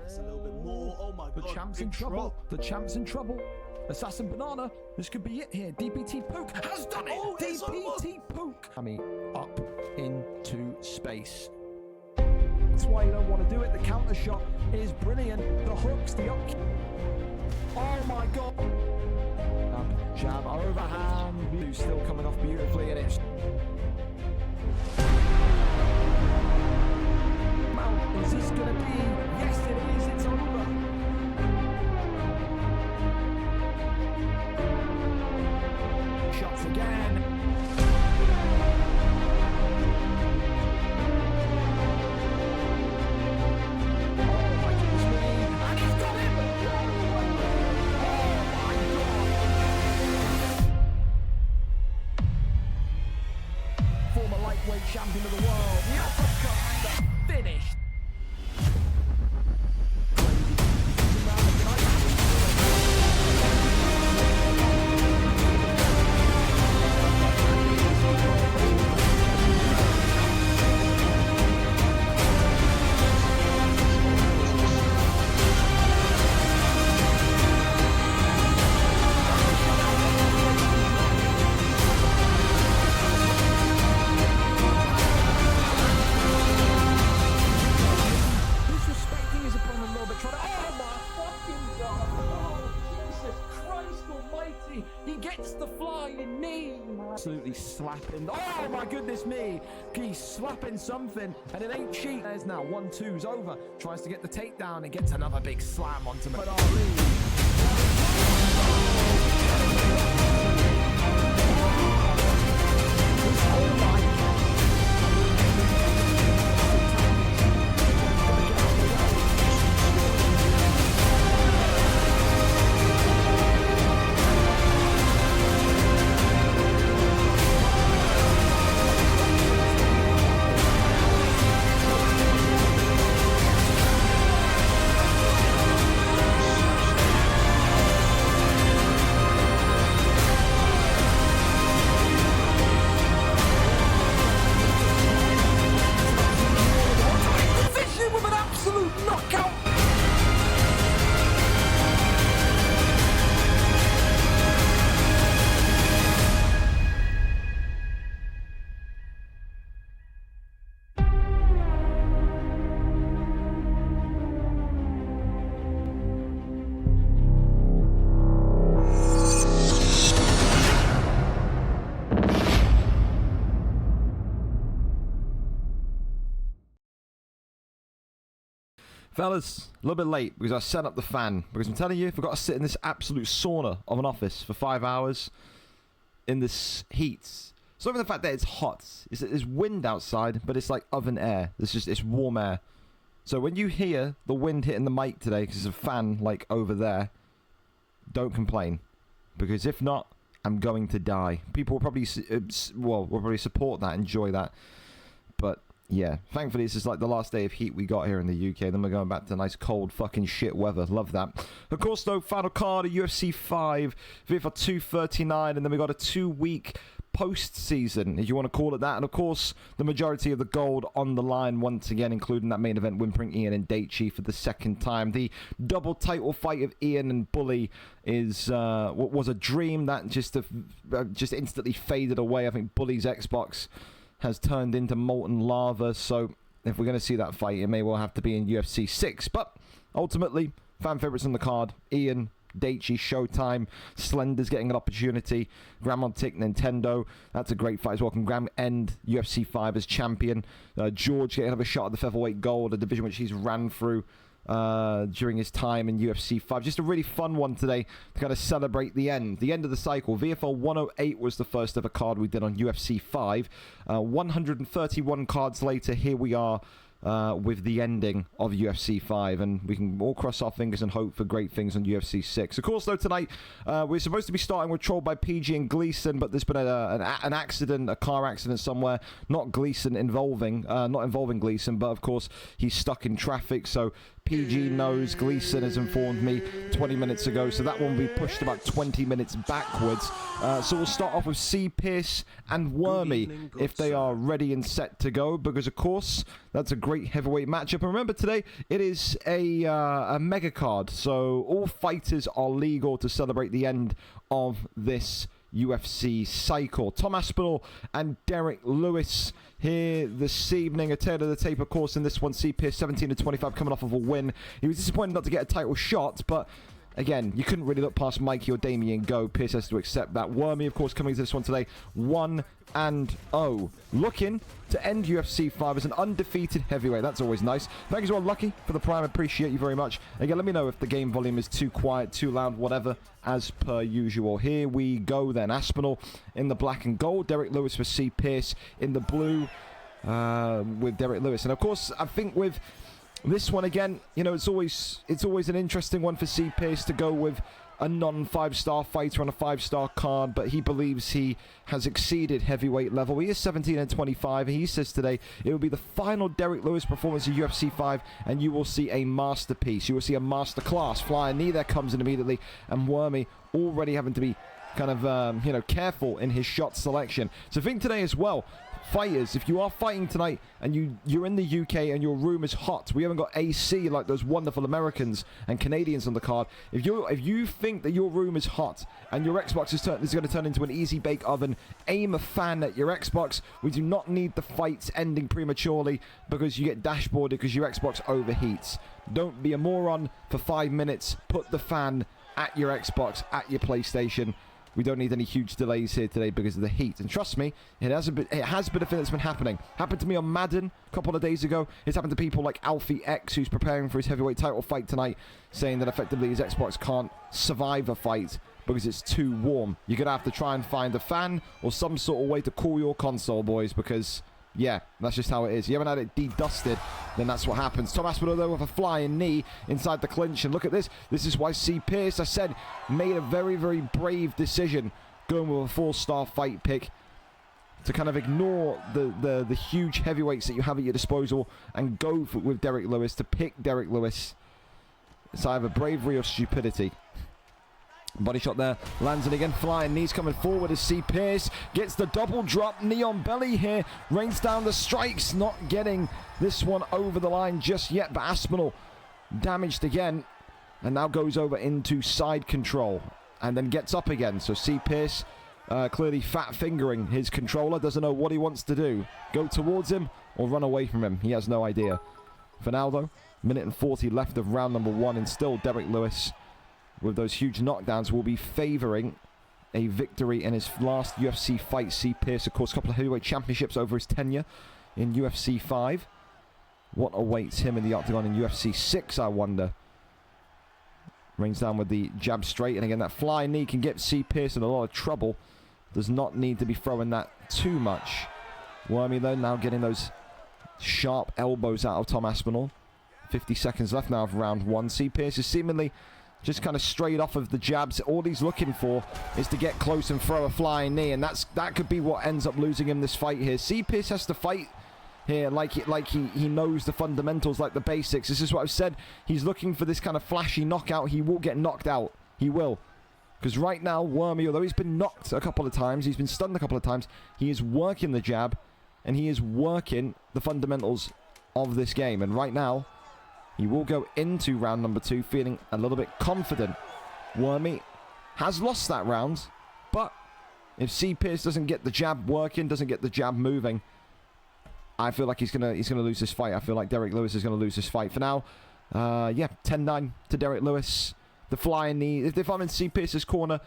That's a little bit more. Oh my god. The champ's in trouble. The champ's in trouble. Assassin Banana. This could be it here. DPT Pook has done it. Oh, DPT Pook. I mean, up into space. That's why you don't want to do it. The counter shot is brilliant. The hooks, the up. Oh my god. Jab overhand. Who's still coming off beautifully, and it's. Is this going to be? Yes, it is. It's over. Shots again. Oh my goodness me! And he's got him! Oh my god! Former lightweight champion of the world. The uppercut. The finish. He gets the flying knee. Absolutely slapping. Oh my goodness me. He's slapping something, and it ain't cheap. There's now 1-2's over. Tries to get the takedown and gets another big slam onto him. But fellas, a little bit late because I set up the fan. Because I'm telling you, if I've got to sit in this absolute sauna of an office for 5 hours in this heat, it's not even the fact that it's hot. There's wind outside, but it's like oven air. It's warm air. So when you hear the wind hitting the mic today, because there's a fan like over there, don't complain. Because if not, I'm going to die. People will probably, will probably support that, enjoy that. But yeah, thankfully this is like the last day of heat we got here in the UK. Then we're going back to nice cold fucking shit weather. Love that. Of course though, final card of UFC 5, VFL 239, and then we got a 2-week post-season, if you want to call it that. And of course, the majority of the gold on the line once again, including that main event, WhimperingIann and vDlchi for the second time. The double title fight of Ian and Bully is what was a dream that just instantly faded away. I think Bully's Xbox has turned into molten lava, so if we're going to see that fight, it may well have to be in UFC 6. But ultimately, fan favorites on the card: Ian, vDlchi, Showtime, Slender's getting an opportunity, Graham on Tick, Nintendo. That's a great fight as well. Can Graham end UFC 5 as champion? George getting another shot at the featherweight gold, a division which he's ran through during his time in UFC 5. Just a really fun one today to kind of celebrate the end of the cycle. VFL 108 was the first ever card we did on UFC 5. 131 cards later, here we are with the ending of UFC 5, and we can all cross our fingers and hope for great things on UFC 6. Of course, though, tonight we're supposed to be starting with Trolled by PG and Gleason, but there's been an accident, a car accident somewhere, not involving Gleason, but of course he's stuck in traffic, so PG knows, Gleason has informed me 20 minutes ago, so that one will be pushed about 20 minutes backwards. So we'll start off with C. Pierce and Wormy if they are ready and set to go, because of course that's a great heavyweight matchup. And remember, today it is a mega card, so all fighters are legal to celebrate the end of this UFC cycle. Tom Aspinall and Derek Lewis here this evening. A tail of the tape, of course, in this one. C. Pierce 17-25 coming off of a win. He was disappointed not to get a title shot, but again, you couldn't really look past Mikey or Damien go. Pierce has to accept that. Wormy, of course, coming to this one today, 1-0. Looking to end UFC 5 as an undefeated heavyweight. That's always nice. Thank you as well, Lucky, for the prime. Appreciate you very much. Again, let me know if the game volume is too quiet, too loud, whatever, as per usual. Here we go then. Aspinall in the black and gold. Derek Lewis for C. Pierce in the blue with Derek Lewis. And, of course, I think with this one, again, you know, it's always an interesting one for C. Pierce to go with a non-5-star fighter on a 5-star card, but he believes he has exceeded heavyweight level. He is 17-25, and he says today it will be the final Derek Lewis performance in UFC 5, and you will see a masterpiece. You will see a masterclass. Flying knee there comes in immediately, and Wormy already having to be kind of, you know, careful in his shot selection. So I think today as well, fighters, if you are fighting tonight and you're in the UK and your room is hot, we haven't got AC like those wonderful Americans and Canadians on the card. If you think that your room is hot and your Xbox is going to turn into an easy bake oven, aim a fan at your Xbox. We do not need the fights ending prematurely because you get dashboarded because your Xbox overheats. Don't be a moron for 5 minutes. Put the fan at your Xbox, at your PlayStation. We don't need any huge delays here today because of the heat. And trust me, it has been a thing that's been happening. Happened to me on Madden a couple of days ago. It's happened to people like Alfie X, who's preparing for his heavyweight title fight tonight, saying that effectively his Xbox can't survive a fight because it's too warm. You're going to have to try and find a fan or some sort of way to cool your console, boys, because yeah, that's just how it is. You haven't had it de-dusted, then that's what happens. Tom Aspinall, though, with a flying knee inside the clinch. And look at this. This is why C. Pierce, I said, made a very, very brave decision going with a 4-star fight pick to kind of ignore the huge heavyweights that you have at your disposal and go with Derek Lewis, to pick Derek Lewis. It's either bravery or stupidity. Body shot there, lands it again, flying knees coming forward as C. Pierce gets the double drop, knee on belly here, rains down the strikes, not getting this one over the line just yet, but Aspinall damaged again, and now goes over into side control, and then gets up again. So C. Pierce clearly fat fingering his controller, doesn't know what he wants to do, go towards him or run away from him, he has no idea. For now though, minute and 40 left of round number 1, and still Derek Lewis, with those huge knockdowns, will be favouring a victory in his last UFC fight. C. Pierce, of course, a couple of heavyweight championships over his tenure in UFC 5. What awaits him in the octagon in UFC 6, I wonder. Rains down with the jab straight, and again, that flying knee can get C. Pierce in a lot of trouble. Does not need to be throwing that too much. Wormy, though, now getting those sharp elbows out of Tom Aspinall. 50 seconds left now of round 1. C. Pierce is seemingly just kind of straight off of the jabs. All he's looking for is to get close and throw a flying knee, and that could be what ends up losing him this fight here. C. Pierce has to fight here like he knows the fundamentals, like the basics. This is what I've said. He's looking for this kind of flashy knockout. He will get knocked out. He will. Because right now, Wormy, although he's been knocked a couple of times, he's been stunned a couple of times, he is working the jab, and he is working the fundamentals of this game. And right now, he will go into round number 2 feeling a little bit confident. Wormy has lost that round, but if C. Pierce doesn't get the jab working, doesn't get the jab moving, I feel like he's gonna lose this fight. I feel like Derek Lewis is gonna lose this fight. For now, yeah, 10-9 to Derek Lewis. The flying knee. If I'm in C. Pierce's corner,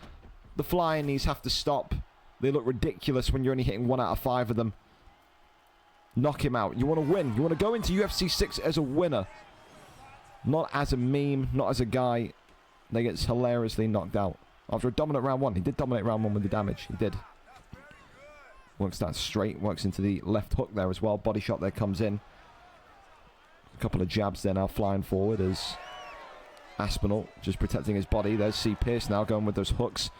the flying knees have to stop. They look ridiculous when you're only hitting 1 out of 5 of them. Knock him out. You want to win. You want to go into UFC 6 as a winner. Not as a meme, not as a guy that gets hilariously knocked out. After a dominant round 1. He did dominate round 1 with the damage. He did. Works that straight. Works into the left hook there as well. Body shot there comes in. A couple of jabs there now flying forward as Aspinall just protecting his body. There's C. Pierce now going with those hooks.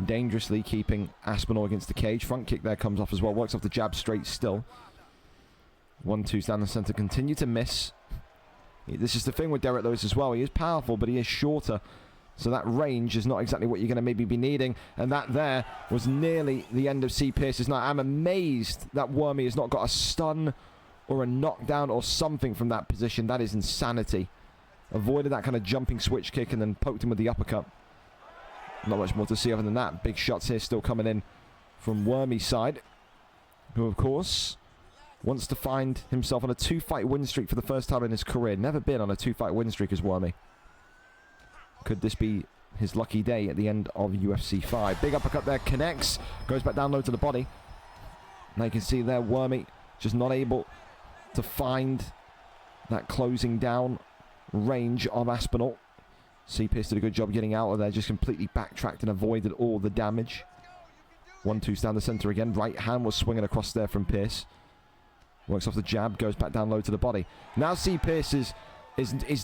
Dangerously keeping Aspinall against the cage. Front kick there comes off as well. Works off the jab straight still. 1-2s down the center. Continue to miss. This is the thing with Derek Lewis as well. He is powerful, but he is shorter. So that range is not exactly what you're going to maybe be needing. And that there was nearly the end of C. Pierce's night. I'm amazed that Wormy has not got a stun or a knockdown or something from that position. That is insanity. Avoided that kind of jumping switch kick and then poked him with the uppercut. Not much more to see other than that. Big shots here still coming in from Wormy's side, who, of course, wants to find himself on a 2-fight win streak for the first time in his career. Never been on a 2-fight win streak as Wormy. Could this be his lucky day at the end of UFC 5? Big uppercut there, connects, goes back down low to the body. Now you can see there, Wormy just not able to find that closing down range of Aspinall. C. Pierce did a good job getting out of there, just completely backtracked and avoided all the damage. 1-2 down the center again. Right hand was swinging across there from Pierce. Works off the jab, goes back down low to the body. Now C. Pierce is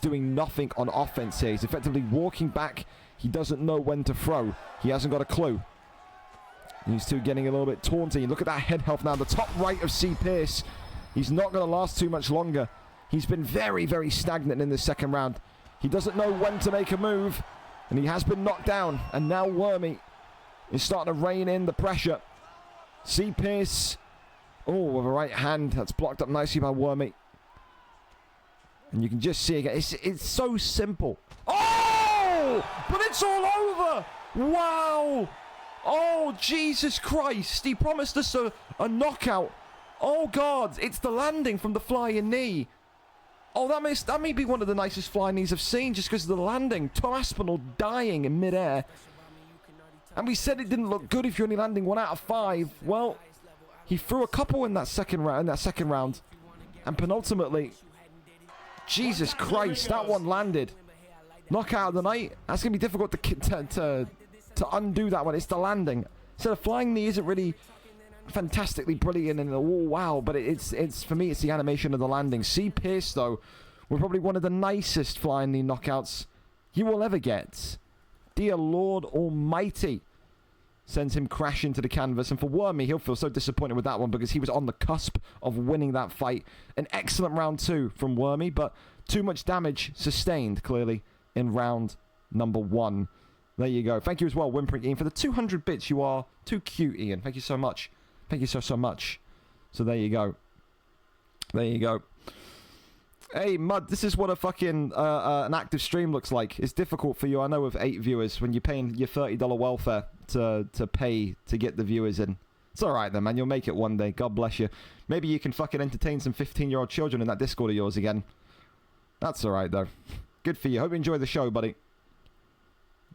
doing nothing on offense here. He's effectively walking back. He doesn't know when to throw. He hasn't got a clue. These two getting a little bit taunting. Look at that head health now. The top right of C. Pierce. He's not going to last too much longer. He's been very, very stagnant in this second round. He doesn't know when to make a move. And he has been knocked down. And now Wormy is starting to rein in the pressure. C. Pierce. Oh, with a right hand. That's blocked up nicely by Wormy. And you can just see again. It's so simple. Oh! But it's all over! Wow! Oh, Jesus Christ. He promised us a knockout. Oh, God. It's the landing from the flying knee. Oh, that may be one of the nicest flying knees I've seen just because of the landing. Tom Aspinall dying in midair. And we said it didn't look good if you're only landing 1 out of 5. Well, he threw a couple in that second round. And penultimately, Jesus Christ, that one landed. Knockout of the night. That's going to be difficult to undo that one. It's the landing. So the flying knee isn't really fantastically brilliant and oh wow, but it's for me it's the animation of the landing. C. Pierce though were probably one of the nicest flying knee knockouts you will ever get. Dear Lord Almighty. Sends him crashing to the canvas, and for Wormy he'll feel so disappointed with that one because he was on the cusp of winning that fight. An excellent round 2 from Wormy, but too much damage sustained clearly in round number 1. There you go. Thank you as well, WhimperingIann, for the 200 bits. You are too cute, Ian. Thank you so much. Thank you so much. So there you go. There you go. Hey, Mud, this is what a fucking an active stream looks like. It's difficult for you, I know, with 8 viewers when you're paying your $30 welfare to pay to get the viewers in. It's alright then, man. You'll make it one day. God bless you. Maybe you can fucking entertain some 15-year-old children in that Discord of yours again. That's alright, though. Good for you. Hope you enjoy the show, buddy.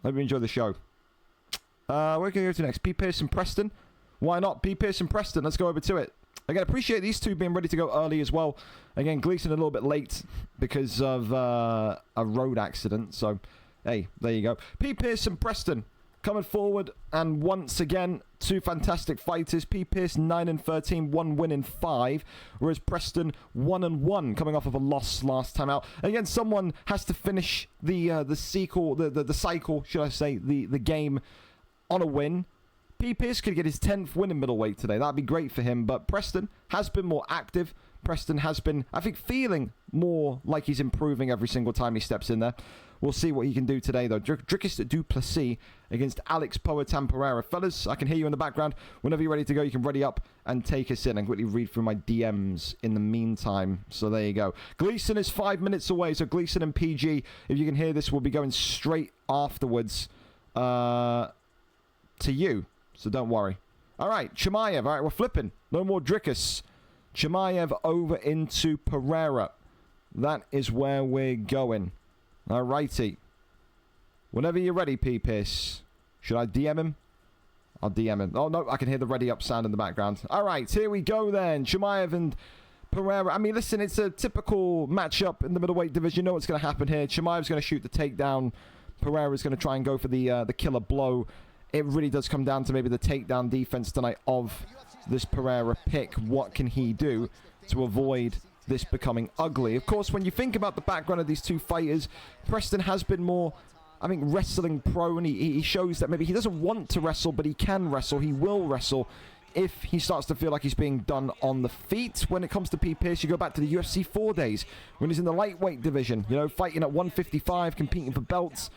Hope you enjoy the show. Where can we go to next? P. Pearson Preston. Why not? P. Pearson Preston. Let's go over to it. Again, appreciate these two being ready to go early as well. Again, Gleason a little bit late because of a road accident. So, hey, there you go. P. Pearson Preston coming forward. And once again, two fantastic fighters. P. Pearson 9-13, 1 win in 5. Whereas Preston 1-1, coming off of a loss last time out. Again, someone has to finish the cycle, should I say, the game on a win. P. Pierce could get his 10th win in middleweight today. That'd be great for him. But Preston has been more active. Preston has been, I think, feeling more like he's improving every single time he steps in there. We'll see what he can do today, though. Dricus du Plessis against Alex Poetan Pereira. Fellas, I can hear you in the background. Whenever you're ready to go, you can ready up and take us in. And quickly read through my DMs in the meantime. So there you go. Gleason is 5 minutes away. So Gleason and PG, if you can hear this, will be going straight afterwards to you. So don't worry. All right, Chimaev. All right, we're flipping. No more Dricus. Chimaev over into Pereira. That is where we're going. All righty. Whenever you're ready, P. Pierce. Should I DM him? I'll DM him. Oh, no, I can hear the ready up sound in the background. All right, here we go then. Chimaev and Pereira. I mean, listen, it's a typical matchup in the middleweight division. You know what's going to happen here. Chimaev's going to shoot the takedown. Pereira's going to try and go for the killer blow. It really does come down to maybe the takedown defense tonight of this Pereira pick. What can he do to avoid this becoming ugly? Of course, when you think about the background of these two fighters, Preston has been more, I think, wrestling prone. He shows that maybe he doesn't want to wrestle, but he can wrestle. He will wrestle. if he starts to feel like he's being done on the feet. When it comes to P. Pierce, you go back to the UFC 4 days when he's in the lightweight division, you know, fighting at 155, competing for belts.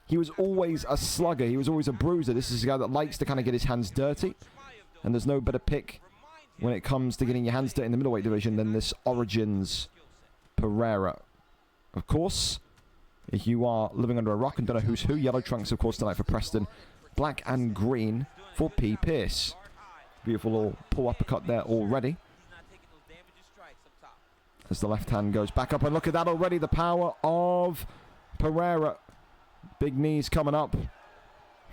He was always a slugger. He was always a bruiser. This is a guy that likes to kind of get his hands dirty. And there's no better pick when it comes to getting your hands dirty in the middleweight division than this Origins Pereira. Of course, if you are living under a rock and don't know who's who, yellow trunks, of course, tonight for Preston. Black and green for P. Pierce. Beautiful little pull uppercut there already. As the left hand goes back up. And look at that already. The power of Pereira. Big knees coming up.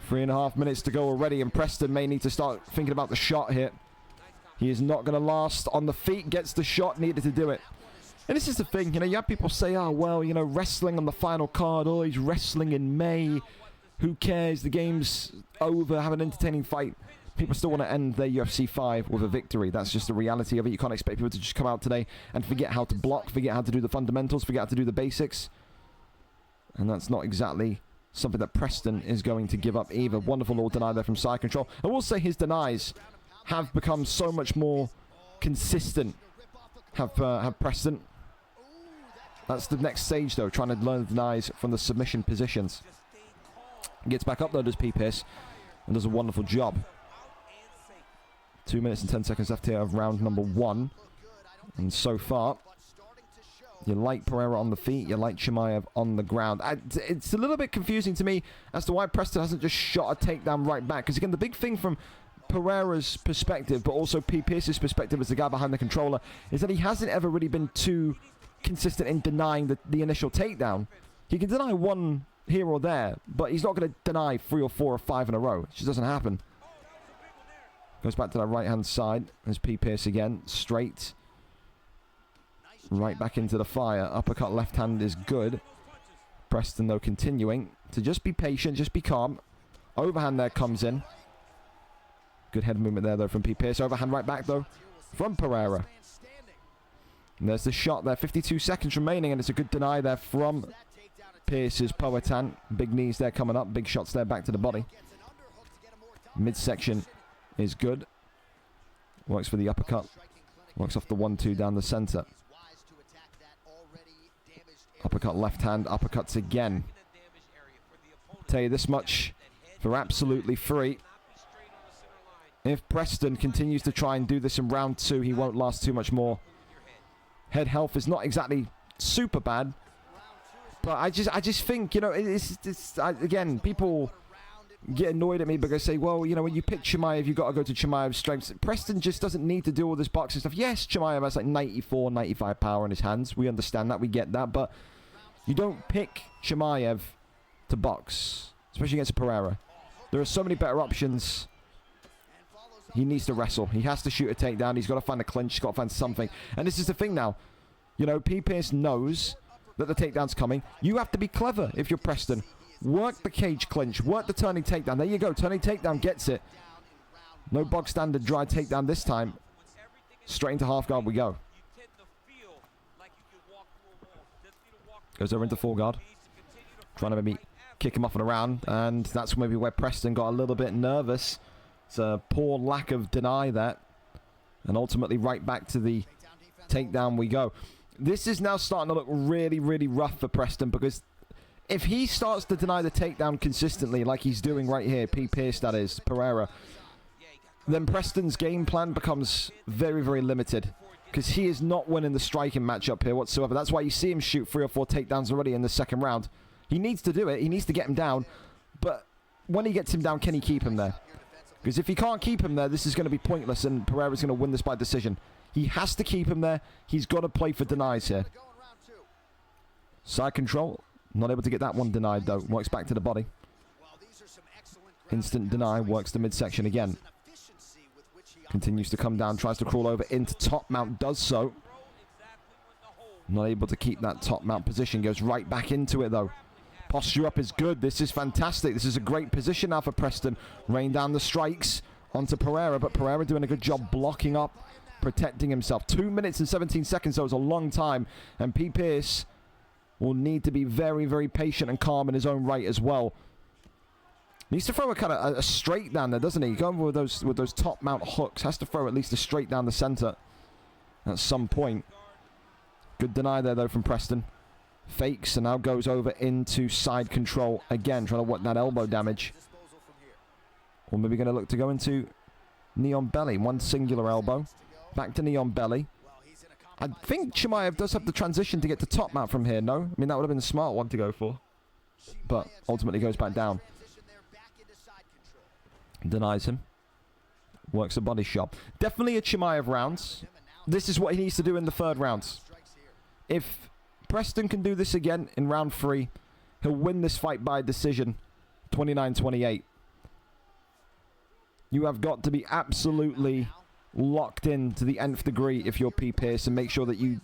3.5 minutes to go already. And Preston may need to start thinking about the shot here. He is not going to last on the feet. Gets the shot needed to do it. And this is the thing. You know, you have people say, oh, well, you know, wrestling on the final card. Oh, he's wrestling in May. Who cares? The game's over. Have an entertaining fight. People still want to end their UFC 5 with a victory. That's just the reality of it. You can't expect people to just come out today and forget how to block, forget how to do the fundamentals, forget how to do the basics. And that's not exactly something that Preston is going to give up either. Wonderful little deny there from side control. I will say his denies have become so much more consistent. Have Preston. That's the next stage, though, trying to learn the denies from the submission positions. Gets back up, though, does P. Pierce, and does a wonderful job. 2 minutes and 10 seconds left here of round number 1. And so far, you like Pereira on the feet, you like Chimaev on the ground. It's a little bit confusing to me as to why Preston hasn't just shot a takedown right back. Because, again, the big thing from Pereira's perspective, but also P. Pierce's perspective as the guy behind the controller, is that he hasn't ever really been too consistent in denying the initial takedown. He can deny one here or there, but he's not going to deny 3 or 4 or 5 in a row. It just doesn't happen. Goes back to that right-hand side. There's P. Pierce again. Straight. Right back into the fire. Uppercut left hand is good. Preston, though, continuing to just be patient, just be calm. Overhand there comes in. Good head movement there, though, from P. Pierce. Overhand right back, though, from Pereira. And there's the shot there. 52 seconds remaining, and it's a good deny there from Pierce's Poetan. Big knees there coming up. Big shots there back to the body. Midsection is good. Works for the uppercut. Works off the 1-2 down the center. Uppercut left hand. Uppercuts again. Tell you this much for absolutely free. If Preston continues to try and do this in round 2, he won't last too much more. Head health is not exactly super bad. But I just think, you know, again, people get annoyed at me because they say, well, you know, when you pick Chimaev, you've got to go to Chimaev's strengths. Preston just doesn't need to do all this boxing stuff. Yes, Chimaev has like 94, 95 power in his hands. We understand that. We get that. But you don't pick Chimaev to box, especially against a Pereira. There are so many better options. He needs to wrestle. He has to shoot a takedown. He's got to find a clinch. He's got to find something. And this is the thing now. You know, P. Pierce knows that the takedown's coming. You have to be clever if you're Preston. Work the cage clinch. Work the turning takedown. There you go. Turning takedown gets it. No bog standard dry takedown this time. Straight into half guard we go. Goes over into full guard. Trying to maybe kick him off and around. And that's maybe where Preston got a little bit nervous. It's a poor lack of deny that. And ultimately right back to the takedown we go. This is now starting to look really, really rough for Preston, because if he starts to deny the takedown consistently like he's doing right here, P. Pierce that is, Pereira, then Preston's game plan becomes very, very limited, because he is not winning the striking matchup here whatsoever. That's why you see him shoot 3 or 4 takedowns already in the second round. He needs to do it. He needs to get him down. But when he gets him down, can he keep him there? Because if he can't keep him there, this is going to be pointless, and Pereira's going to win this by decision. He has to keep him there. He's got to play for denies here. Side control. Not able to get that one denied, though. Works back to the body. Instant deny. Works the midsection again. Continues to come down. Tries to crawl over into top mount. Does so. Not able to keep that top mount position. Goes right back into it, though. Posture up is good. This is fantastic. This is a great position now for Preston. Rain down the strikes onto Pereira. But Pereira doing a good job blocking up, protecting himself. 2 minutes and 17 seconds, though, is a long time. And P. Pierce will need to be very, very patient and calm in his own right as well. Needs to throw a kind of a straight down there, doesn't he? Going with those top mount hooks. Has to throw at least a straight down the center at some point. Good deny there, though, from Preston. Fakes and now goes over into side control again, trying to work that elbow damage. Or maybe going to look to go into Neon Belly. One singular elbow. Back to Neon Belly. I think Chimaev does have the transition to get to top mount from here, no? I mean, that would have been a smart one to go for. But ultimately goes back down. Denies him. Works a body shot. Definitely a Chimaev round. This is what he needs to do in the third round. If Preston can do this again in round 3, he'll win this fight by decision. 29-28. You have got to be absolutely locked in to the nth degree if you're P. Pierce and make sure that you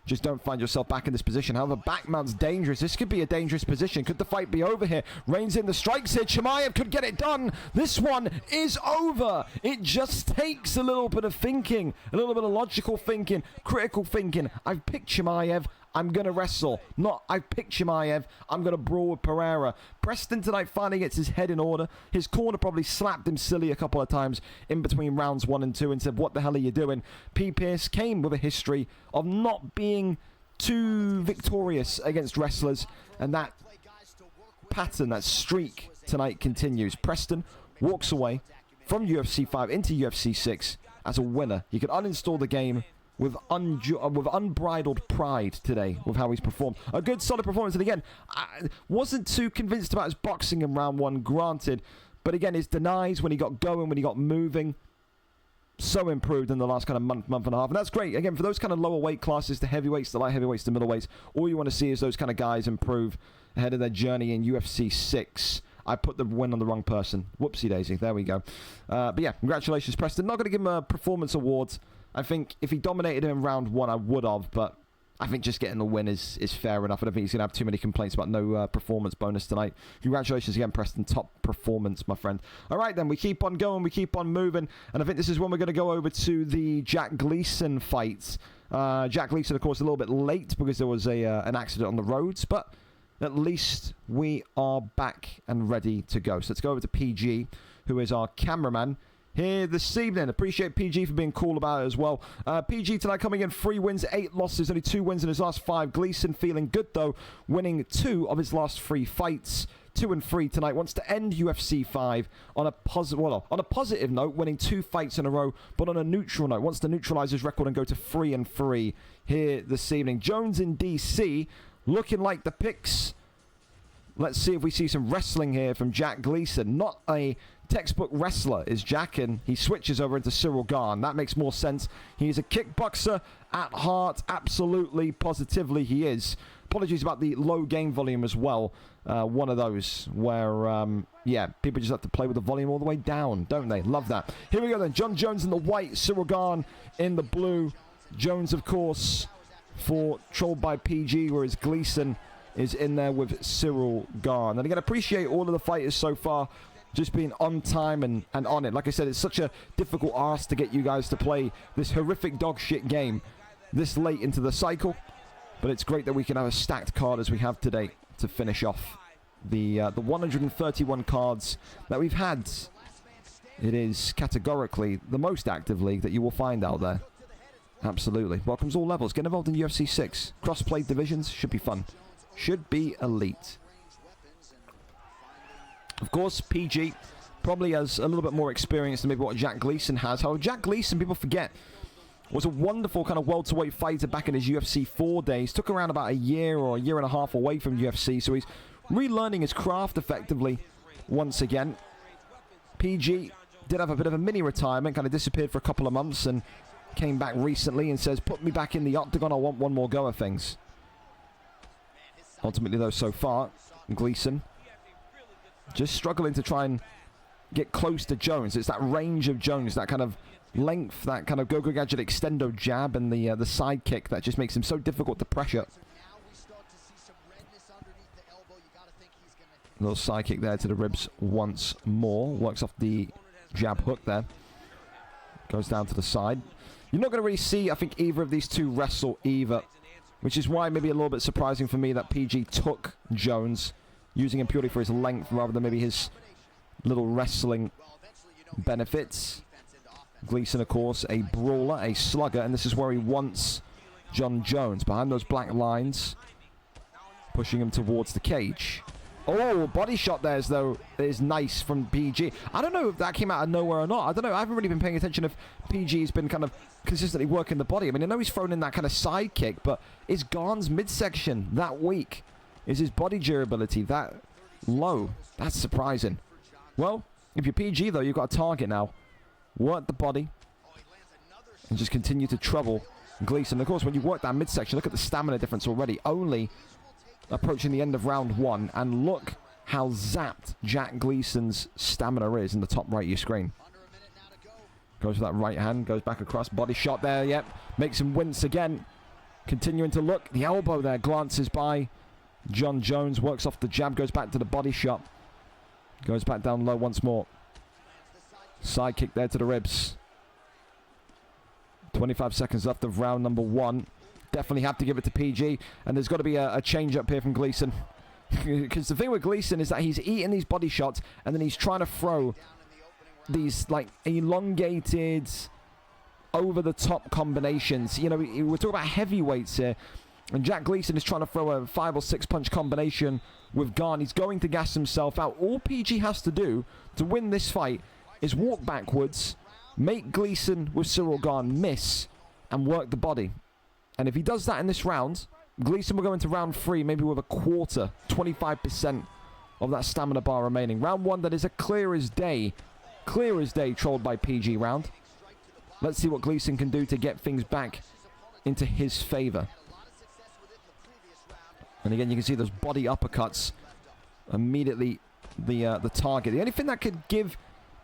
just don't find yourself back in this position. However, back mount's dangerous. This could be a dangerous position. Could the fight be over here? Reigns in the strikes here. Chimaev could get it done. This one is over. It just takes a little bit of thinking, a little bit of logical thinking, critical thinking. I've picked Chimaev. I'm going to wrestle. Not, I've picked Chimaev. I'm going to brawl with Pereira. Preston tonight finally gets his head in order. His corner probably slapped him silly a couple of times in between rounds 1 and 2 and said, what the hell are you doing? P. Pierce came with a history of not being too victorious against wrestlers. And that pattern, that streak tonight continues. Preston walks away from UFC 5 into UFC 6 as a winner. You can uninstall the game with unbridled pride today with how he's performed. A good, solid performance. And again, I wasn't too convinced about his boxing in round 1, granted. But again, his denies when he got going, when he got moving, so improved in the last kind of month and a half. And that's great. Again, for those kind of lower weight classes, the heavyweights, the light heavyweights, the middleweights, all you want to see is those kind of guys improve ahead of their journey in UFC 6. I put the win on the wrong person. Whoopsie daisy. There we go. But yeah, congratulations, Preston. Not going to give him a performance award. I think if he dominated him in round 1, I would have, but I think just getting the win is fair enough. I don't think he's going to have too many complaints about no performance bonus tonight. Congratulations again, Preston. Top performance, my friend. All right, then. We keep on going. We keep on moving. And I think this is when we're going to go over to the Jack Gleason fight. Jack Gleason, of course, a little bit late because there was an accident on the roads, but at least we are back and ready to go. So let's go over to PG, who is our cameraman here this evening. Appreciate PG for being cool about it as well. PG tonight coming in 3 wins, 8 losses, only 2 wins in his last 5. Gleason feeling good though, winning 2 of his last 3 fights. 2-3 tonight. Wants to end UFC 5 on a positive note, winning 2 fights in a row, but on a neutral note. Wants to neutralize his record and go to 3-3 here this evening. Jones in DC, looking like the picks. Let's see if we see some wrestling here from Jack Gleason. Not a textbook wrestler is Jack, and he switches over into Cyril Gane. That makes more sense. He's a kickboxer at heart. Absolutely, positively he is. Apologies about the low game volume as well. One of those where, yeah, people just have to play with the volume all the way down, don't they? Love that. Here we go then. John Jones in the white, Cyril Gane in the blue. Jones, of course, for Trolled by PG, whereas Gleason is in there with Cyril Gane. And again, appreciate all of the fighters so far just being on time and on it. Like I said, it's such a difficult ask to get you guys to play this horrific dog shit game this late into the cycle. But it's great that we can have a stacked card as we have today to finish off the 131 cards that we've had. It is categorically the most active league that you will find out there. Absolutely. Welcomes all levels. Get involved in UFC 6. Cross-play divisions should be fun. Should be elite. Of course, PG probably has a little bit more experience than maybe what Jack Gleason has. However, Jack Gleason, people forget, was a wonderful kind of welterweight fighter back in his UFC 4 days. Took around about a year or a year and a half away from UFC, so he's relearning his craft effectively once again. PG did have a bit of a mini retirement, kind of disappeared for a couple of months and came back recently and says, put me back in the octagon, I want one more go at things. Ultimately, though, so far, Gleason just struggling to try and get close to Jones. It's that range of Jones, that kind of length, that kind of go-go gadget extendo jab and the side kick that just makes him so difficult to pressure. A little side kick there to the ribs once more. Works off the jab hook there. Goes down to the side. You're not going to really see, I think, either of these two wrestle either, which is why maybe a little bit surprising for me that PG took Jones, using him purely for his length rather than maybe his little wrestling benefits. Gleason, of course, a brawler, a slugger, and this is where he wants John Jones, behind those black lines, pushing him towards the cage. Oh, body shot there as though is nice from PG. I don't know if that came out of nowhere or not. I don't know. I haven't really been paying attention if PG's been kind of consistently working the body. I mean, I know he's thrown in that kind of side kick, but is Garn's midsection that weak? Is his body durability that low? That's surprising. Well, if you're PG, though, you've got a target now. Work the body and just continue to trouble Gleason. Of course, when you work that midsection, look at the stamina difference already. Only approaching the end of round 1, and look how zapped Jack Gleason's stamina is in the top right of your screen. Goes for that right hand, goes back across, body shot there, yep, makes him wince again. Continuing to look, the elbow there glances by John Jones, works off the jab, goes back to the body shot, goes back down low once more. Side kick there to the ribs. 25 seconds left of round number 1. Definitely have to give it to PG, and there's got to be a change up here from Gleason. Because the thing with Gleason is that he's eating these body shots, and then he's trying to throw these like elongated, over-the-top combinations. You know, we're talking about heavyweights here, and Jack Gleason is trying to throw a 5 or 6 punch combination with Garn. He's going to gas himself out. All PG has to do to win this fight is walk backwards, make Gleason with Cyril Garn miss, and work the body. And if he does that in this round, Gleason will go into round 3 maybe with a quarter, 25% of that stamina bar remaining. Round 1, that is a clear as day trolled by PG round. Let's see what Gleason can do to get things back into his favor. And again, you can see those body uppercuts immediately the target. The only thing that could give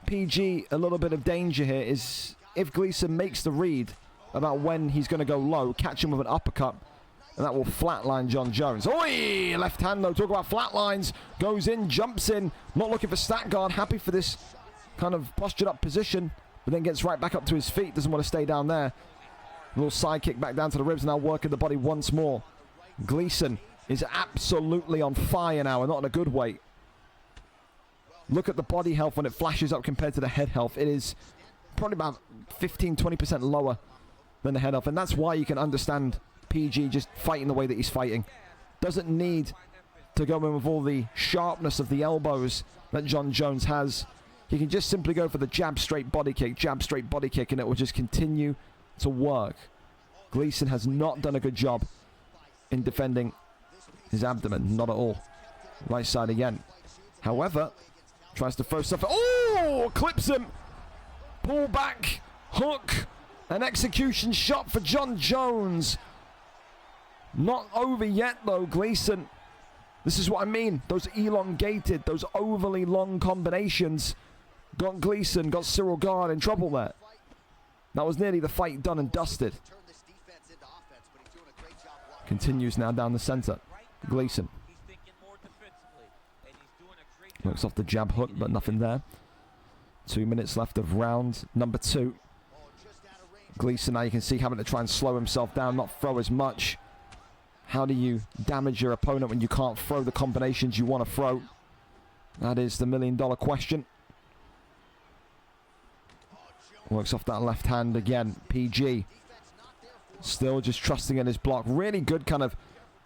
PG a little bit of danger here is if Gleason makes the read about when he's going to go low, catch him with an uppercut, and that will flatline John Jones. Oi! Left hand, though. Talk about flatlines. Goes in, jumps in. Not looking for stat guard. Happy for this kind of postured up position, but then gets right back up to his feet. Doesn't want to stay down there. A little side kick back down to the ribs. Now working the body once more. Gleason is absolutely on fire now, and not in a good way. Look at the body health when it flashes up compared to the head health. It is probably about 15-20% lower than the head health, and that's why you can understand PG just fighting the way that he's fighting. Doesn't need to go in with all the sharpness of the elbows that John Jones has. He can just simply go for the jab straight body kick, and it will just continue to work. Gleason has not done a good job in defending his abdomen, not at all. Right side again. However, tries to throw stuff. Oh, clips him. Pull back, hook. An execution shot for John Jones. Not over yet, though, Gleason. This is what I mean. Those elongated, those overly long combinations got Gleason, got Cyril Garn in trouble there. That was nearly the fight done and dusted. Continues now down the center. Gleason. Works off the jab hook, but nothing there. 2 minutes left of round number 2. Gleason, now you can see, having to try and slow himself down, not throw as much. How do you damage your opponent when you can't throw the combinations you want to throw? That is the million-dollar question. Works off that left hand again. PG still just trusting in his block. Really good kind of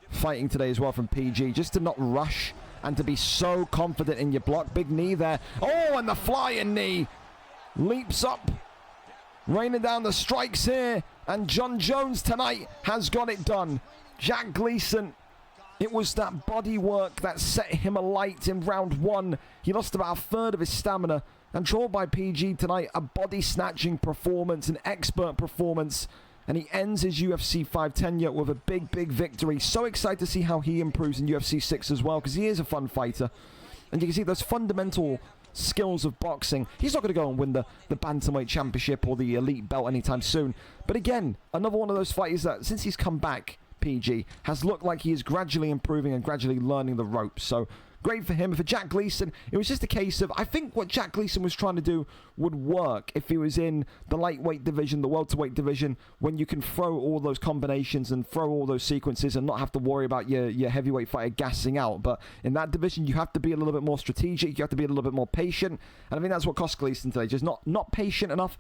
fighting today as well from PG. Just to not rush and to be so confident in your block. Big knee there. Oh, and the flying knee. Leaps up. Raining down the strikes here. And John Jones tonight has got it done. Jack Gleason, it was that body work that set him alight in round 1. He lost about a third of his stamina. And trolled by PG tonight, a body snatching performance, an expert performance. And he ends his UFC 5 tenure with a big, big victory. So excited to see how he improves in UFC 6 as well, because he is a fun fighter. And you can see those fundamental skills of boxing. He's not going to go and win the Bantamweight Championship or the Elite Belt anytime soon. But again, another one of those fighters that, since he's come back, PG, has looked like he is gradually improving and gradually learning the ropes. So great for him. For Jack Gleason, it was just a case of, I think what Jack Gleason was trying to do would work if he was in the lightweight division, the welterweight division, when you can throw all those combinations and throw all those sequences and not have to worry about your heavyweight fighter gassing out. But in that division, you have to be a little bit more strategic. You have to be a little bit more patient. And I think that's what cost Gleason today. Just not patient enough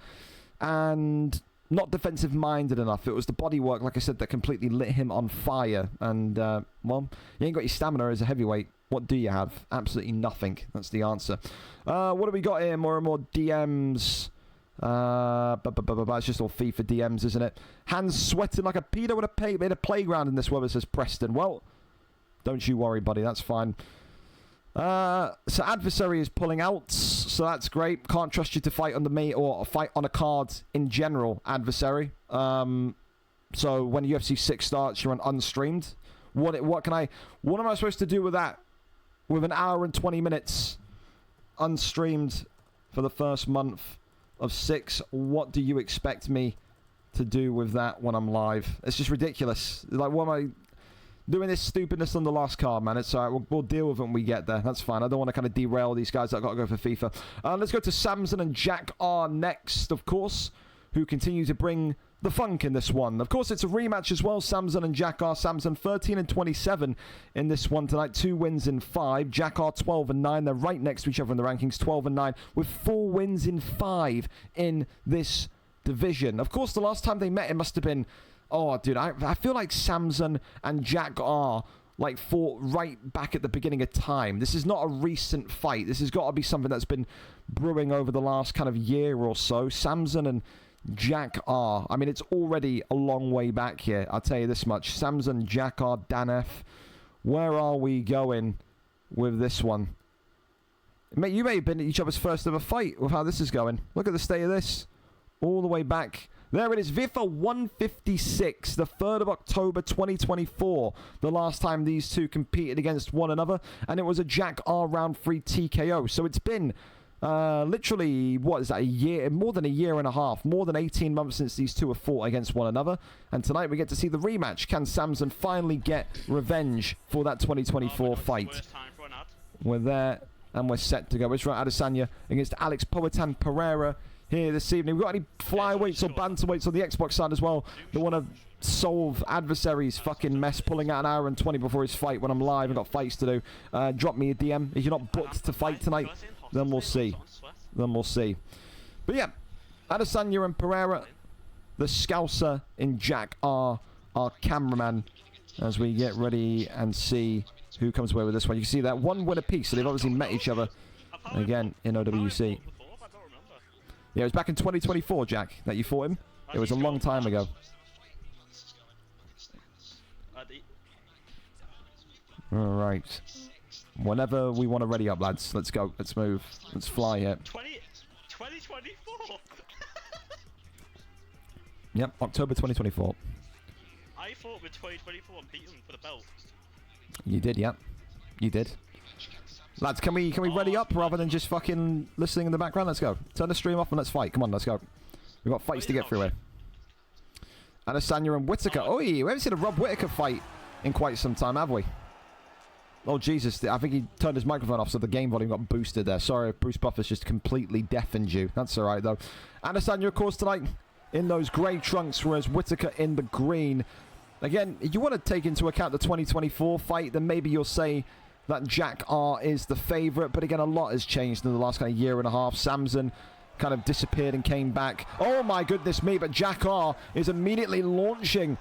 and not defensive-minded enough. It was the bodywork, like I said, that completely lit him on fire. And, well, you ain't got your stamina as a heavyweight. What do you have? Absolutely nothing. That's the answer. What do we got here? More and more DMs. It's just all FIFA DMs, isn't it? Hands sweating like a pedo in a playground in this weather, says Preston. Well, don't you worry, buddy. That's fine. So adversary is pulling out, so that's great. Can't trust you to fight under me or fight on a card in general, adversary. So when UFC 6 starts, you're on unstreamed. What am I supposed to do with that? With an hour and 20 minutes unstreamed for the first month of 6, what do you expect me to do with that when I'm live? It's just ridiculous. Like, what am I doing this stupidness on the last card, man? It's alright. We'll deal with it when we get there. That's fine. I don't want to kind of derail these guys that got to go for FIFA. Let's go to Samson and Jack R next, of course, who continue to bring the funk in this one. Of course, it's a rematch as well. Samson and Jack R. Samson 13 and 27 in this one tonight. 2 wins in 5. Jack R 12 and 9. They're right next to each other in the rankings, 12 and 9, with 4 wins in 5 in this division. Of course, the last time they met, it must have been, oh, dude, I feel like Samson and Jack R like fought right back at the beginning of time. This is not a recent fight. This has got to be something that's been brewing over the last kind of year or so. Samson and Jack R. I mean, it's already a long way back here. I'll tell you this much. Samson, Jack R, Dan F. Where are we going with this one? Mate, you may have been at each other's first ever fight with how this is going. Look at the state of this. All the way back. There it is. VFL 156, the 3rd of October 2024. The last time these two competed against one another. And it was a Jack R round 3 TKO. So it's been literally, what is that, a year, more than a year and a half, more than 18 months since these two have fought against one another. And tonight we get to see the rematch. Can Samson finally get revenge for that 2024 fight? We're there and we're set to go. It's right, Adesanya against Alex Poetan Pereira here this evening. We've got any flyweights or bantamweights on the Xbox side as well that want to solve adversaries' fucking mess, pulling out an hour and 20 before his fight when I'm live and got fights to do. Drop me a DM if you're not booked to fight tonight. Then we'll see. But yeah, Adesanya and Pereira, the Scouser in Jack R, our cameraman, as we get ready and see who comes away with this one. You can see that 1 win apiece, so they've obviously met each other again in OWC. Yeah, it was back in 2024, Jack, that you fought him. It was a long time ago. Alright. Whenever we want to ready up, lads. Let's go. Let's move. Let's fly here. 2024? Yep, October 2024. I fought with 2024 and beat him for the belt. You did, yep. You did. Lads, can we ready up rather than just fucking listening in the background? Let's go. Turn the stream off and let's fight. Come on, let's go. We've got fights to get through here. Adesanya and Whittaker. Oh, we haven't seen a Rob Whittaker fight in quite some time, have we? Oh, Jesus. I think he turned his microphone off, so the game volume got boosted there. Sorry, Bruce Buffer's just completely deafened you. That's all right, though. Adesanya, of course, tonight in those grey trunks, whereas Whittaker in the green. Again, if you want to take into account the 2024 fight, then maybe you'll say that Jack R is the favourite. But again, a lot has changed in the last kind of year and a half. Samson kind of disappeared and came back. Oh, my goodness me. But Jack R is immediately launching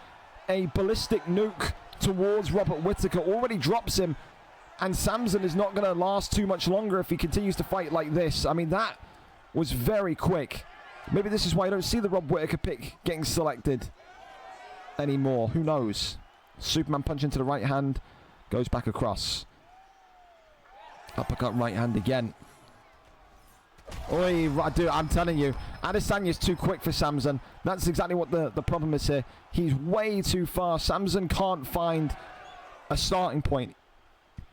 a ballistic nuke towards Robert Whittaker. Already drops him. And Samson is not going to last too much longer if he continues to fight like this. I mean, that was very quick. Maybe this is why you don't see the Rob Whittaker pick getting selected anymore. Who knows? Superman punch into the right hand. Goes back across. Uppercut right hand again. Oi, dude, I'm telling you. Adesanya's too quick for Samson. That's exactly what the problem is here. He's way too fast. Samson can't find a starting point.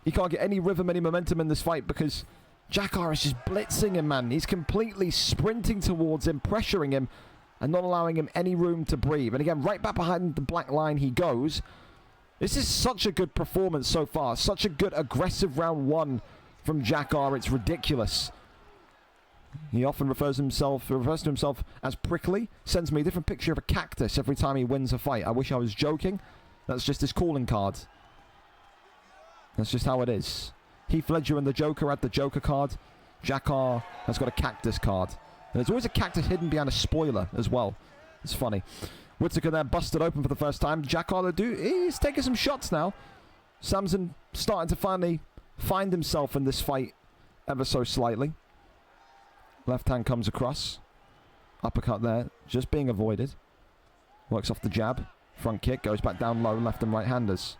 He can't get any rhythm, any momentum in this fight because Jack R is just blitzing him, man. He's completely sprinting towards him, pressuring him, and not allowing him any room to breathe. And again, right back behind the black line he goes. This is such a good performance so far. Such a good aggressive round one from Jack R. It's ridiculous. He often refers to himself as prickly. Sends me a different picture of a cactus every time he wins a fight. I wish I was joking. That's just his calling card. That's just how it is. Heath Ledger and the Joker had the Joker card. Jack R has got a cactus card. And there's always a cactus hidden behind a spoiler as well. It's funny. Whittaker there busted open for the first time. Jack R, he's taking some shots now. Samson starting to finally find himself in this fight ever so slightly. Left hand comes across. Uppercut there, just being avoided. Works off the jab. Front kick, goes back down low, left and right handers.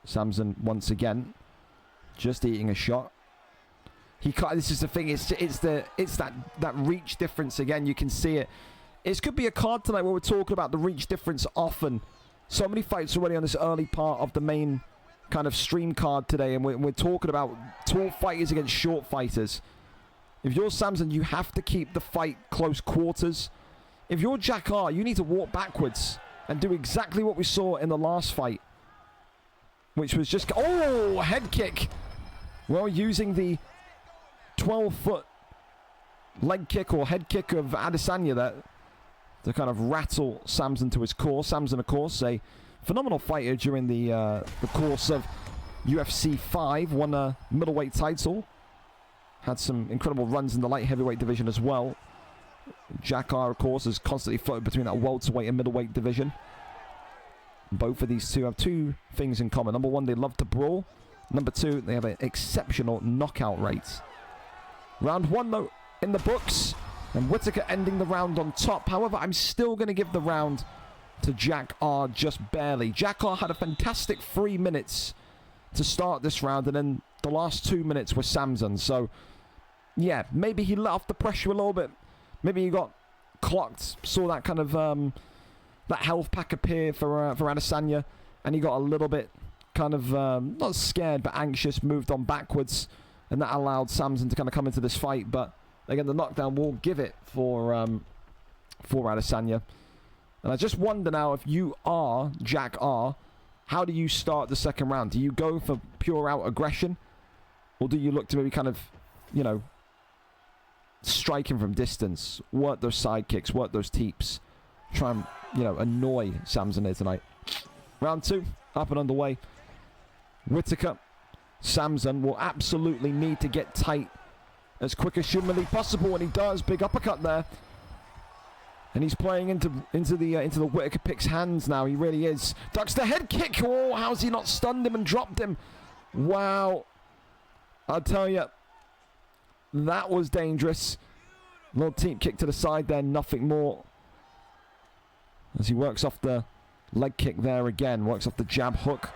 Samson once again, just eating a shot. This is the thing. It's that reach difference again. You can see it. It could be a card tonight where we're talking about the reach difference often. So many fights already on this early part of the main kind of stream card today, and we're talking about tall fighters against short fighters. If you're Samson, you have to keep the fight close quarters. If you're Jack R, you need to walk backwards and do exactly what we saw in the last fight, which was just... Oh, head kick. Well, using the 12-foot leg kick or head kick of Adesanya there to kind of rattle Samson to his core. Samson, of course, a phenomenal fighter during the course of UFC 5. Won a middleweight title. Had some incredible runs in the light heavyweight division as well. Jack R, of course, has constantly floated between that welterweight and middleweight division. Both of these two have two things in common. Number one, they love to brawl. Number two, they have an exceptional knockout rate. Round one, though, in the books. And Whittaker ending the round on top. However, I'm still going to give the round to Jack R just barely. Jack R had a fantastic 3 minutes to start this round. And then the last 2 minutes were Samson. So, yeah, maybe he let off the pressure a little bit. Maybe he got clocked. Saw that kind of... that health pack appear for Adesanya, and he got a little bit kind of not scared but anxious, moved on backwards, and that allowed Samson to kind of come into this fight. But again, the knockdown will give it for Adesanya. And I just wonder now, if you are Jack R, how do you start the second round? Do you go for pure out aggression, or do you look to maybe kind of, you know, strike him from distance, work those side kicks, work those teeps, try and, you know, annoy Samson here tonight? Round two, up and underway. Whittaker, Samson will absolutely need to get tight as quick as humanly possible, and he does. Big uppercut there, and he's playing into the Whittaker pick's hands now. He really is. Ducks the head kick. Oh, how's he not stunned him and dropped him? Wow, I'll tell you, that was dangerous. Little teep kick to the side there, nothing more. As he works off the leg kick there again. Works off the jab hook.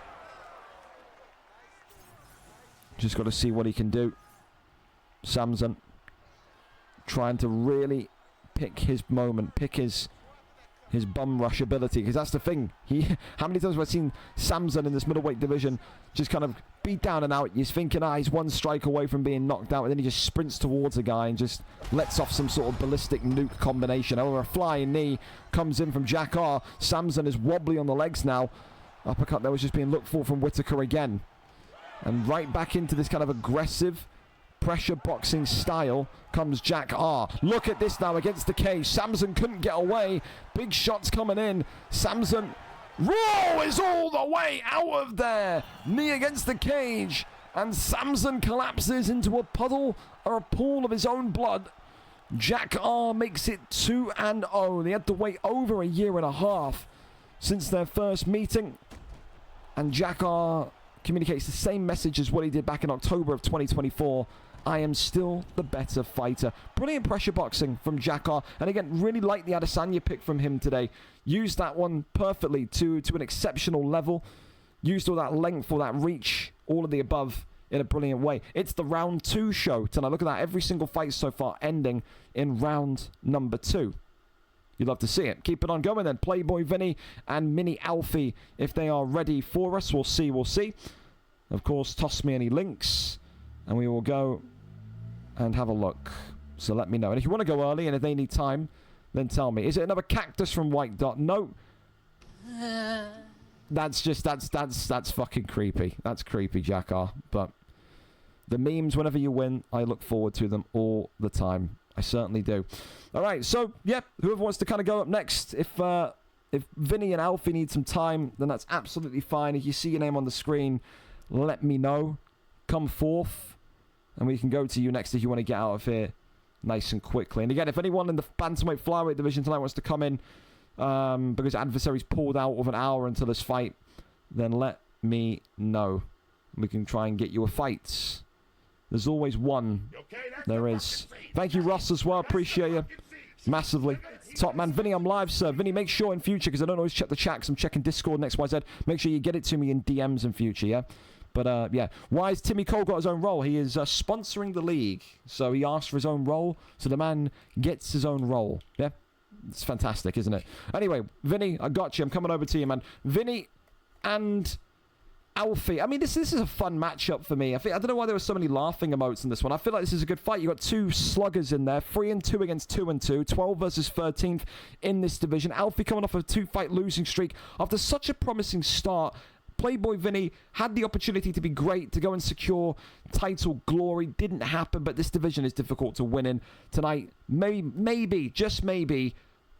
Just got to see what he can do. Samson trying to really pick his moment. Pick his bum rush ability. Because that's the thing. How many times have I seen Samson in this middleweight division just kind of beat down and out? You're thinking, he's one strike away from being knocked out. And then he just sprints towards a guy and just lets off some sort of ballistic nuke combination. However, a flying knee comes in from Jack R. Samson is wobbly on the legs now. Uppercut there was just being looked for from Whittaker again. And right back into this kind of aggressive pressure boxing style comes Jack R. Look at this now against the cage. Samson couldn't get away. Big shots coming in. Samson is all the way out of there. Knee against the cage. And Samson collapses into a puddle or a pool of his own blood. Jack R makes it 2-0. They had to wait over a year and a half since their first meeting. And Jack R communicates the same message as what he did back in October of 2024. I am still the better fighter. Brilliant pressure boxing from Jack R. And again, really like the Adesanya pick from him today. Used that one perfectly to an exceptional level. Used all that length, all that reach, all of the above in a brilliant way. It's the round 2 show tonight. Look at that. Every single fight so far ending in round number 2. You'd love to see it. Keep it on going then. Playboy Vinny and Mini Alfie, if they are ready for us. We'll see. Of course, toss me any links and we will go and have a look. So let me know. And if you want to go early and if they need time, then tell me. Is it another cactus from White Dot? No. that's fucking creepy. That's creepy, Jackar. But the memes, whenever you win, I look forward to them all the time. I certainly do. All right, so yeah, whoever wants to kind of go up next, if Vinny and Alfie need some time, then that's absolutely fine. If you see your name on the screen, let me know. Come forth, and we can go to you next if you want to get out of here nice and quickly. And again, if anyone in the bantamweight flyweight division tonight wants to come in, because adversaries pulled out of an hour until this fight, then let me know. We can try and get you a fight. There's always one. There is. Thank you, Ross, as well. Appreciate you massively. Top man. Vinny, I'm live, sir. Vinny, make sure in future, because I don't always check the chat, because I'm checking Discord and XYZ. Make sure you get it to me in DMs in future, yeah? But, yeah. Why has Timmy Cole got his own role? He is sponsoring the league. So he asked for his own role. So the man gets his own role. Yeah? It's fantastic, isn't it? Anyway, Vinny, I got you. I'm coming over to you, man. Vinny and Alfie. I mean, this is a fun matchup for me. I don't know why there were so many laughing emotes in this one. I feel like this is a good fight. You got two sluggers in there. 3-2 against 2-2. 12 versus 13th in this division. Alfie coming off a 2-fight losing streak after such a promising start. Playboy Vinny had the opportunity to be great, to go and secure title glory. Didn't happen, but this division is difficult to win in tonight. Maybe, just maybe,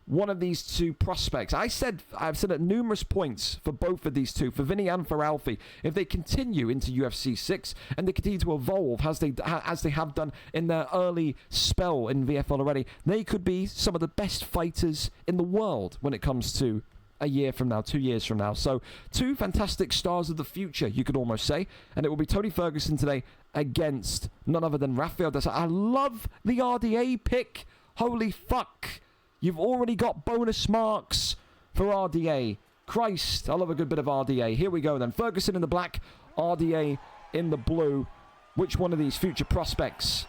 one of these two prospects. I've said at numerous points for both of these two, for Vinny and for Alfie, if they continue into UFC 6 and they continue to evolve as they have done in their early spell in VFL already, they could be some of the best fighters in the world when it comes to a year from now, 2 years from now. So, two fantastic stars of the future, you could almost say. And it will be Tony Ferguson today against none other than Rafael Desa. I love the RDA pick. Holy fuck. You've already got bonus marks for RDA. Christ, I love a good bit of RDA. Here we go then. Ferguson in the black, RDA in the blue. Which one of these future prospects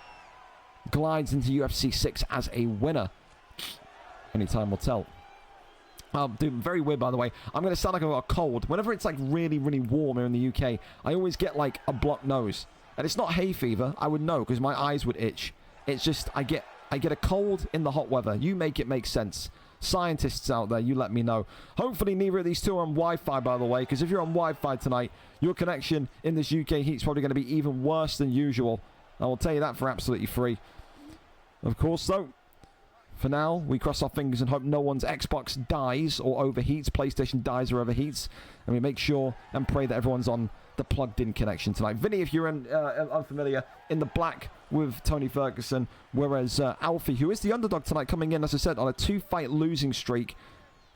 glides into UFC 6 as a winner? Only time will tell. Dude, very weird, by the way. I'm going to sound like I've got a cold. Whenever it's like really, really warm here in the UK, I always get like a blocked nose. And it's not hay fever. I would know because my eyes would itch. It's just I get a cold in the hot weather. You make it make sense. Scientists out there, you let me know. Hopefully neither of these two are on Wi-Fi, by the way, because if you're on Wi-Fi tonight, your connection in this UK heat is probably going to be even worse than usual. I will tell you that for absolutely free. Of course, though, for now, we cross our fingers and hope no one's Xbox dies or overheats, PlayStation dies or overheats, and we make sure and pray that everyone's on the plugged-in connection tonight. Vinny, if you're unfamiliar, in the black with Tony Ferguson, whereas Alfie, who is the underdog tonight, coming in, as I said, on a 2-fight losing streak,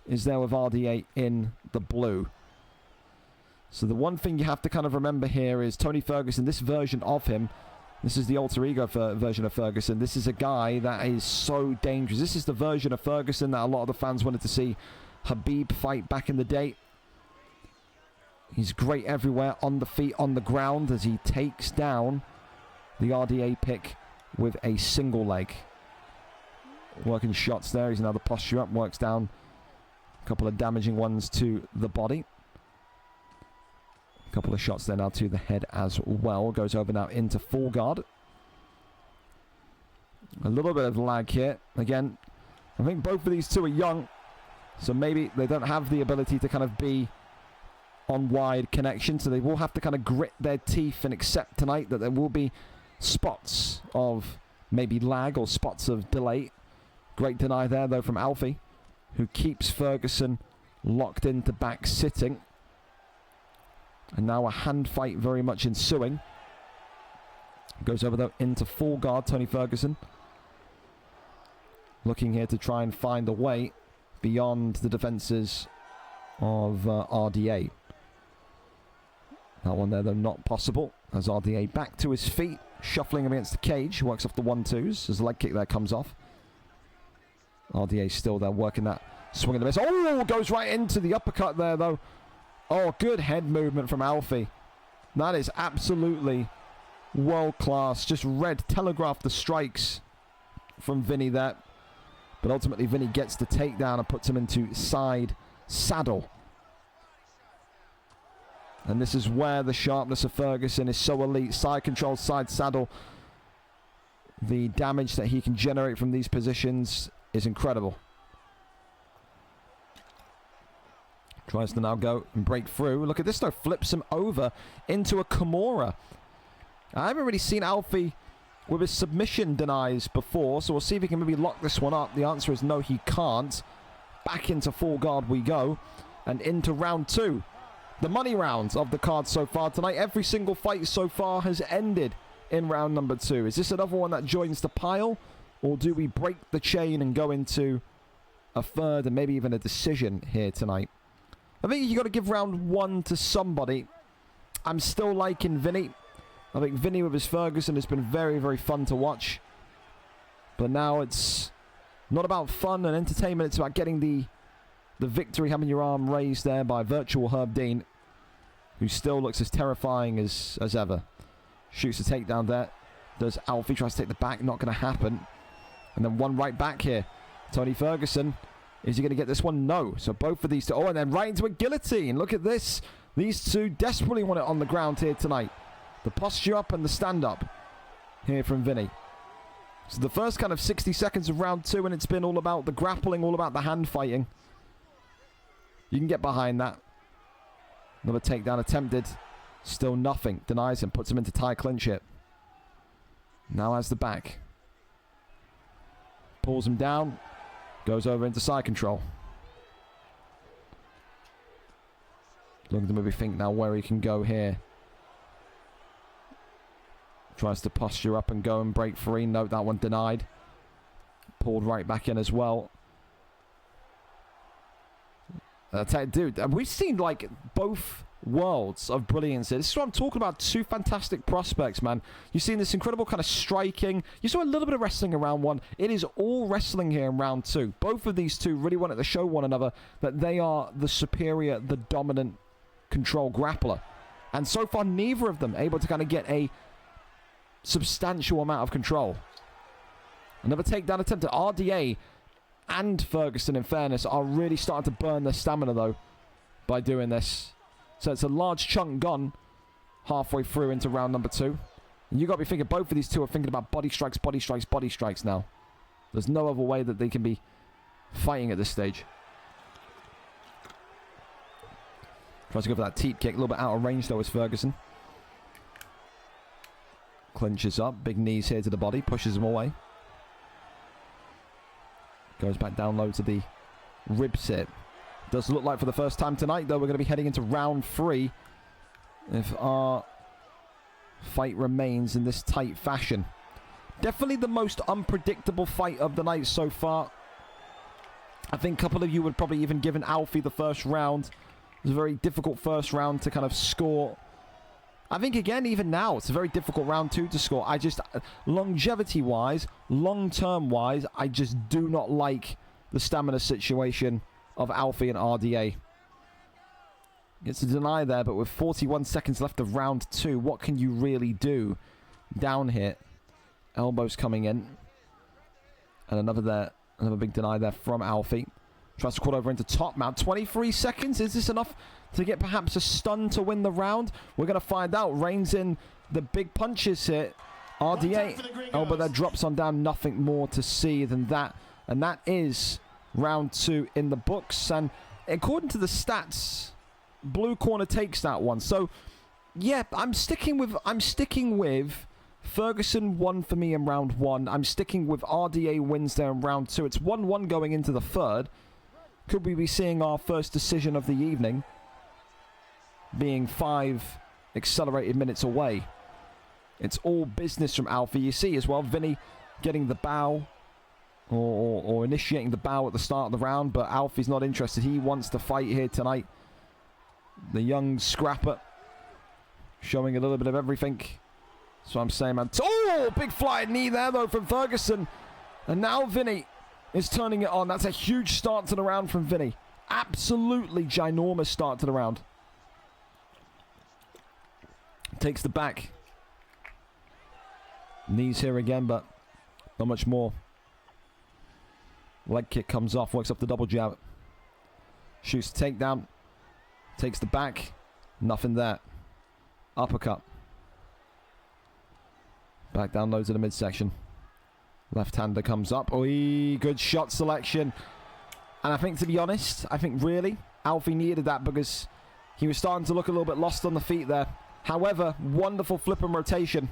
is there with RDA in the blue. So the one thing you have to kind of remember here is Tony Ferguson, this version of him, this is the alter ego version of Ferguson. This is a guy that is so dangerous. This is the version of Ferguson that a lot of the fans wanted to see Khabib fight back in the day. He's great everywhere, on the feet, on the ground, as he takes down the RDA pick with a single leg. Working shots there. He's another posture up, works down a couple of damaging ones to the body. A couple of shots there now to the head as well. Goes over now into full guard. A little bit of lag here. Again, I think both of these two are young, so maybe they don't have the ability to kind of be on wide connection, so they will have to kind of grit their teeth and accept tonight that there will be spots of maybe lag or spots of delay. Great deny there, though, from Alfie, who keeps Ferguson locked into back sitting. And now a hand fight very much ensuing. Goes over, though, into full guard, Tony Ferguson. Looking here to try and find a way beyond the defences of RDA. That one there, though, not possible. As RDA back to his feet, shuffling against the cage. Works off the 1-2s as the leg kick there comes off. RDA still there, working that swing and a miss. Oh, goes right into the uppercut there, though. Oh, good head movement from Alfie. That is absolutely world class. Just telegraphed the strikes from Vinny there. But ultimately, Vinny gets the takedown and puts him into side saddle. And this is where the sharpness of Ferguson is so elite. Side control, side saddle. The damage that he can generate from these positions is incredible. Tries to now go and break through. Look at this though. Flips him over into a Kimura. I haven't really seen Alfie with his submission denies before, so we'll see if he can maybe lock this one up. The answer is no, he can't. Back into full guard we go. And into round 2. The money round of the card so far tonight. Every single fight so far has ended in round number 2. Is this another one that joins the pile? Or do we break the chain and go into a third and maybe even a decision here tonight? I think you got to give round 1 to somebody. I'm still liking Vinny. I think Vinny with his Ferguson has been very, very fun to watch. But now it's not about fun and entertainment. It's about getting the victory, having your arm raised there by virtual Herb Dean, who still looks as terrifying as ever. Shoots a takedown there. Does Alfie, tries to take the back. Not going to happen. And then one right back here. Tony Ferguson. Is he going to get this one? No. So both of these two. Oh, and then right into a guillotine. Look at this. These two desperately want it on the ground here tonight. The posture up and the stand up here from Vinny. So the first kind of 60 seconds of round 2, and it's been all about the grappling, all about the hand fighting. You can get behind that. Another takedown attempted. Still nothing. Denies him. Puts him into tie clinch it. Now has the back. Pulls him down. Goes over into side control. Looking to maybe think now where he can go here. Tries to posture up and go and break free. Note that one denied. Pulled right back in as well. Dude, we've seen like both worlds of brilliance here. This is what I'm talking about. 2 fantastic prospects, man. You've seen this incredible kind of striking. You saw a little bit of wrestling in round 1. It is all wrestling here in round 2. Both of these two really wanted to show one another that they are the superior, the dominant control grappler. And so far, neither of them able to kind of get a substantial amount of control. Another takedown attempt at RDA. And Ferguson, in fairness, are really starting to burn their stamina, though, by doing this. So it's a large chunk gone halfway through into round number 2. And you got to be thinking both of these two are thinking about body strikes, body strikes, body strikes now. There's no other way that they can be fighting at this stage. Tries to go for that teep kick. A little bit out of range, though, is Ferguson. Clinches up. Big knees here to the body. Pushes him away. Goes back down low to the rib sit. Does look like for the first time tonight, though, we're going to be heading into round 3 if our fight remains in this tight fashion. Definitely the most unpredictable fight of the night so far. I think a couple of you would probably even given Alfie the first round. It was a very difficult first round to kind of score. I think, again, even now, it's a very difficult round 2 to score. I just, longevity-wise, long-term-wise, I just do not like the stamina situation of Alfie and RDA. Gets a deny there, but with 41 seconds left of round 2, what can you really do? Down hit. Elbows coming in. And another big deny there from Alfie. Tries to quad over into top mount. 23 seconds. Is this enough to get perhaps a stun to win the round? We're going to find out. Reigns in the big punches here. RDA. Oh, but that drops on down. Nothing more to see than that. And that is round 2 in the books. And according to the stats, blue corner takes that one. So, yeah, I'm sticking with Ferguson won for me in round 1. I'm sticking with RDA wins there in round 2. It's 1-1 going into the third. Could we be seeing our first decision of the evening being 5 accelerated minutes away? It's all business from Alfie. You see as well, Vinny getting the bow or initiating the bow at the start of the round, but Alfie's not interested. He wants to fight here tonight. The young scrapper showing a little bit of everything. So I'm saying, man. Oh, big flying knee there, though, from Ferguson. And now Vinny is turning it on. That's a huge start to the round from Vinny. Absolutely ginormous start to the round. Takes the back. Knees here again, but not much more. Leg kick comes off, works up the double jab. Shoots the takedown. Takes the back. Nothing there. Uppercut. Back down low to the midsection. Left-hander comes up. Oh, good shot selection. And I think, to be honest, really, Alfie needed that because he was starting to look a little bit lost on the feet there. However, wonderful flip and rotation.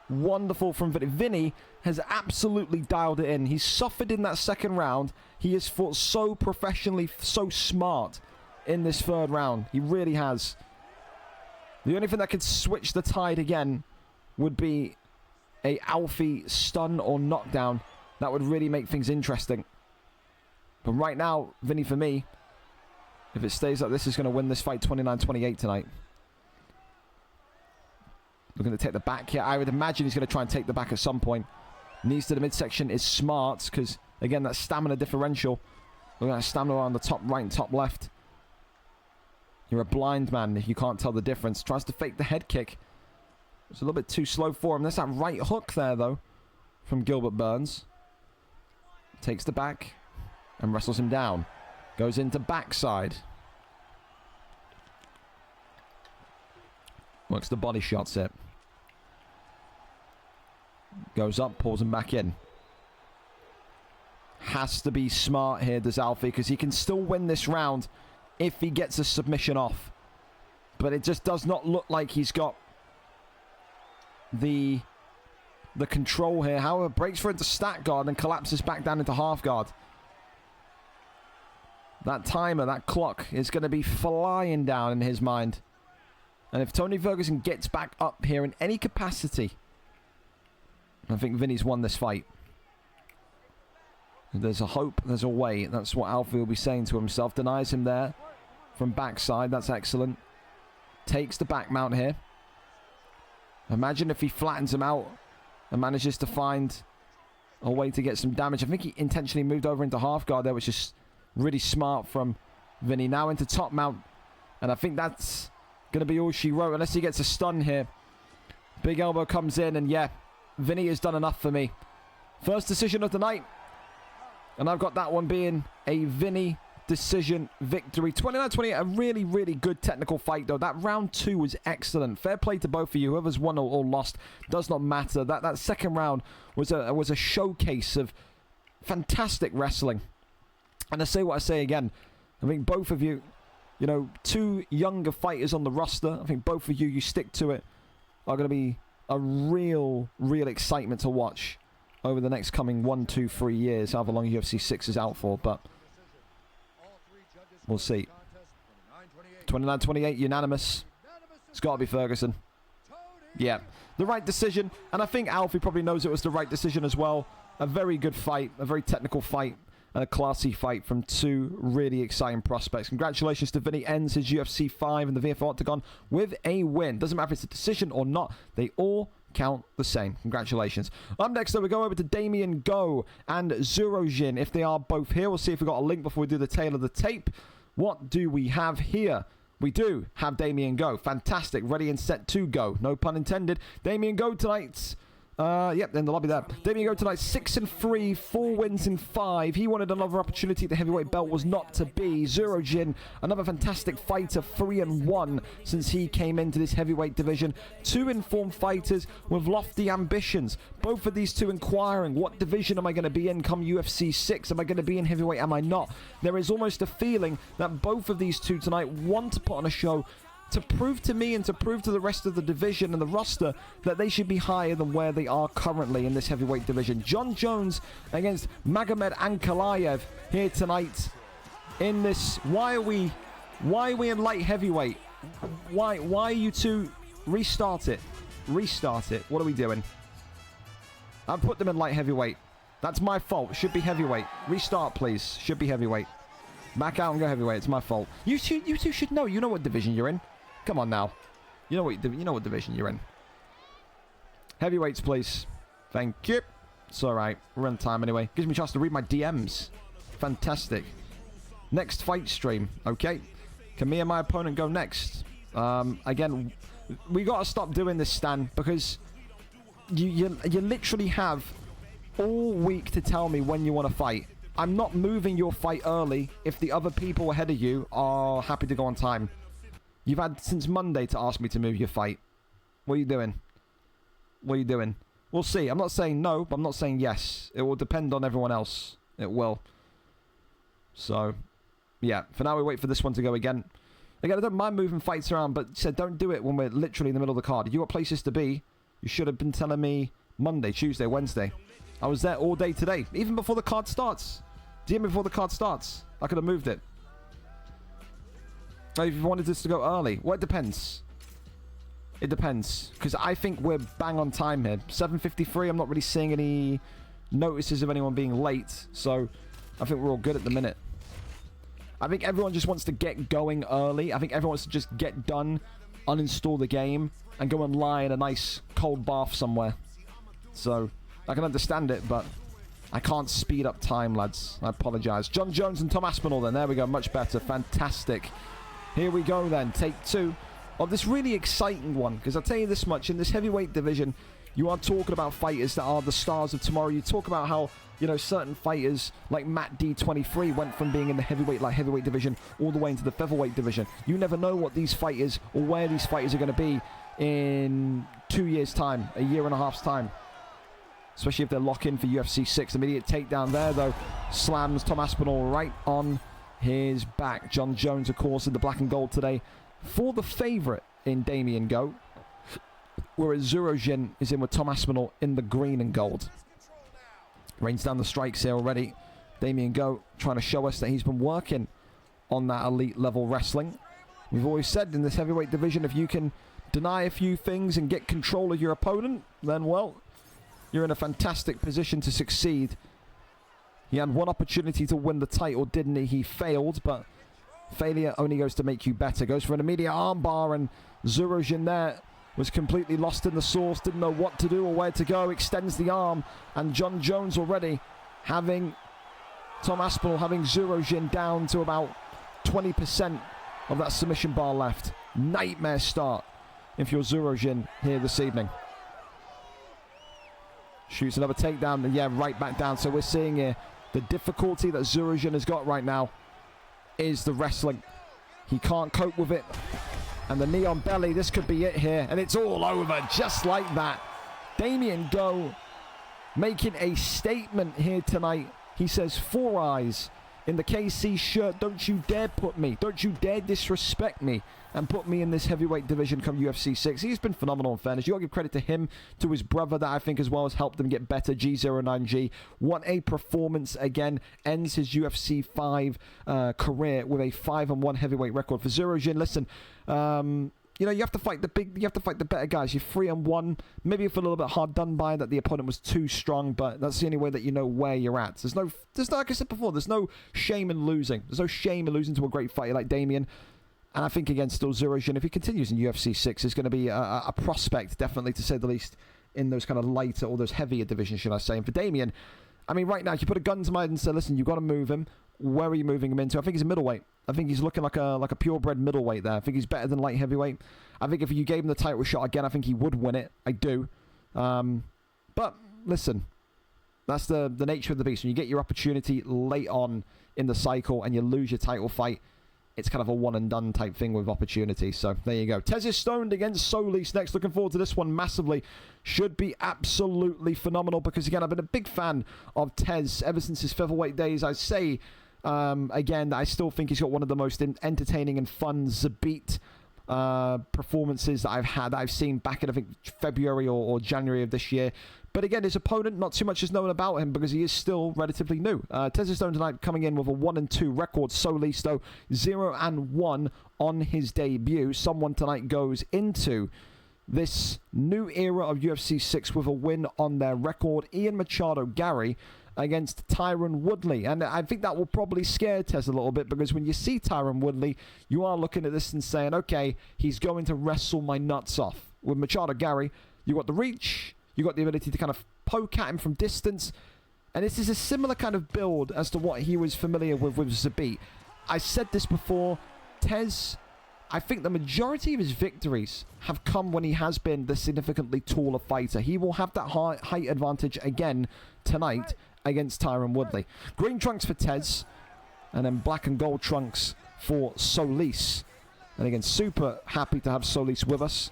Wonderful from Vinny. Vinny has absolutely dialed it in. He's suffered in that second round. He has fought so professionally, so smart in this third round. He really has. The only thing that could switch the tide again would be a Alfie stun or knockdown. That would really make things interesting. But right now, Vinny, for me, if it stays like this, is going to win this fight 29-28 tonight. Looking to take the back here. I would imagine he's going to try and take the back at some point. Knees to the midsection is smart because, again, that stamina differential. Looking at stamina on the top right and top left. You're a blind man if you can't tell the difference. Tries to fake the head kick. It's a little bit too slow for him. There's that right hook there, though, from Gilbert Burns. Takes the back and wrestles him down. Goes into backside. Works the body shots it. Goes up, pulls him back in. Has to be smart here, does Alfie, because he can still win this round if he gets a submission off. But it just does not look like he's got the control here. However, breaks for into stack guard and collapses back down into half guard. That timer, that clock is going to be flying down in his mind. And if Tony Ferguson gets back up here in any capacity, I think Vinny's won this fight. There's a hope, there's a way. That's what Alfie will be saying to himself. Denies him there from backside. That's excellent. Takes the back mount here. Imagine if he flattens him out and manages to find a way to get some damage. I think he intentionally moved over into half guard there, which is really smart from Vinny. Now into top mount. And I think that's going to be all she wrote, unless he gets a stun here. Big elbow comes in, and yeah, Vinny has done enough for me. First decision of the night. And I've got that one being a Vinny decision victory. 29-28, a really, really good technical fight, though. That round 2 was excellent. Fair play to both of you. Whoever's won or lost does not matter. That second round was a showcase of fantastic wrestling. And I say what I say again. I think both of you, you know, 2 younger fighters on the roster. I think both of you stick to it, are going to be a real excitement to watch over the next coming 1, 2, 3 years, however long UFC 6 is out for, but we'll see. 29-28, unanimous. It's got to be Ferguson. Yeah, the right decision, and I think Alfie probably knows it was the right decision as well. A very good fight, a very technical fight, and a classy fight from 2 really exciting prospects. Congratulations to Vinny. Ends his UFC 5 in the VFL Octagon with a win. Doesn't matter if it's a decision or not. They all count the same. Congratulations. Up next, though, we go over to Damien Go and Zurojin. If they are both here, we'll see if we've got a link before we do the tail of the tape. What do we have here? We do have Damien Go. Fantastic. Ready and set to go. No pun intended. Damien Go tonight. Yep, in the lobby there. Damien Go tonight, 6-3, 4 wins in 5. He wanted another opportunity at the heavyweight belt, was not to be. Zurojin, another fantastic fighter, 3-1 since he came into this heavyweight division. 2 informed fighters with lofty ambitions. Both of these 2 inquiring, what division am I going to be in come UFC 6? Am I going to be in heavyweight? Am I not? There is almost a feeling that both of these 2 tonight want to put on a show to prove to me and to prove to the rest of the division and the roster that they should be higher than where they are currently in this heavyweight division. John Jones against Magomed Ankalaev here tonight in this. Why are we in light heavyweight? Why are you 2? Restart it. What are we doing? I've put them in light heavyweight. That's my fault. Should be heavyweight. Restart, please. Should be heavyweight. Back out and go heavyweight. It's my fault. You two should know. You know what division you're in. Come on now. You know what division you're in. Heavyweights, please. Thank you. It's alright. We're on time anyway. Gives me a chance to read my DMs. Fantastic. Next fight stream. Okay. Can me and my opponent go next? Again, we got to stop doing this, Stan, because you literally have all week to tell me when you want to fight. I'm not moving your fight early if the other people ahead of you are happy to go on time. You've had since Monday to ask me to move your fight. What are you doing? We'll see. I'm not saying no, but I'm not saying yes. It will depend on everyone else. It will. So, yeah, for now we wait for this one to go again. Again, I don't mind moving fights around, but said don't do it when we're literally in the middle of the card. If you got places to be, you should have been telling me Monday, Tuesday, Wednesday. I was there all day today, even before the card starts. DM before the card starts. I could have moved it. If you wanted this to go early, well, it depends. It depends, because I think we're bang on time here. 7:53. I'm not really seeing any notices of anyone being late, so I think we're all good at the minute. I think everyone just wants to get going early. I think everyone wants to just get done, uninstall the game, and go and lie in a nice cold bath somewhere. So I can understand it, but I can't speed up time, lads. I apologize. John Jones and Tom Aspinall then. There we go. Much better. Fantastic. Here we go then. Take 2 of this really exciting one. Because I'll tell you this much. In this heavyweight division, you are talking about fighters that are the stars of tomorrow. You talk about how, you know, certain fighters like Matt D23 went from being in the heavyweight division all the way into the featherweight division. You never know what these fighters or where these fighters are going to be in 2 years' time, a year and a half's time. Especially if they're locked in for UFC 6. Immediate takedown there, though. Slams Tom Aspinall right on his back. John Jones, of course, in the black and gold today for the favourite in Damien Go. Whereas Zurojin is in with Tom Aspinall in the green and gold. Rains down the strikes here already. Damien Go trying to show us that he's been working on that elite level wrestling. We've always said in this heavyweight division, if you can deny a few things and get control of your opponent, then, well, you're in a fantastic position to succeed. He had one opportunity to win the title, didn't he? He failed, but failure only goes to make you better. Goes for an immediate armbar, and Zurojin there was completely lost in the sauce, didn't know what to do or where to go. Extends the arm, and John Jones already having Tom Aspinall having Zurojin down to about 20% of that submission bar left. Nightmare start if you're Zurojin here this evening. Shoots another takedown, and yeah, right back down. So we're seeing here the difficulty that Zurojin has got right now is the wrestling. He can't cope with it. And the knee on belly, this could be it here. And it's all over, just like that. Damien Go making a statement here tonight. He says, 4 eyes in the KC shirt. Don't you dare put me, don't you dare disrespect me and put me in this heavyweight division come UFC 6. He's been phenomenal in fairness. You got to give credit to him, to his brother that I think as well has helped him get better, G09G. What a performance again. Ends his UFC 5 career with a 5-1 heavyweight record. For Zurojin, listen, you know, you have to fight the better guys. You're 3-1. Maybe you feel a little bit hard done by that the opponent was too strong, but that's the only way that you know where you're at. There's no, like I said before, there's no shame in losing. There's no shame in losing to a great fighter like Damien. And I think, again, still Zurojin, if he continues in UFC 6, is going to be a prospect, definitely, to say the least, in those kind of lighter or those heavier divisions, should I say. And for Damien, I mean, right now, if you put a gun to my head and say, listen, you've got to move him, where are you moving him into? I think he's a middleweight. I think he's looking like a purebred middleweight there. I think he's better than light heavyweight. I think if you gave him the title shot again, I think he would win it. I do. But, listen, that's the nature of the beast. When you get your opportunity late on in the cycle and you lose your title fight, it's kind of a one-and-done type thing with opportunity. So, there you go. Tez is stoned against Solis next. Looking forward to this one massively. Should be absolutely phenomenal because, again, I've been a big fan of Tez ever since his featherweight days. I say, again, that I still think he's got one of the most entertaining and fun Zabit performances that I've seen back in, I think, February or January of this year. But again, his opponent, not too much is known about him because he is still relatively new. Tez Stone tonight coming in with a 1-2 record. Solis, though, 0-1 on his debut. Someone tonight goes into this new era of UFC 6 with a win on their record. Ian Machado Gary against Tyron Woodley. And I think that will probably scare Tez a little bit because when you see Tyron Woodley, you are looking at this and saying, okay, he's going to wrestle my nuts off. With Machado Gary, you got the reach, you got the ability to kind of poke at him from distance. And this is a similar kind of build as to what he was familiar with Zabit. I said this before, Tez, I think the majority of his victories have come when he has been the significantly taller fighter. He will have that height advantage again tonight against Tyron Woodley. Green trunks for Tez, and then black and gold trunks for Solis. And again, super happy to have Solis with us.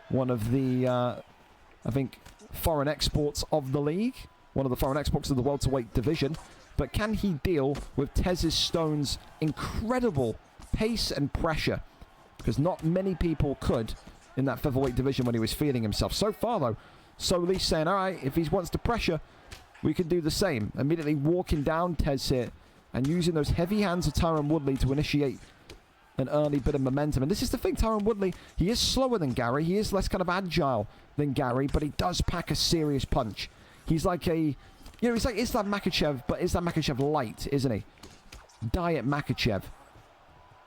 One of the, I think, foreign exports of the league. One of the foreign exports of the welterweight division. but can he deal with Tez's Stone's incredible pace and pressure? Because not many people could in that featherweight division when he was feeling himself. So far, though, Solis saying, all right, if he wants to pressure, we can do the same. Immediately walking down Tez here and using those heavy hands of Tyron Woodley to initiate an early bit of momentum. And this is the thing, Tyron Woodley, he is slower than Gary. He is less kind of agile than Gary, but he does pack a serious punch. He's like a, you know, he's like Islam Makhachev, but Islam Makhachev light, isn't he? Diet Makhachev.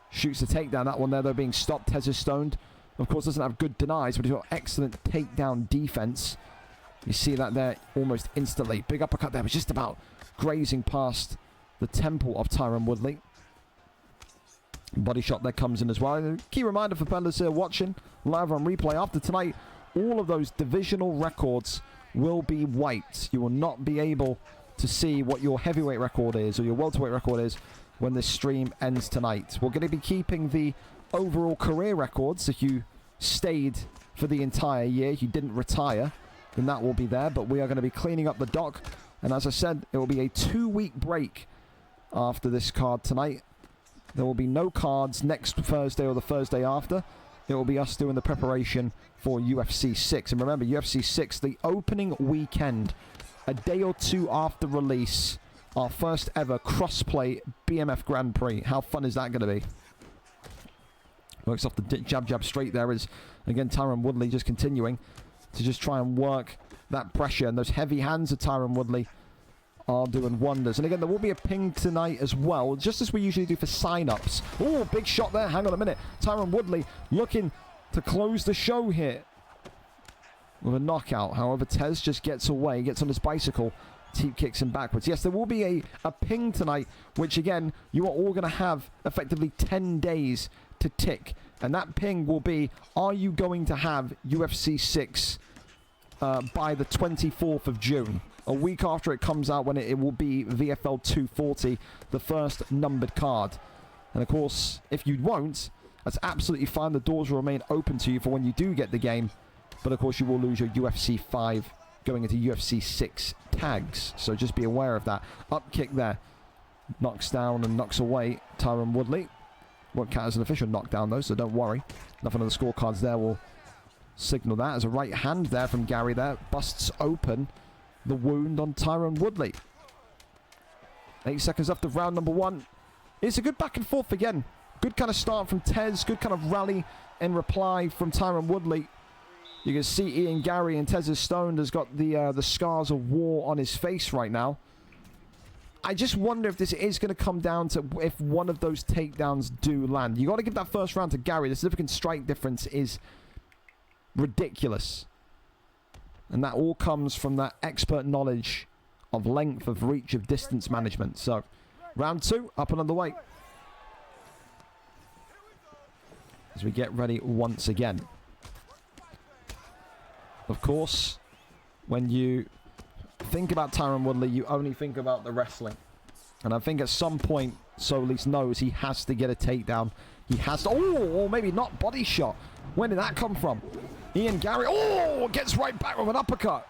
Shoots the takedown. That one there, though, being stopped. Tez is stoned. Of course, doesn't have good denies, but he's got excellent takedown defense. You see that there almost instantly. Big uppercut there was just about grazing past the temple of Tyron Woodley. Body shot there comes in as well. And a key reminder for fellas here watching live on replay. After tonight, all of those divisional records will be wiped. You will not be able to see what your heavyweight record is or your welterweight record is when this stream ends tonight. We're going to be keeping the overall career records. If you stayed for the entire year, you didn't retire, then that will be there. But we are going to be cleaning up the dock. And as I said, it will be a 2-week break after this card tonight. There will be no cards next Thursday or the Thursday after. It will be us doing the preparation for UFC 6. And remember, UFC 6, the opening weekend, a day or two after release, our first ever crossplay BMF Grand Prix. How fun is that going to be? Works off the jab straight there is, again, Tyron Woodley just continuing to just try and work that pressure. And those heavy hands of Tyron Woodley are doing wonders. And again, there will be a ping tonight as well, just as we usually do for sign-ups. Oh, big shot there. Hang on a minute. Tyron Woodley looking to close the show here with a knockout. However, Tez just gets away, gets on his bicycle, teep kicks him backwards. Yes, there will be a ping tonight, which again, you are all going to have effectively 10 days to tick. And that ping will be, are you going to have UFC 6 by the 24th of June? A week after it comes out, when it will be VFL 240, the first numbered card. And of course, if you won't, that's absolutely fine. The doors will remain open to you for when you do get the game. But of course, you will lose your UFC 5 going into UFC 6 tags. So just be aware of that. Up kick there. Knocks down and knocks away Tyron Woodley. Won't count as an official knockdown though, so don't worry. Nothing on the scorecards there will signal that. As a right hand there from Gary there. Busts open the wound on Tyron Woodley. 8 seconds left of round number 1. It's a good back and forth again. Good kind of start from Tez. Good kind of rally in reply from Tyron Woodley. You can see Ian Gary, and Tez is stoned, has got the scars of war on his face right now. I just wonder if this is going to come down to if one of those takedowns do land. You got to give that first round to Gary. The significant strike difference is ridiculous. And that all comes from that expert knowledge of length, of reach, of distance management. So, round 2, up and underway. As we get ready once again. Of course, when you think about Tyron Woodley, you only think about the wrestling. And I think at some point, Solis knows he has to get a takedown. He has to... Oh, or maybe not. Body shot. When did that come from? Ian Gary, oh, gets right back with an uppercut.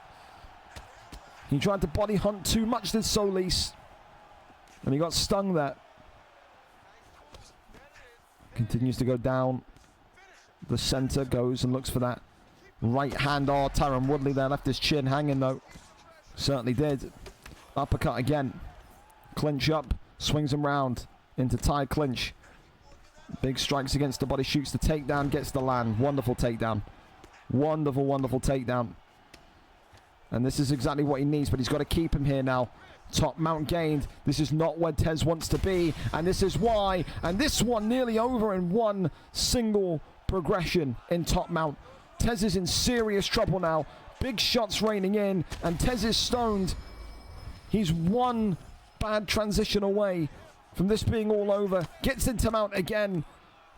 He tried to body hunt too much, did Solis. And he got stung there. Continues to go down the center, goes and looks for that right hand. Oh, Tyron Woodley there left his chin hanging though. Certainly did. Uppercut again. Clinch up, swings him round into tie clinch. Big strikes against the body, shoots the takedown, gets the land. Wonderful takedown. Wonderful, wonderful takedown. And this is exactly what he needs, but he's got to keep him here now. Top mount gained. This is not where Tez wants to be, and this is why. And this one nearly over in one single progression in top mount. Tez is in serious trouble now. Big shots raining in, and Tez is stoned. He's one bad transition away from this being all over. Gets into mount again.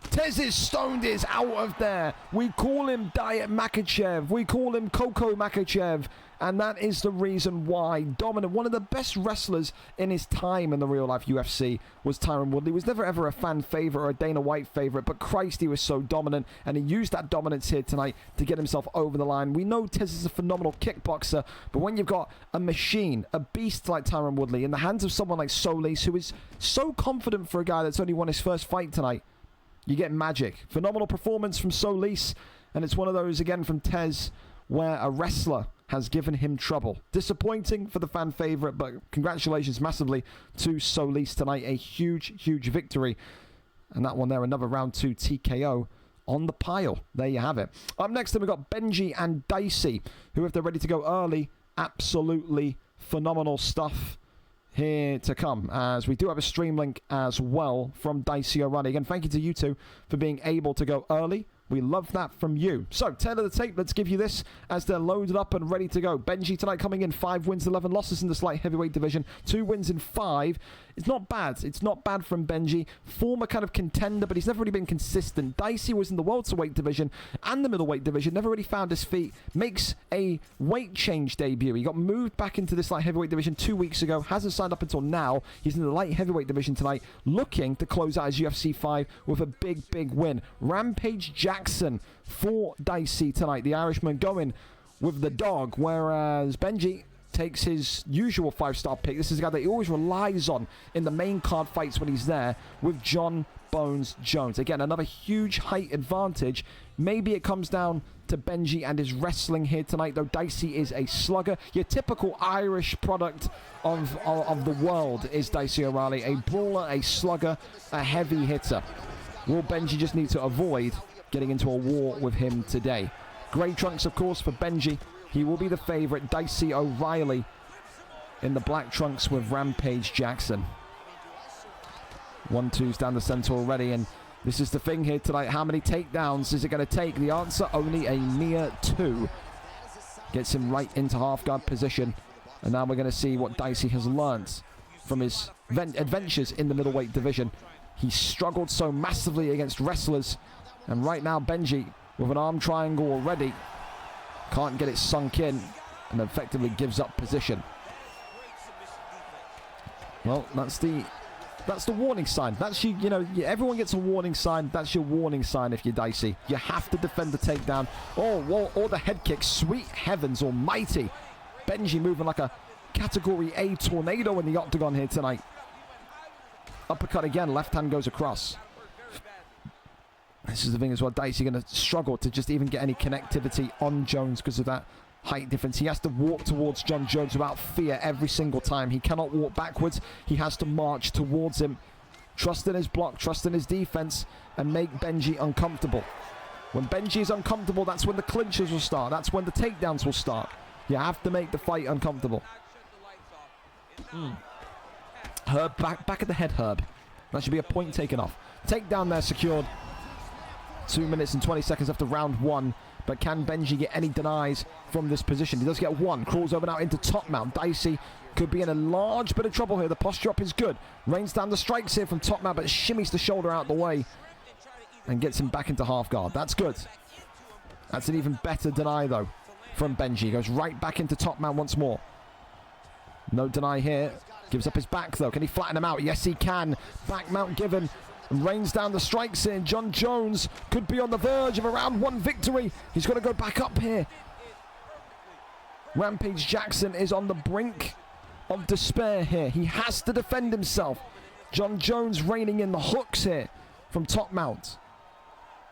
Tez's Stoned is out of there. We call him Diet Makachev. We call him Coco Makachev. And that is the reason why. Dominant, one of the best wrestlers in his time in the real-life UFC was Tyron Woodley. He was never ever a fan favorite or a Dana White favorite, but Christ, he was so dominant, and he used that dominance here tonight to get himself over the line. We know Tez is a phenomenal kickboxer, but when you've got a machine, a beast like Tyron Woodley in the hands of someone like Solis, who is so confident for a guy that's only won his first fight tonight, you get magic. Phenomenal performance from Solis, and it's one of those, again, from Tez, where a wrestler has given him trouble. Disappointing for the fan favorite, but congratulations massively to Solis tonight. A huge, huge victory. And that one there, another round 2 TKO on the pile. There you have it. Up next, then we've got Benji and Dicey, who, if they're ready to go early, absolutely phenomenal stuff here to come, as we do have a stream link as well from Dicey O'Reilly. Again, thank you to you two for being able to go early. We love that from you. So, tail of the tape, let's give you this as they're loaded up and ready to go. Benji tonight coming in 5 wins, 11 losses in the light heavyweight division. 2 wins in 5. It's not bad. It's not bad from Benji. Former kind of contender, but he's never really been consistent. Dicey was in the welterweight division and the middleweight division. Never really found his feet. Makes a weight change debut. He got moved back into this light heavyweight division 2 weeks ago. Hasn't signed up until now. He's in the light heavyweight division tonight, looking to close out his UFC 5 with a big, big win. Rampage Jackson for Dicey tonight. The Irishman going with the dog, whereas Benji takes his usual 5-star pick. This is a guy that he always relies on in the main card fights when he's there, with John Bones Jones. Again, another huge height advantage. Maybe it comes down to Benji and his wrestling here tonight, though. Dicey is a slugger. Your typical Irish product of the world is Dicey O'Reilly. A brawler, a slugger, a heavy hitter. Will Benji just need to avoid getting into a war with him today? Grey trunks, of course, for Benji. He will be the favorite. Dicey O'Reilly in the black trunks with Rampage Jackson. 1-2s down the center already, and this is the thing here tonight. How many takedowns is it going to take? The answer, only a mere 2. Gets him right into half guard position, and now we're going to see what Dicey has learnt from his adventures in the middleweight division. He struggled so massively against wrestlers, and right now Benji, with an arm triangle already, can't get it sunk in and effectively gives up position. Well, that's the warning sign. That's you know, everyone gets a warning sign. That's your warning sign if you're Dicey. You have to defend the takedown. Oh, whoa, or the head kick. Sweet heavens almighty. Benji moving like a Category A tornado in the octagon here tonight. Uppercut again. Left hand goes across. This is the thing as well. Dicey going to struggle to just even get any connectivity on Jones because of that height difference. He has to walk towards John Jones without fear every single time. He cannot walk backwards. He has to march towards him. Trust in his block, trust in his defense, and make Benji uncomfortable. When Benji is uncomfortable, that's when the clinches will start. That's when the takedowns will start. You have to make the fight uncomfortable. Herb, back at the head, Herb. That should be a point taken off. Takedown there secured. 2 minutes and 20 seconds after round 1. But can Benji get any denies from this position? He does get 1. Crawls over now into top mount. Dicey could be in a large bit of trouble here. The posture up is good. Rains down the strikes here from top mount, but shimmies the shoulder out the way and gets him back into half guard. That's good. That's an even better deny, though, from Benji. Goes right back into top mount once more. No deny here. Gives up his back, though. Can he flatten him out? Yes, he can. Back mount given. And rains down the strikes in. John Jones could be on the verge of a round 1 victory. He's got to go back up here. Rampage Jackson is on the brink of despair here. He has to defend himself. John Jones reining in the hooks here from top mount.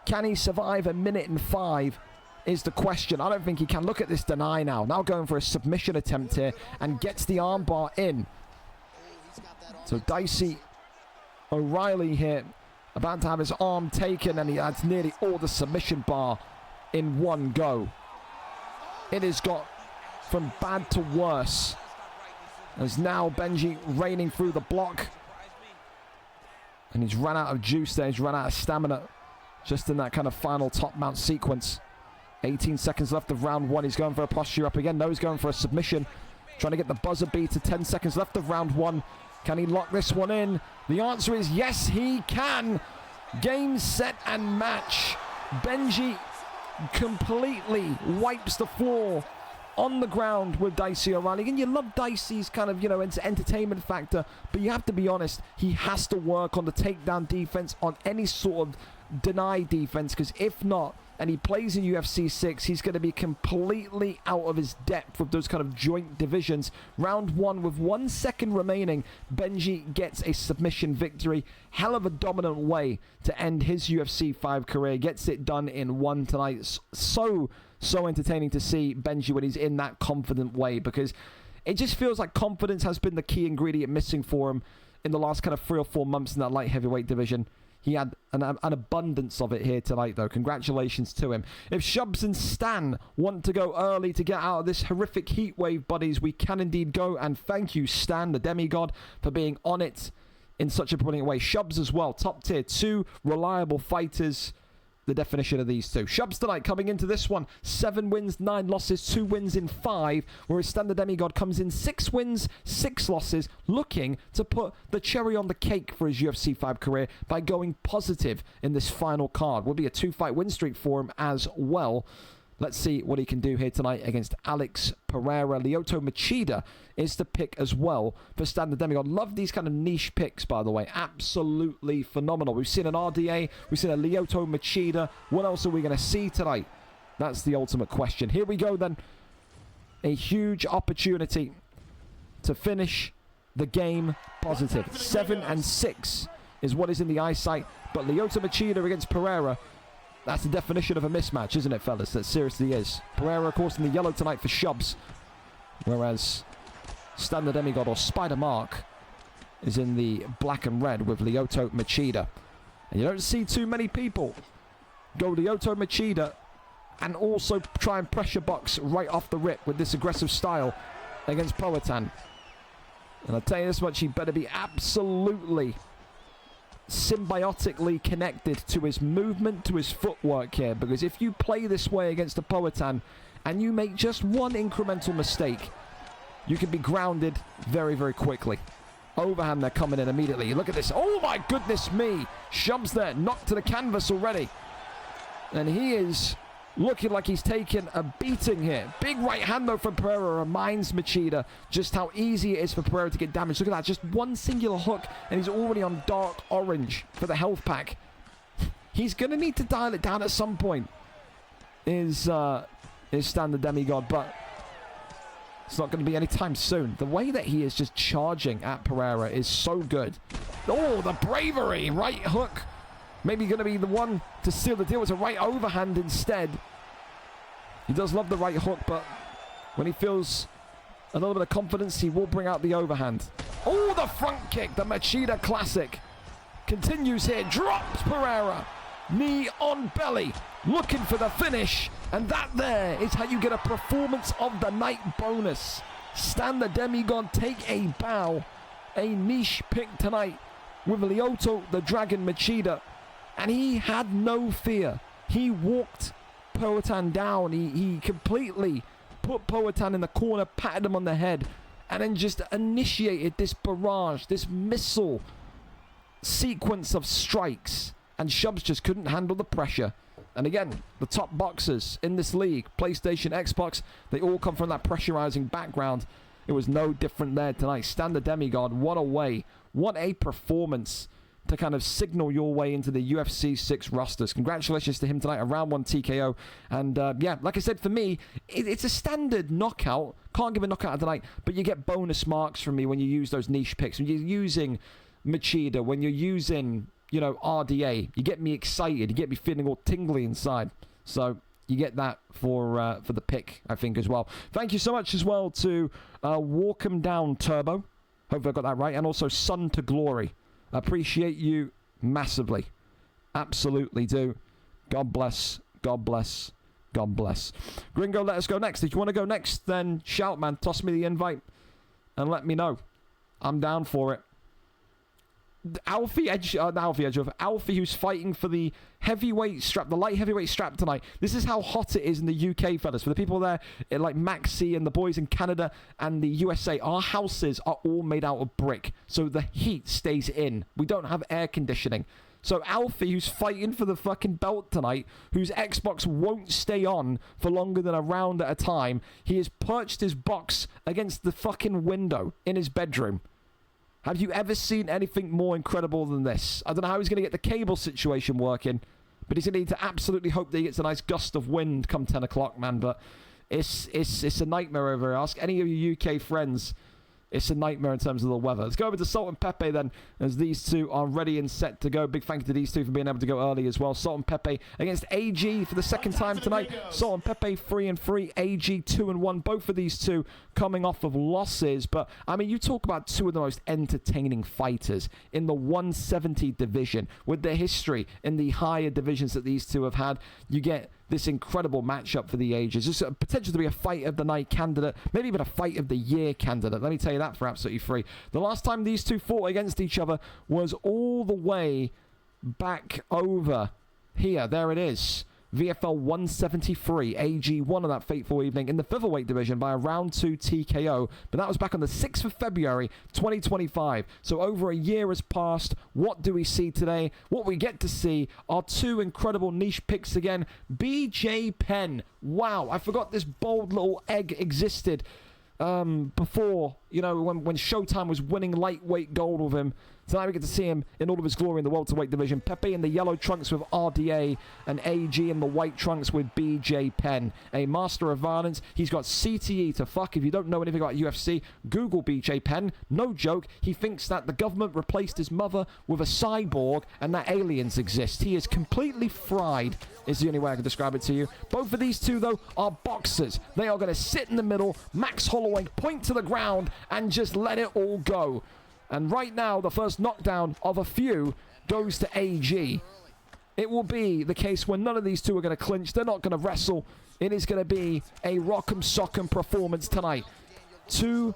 Can he survive 1 minute and 5 is the question. I don't think he can. Look at this deny now. Now going for a submission attempt here and gets the armbar in. So Dicey O'Reilly here about to have his arm taken, and he adds nearly all the submission bar in one go. It has got from bad to worse, as now Benji raining through the block, and he's run out of juice there. He's run out of stamina just in that kind of final top mount sequence. 18 seconds left of round 1. He's going for a posture up again. No, he's going for a submission, trying to get the buzzer beater. 10 seconds left of round 1. Can he lock this one in? The answer is yes, he can. Game, set, and match. Benji completely wipes the floor on the ground with Dicey O'Reilly. And you love Dicey's kind of, entertainment factor, but you have to be honest, he has to work on the takedown defense, on any sort of deny defense, because if not, and he plays in UFC 6, he's going to be completely out of his depth with those kind of joint divisions. Round 1 with 1 second remaining, Benji gets a submission victory. Hell of a dominant way to end his UFC 5 career. Gets it done in 1 tonight. So entertaining to see Benji when he's in that confident way, because it just feels like confidence has been the key ingredient missing for him in the last kind of 3 or 4 months in that light heavyweight division. He had an abundance of it here tonight, though. Congratulations to him. If Shubs and Stan want to go early to get out of this horrific heat wave, buddies, we can indeed go. And thank you, Stan, the demigod, for being on it in such a brilliant way. Shubs as well, top tier, 2 reliable fighters. The definition of these two. Shubs tonight coming into this one, 7 wins, 9 losses, 2 wins in 5, whereas Stan the Demigod comes in 6 wins, 6 losses, looking to put the cherry on the cake for his UFC 5 career by going positive in this final card. Will be a 2-fight win streak for him as well. Let's see what he can do here tonight against Alex Pereira. Lyoto Machida is the pick as well for Stan the Demigod. Love these kind of niche picks, by the way. Absolutely phenomenal. We've seen an RDA. We've seen a Lyoto Machida. What else are we going to see tonight? That's the ultimate question. Here we go, then. A huge opportunity to finish the game positive. 7-6 is what is in the eyesight. But Lyoto Machida against Pereira, that's the definition of a mismatch, isn't it, fellas? That seriously is. Pereira, of course, in the yellow tonight for Shubs. Whereas Stan the Demigod, or Spider Mark, is in the black and red with Lyoto Machida. And you don't see too many people go Lyoto Machida and also try and pressure box right off the rip with this aggressive style against Poatan. And I'll tell you this much, he better be absolutely symbiotically connected to his movement, to his footwork here, because if you play this way against a Poatan and you make just one incremental mistake, you can be grounded very, very quickly. Overhand, they're coming in immediately. Look at this. Oh my goodness me. Shubs there, knocked to the canvas already. And he is looking like he's taken a beating here. Big right hand, though, from Pereira. Reminds Machida just how easy it is for Pereira to get damaged. Look at that. Just one singular hook, and he's already on dark orange for the health pack. He's going to need to dial it down at some point, is Stan the Demigod, but it's not going to be anytime soon. The way that he is just charging at Pereira is so good. Oh, the bravery. Right hook. Maybe going to be the one to seal the deal. It's a right overhand instead. He does love the right hook, but when he feels a little bit of confidence, he will bring out the overhand. Oh, the front kick, the Machida classic. Continues here, drops Pereira. Knee on belly, looking for the finish. And that there is how you get a performance of the night bonus. Stan the Demigod, take a bow. A niche pick tonight with Lyoto the Dragon Machida. And he had no fear. He walked Poatan down. He completely put Poatan in the corner, patted him on the head, and then just initiated this barrage, this missile sequence of strikes. And Shubs just couldn't handle the pressure. And again, the top boxers in this league, PlayStation, Xbox, they all come from that pressurizing background. It was no different there tonight. Stan the Demigod, what a way. What a performance to kind of signal your way into the UFC 6 rosters. Congratulations to him tonight, a round 1 TKO. And yeah, like I said, for me, it's a standard knockout. Can't give a knockout tonight, but you get bonus marks from me when you use those niche picks. When you're using Machida, when you're using, RDA, you get me excited. You get me feeling all tingly inside. So you get that for the pick, I think, as well. Thank you so much as well to Walk 'em Down Turbo. Hopefully I got that right. And also Sun to Glory. Appreciate you massively. Absolutely do. God bless. God bless. God bless. Gringo, let us go next. If you want to go next, then shout, man. Toss me the invite and let me know. I'm down for it. Alfie, who's fighting for the heavyweight strap, the light heavyweight strap tonight. This is how hot it is in the UK, fellas. For the people there, like Maxi and the boys in Canada and the USA, our houses are all made out of brick, so the heat stays in. We don't have air conditioning. So Alfie, who's fighting for the fucking belt tonight, whose Xbox won't stay on for longer than a round at a time, he has perched his box against the fucking window in his bedroom. Have you ever seen anything more incredible than this? I don't know how he's going to get the cable situation working, but he's going to need to absolutely hope that he gets a nice gust of wind come 10 o'clock, man. But it's a nightmare over here. Ask any of your UK friends. It's a nightmare in terms of the weather. Let's go over to Salt and Pepe then, as these two are ready and set to go. Big thank you to these two for being able to go early as well. Salt and Pepe against AG for the second time tonight. Salt and Pepe 3-3, AG 2-1. Both of these two coming off of losses. But, I mean, you talk about two of the most entertaining fighters in the 170 division. With their history in the higher divisions that these two have had, you get this incredible matchup for the ages. Just a potential to be a fight of the night candidate, maybe even a fight of the year candidate. Let me tell you that for absolutely free. The last time these two fought against each other was all the way back over here. There it is. VFL 173. AG won on that fateful evening in the featherweight division by a round 2 TKO. But that was back on the 6th of February, 2025. So over a year has passed. What do we see today? What we get to see are two incredible niche picks again. BJ Penn. Wow, I forgot this bold little egg existed before, you know, when Showtime was winning lightweight gold with him. Tonight we get to see him in all of his glory in the welterweight division. Pepe in the yellow trunks with RDA and AG in the white trunks with BJ Penn. A master of violence. He's got CTE to fuck. If you don't know anything about UFC, Google BJ Penn. No joke. He thinks that the government replaced his mother with a cyborg and that aliens exist. He is completely fried, is the only way I can describe it to you. Both of these two, though, are boxers. They are going to sit in the middle, Max Holloway, point to the ground, and just let it all go. And right now, the first knockdown of a few goes to AG. It will be the case when none of these two are going to clinch. They're not going to wrestle. It is going to be a rock'em sock'em performance tonight. Two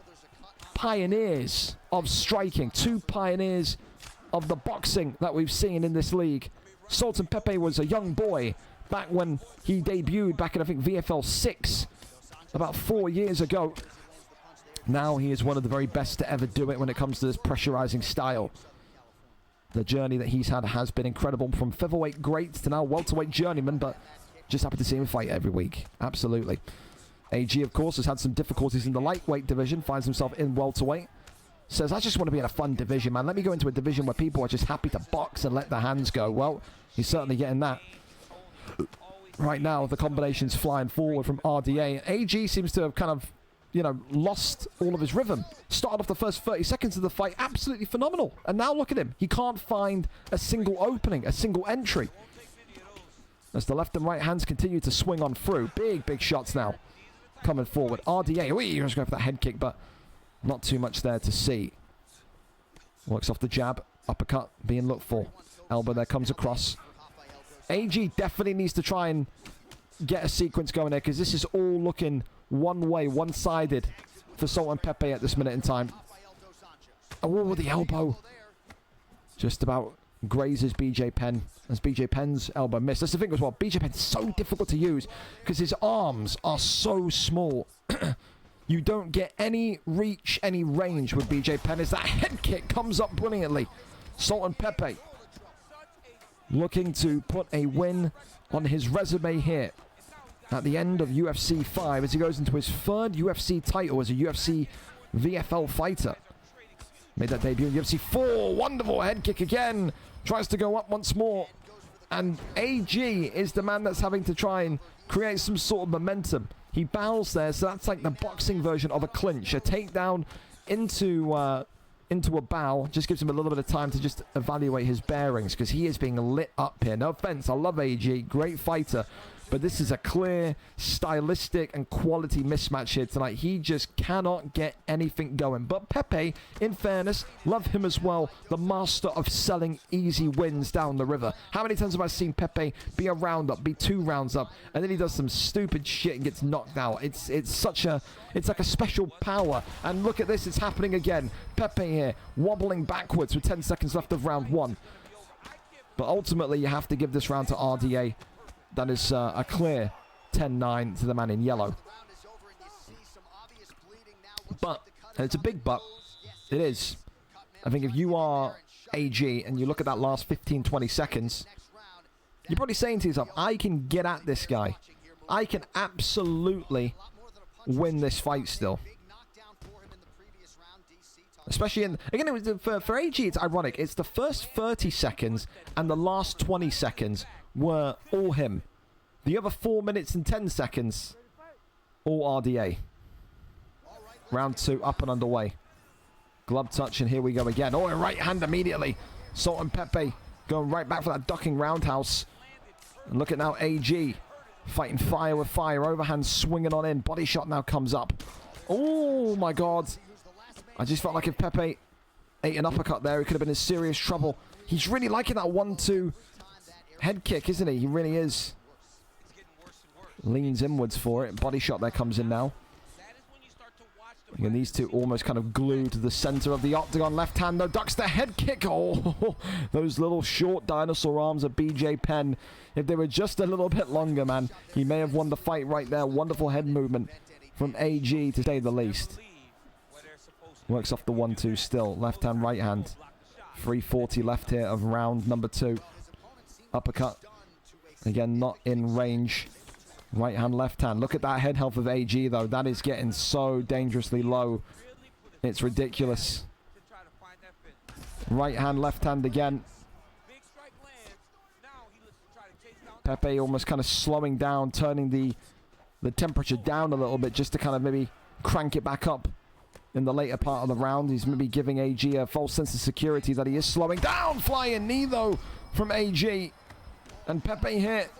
pioneers of striking. Two pioneers of the boxing that we've seen in this league. Salt and Pepe was a young boy back when he debuted back in, I think, VFL 6 about 4 years ago. Now he is one of the very best to ever do it when it comes to this pressurizing style. The journey that he's had has been incredible, from featherweight great to now welterweight journeyman, but just happy to see him fight every week. Absolutely. AG, of course, has had some difficulties in the lightweight division, finds himself in welterweight. Says, I just want to be in a fun division, man. Let me go into a division where people are just happy to box and let their hands go. Well, he's certainly getting that. Right now, the combination's flying forward from RDA. AG seems to have kind of, you know, lost all of his rhythm. Started off the first 30 seconds of the fight absolutely phenomenal. And now look at him. He can't find a single opening, a single entry. As the left and right hands continue to swing on through. Big, big shots now coming forward. RDA, he was going for that head kick, but not too much there to see. Works off the jab. Uppercut being looked for. Elbow there comes across. AG definitely needs to try and get a sequence going there, because this is all looking one way, one-sided for Salt and Pepe at this minute in time. Oh, the elbow. Just about grazes BJ Penn, as BJ Penn's elbow missed. That's the thing as well. BJ Penn's so difficult to use because his arms are so small. You don't get any reach, any range with BJ Penn, as that head kick comes up brilliantly. Salt and Pepe looking to put a win on his resume here at the end of UFC 5 as he goes into his third UFC title as a UFC VFL fighter. Made that debut in UFC 4. Wonderful head kick again. Tries to go up once more. And AG is the man that's having to try and create some sort of momentum. He bows there, so that's like the boxing version of a clinch. A takedown into a bow just gives him a little bit of time to just evaluate his bearings, because he is being lit up here. No offense, I love AG, great fighter, but this is a clear stylistic and quality mismatch here tonight. He just cannot get anything going. But Pepe, in fairness, love him as well, the master of selling easy wins down the river. How many times have I seen Pepe be a round up, be 2 rounds up, and then he does some stupid shit and gets knocked out? It's like a special power. And look at this, it's happening again. Pepe here, wobbling backwards with 10 seconds left of round 1. But ultimately, you have to give this round to RDA. That is a clear 10-9 to the man in yellow. But, and it's a big but, it is. I think if you are AG, and you look at that last 15, 20 seconds, you're probably saying to yourself, I can get at this guy. I can absolutely win this fight still. Especially in, again, for AG, it's ironic. It's the first 30 seconds and the last 20 seconds were all him. The other 4 minutes and 10 seconds, all RDA. Round 2 up and underway. Glove touch, and here we go again. Oh, a right hand immediately. Salt and Pepe going right back for that ducking roundhouse. And look at now AG fighting fire with fire. Overhand swinging on in. Body shot now comes up. Oh, my God. I just felt like if Pepe ate an uppercut there, he could have been in serious trouble. He's really liking that 1-2 head kick, isn't he? He really is. Leans inwards for it. Body shot there comes in now. And these two almost kind of glued to the center of the octagon. Left hand, though, ducks the head kick. Oh, those little short dinosaur arms of BJ Penn. If they were just a little bit longer, man, he may have won the fight right there. Wonderful head movement from AG, to say the least. Works off the 1-2 still. Left hand, right hand. 340 left here of round number 2. Uppercut. Again, not in range. Right hand, left hand. Look at that head health of AG, though. That is getting so dangerously low. It's ridiculous. Right hand, left hand again. Pepe almost kind of slowing down, turning the temperature down a little bit just to kind of maybe crank it back up in the later part of the round. He's maybe giving AG a false sense of security that he is slowing down. Flying knee, though, from AG. And Pepe hit.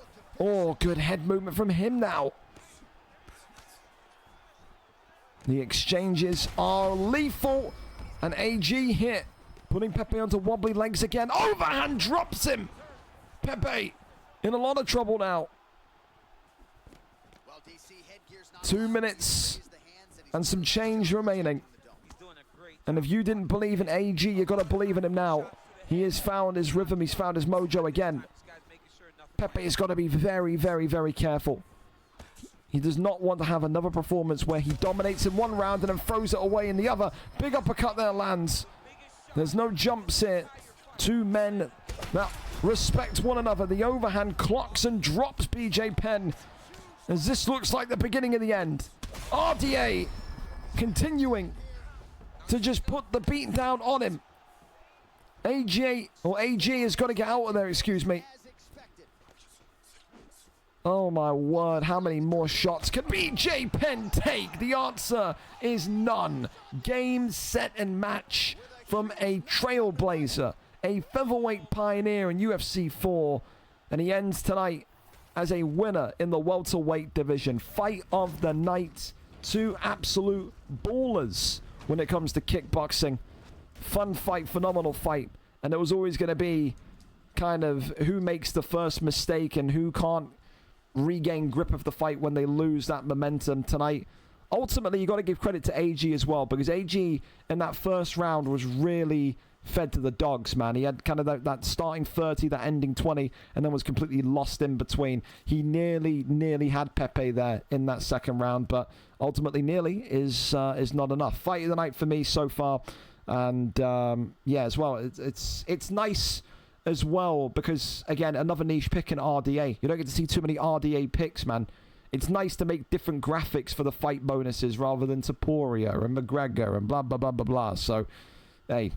Oh, good head movement from him now. The exchanges are lethal. And AG hit. Putting Pepe onto wobbly legs again. Overhand drops him. Pepe in a lot of trouble now. 2 minutes and some change remaining. And if you didn't believe in AG, you've got to believe in him now. He has found his rhythm. He's found his mojo again. Pepe has got to be very, very, very careful. He does not want to have another performance where he dominates in one round and then throws it away in the other. Big uppercut there lands. There's no jumps here. Two men that respect one another. The overhand clocks and drops BJ Penn, as this looks like the beginning of the end. RDA continuing to just put the beat down on him. AG has got to get out of there, excuse me. Oh my word, how many more shots can BJ Penn take? The answer is none. Game, set, and match from a trailblazer, a featherweight pioneer in UFC 4, and he ends tonight as a winner in the welterweight division. Fight of the night. Two absolute ballers when it comes to kickboxing. Fun fight, phenomenal fight, and it was always going to be kind of who makes the first mistake and who can't regain grip of the fight when they lose that momentum tonight. Ultimately, you got to give credit to AG as well, because AG in that first round was really fed to the dogs, man. He had kind of that starting 30, that ending 20, and then was completely lost in between. He nearly had Pepe there in that second round, but ultimately nearly is not enough. Fight of the night for me so far, and yeah, as well, it's nice as well, because again, another niche pick in RDA. You don't get to see too many RDA picks, man. It's nice to make different graphics for the fight bonuses rather than Topuria and McGregor and blah, blah, blah, blah, blah. So, hey,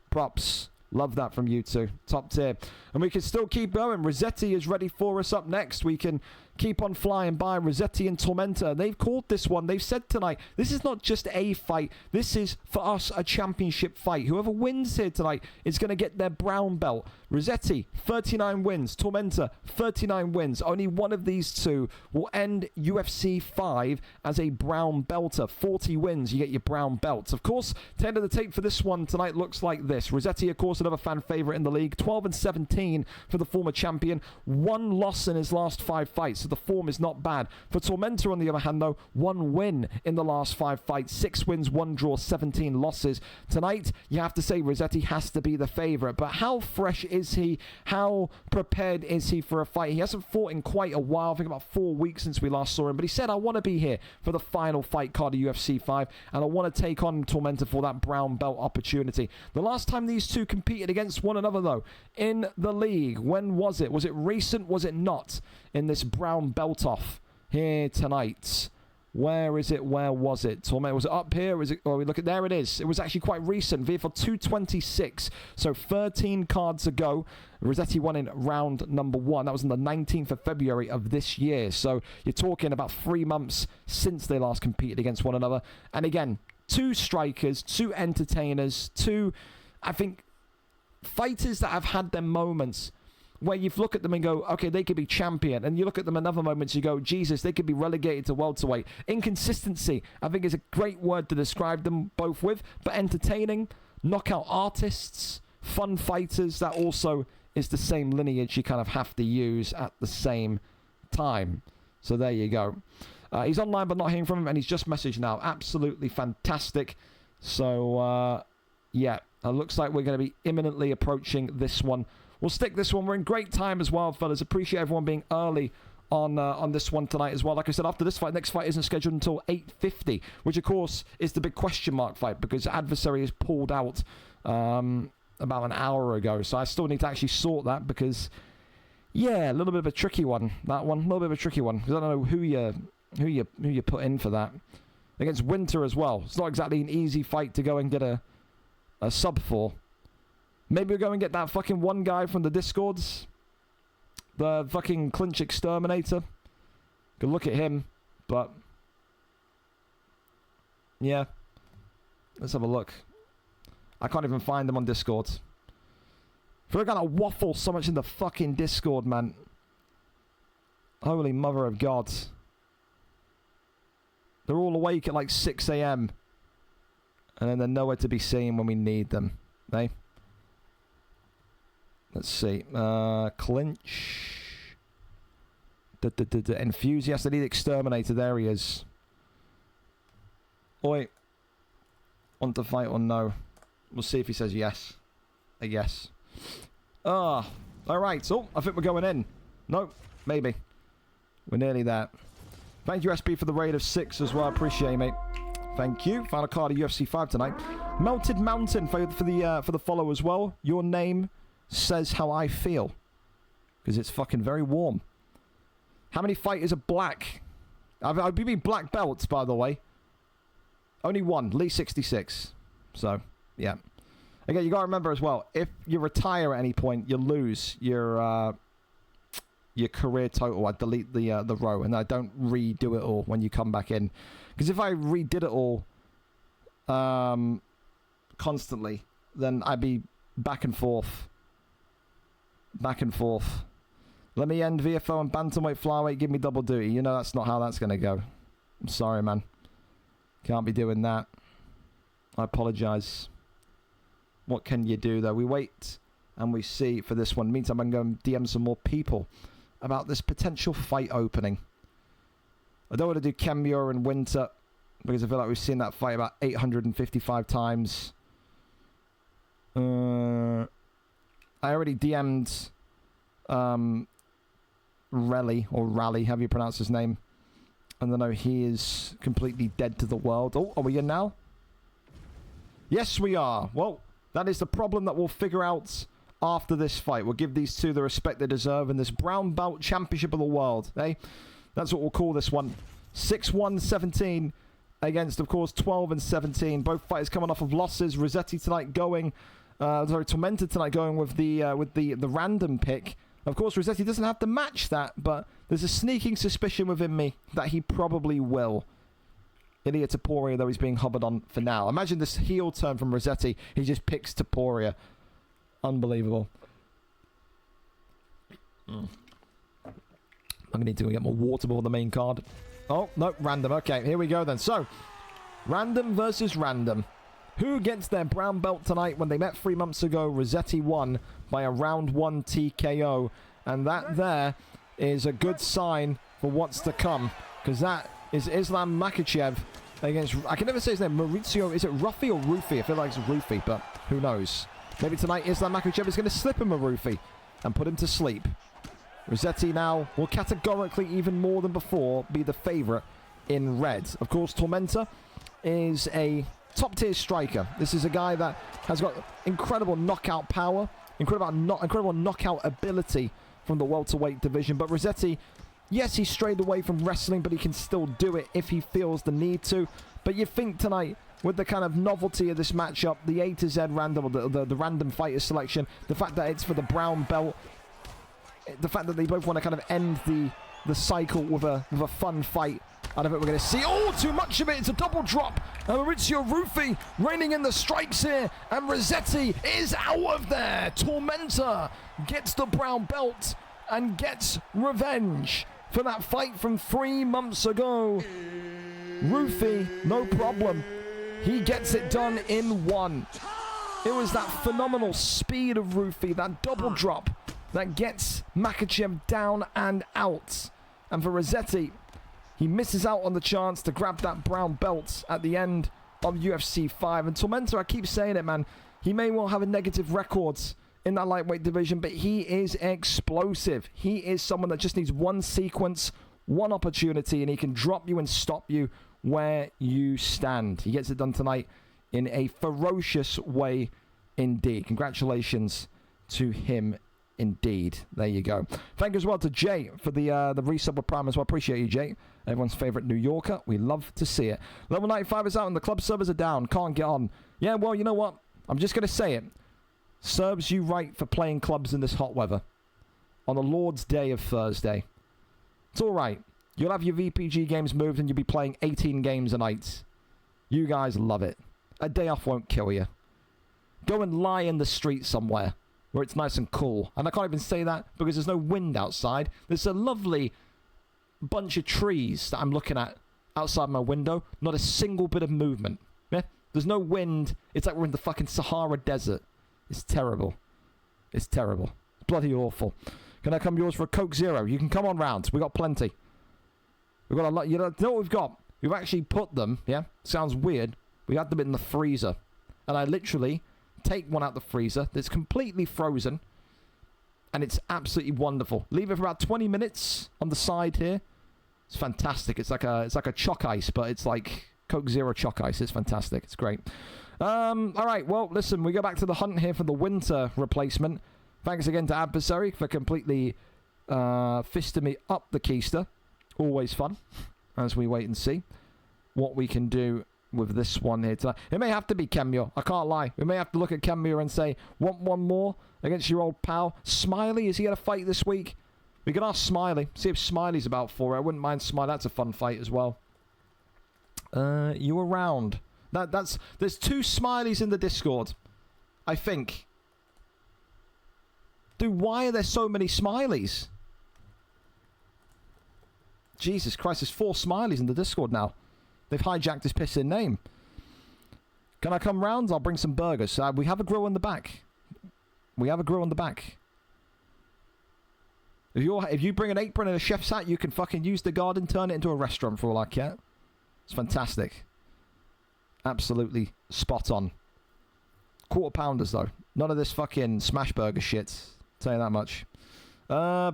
props. Love that from you two. Top tier. And we can still keep going. Rossetti is ready for us up next. We can keep on flying by. Rossetti and Tormenta. They've called this one. They've said tonight, this is not just a fight. This is, for us, a championship fight. Whoever wins here tonight is going to get their brown belt. Rossetti, 39 wins. Tormenta, 39 wins. Only one of these two will end UFC 5 as a brown belter. 40 wins, you get your brown belts. Of course, the end of the tape for this one tonight looks like this. Rossetti, of course, another fan favorite in the league. 12-17 for the former champion. One loss in his last 5 fights, so the form is not bad. For Tormenta, on the other hand, though, 1 win in the last 5 fights. 6 wins, 1 draw, 17 losses. Tonight, you have to say Rossetti has to be the favorite. But how fresh is is he? How prepared is he for a fight? He hasn't fought in quite a while. I think about 4 weeks since we last saw him. But he said, I want to be here for the final fight card of UFC 5. And I want to take on Tormentor for that brown belt opportunity. The last time these two competed against one another, though, in the league, when was it? Was it recent? Was it not? In this brown belt off here tonight. Where is it? Where was it? Tormentor, was it up here? Was it? Oh, we look at there. It is. It was actually quite recent. VFL 226. So 13 cards ago. Rossetti won in round number 1. That was on the 19th of February of this year. So you're talking about 3 months since they last competed against one another. And again, 2 strikers, 2 entertainers, 2, I think, fighters that have had their moments where you look at them and go, okay, they could be champion. And you look at them in other moments, you go, Jesus, they could be relegated to welterweight. Inconsistency, I think, is a great word to describe them both with. But entertaining, knockout artists, fun fighters, that also is the same lineage you kind of have to use at the same time. So there you go. He's online but not hearing from him, and he's just messaged now. Absolutely fantastic. So, yeah, it looks like we're going to be imminently approaching this one. We'll stick this one. We're in great time as well, fellas. Appreciate everyone being early on this one tonight as well. Like I said, after this fight, next fight isn't scheduled until 8:50, which, of course, is the big question mark fight because the adversary is pulled out about an hour ago. So I still need to actually sort that because, yeah, a little bit of a tricky one. That one, a little bit of a tricky one because I don't know who you put in for that. Against Winter as well. It's not exactly an easy fight to go and get a sub for. Maybe we'll go and get that fucking one guy from the Discords. The fucking clinch exterminator. Good look at him. But, yeah. Let's have a look. I can't even find them on Discord. We're gonna waffle so much in the fucking Discord, man. Holy mother of God. They're all awake at like 6 a.m. And then they're nowhere to be seen when we need them. Eh? Let's see. Clinch. Enthusiast. I need Exterminator. There he is. Oi. Want to fight or no? We'll see if he says yes. A yes. Ah. Alright. So, I think we're going in. No. Maybe. We're nearly there. Thank you, SB, for the raid of 6 as well. Appreciate it, mate. Thank you. Final card of UFC 5 tonight. Melted Mountain for the follow as well. Your name says how I feel. Because it's fucking very warm. How many fighters are black? I've been black belts, by the way. Only one. Lee 66. So, yeah. Again, you got to remember as well, if you retire at any point, you lose your career total. I delete the row, and I don't redo it all when you come back in. Because if I redid it all constantly, then I'd be back and forth. Back and forth. Let me end VFL and bantamweight, flyweight, give me double duty. You know that's not how that's going to go. I'm sorry, man. Can't be doing that. I apologise. What can you do, though? We wait and we see for this one. Meantime, I can go and DM some more people about this potential fight opening. I don't want to do Kemura and Winter because I feel like we've seen that fight about 855 times. I already DM'd Rally, however you pronounce his name. And I know he is completely dead to the world. Oh, are we in now? Yes, we are. Well, that is the problem that we'll figure out after this fight. We'll give these two the respect they deserve in this brown belt championship of the world. Eh? That's what we'll call this one. 6-1-17 against, of course, 12-17. Both fighters coming off of losses. Rossetti tonight going... Tormentor tonight going with the random pick. Of course, Rossetti doesn't have to match that, but there's a sneaking suspicion within me that he probably will. Ilia Topuria, though, he's being hovered on for now. Imagine this heel turn from Rossetti. He just picks Topuria. Unbelievable. I'm going to need to go get more water before the main card. Oh, no, random. Okay, here we go then. So, random versus random. Who gets their brown belt tonight? When they met 3 months ago, Rossetti won by a round 1 TKO. And that there is a good sign for what's to come. Because that is Islam Makhachev against... I can never say his name. Maurizio... Is it Ruffy or Roofy? I feel like it's Roofy, but who knows? Maybe tonight Islam Makhachev is going to slip him a roofie and put him to sleep. Rossetti now will categorically, even more than before, be the favourite in red. Of course, Tormenta is a top-tier striker. This is a guy that has got incredible knockout power, incredible knockout ability from the welterweight division. But Rossetti, yes, he strayed away from wrestling, but he can still do it if he feels the need to. But you think tonight, with the kind of novelty of this matchup, the A to Z random, the random fighter selection, the fact that it's for the brown belt, the fact that they both want to kind of end the cycle with a fun fight, I don't think we're going to see. Oh, too much of it. It's a double drop. And Maurizio Ruffi reining in the strikes here. And Rossetti is out of there. Tormenta gets the brown belt and gets revenge for that fight from 3 months ago. Ruffi, no problem. He gets it done in 1. It was that phenomenal speed of Ruffi, that double drop, that gets Makhachev down and out. And for Rossetti, he misses out on the chance to grab that brown belt at the end of UFC 5. And Tormenta, I keep saying it, man, he may well have a negative record in that lightweight division, but he is explosive. He is someone that just needs one sequence, one opportunity, and he can drop you and stop you where you stand. He gets it done tonight in a ferocious way indeed. Congratulations to him indeed. There you go. Thank you as well to Jay for the resub with Prime as well. Appreciate you, Jay. Everyone's favourite New Yorker. We love to see it. Level 95 is out and the club servers are down. Can't get on. Yeah, well, you know what? I'm just going to say it. Serves you right for playing clubs in this hot weather. On the Lord's Day of Thursday. It's alright. You'll have your VPG games moved and you'll be playing 18 games a night. You guys love it. A day off won't kill you. Go and lie in the street somewhere where it's nice and cool. And I can't even say that because there's no wind outside. There's a lovely bunch of trees that I'm looking at outside my window. Not a single bit of movement. Yeah? There's no wind. It's like we're in the fucking Sahara Desert. It's terrible. It's terrible. It's bloody awful. Can I come yours for a Coke Zero? You can come on round. We got plenty. We've got a lot. You know what we've got? We've actually put them, yeah? Sounds weird. We had them in the freezer. And I literally take one out the freezer that's completely frozen. And it's absolutely wonderful. Leave it for about 20 minutes on the side here. It's fantastic. It's like a choc ice, but it's like Coke Zero choc ice. It's fantastic. It's great. All right. Well, listen, we go back to the hunt here for the winter replacement. Thanks again to Adversary for completely fisting me up the keister. Always fun as we wait and see what we can do with this one here tonight. It may have to be Kemio. I can't lie. We may have to look at Kemio and say, want one more against your old pal? Smiley, is he going to fight this week? We can ask Smiley. See if Smiley's about for it. I wouldn't mind Smiley. That's a fun fight as well. You around. There's 2 Smileys in the Discord. I think. Dude, why are there so many Smileys? Jesus Christ, there's 4 Smileys in the Discord now. They've hijacked his pissing name. Can I come round? I'll bring some burgers. We have a grill in the back. We have a grill in the back. If you bring an apron and a chef's hat, you can fucking use the garden, turn it into a restaurant for all I care. It's fantastic. Absolutely spot on. Quarter pounders though. None of this fucking smash burger shit. Tell you that much. I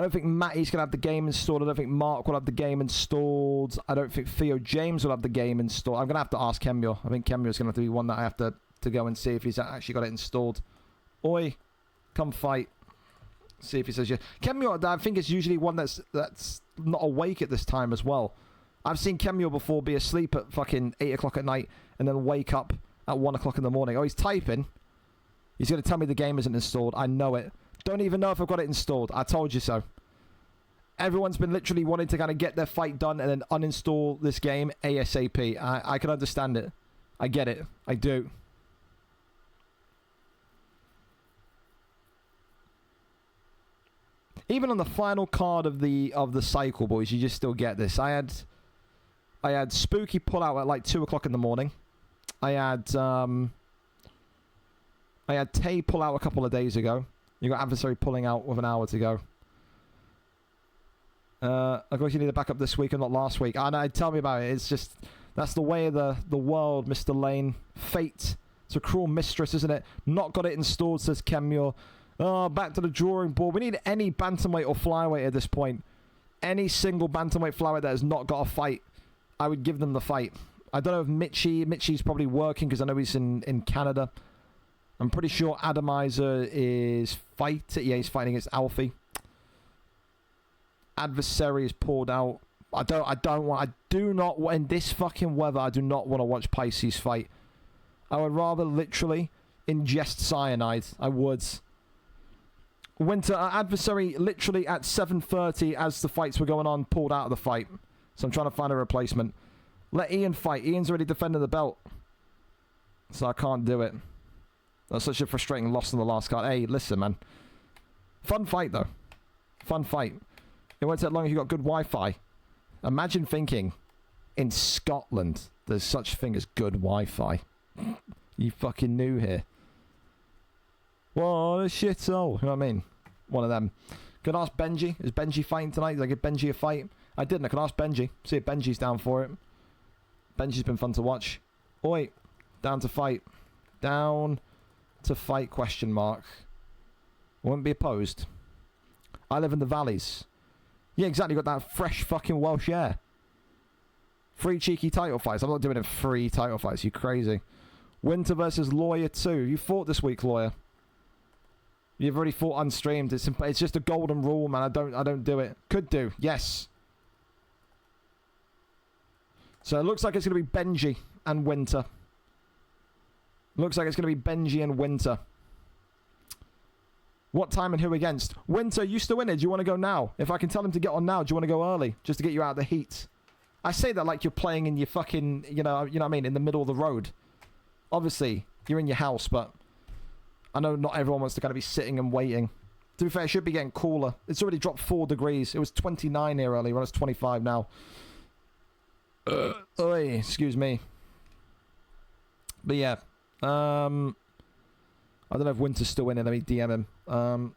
don't think Matty's going to have the game installed. I don't think Mark will have the game installed. I don't think Theo James will have the game installed. I'm going to have to ask Kemio. I think Kemio's going to have to be one that I have to go and see if he's actually got it installed. Oi, come fight. See if he says yeah. Kemio, I think, is usually one that's not awake at this time as well. I've seen Kemio before be asleep at fucking 8 o'clock at night and then wake up at 1 o'clock in the morning. Oh, he's typing. He's going to tell me the game isn't installed. I know it. Don't even know if I've got it installed. I told you so. Everyone's been literally wanting to kind of get their fight done and then uninstall this game ASAP. I can understand it. I get it. I do. Even on the final card of the cycle, boys, you just still get this. I had Spooky pull out at like 2 o'clock in the morning. I had Tay pull out a couple of days ago. You got Adversary pulling out with an hour to go. Of course, you need a backup this week and not last week. I know, tell me about it. It's just, that's the way of the world, Mr. Lane. Fate. It's a cruel mistress, isn't it? Not got it installed, says Kemure. Oh, back to the drawing board. We need any bantamweight or flyweight at this point. Any single bantamweight flyweight that has not got a fight, I would give them the fight. I don't know if Mitchie's probably working because I know he's in Canada. I'm pretty sure Adamizer is fighting. Yeah, he's fighting against Alfie. Adversary is pulled out. I do not want, in this fucking weather, I do not want to watch Pisces fight. I would rather literally ingest cyanide. I would. Winter, Adversary literally at 7:30 as the fights were going on, pulled out of the fight. So I'm trying to find a replacement. Let Ian fight. Ian's already defended the belt. So I can't do it. That's such a frustrating loss in the last card. Hey, listen, man. Fun fight, though. Fun fight. It won't take long if you got good Wi-Fi. Imagine thinking, in Scotland, there's such a thing as good Wi-Fi. You fucking new here. What a shithole. You know what I mean? One of them. Could ask Benji. Is Benji fighting tonight? Did I give Benji a fight? I didn't. I can ask Benji. See if Benji's down for it. Benji's been fun to watch. Oi. Down to fight. Down to fight, question mark. Won't be opposed. I live in the valleys. Yeah, exactly. Got that fresh fucking Welsh air. 3 cheeky title fights. I'm not doing it 3 title fights. You crazy. Winter versus Lawyer 2. You fought this week, Lawyer. You've already fought unstreamed. It's just a golden rule, man. I don't do it. Could do. Yes. So it looks like it's going to be Benji and Winter. Looks like it's going to be Benji and Winter. What time and who against? Winter, you still in it? Do you want to go now? If I can tell him to get on now, do you want to go early? Just to get you out of the heat. I say that like you're playing in your fucking, you know what I mean, in the middle of the road. Obviously, you're in your house, but I know not everyone wants to kind of be sitting and waiting. To be fair, it should be getting cooler. It's already dropped 4 degrees. It was 29 here earlier, when it's 25 now. Oi, excuse me. But yeah. I don't know if Winter's still in it. Let me DM him.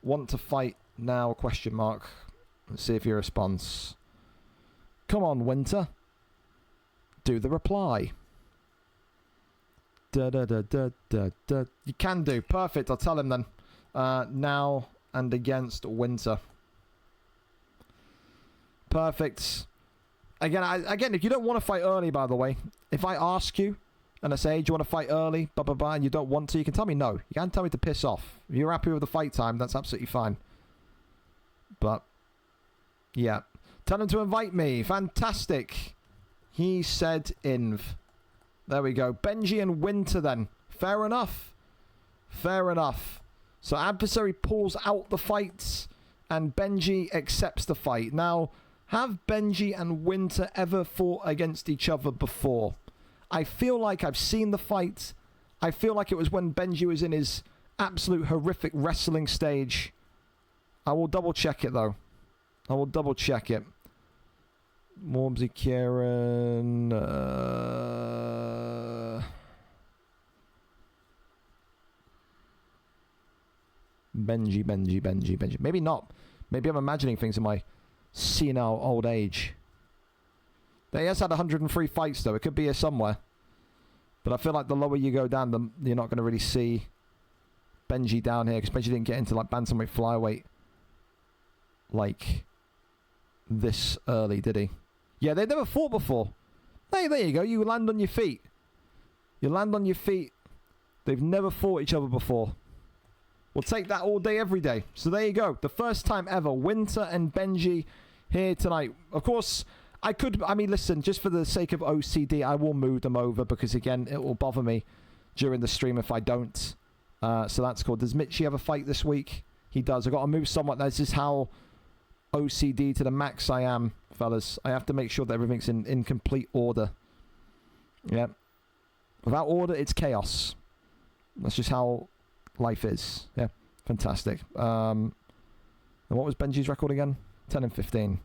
Want to fight now, question mark. Let's see if he responds. Come on, Winter. Do the reply. Da da da da da da. You can do. Perfect. I'll tell him then. Now and against Winter. Perfect. Again, if you don't want to fight early, by the way, if I ask you and I say, do you want to fight early, blah, blah, blah, and you don't want to, you can tell me no. You can't tell me to piss off. If you're happy with the fight time, that's absolutely fine. But, yeah. Tell him to invite me. Fantastic. He said inv. There we go. Benji and Winter then. Fair enough. Fair enough. So Adversary pulls out the fights and Benji accepts the fight. Now, have Benji and Winter ever fought against each other before? I feel like I've seen the fight. I feel like it was when Benji was in his absolute horrific wrestling stage. I will double check it though. I will double check it. Warmsy Kieran. Benji. Maybe not. Maybe I'm imagining things in my senile old age. He has had 103 fights though. It could be here somewhere. But I feel like the lower you go down, you're not going to really see Benji down here. Because Benji didn't get into like bantamweight, flyweight like this early, did he? Yeah, they never fought before. Hey, there you go. You land on your feet. You land on your feet. They've never fought each other before. We'll take that all day, every day. So there you go. The first time ever. Winter and Benji here tonight. Of course, I mean, listen, just for the sake of OCD, I will move them over because, again, it will bother me during the stream if I don't. So that's cool. Does Mitchie have a fight this week? He does. I've got to move somewhat. This is how OCD to the max I am, fellas. I have to make sure that everything's in complete order. Yeah. Without order, it's chaos. That's just how life is. Yeah. Fantastic. And what was Benji's record again? 10 and 15.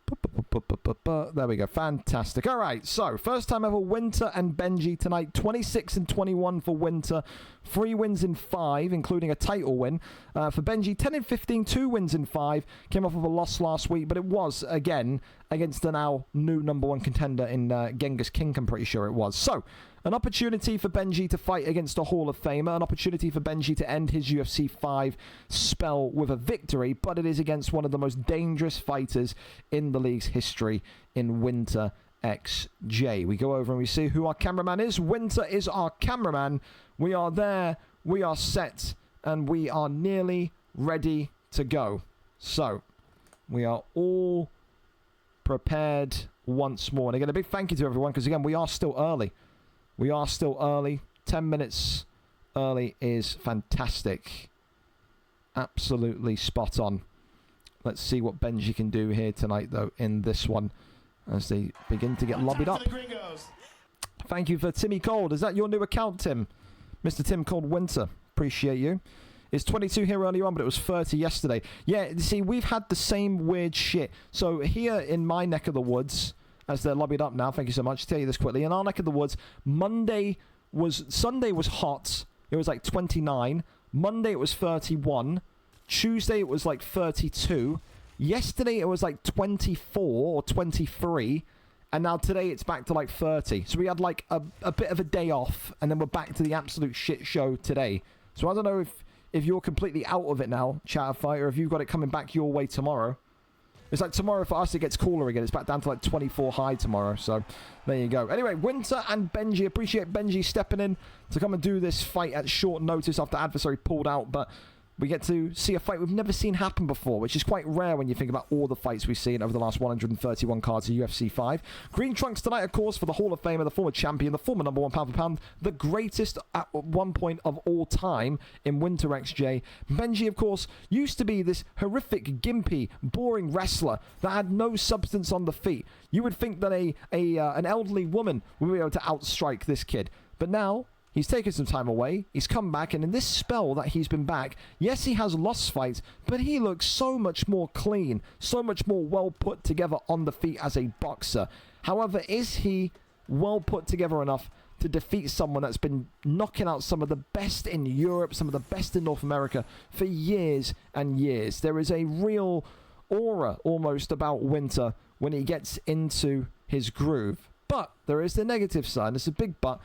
There we go. Fantastic. All right. So, first time ever Winter and Benji tonight. 26 and 21 for Winter. 3 wins in 5, including a title win. For Benji, 10 and 15, 2 wins in 5. Came off of a loss last week, but it was, again, against the now new #1 contender in Genghis King, I'm pretty sure it was. So, an opportunity for Benji to fight against a Hall of Famer. An opportunity for Benji to end his UFC 5 spell with a victory. But it is against one of the most dangerous fighters in the league's history in Winter XJ. We go over and we see who our cameraman is. Winter is our cameraman. We are there. We are set. And we are nearly ready to go. So, we are all prepared once more. And again, a big thank you to everyone because, again, we are still early. We are still early. 10 minutes early is fantastic. Absolutely spot on. Let's see what Benji can do here tonight, though, in this one as they begin to get lobbied up. Thank you for Timmy Cold. Is that your new account, Tim? Mr. Tim Cold Winter. Appreciate you. It's 22 here earlier on, but it was 30 yesterday. Yeah, see, we've had the same weird shit. So here in my neck of the woods, as they're lobbied up now, thank you so much. I'll tell you this quickly. In our neck of the woods, Sunday was hot. It was like 29. Monday it was 31. Tuesday it was like 32. Yesterday it was like 24 or 23. And now today it's back to like 30. So we had like a bit of a day off, and then we're back to the absolute shit show today. So I don't know if you're completely out of it now, Chatterfight, or if you've got it coming back your way tomorrow. It's like tomorrow for us, it gets cooler again. It's back down to like 24 high tomorrow. So there you go. Anyway, Winter and Benji. Appreciate Benji stepping in to come and do this fight at short notice after adversary pulled out. But we get to see a fight we've never seen happen before, which is quite rare when you think about all the fights we've seen over the last 131 cards of UFC 5. Green trunks tonight, of course, for the Hall of Famer, the former champion, the former #1 pound for pound, the greatest at one point of all time in Winter XJ. Benji, of course, used to be this horrific, gimpy, boring wrestler that had no substance on the feet. You would think that an elderly woman would be able to outstrike this kid. But now he's taken some time away, he's come back, and in this spell that he's been back, yes, he has lost fights, but he looks so much more clean, so much more well put together on the feet as a boxer. However, is he well put together enough to defeat someone that's been knocking out some of the best in Europe, some of the best in North America for years and years? There is a real aura almost about Winter when he gets into his groove. But there is the negative side, it's a big but,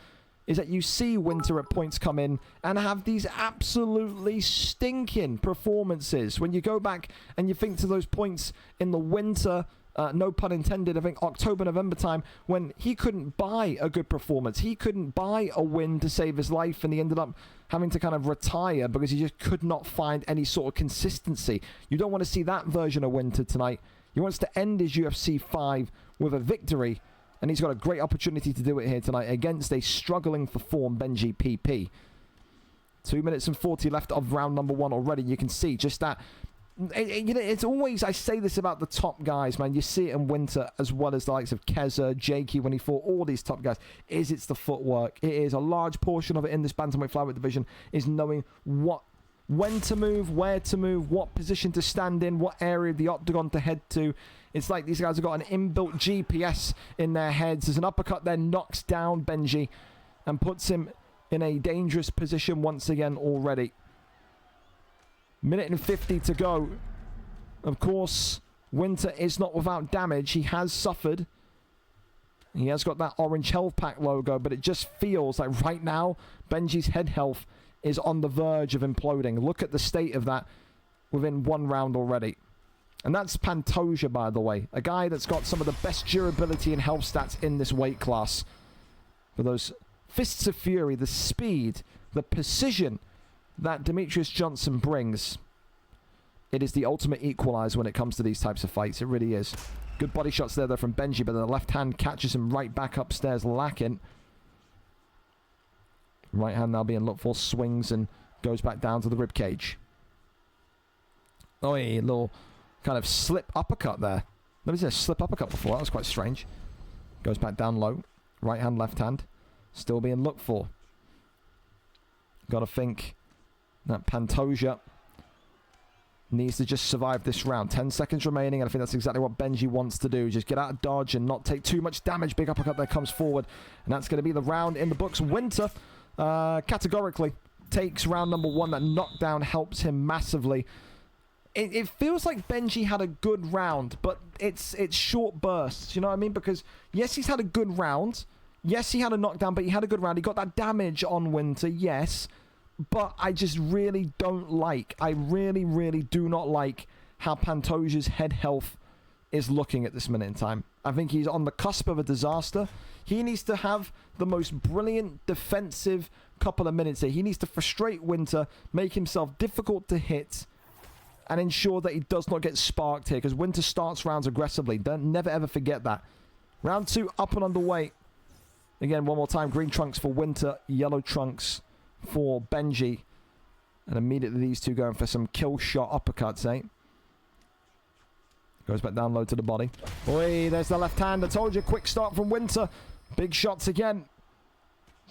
is that you see Winter at points come in and have these absolutely stinking performances. When you go back and you think to those points in the winter, no pun intended, I think October, November time, when he couldn't buy a good performance. He couldn't buy a win to save his life, and he ended up having to kind of retire because he just could not find any sort of consistency. You don't want to see that version of Winter tonight. He wants to end his UFC 5 with a victory, and he's got a great opportunity to do it here tonight against a struggling for form Benji PP. 2 minutes and 40 left of round number 1 already. You can see just that. It's always, I say this about the top guys, man. You see it in Winter as well as the likes of Keza, Jakey, when he fought all these top guys. It's the footwork. It is a large portion of it in this bantamweight flyweight division is knowing when to move, where to move, what position to stand in, what area of the octagon to head to. It's like these guys have got an inbuilt GPS in their heads. There's an uppercut there, knocks down Benji and puts him in a dangerous position once again already. Minute and 50 to go. Of course, Winter is not without damage. He has suffered. He has got that orange health pack logo, but it just feels like right now, Benji's head health is on the verge of imploding. Look at the state of that within 1 round already. And that's Pantoja, by the way. A guy that's got some of the best durability and health stats in this weight class. For those fists of fury, the speed, the precision that Demetrius Johnson brings. It is the ultimate equalizer when it comes to these types of fights. It really is. Good body shots there, though, from Benji, but the left hand catches him right back upstairs, lacking. Right hand now being looked for, swings and goes back down to the ribcage. Oh, a little kind of slip uppercut there. Never seen a slip uppercut before. That was quite strange. Goes back down low. Right hand, left hand. Still being looked for. Got to think that Pantoja needs to just survive this round. 10 seconds remaining, and I think that's exactly what Benji wants to do. Just get out of dodge and not take too much damage. Big uppercut there comes forward, and that's going to be the round in the books. Winter categorically takes round number 1. That knockdown helps him massively. It feels like Benji had a good round, but it's short bursts, you know what I mean? Because, yes, he's had a good round. Yes, he had a knockdown, but he had a good round. He got that damage on Winter, yes. But I just really don't like, I really, really do not like how Pantoja's head health is looking at this minute in time. I think he's on the cusp of a disaster. He needs to have the most brilliant defensive couple of minutes here. He needs to frustrate Winter, make himself difficult to hit, and ensure that he does not get sparked here, because Winter starts rounds aggressively. Never ever forget that. Round 2 up and underway. Again, one more time. Green trunks for Winter, yellow trunks for Benji. And immediately these two going for some kill shot uppercuts, eh? Goes back down low to the body. Oi, there's the left hand. I told you, quick start from Winter. Big shots again.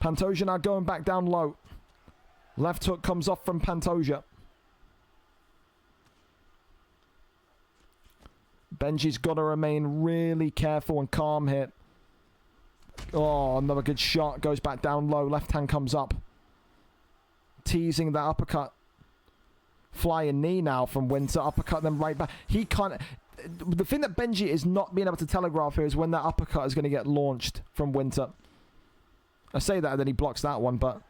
Pantoja now going back down low. Left hook comes off from Pantoja. Benji's got to remain really careful and calm here. Oh, another good shot. Goes back down low. Left hand comes up. Teasing that uppercut. Flying knee now from Winter. Uppercut then right back. He can't... The thing that Benji is not being able to telegraph here is when that uppercut is going to get launched from Winter. I say that and then he blocks that one, but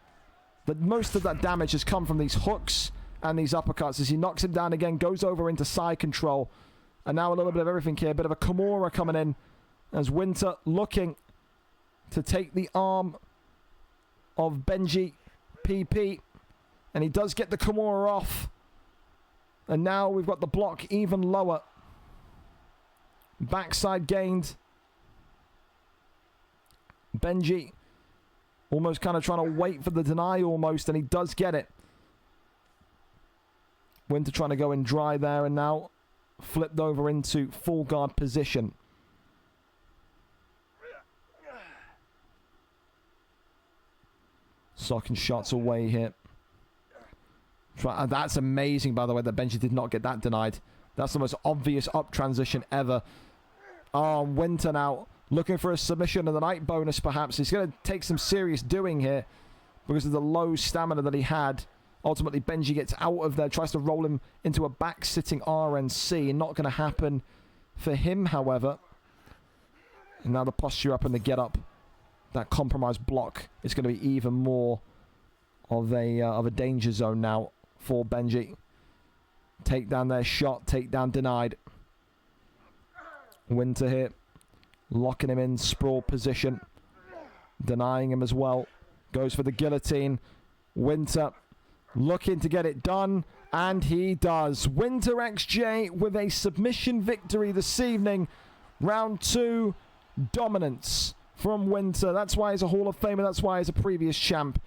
most of that damage has come from these hooks and these uppercuts as he knocks him down again, goes over into side control. And now a little bit of everything here. A bit of a Kimura coming in as Winter looking to take the arm of Benji PP. And he does get the Kimura off. And now we've got the block even lower. Backside gained. Benji almost kind of trying to wait for the deny almost. And he does get it. Winter trying to go in dry there and now flipped over into full guard position. Socking shots away here. That's amazing, by the way, that Benji did not get that denied. That's the most obvious up transition ever. Oh, Winter now looking for a submission of the night bonus, perhaps. He's going to take some serious doing here because of the low stamina that he had. Ultimately, Benji gets out of there, tries to roll him into a back-sitting RNC. Not going to happen for him, however. And now the posture up and the get-up. That compromised block is going to be even more of a danger zone now for Benji. Takedown there, shot. Takedown denied. Winter here. Locking him in sprawl position. Denying him as well. Goes for the guillotine. Winter looking to get it done, and he does. Winter XJ with a submission victory this evening. Round 2, dominance from Winter. That's why he's a Hall of Famer. That's why he's a previous champ.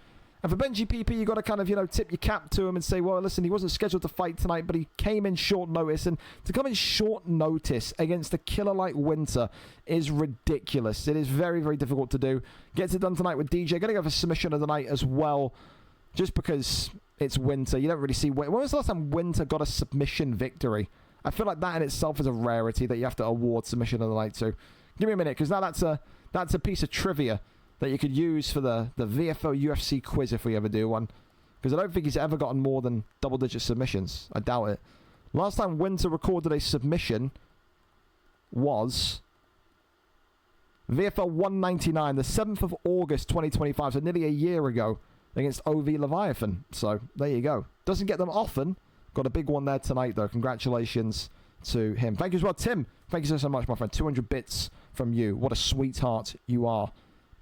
And for Benji PP, you got to kind of, tip your cap to him and say, well, listen, he wasn't scheduled to fight tonight, but he came in short notice. And to come in short notice against a killer like Winter is ridiculous. It is very, very difficult to do. Gets it done tonight with DJ. Going to go for submission of the night as well, just because it's Winter. You don't really see... When was the last time Winter got a submission victory? I feel like that in itself is a rarity that you have to award submission of the night to. Give me a minute, because now that's a piece of trivia that you could use for the VFL UFC quiz if we ever do one. Because I don't think he's ever gotten more than double-digit submissions. I doubt it. Last time Winter recorded a submission was VFL 199, the 7th of August 2025, so nearly a year ago, against OV Leviathan. So there you go. Doesn't get them often. Got a big one there tonight, though. Congratulations to him. Thank you as well, Tim. Thank you so much, my friend. 200 bits from you. What a sweetheart you are.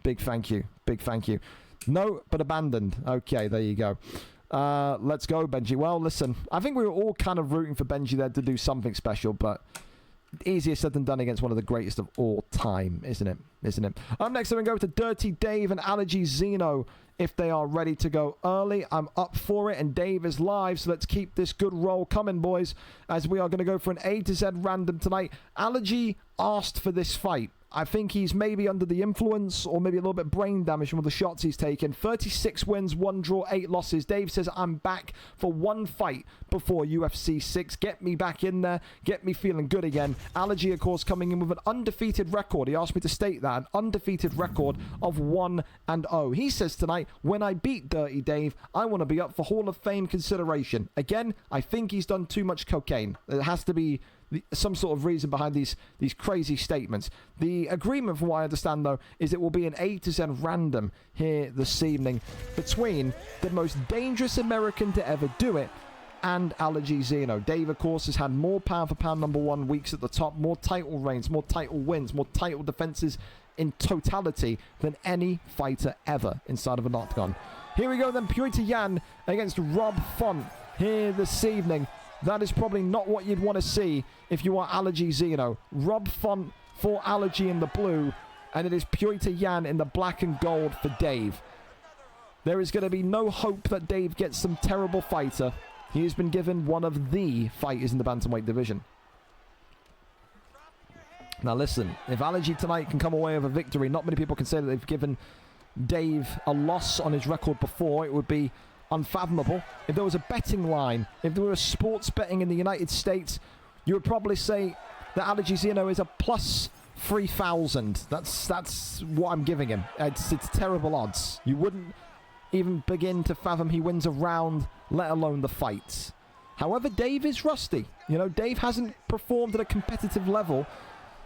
Big thank you. Big thank you. No, but abandoned. Okay, there you go. Let's go, Benji. Well, listen, I think we were all kind of rooting for Benji there to do something special, but easier said than done against one of the greatest of all time, isn't it? Isn't it? Up next, I'm going to go to Dirty Dave and Allergy Zeno if they are ready to go early. I'm up for it, and Dave is live, so let's keep this good roll coming, boys, as we are going to go for an A to Z random tonight. Allergy asked for this fight. I think he's maybe under the influence or maybe a little bit brain damage from all the shots he's taken. 36 wins, 1 draw, 8 losses. Dave says, I'm back for one fight before UFC 6. Get me back in there. Get me feeling good again. vDlchi, of course, coming in with an undefeated record. He asked me to state that. An undefeated record of 1-0. He says tonight, when I beat Dirty Dave, I want to be up for Hall of Fame consideration. Again, I think he's done too much cocaine. There has to be some sort of reason behind these crazy statements. The agreement, from what I understand, though, is it will be an A to Z random here this evening between the most dangerous American to ever do it and vDlchi Zeno. Dave, of course, has had more pound for pound #1 weeks at the top, more title reigns, more title wins, more title defenses in totality than any fighter ever inside of an octagon. Here we go then, WhimperingIann against Rob Font here this evening. That is probably not what you'd want to see if you are vDlchi Zeno. Rob Font for vDlchi in the blue, and it is WhimperingIann in the black and gold for Dave. There is going to be no hope that Dave gets some terrible fighter. He has been given one of the fighters in the bantamweight division. Now listen, if vDlchi tonight can come away with a victory, not many people can say that they've given Dave a loss on his record before. It would be unfathomable. If there was a betting line, if there was sports betting in the United States, you would probably say that vDlchi Zeno is a plus 3,000. That's what I'm giving him. It's terrible odds. You wouldn't even begin to fathom he wins a round, let alone the fight. However, Dave is rusty. You know, Dave hasn't performed at a competitive level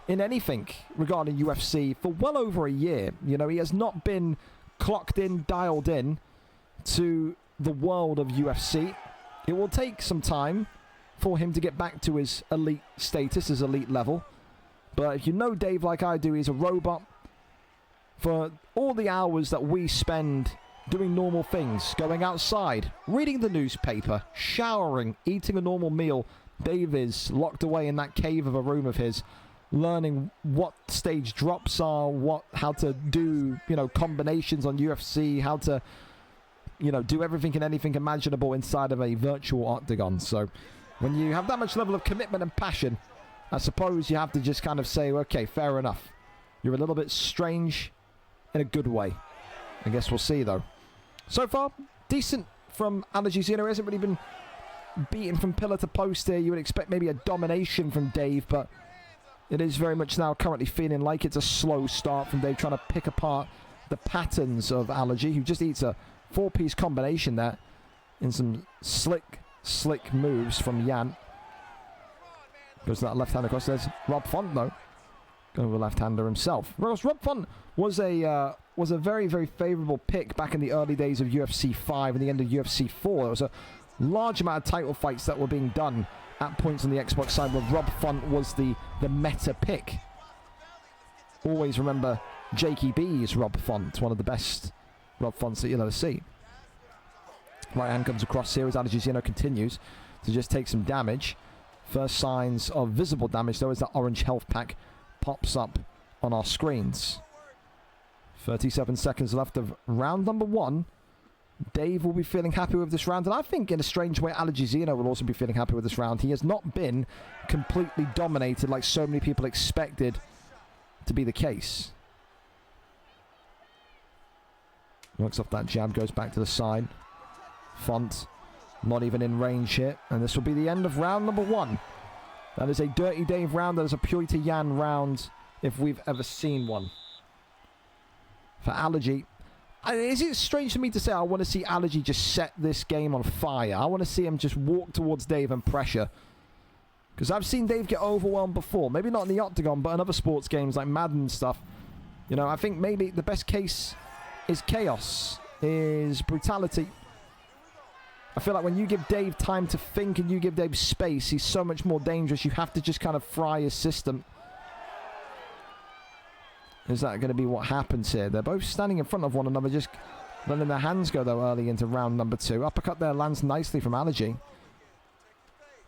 in anything regarding UFC for well over a year. You know, he has not been clocked in, dialed in to the world of UFC. It will take some time for him to get back to his elite status, his elite level. But if you know Dave like I do, he's a robot. For all the hours that we spend doing normal things, going outside, reading the newspaper, showering, eating a normal meal, Dave is locked away in that cave of a room of his, learning what stage drops are, how to do, combinations on UFC, how to do everything and anything imaginable inside of a virtual octagon. So when you have that much level of commitment and passion, I suppose you have to just kind of say, okay, fair enough. You're a little bit strange in a good way. I guess we'll see, though. So far, decent from vDlchi Zeno. He hasn't really been beaten from pillar to post here. You would expect maybe a domination from Dave, but it is very much now currently feeling like it's a slow start from Dave, trying to pick apart the patterns of vDlchi, who just eats a 4-piece combination there in some slick moves from Yann. Goes to that left-hander across. There's Rob Font, though, going with a left-hander himself. Rob Font was a very, very favourable pick back in the early days of UFC 5 and the end of UFC 4. There was a large amount of title fights that were being done at points on the Xbox side where Rob Font was the meta pick. Always remember Jakey B's Rob Font, one of the best Rob Fonts that you'll ever see. Right hand comes across here as vDlchi Zeno continues to just take some damage. First signs of visible damage, though, as that orange health pack pops up on our screens. 37 seconds left of round #1. Dave will be feeling happy with this round, and I think in a strange way vDlchi Zeno will also be feeling happy with this round. He has not been completely dominated like so many people expected to be the case. Looks off that jab, goes back to the side. Font not even in range here, and this will be the end of round #1. That is a Dirty Dave round. That is a WhimperingIann round if we've ever seen one. For vDlchi, is it strange for me to say I want to see vDlchi just set this game on fire? I want to see him just walk towards Dave and pressure. Because I've seen Dave get overwhelmed before. Maybe not in the octagon, but in other sports games like Madden and stuff. You know, I think maybe the best case is chaos, is brutality. I feel like when you give Dave time to think and you give Dave space, he's so much more dangerous. You have to just kind of fry his system. Is that going to be what happens here? They're both standing in front of one another, just letting their hands go, though, early into round #2. Uppercut there lands nicely from vDlchi.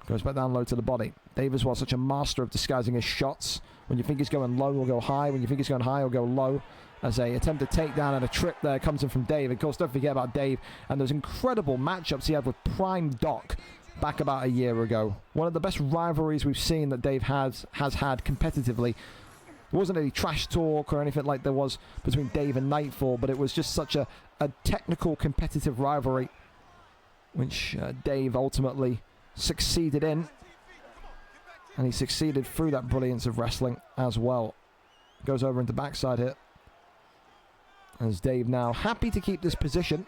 Goes back down low to the body. Dave as well, such a master of disguising his shots. When you think he's going low, he'll go high. When you think he's going high, he'll go low. As a attempted takedown and a trip there comes in from Dave. Of course, don't forget about Dave and those incredible matchups he had with Prime Doc back about a year ago. One of the best rivalries we've seen that Dave has had competitively wasn't any trash talk or anything like there was between Dave and Nightfall, but it was just such a technical, competitive rivalry, which Dave ultimately succeeded in. And he succeeded through that brilliance of wrestling as well. Goes over into backside hit. As Dave now happy to keep this position,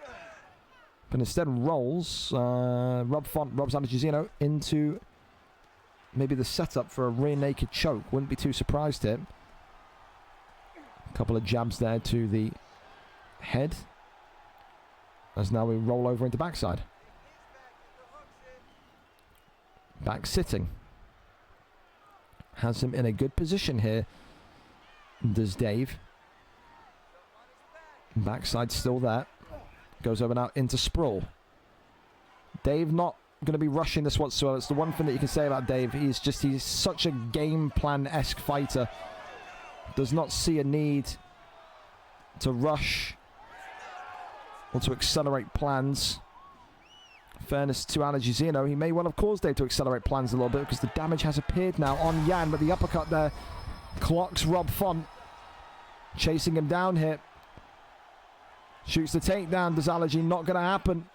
but instead rolls robs Alejandro into maybe the setup for a rear naked choke. Wouldn't be too surprised here. A couple of jabs there to the head. As now we roll over into backside. Back sitting. Has him in a good position here. Does Dave. Backside still there. Goes over now into sprawl. Dave not going to be rushing this whatsoever. It's the one thing that you can say about Dave. He's such a game plan-esque fighter. Does not see a need to rush or to accelerate plans. Fairness to Alejandro, he may well have caused Dave to accelerate plans a little bit because the damage has appeared now on Yann, but the uppercut there clocks Rob Font. Chasing him down here. Shoots the takedown. Does Allergy? Not going to happen.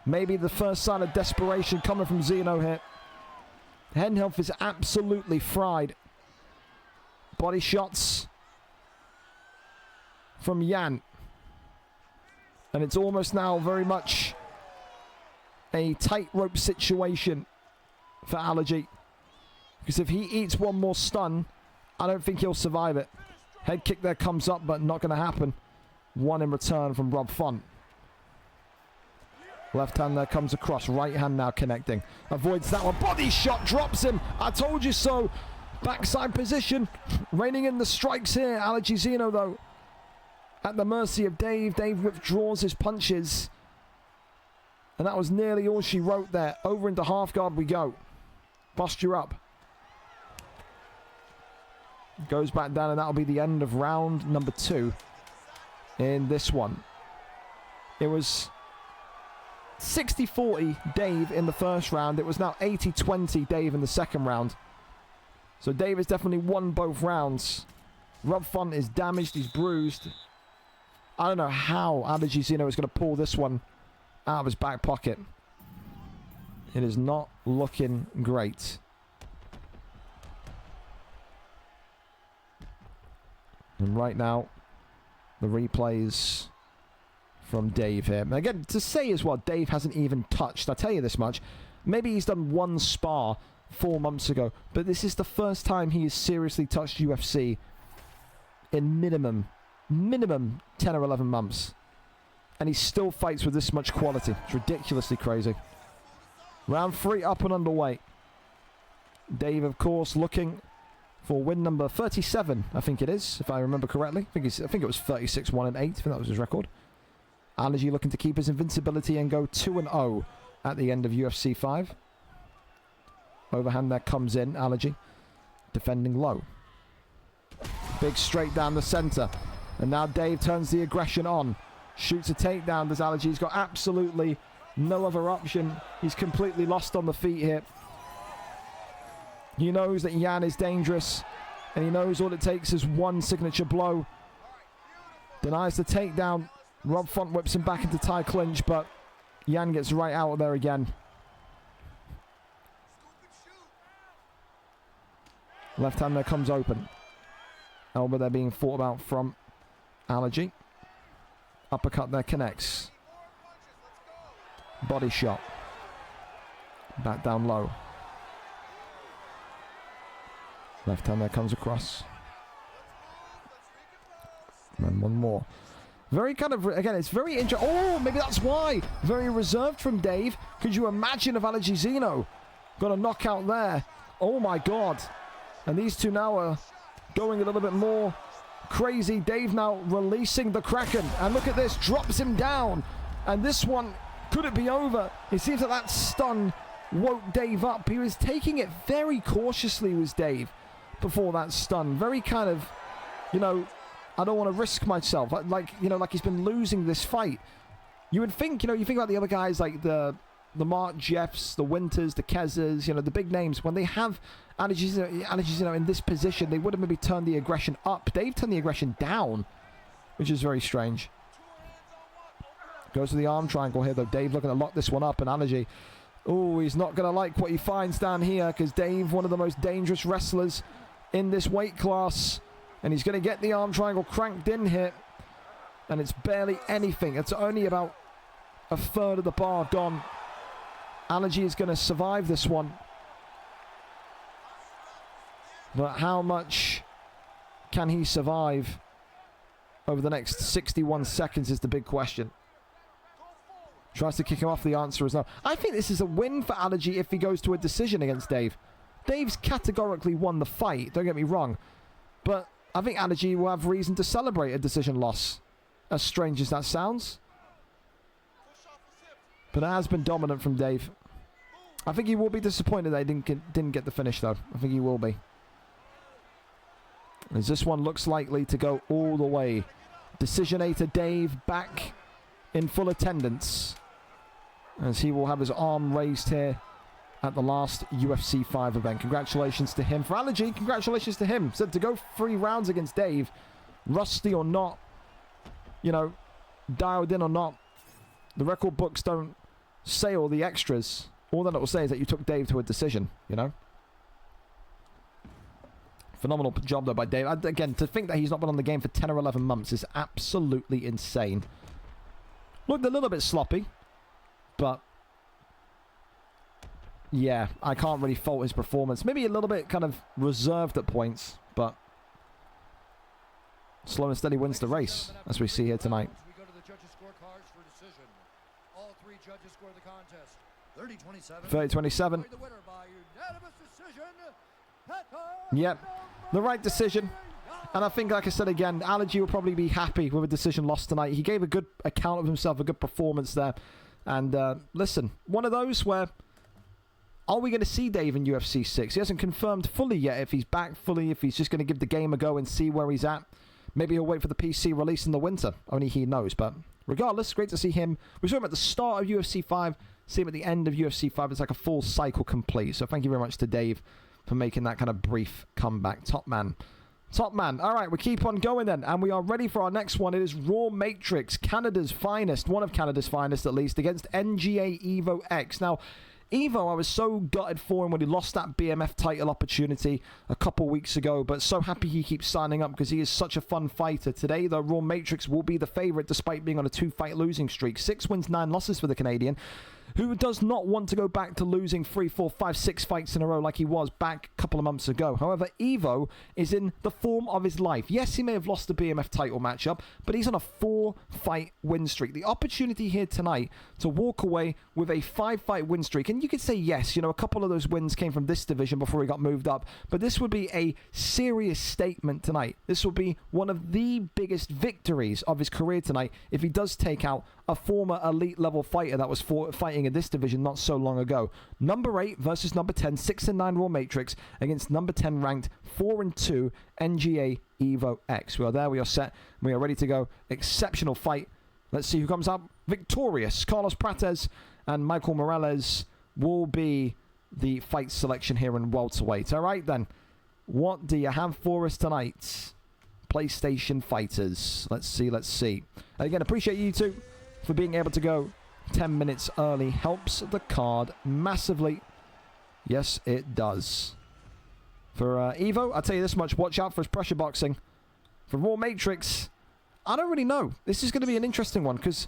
Maybe the first sign of desperation coming from Zeno here. Head health is absolutely fried. Body shots from Yann. And it's almost now very much a tightrope situation for Allergy. Because if he eats one more stun, I don't think he'll survive it. Head kick there comes up, but not going to happen. One in return from Rob Font. Left hand there comes across. Right hand now connecting. Avoids that one. Body shot drops him. I told you so. Backside position. Reining in the strikes here. Allergy Zeno though. At the mercy of Dave. Dave withdraws his punches. And that was nearly all she wrote there. Over into half guard we go. Posture up. Goes back down, and that'll be the end of round number 2 in this one. It was 60-40 Dave in the first round. It was now 80-20 Dave in the second round. So Dave has definitely won both rounds. Rob Font is damaged, he's bruised. I don't know how Allergy Zeno is going to pull this one out of his back pocket. It is not looking great. And right now, the replays from Dave here. And again, to say as well, Dave hasn't even touched. I'll tell you this much. Maybe he's done one spar 4 months ago, but this is the first time he has seriously touched UFC in minimum 10 or 11 months. And he still fights with this much quality. It's ridiculously crazy. Round 3 up and underway. Dave, of course, looking for win number 37, I think it is, if I remember correctly. I think it was 36-1-8. I think that was his record. Allergy looking to keep his invincibility and go 2-0 at the end of UFC 5. Overhand there comes in. Allergy defending low. Big straight down the center. And now Dave turns the aggression on. Shoots a takedown. Does Allergy? He's got absolutely no other option. He's completely lost on the feet here. He knows that Yann is dangerous, and he knows all it takes is one signature blow. Denies the takedown. Rob Font whips him back into tie clinch, but Yann gets right out of there again. Left hand there comes open. Elbow there being thought about from Allergy. Uppercut there connects. Body shot. Back down low. Left hand there comes across. And one more. Very kind of, again, it's very interesting. Oh, maybe that's why. Very reserved from Dave. Could you imagine if Allergy Zeno got a knockout there? Oh my God. And these two now are going a little bit more crazy. Dave now releasing the Kraken. And look at this, drops him down. And this one, could it be over? It seems that that stun woke Dave up. He was taking it very cautiously, was Dave, before that stun. Very kind of, you know, I don't want to risk myself. Like he's been losing this fight. You would think, you know, you think about the other guys like the the Mark Jeffs, the Winters, the Kezers, you know, the big names, when they have allergies, you know, in this position, they would have maybe turned the aggression up. Dave turned the aggression down, which is very strange. Goes to the arm triangle here, though. Dave looking to lock this one up, and Allergy, oh, he's not going to like what he finds down here, because Dave, one of the most dangerous wrestlers in this weight class, and he's going to get the arm triangle cranked in here, and it's barely anything. It's only about a third of the bar gone. Allergy is going to survive this one. But how much can he survive over the next 61 seconds is the big question. Tries to kick him off. The answer is no. I think this is a win for Allergy if he goes to a decision against Dave. Dave's categorically won the fight, don't get me wrong. But I think Allergy will have reason to celebrate a decision loss. As strange as that sounds. But it has been dominant from Dave. I think he will be disappointed that he didn't get the finish, though. I think he will be. As this one looks likely to go all the way. Decisionator Dave back in full attendance, as he will have his arm raised here at the last UFC 5 event. Congratulations to him. For Allergy, congratulations to him. Said to go 3 rounds against Dave, rusty or not, you know, dialed in or not, the record books don't say all the extras. All that it will say is that you took Dave to a decision, you know. Phenomenal job, though, by Dave. Again, to think that he's not been on the game for 10 or 11 months is absolutely insane. Looked a little bit sloppy, but yeah, I can't really fault his performance. Maybe a little bit kind of reserved at points, but slow and steady wins the race, as we see here tonight. We go to the judges' scorecards for decision. All 3 judges score the contest. 30-27. Yep, the right decision. And I think, like I said again, Allergy will probably be happy with a decision loss tonight. He gave a good account of himself, a good performance there. And listen, one of those where, are we going to see Dave in UFC 6? He hasn't confirmed fully yet if he's back fully, if he's just going to give the game a go and see where he's at. Maybe he'll wait for the PC release in the winter. Only he knows. But regardless, great to see him. We saw him at the start of UFC 5, see him at the end of UFC 5. It's like a full cycle complete. So thank you very much to Dave for making that kind of brief comeback. Top man. Top man. All right, we keep on going then, and we are ready for our next one. It is Raw Matrix, Canada's finest, one of Canada's finest at least, against NGA Evo X. Now, Evo, I was so gutted for him when he lost that BMF title opportunity a couple weeks ago, but so happy he keeps signing up because he is such a fun fighter. Today, the Raw Matrix will be the favorite despite being on a 2-fight losing streak. 6 wins, 9 losses for the Canadian, who does not want to go back to losing 3, 4, 5, 6 fights in a row like he was back a couple of months ago. However, Evo is in the form of his life. Yes, he may have lost the BMF title matchup, but he's on a 4-fight win streak. The opportunity here tonight to walk away with a 5-fight win streak, and you could say yes, you know, a couple of those wins came from this division before he got moved up, but this would be a serious statement tonight. This will be one of the biggest victories of his career tonight if he does take out a former elite level fighter that was fighting in this division not so long ago. Number 8 versus number 10, 6-9 Raw Matrix against number 10 ranked 4-2 NGA Evo X. We are there, we are set, we are ready to go. Exceptional fight. Let's see who comes up victorious. Carlos Prates and Michael Morales will be the fight selection here in welterweight. All right then, what do you have for us tonight? PlayStation Fighters. Let's see, let's see. Again, appreciate you two for being able to go 10 minutes early. Helps the card massively. Yes, it does. For Evo, I'll tell you this much. Watch out for his pressure boxing. For Raw Matrix, I don't really know. This is going to be an interesting one because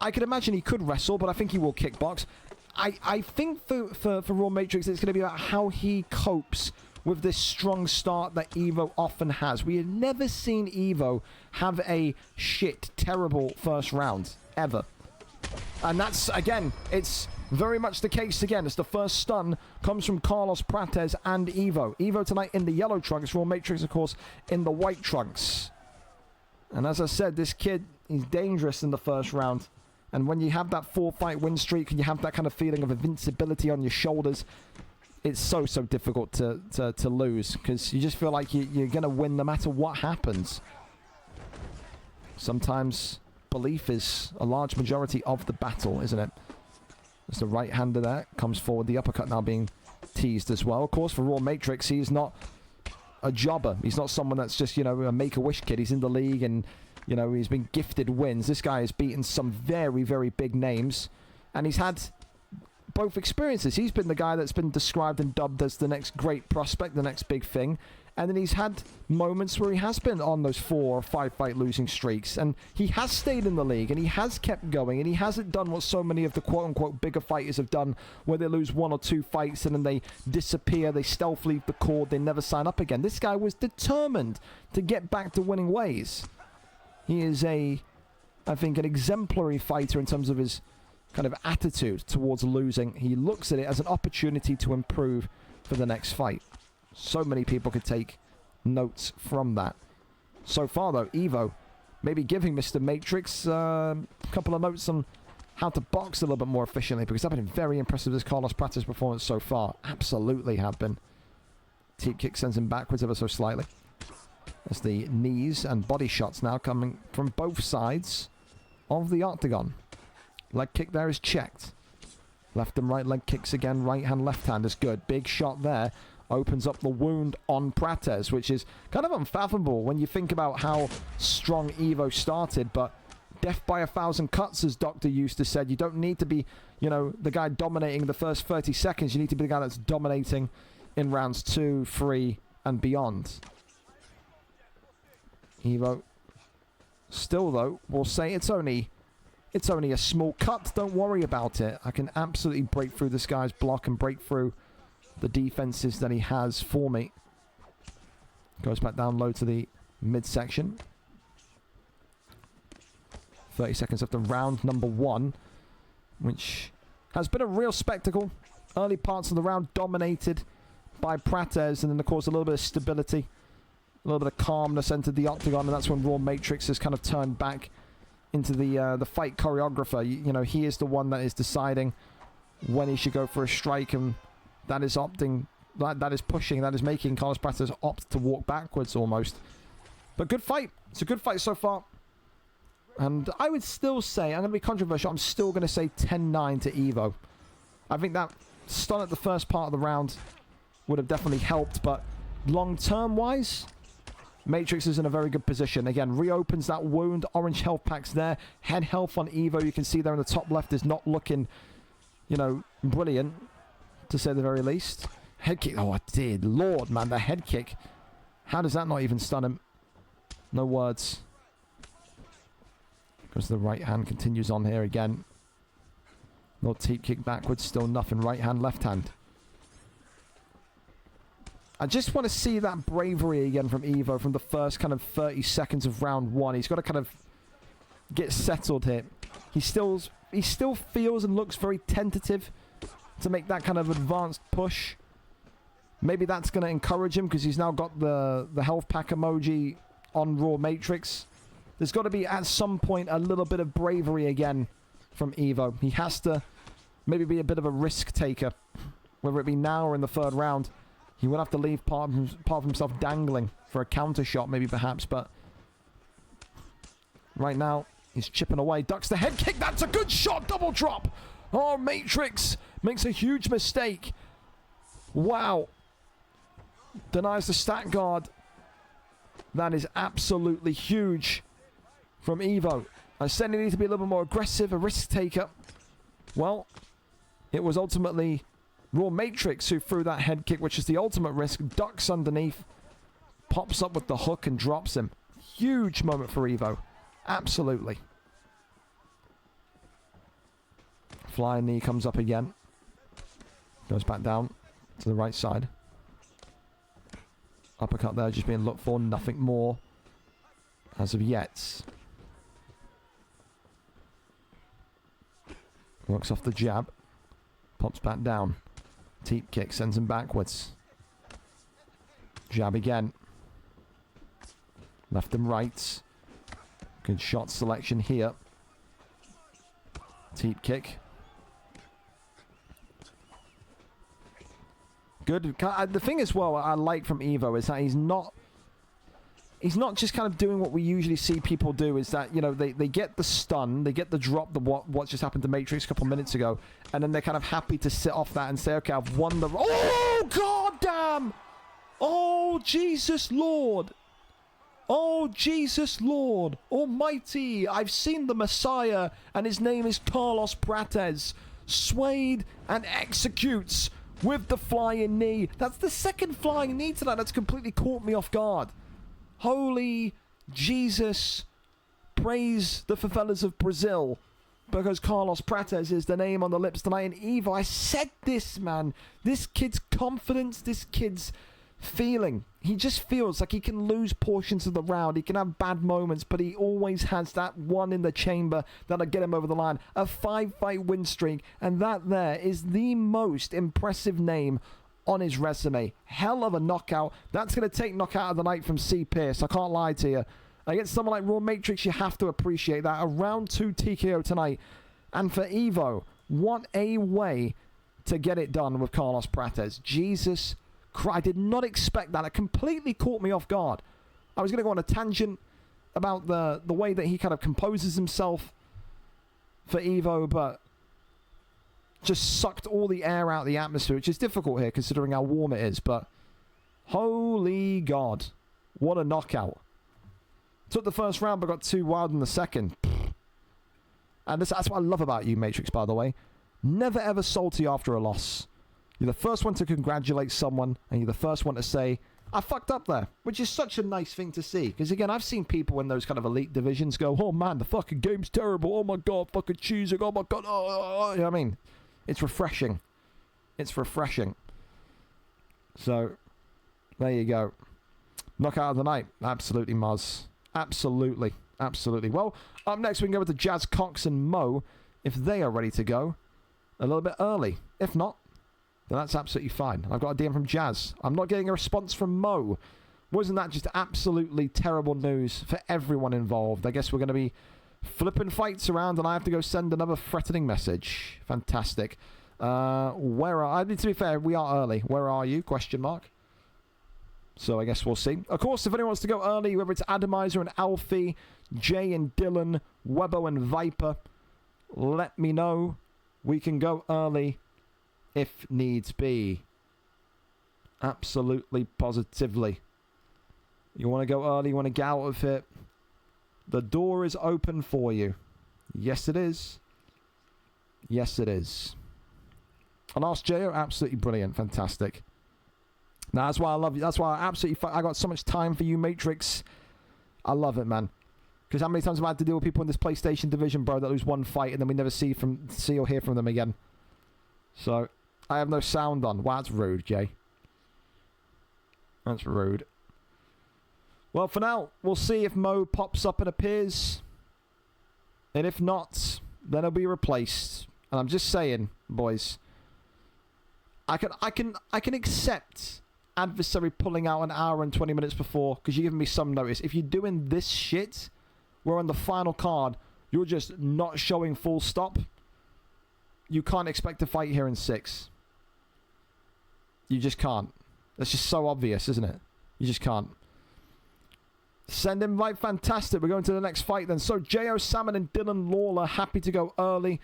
I could imagine he could wrestle, but I think he will kickbox. I think for Raw Matrix, it's going to be about how he copes with this strong start that Evo often has. We have never seen Evo have a terrible first round, ever. And that's, again, it's very much the case again, as the first stun comes from Carlos Prates and Evo. Evo tonight in the yellow trunks, Raw Matrix, of course, in the white trunks. And as I said, this kid, he's dangerous in the first round. And when you have that 4-fight win streak and you have that kind of feeling of invincibility on your shoulders, it's so difficult to lose because you just feel like you're going to win no matter what happens. Sometimes belief is a large majority of the battle, isn't it? As the right-hander there comes forward. The uppercut now being teased as well. Of course, for Raw Matrix, he's not a jobber. He's not someone that's just, you know, a make-a-wish kid. He's in the league and, you know, he's been gifted wins. This guy has beaten some very, very big names. And he's had both experiences. He's been the guy that's been described and dubbed as the next great prospect, the next big thing. And then he's had moments where he has been on those 4 or 5 fight losing streaks. And he has stayed in the league and he has kept going. And he hasn't done what so many of the quote-unquote bigger fighters have done, where they lose 1 or 2 fights and then they disappear, they stealth leave the court, they never sign up again. This guy was determined to get back to winning ways. He is I think, an exemplary fighter in terms of his kind of attitude towards losing. He looks at it as an opportunity to improve for the next fight. So many people could take notes from that. So far, though, Evo maybe giving Mr. Matrix a couple of notes on how to box a little bit more efficiently, because I've been very impressed with this Carlos Prater's performance so far. Absolutely have been. Teep kick sends him backwards ever so slightly. As the knees and body shots now coming from both sides of the octagon. Leg kick there is checked. Left and right leg kicks again. Right hand, left hand is good. Big shot there. Opens up the wound on Prates, which is kind of unfathomable when you think about how strong Evo started. But death by 1,000 cuts, as Doctor used to said. You don't need to be, you know, the guy dominating the first 30 seconds. You need to be the guy that's dominating in rounds 2, 3, and beyond. Evo, still though, we'll say it's only a small cut. Don't worry about it. I can absolutely break through this guy's block and break through the defenses that he has for me. Goes back down low to the midsection. 30 seconds after round number 1, which has been a real spectacle. Early parts of the round dominated by Prates, and then of course a little bit of stability, a little bit of calmness entered the octagon, and that's when Raw Matrix has kind of turned back into the fight choreographer. You know, he is the one that is deciding when he should go for a strike, and that is opting, that is pushing, that is making Carlos Prates opt to walk backwards almost. But good fight. It's a good fight so far. And I would still say, I'm going to be controversial, I'm still going to say 10-9 to Evo. I think that stun at the first part of the round would have definitely helped, but long-term wise, Matrix is in a very good position. Again, reopens that wound. Orange health packs there. Head health on Evo, you can see there in the top left, is not looking, you know, brilliant, to say the very least. Head kick. Oh, I did. Lord, man, the head kick. How does that not even stun him? No words. Goes to the right hand. Continues on here again. No teep kick backwards. Still nothing. Right hand, left hand. I just want to see that bravery again from Evo from the first kind of 30 seconds of round 1. He's got to kind of get settled here. He still feels and looks very tentative to make that kind of advanced push. Maybe that's going to encourage him because he's now got the health pack emoji on Raw Matrix. There's got to be at some point a little bit of bravery again from Evo. He has to maybe be a bit of a risk taker, whether it be now or in the 3rd round. He will have to leave part of himself dangling for a counter shot, maybe perhaps, but right now he's chipping away. Ducks the head kick. That's a good shot. Double drop. Oh, Matrix makes a huge mistake. Wow. Denies the stat guard. That is absolutely huge from Evo. I said he needs to be a little bit more aggressive, a risk taker. Well, it was ultimately Raw Matrix who threw that head kick, which is the ultimate risk. Ducks underneath, pops up with the hook and drops him. Huge moment for Evo. Absolutely. Flying knee comes up again. Goes back down to the right side. Uppercut there just being looked for. Nothing more as of yet. Works off the jab. Pops back down. Teep kick sends him backwards. Jab again. Left and right. Good shot selection here. Teep kick. Good. The thing as well I like from Evo is that he's not he's not just kind of doing what we usually see people do, is that, you know, they get the stun, they get the drop, what just happened to Matrix a couple minutes ago, and then they're kind of happy to sit off that and say, okay, I've won the... Oh, god damn! Oh, Jesus Lord! Oh, Jesus Lord Almighty! I've seen the Messiah, and his name is Carlos Prates. Swayed and executes with the flying knee. That's the second flying knee tonight that's completely caught me off guard. Holy Jesus. Praise the favelas of Brazil, because Carlos Prates is the name on the lips tonight. And Evo, I said this, man. This kid's confidence, this kid's feeling. He just feels like he can lose portions of the round. He can have bad moments, but he always has that one in the chamber that'll get him over the line. A 5-fight win streak, and that there is the most impressive name on his resume. Hell of a knockout. That's going to take knockout of the night from C. Pierce. I can't lie to you. Against someone like Raw Matrix, you have to appreciate that. A round 2 TKO tonight. And for Evo, what a way to get it done with Carlos Prates. Jesus Christ, I did not expect that. It completely caught me off guard. I was going to go on a tangent about the way that he kind of composes himself for Evo, but just sucked all the air out of the atmosphere, which is difficult here considering how warm it is, but holy God, what a knockout. Took the first round, but got too wild in the second. And that's what I love about you, Matrix, by the way. Never ever salty after a loss. You're the first one to congratulate someone, and you're the first one to say, I fucked up there, which is such a nice thing to see. Because, again, I've seen people in those kind of elite divisions go, oh, man, the fucking game's terrible. Oh, my God, fucking cheesing. Oh, my God. Oh. You know what I mean? It's refreshing. It's refreshing. So, there you go. Knockout of the night. Absolutely, Muzz. Absolutely. Absolutely. Well, up next, we can go with the Jazz Cox and Mo, if they are ready to go. A little bit early. If not, then that's absolutely fine. I've got a DM from Jazz. I'm not getting a response from Mo. Wasn't that just absolutely terrible news for everyone involved? I guess we're going to be flipping fights around, and I have to go send another threatening message. Fantastic. To be fair, we are early. Where are you? Question mark. So I guess we'll see. Of course, if anyone wants to go early, whether it's Atomizer and Alfie, Jay and Dylan, Webbo and Viper, let me know. We can go early if needs be. Absolutely, positively. You want to go early, you want to get out of it. The door is open for you. Yes, it is. Yes, it is. And Ask J.O., absolutely brilliant. Fantastic. Now, that's why I love you. That's why I got so much time for you, Matrix. I love it, man. Because how many times have I had to deal with people in this PlayStation division, bro, that lose one fight and then we never see or hear from them again. So, I have no sound on. Wow, that's rude, Jay. That's rude. Well, for now, we'll see if Mo pops up and appears. And if not, then he'll be replaced. And I'm just saying, boys, I can accept adversary pulling out an hour and 20 minutes before because you're giving me some notice. If you're doing this shit, where on the final card, you're just not showing full stop, you can't expect to fight here in 6. You just can't. That's just so obvious, isn't it? You just can't. Send invite, fantastic. We're going to the next fight then. So J.O. Salmon and Dylan Lawler happy to go early.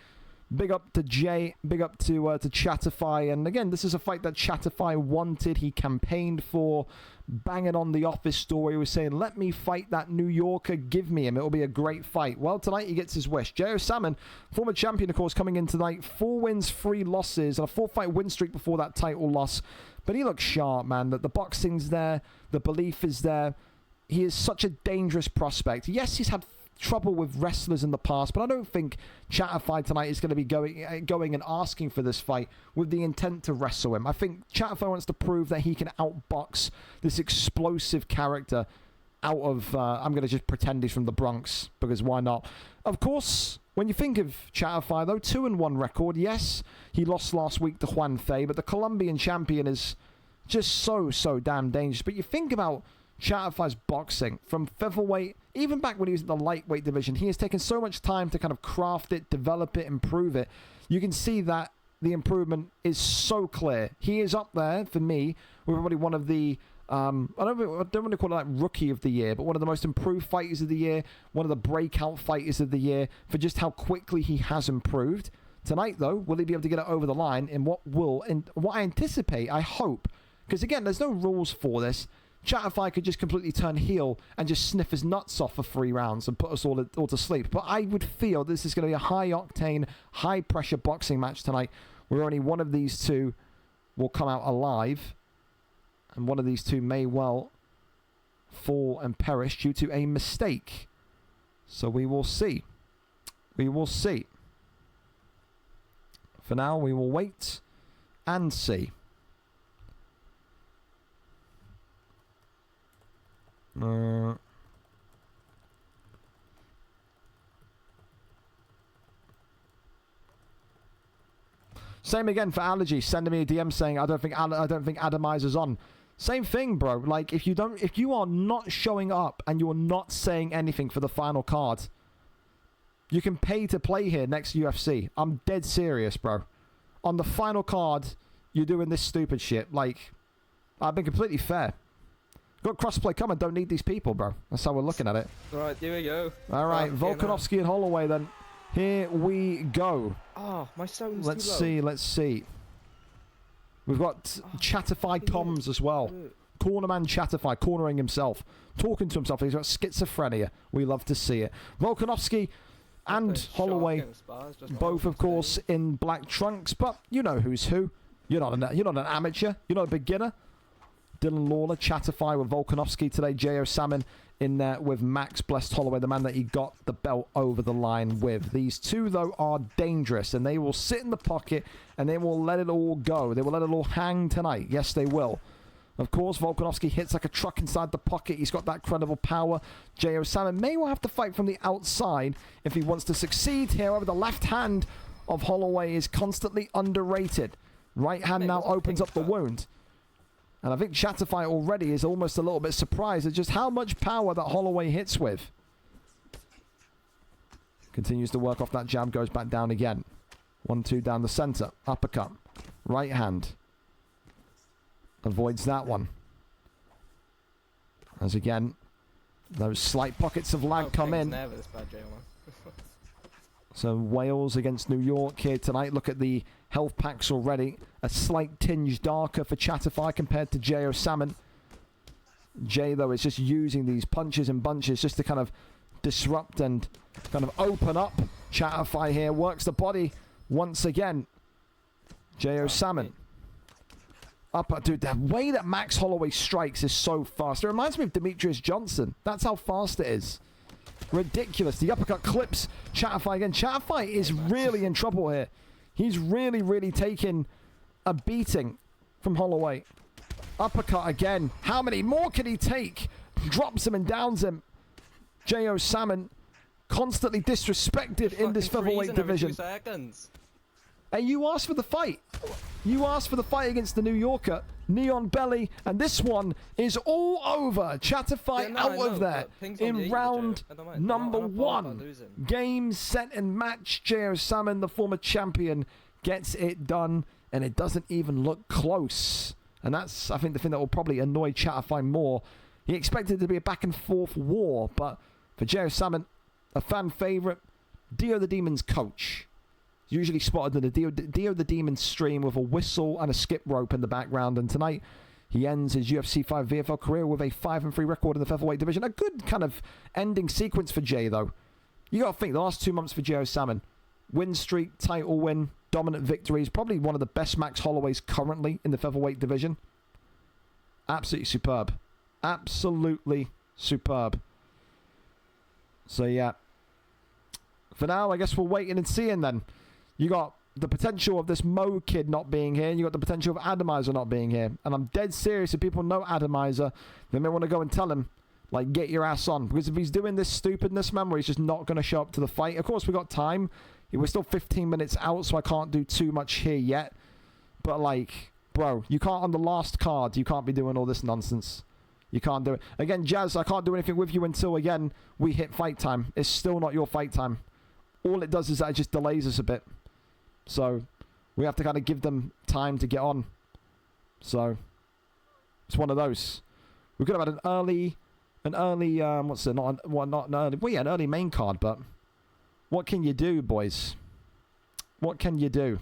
Big up to Jay. Big up to Chatify. And again, this is a fight that Chatify wanted. He campaigned for. Banging on the office story. He was saying, let me fight that New Yorker. Give me him. It'll be a great fight. Well, tonight he gets his wish. J.O. Salmon, former champion, of course, coming in tonight. 4 wins, 3 losses. And a 4-fight win streak before that title loss. But he looks sharp, man. The boxing's there. The belief is there. He is such a dangerous prospect. Yes, he's had trouble with wrestlers in the past, but I don't think Chatify tonight is going to be going and asking for this fight with the intent to wrestle him. I think Chatify wants to prove that he can outbox this explosive character out of, I'm going to just pretend he's from the Bronx, because why not? Of course, when you think of Chatify, though, 2-1 record, yes, he lost last week to Juan Fei, but the Colombian champion is just so damn dangerous. But you think about Chatify's boxing from featherweight, even back when he was in the lightweight division, he has taken so much time to kind of craft it, develop it, improve it. You can see that the improvement is so clear. He is up there, for me, with probably one of the I don't want to call it like rookie of the year, but one of the most improved fighters of the year, one of the breakout fighters of the year for just how quickly he has improved. Tonight, though, will he be able to get it over the line in what I anticipate, I hope, because again, there's no rules for this. Chatify could just completely turn heel and just sniff his nuts off for 3 rounds and put us all to sleep. But I would feel this is going to be a high-octane, high-pressure boxing match tonight, where only one of these two will come out alive. And one of these two may well fall and perish due to a mistake. So we will see. We will see. For now, we will wait and see. Same again for Allergy, sending me a DM saying I don't think Atomizer's on. Same thing, bro. Like if you are not showing up and you're not saying anything for the final card, you can pay to play here next UFC. I'm dead serious, bro. On the final card, you're doing this stupid shit. Like, I've been completely fair. Got crossplay coming. Don't need these people, bro. That's how we're looking at it. All right, here we go. All right, Volkanovski and Holloway then. Here we go. Oh, my sound's Let's too low. see. Let's see. We've got Chatify Toms as well. Cornerman Chatify cornering himself, talking to himself. He's got schizophrenia. We love to see it. Volkanovski and Holloway, both of course in black trunks, but you know who's who. You're not an amateur. You're not a beginner. Dylan Lawler, Chatify with Volkanovski today. J.O. Salmon in there with Max Blessed Holloway, the man that he got the belt over the line with. These two, though, are dangerous, and they will sit in the pocket, and they will let it all go. They will let it all hang tonight. Yes, they will. Of course, Volkanovski hits like a truck inside the pocket. He's got that credible power. J.O. Salmon may well have to fight from the outside if he wants to succeed here. However, the left hand of Holloway is constantly underrated. Right hand now opens up the wound. And I think Chatify already is almost a little bit surprised at just how much power that Holloway hits with. Continues to work off that jab, goes back down again. 1-2 down the center. Uppercut. Right hand. Avoids that one. As again, those slight pockets of lag come in. So Wales against New York here tonight. Look at the health packs already. A slight tinge darker for Chatify compared to J.O. Salmon. Jay, though, is just using these punches and bunches just to kind of disrupt and kind of open up. Chatify here works the body once again. J.O. Salmon. Dude, the way that Max Holloway strikes is so fast. It reminds me of Demetrius Johnson. That's how fast it is. Ridiculous. The uppercut clips Chatify again. Chatify is really in trouble here. He's really, really taking a beating from Holloway. Uppercut again. How many more can he take? Drops him and downs him. J.O. Salmon constantly disrespected in this featherweight division. And you asked for the fight. You asked for the fight against the New Yorker. Neon Belly. And this one is all over. Chatify out of there in round number 1. Game, set, and match. J.O. Salmon, the former champion, gets it done. And it doesn't even look close. And that's, I think, the thing that will probably annoy Chatify more. He expected it to be a back-and-forth war. But for J.O. Salmon, a fan favorite, Dio the Demon's coach. Usually spotted in the Dio the Demon stream with a whistle and a skip rope in the background. And tonight, he ends his UFC 5 VFL career with a 5-3 record in the featherweight division. A good kind of ending sequence for Jay, though. You got to think, the last 2 months for J.O. Salmon. Win streak, title win, dominant victories. Probably one of the best Max Holloways currently in the featherweight division. Absolutely superb. Absolutely superb. So, yeah. For now, I guess we're waiting and seeing then. You got the potential of this Mo kid not being here, and you got the potential of Atomizer not being here. And I'm dead serious. If people know Atomizer, they may want to go and tell him, like, get your ass on. Because if he's doing this stupidness, man, where he's just not going to show up to the fight. Of course, we got time. We're still 15 minutes out, so I can't do too much here yet. But, like, bro, you can't, on the last card, you can't be doing all this nonsense. You can't do it. Again, Jazz, I can't do anything with you until, again, we hit fight time. It's still not your fight time. All it does is that it just delays us a bit. So, we have to kind of give them time to get on. So, it's one of those. We could have had an early, what's it? Not an early. Well, yeah, an early main card. But what can you do, boys? What can you do?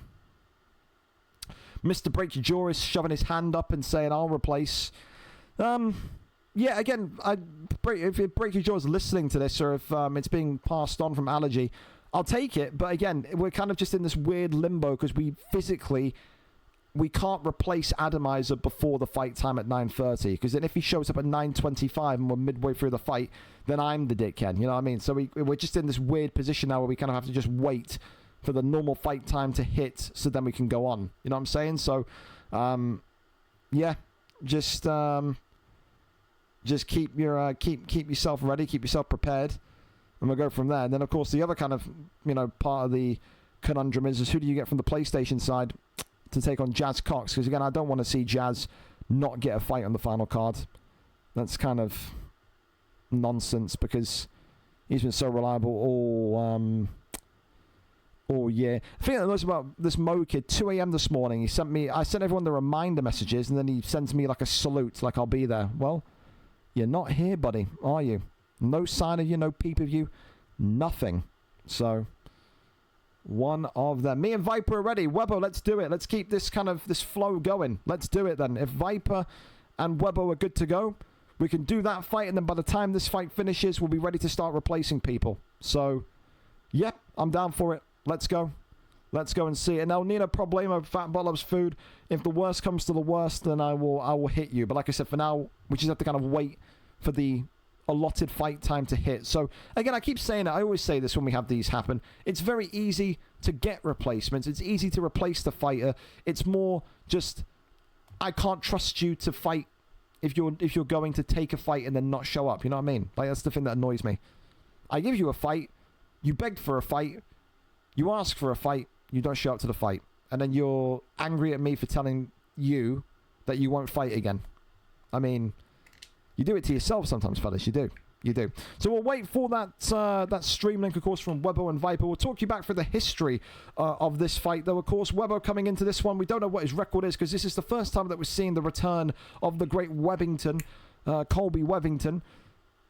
Mr. Break Your Jaw is shoving his hand up and saying, "I'll replace." Yeah, again, if Break Your Jaw is listening to this, or if it's being passed on from Allergy, I'll take it. But again, we're kind of just in this weird limbo because we can't replace Atomizer before the fight time at 9:30. Because then if he shows up at 9:25 and we're midway through the fight, then I'm the dickhead. You know what I mean? So we're just in this weird position now where we kind of have to just wait for the normal fight time to hit, so then we can go on. You know what I'm saying? So, yeah, just keep your keep yourself ready, keep yourself prepared, and we'll go from there. And then, of course, the other kind of part of the conundrum is who do you get from the PlayStation side to take on Jazz Cox? Because again, I don't want to see Jazz not get a fight on the final card. That's kind of nonsense because he's been so reliable all year. The thing that I noticed about this Mo kid, 2 a.m. this morning, I sent everyone the reminder messages, and then he sends me like a salute, like I'll be there. Well, you're not here, buddy, are you? No sign of you, no peep of you, nothing. So, one of them. Me and Viper are ready. Webbo, let's do it. Let's keep this flow going. Let's do it then. If Viper and Webbo are good to go, we can do that fight, and then by the time this fight finishes, we'll be ready to start replacing people. So, yeah, I'm down for it. Let's go. Let's go and see it. And El Nino Problemo, Fat Bottom's food. If the worst comes to the worst, then I will hit you. But like I said, for now, we just have to kind of wait for the allotted fight time to hit. So, again, I keep saying it. I always say this when we have these happen. It's very easy to get replacements. It's easy to replace the fighter. It's more just, I can't trust you to fight if you're going to take a fight and then not show up. You know what I mean? Like, that's the thing that annoys me. I give you a fight. You begged for a fight. You ask for a fight, you don't show up to the fight. And then you're angry at me for telling you that you won't fight again. I mean, you do it to yourself sometimes, fellas. You do. You do. So we'll wait for that stream link, of course, from Webbo and Viper. We'll talk you back through the history of this fight, though, of course. Webbo coming into this one. We don't know what his record is because this is the first time that we're seeing the return of the great Webbington, Colby Webbington,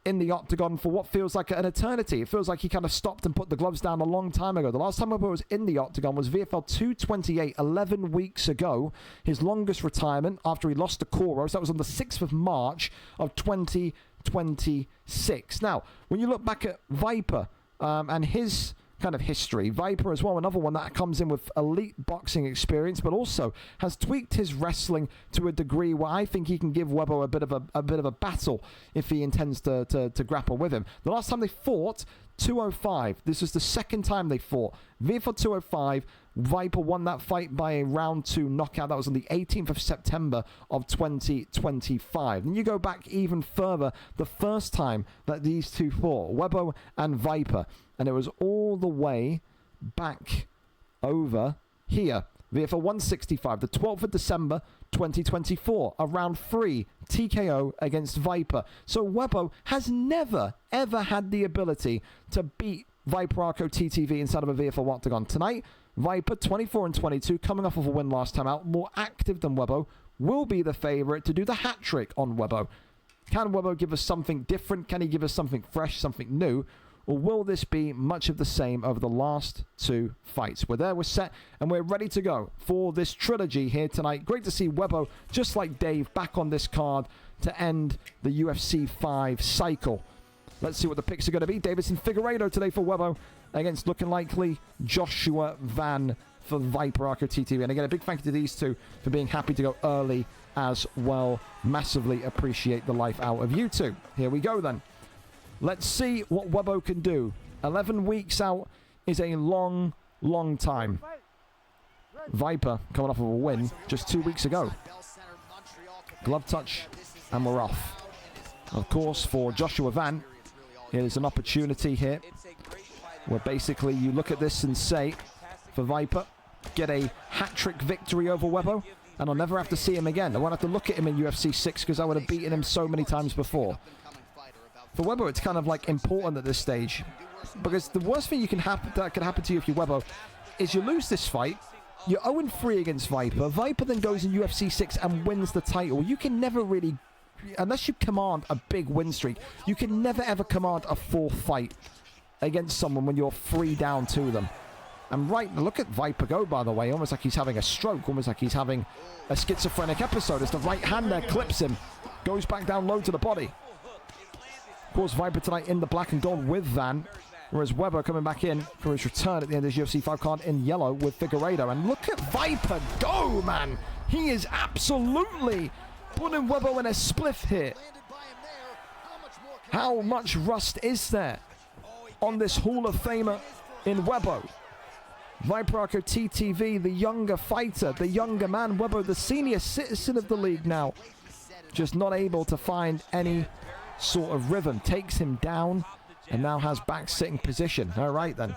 in the octagon for what feels like an eternity. It feels like he kind of stopped and put the gloves down a long time ago. The last time Webber was in the octagon was VFL 228, 11 weeks ago. His longest retirement after he lost to Koros. That was on the 6th of March of 2026. Now, when you look back at Viper and his kind of history, Viper as well, another one that comes in with elite boxing experience, but also has tweaked his wrestling to a degree where I think he can give Webbo a bit of a battle if he intends to grapple with him. The last time they fought, 205. This was the second time they fought. VFL 205. Viper won that fight by a round 2 knockout. That was on the 18th of September of 2025. Then you go back even further, the first time that these two fought, Webbo and Viper. And it was all the way back over here. VFL 165, the 12th of December, 2024. A round 3 TKO against Viper. So Webbo has never, ever had the ability to beat Viper Arco TTV inside of a VFL octagon. Tonight, Viper, 24-22, coming off of a win last time out, more active than Webbo, will be the favourite to do the hat trick on Webbo. Can Webbo give us something different? Can he give us something fresh, something new? Or will this be much of the same over the last 2 fights? We're there, we're set, and we're ready to go for this trilogy here tonight. Great to see Webbo, just like Dave, back on this card to end the UFC 5 cycle. Let's see what the picks are going to be. Davidson Figueiredo today for Webbo against looking likely Joshua Van for Viper Arco TTV. And again, a big thank you to these two for being happy to go early as well. Massively appreciate the life out of you two. Here we go then. Let's see what Webbo can do. 11 weeks out is a long, long time. Viper coming off of a win just 2 weeks ago. Glove touch, and we're off. Of course, for Joshua Van, it is an opportunity here where basically you look at this and say, for Viper, get a hat-trick victory over Webbo, and I'll never have to see him again. I won't have to look at him in UFC 6 because I would have beaten him so many times before. For Webbo, it's kind of like important at this stage, because the worst thing that can happen to you if you're Webbo is you lose this fight. You're 0-3 against Viper. Viper then goes in UFC 6 and wins the title. You can never really unless you command a big win streak, you can never ever command a 4th fight against someone when you're 3 down to them. And look at Viper go, by the way, almost like he's having a stroke, almost like he's having a schizophrenic episode as the right hand there clips him, goes back down low to the body. Of course, Viper tonight in the black and gold with Van, whereas Weber coming back in for his return at the end of his UFC 5 card in yellow with Figueiredo. And look at Viper go, man! He is absolutely putting Weber in a spliff here. How much rust is there on this Hall of Famer in Weber? Viper Arco TTV, the younger fighter, the younger man. Weber, the senior citizen of the league now. Just not able to find any sort of rhythm. Takes him down and now has back sitting position. All right then.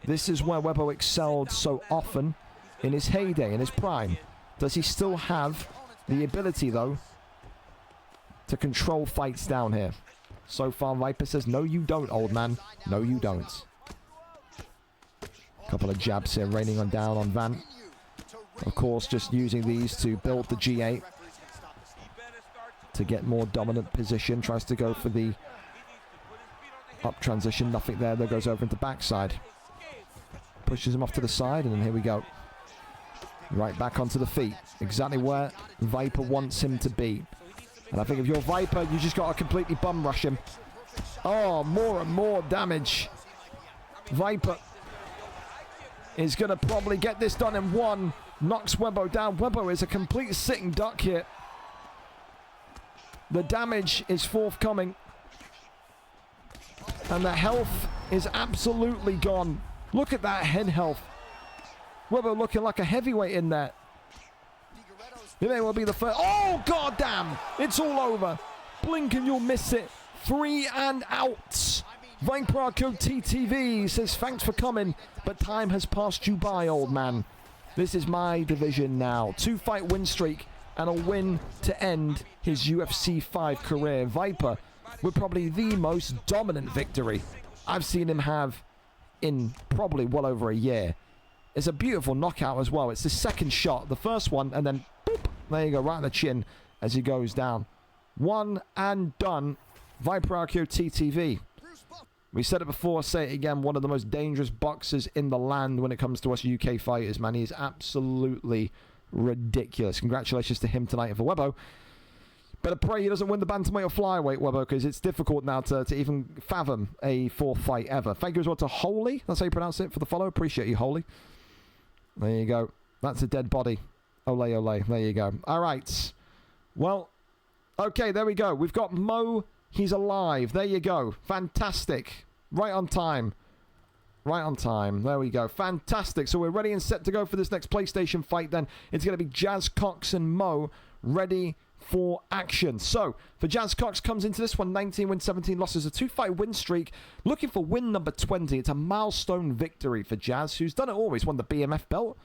This is where Weber excelled so often in his heyday, in his prime. Does he still have the ability, though, to control fights down here? So far, Viper says, no, you don't, old man. No, you don't. Couple of jabs here, raining down on Van. Of course, just using these to build the G8 to get more dominant position. Tries to go for the up transition. Nothing there. There goes over into backside. Pushes him off to the side, and then here we go. Right back onto the feet. Exactly where Viper wants him to be. And I think if you're Viper, you just got to completely bum rush him. Oh, more and more damage. Viper is going to probably get this done in one. Knocks Webo down. Webo is a complete sitting duck here. The damage is forthcoming. And the health is absolutely gone. Look at that head health. Webo looking like a heavyweight in there. He may well be the first. Oh, goddamn! It's all over. Blink and you'll miss it. 3 and out. Viper Arco TTV says, thanks for coming, but time has passed you by, old man. This is my division now. 2-fight win streak and a win to end his UFC 5 career. Viper with probably the most dominant victory I've seen him have in probably well over a year. It's a beautiful knockout as well. It's the second shot, the first one, and then boop, there you go, right on the chin as he goes down. One and done. Viper Arco TTV. We said it before, say it again, one of the most dangerous boxers in the land when it comes to us UK fighters, man. He is absolutely ridiculous. Congratulations to him tonight for Webo. Better pray he doesn't win the bantamweight or flyweight, Webo, because it's difficult now to even fathom a 4th fight ever. Thank you as well to Holy. That's how you pronounce it for the follow. Appreciate you, Holy. There you go. That's a dead body. Ole, ole. There you go. All right. Well, okay, there we go. We've got Mo. He's alive. There you go. Fantastic. Right on time. Right on time. There we go. Fantastic. So we're ready and set to go for this next PlayStation fight then. It's going to be Jazz Cox and Mo ready for action. So, for Jazz Cox, comes into this one 19 wins, 17 losses, a 2-fight win streak, looking for win number 20. It's a milestone victory for Jazz, who's done it all. He's won the BMF belt.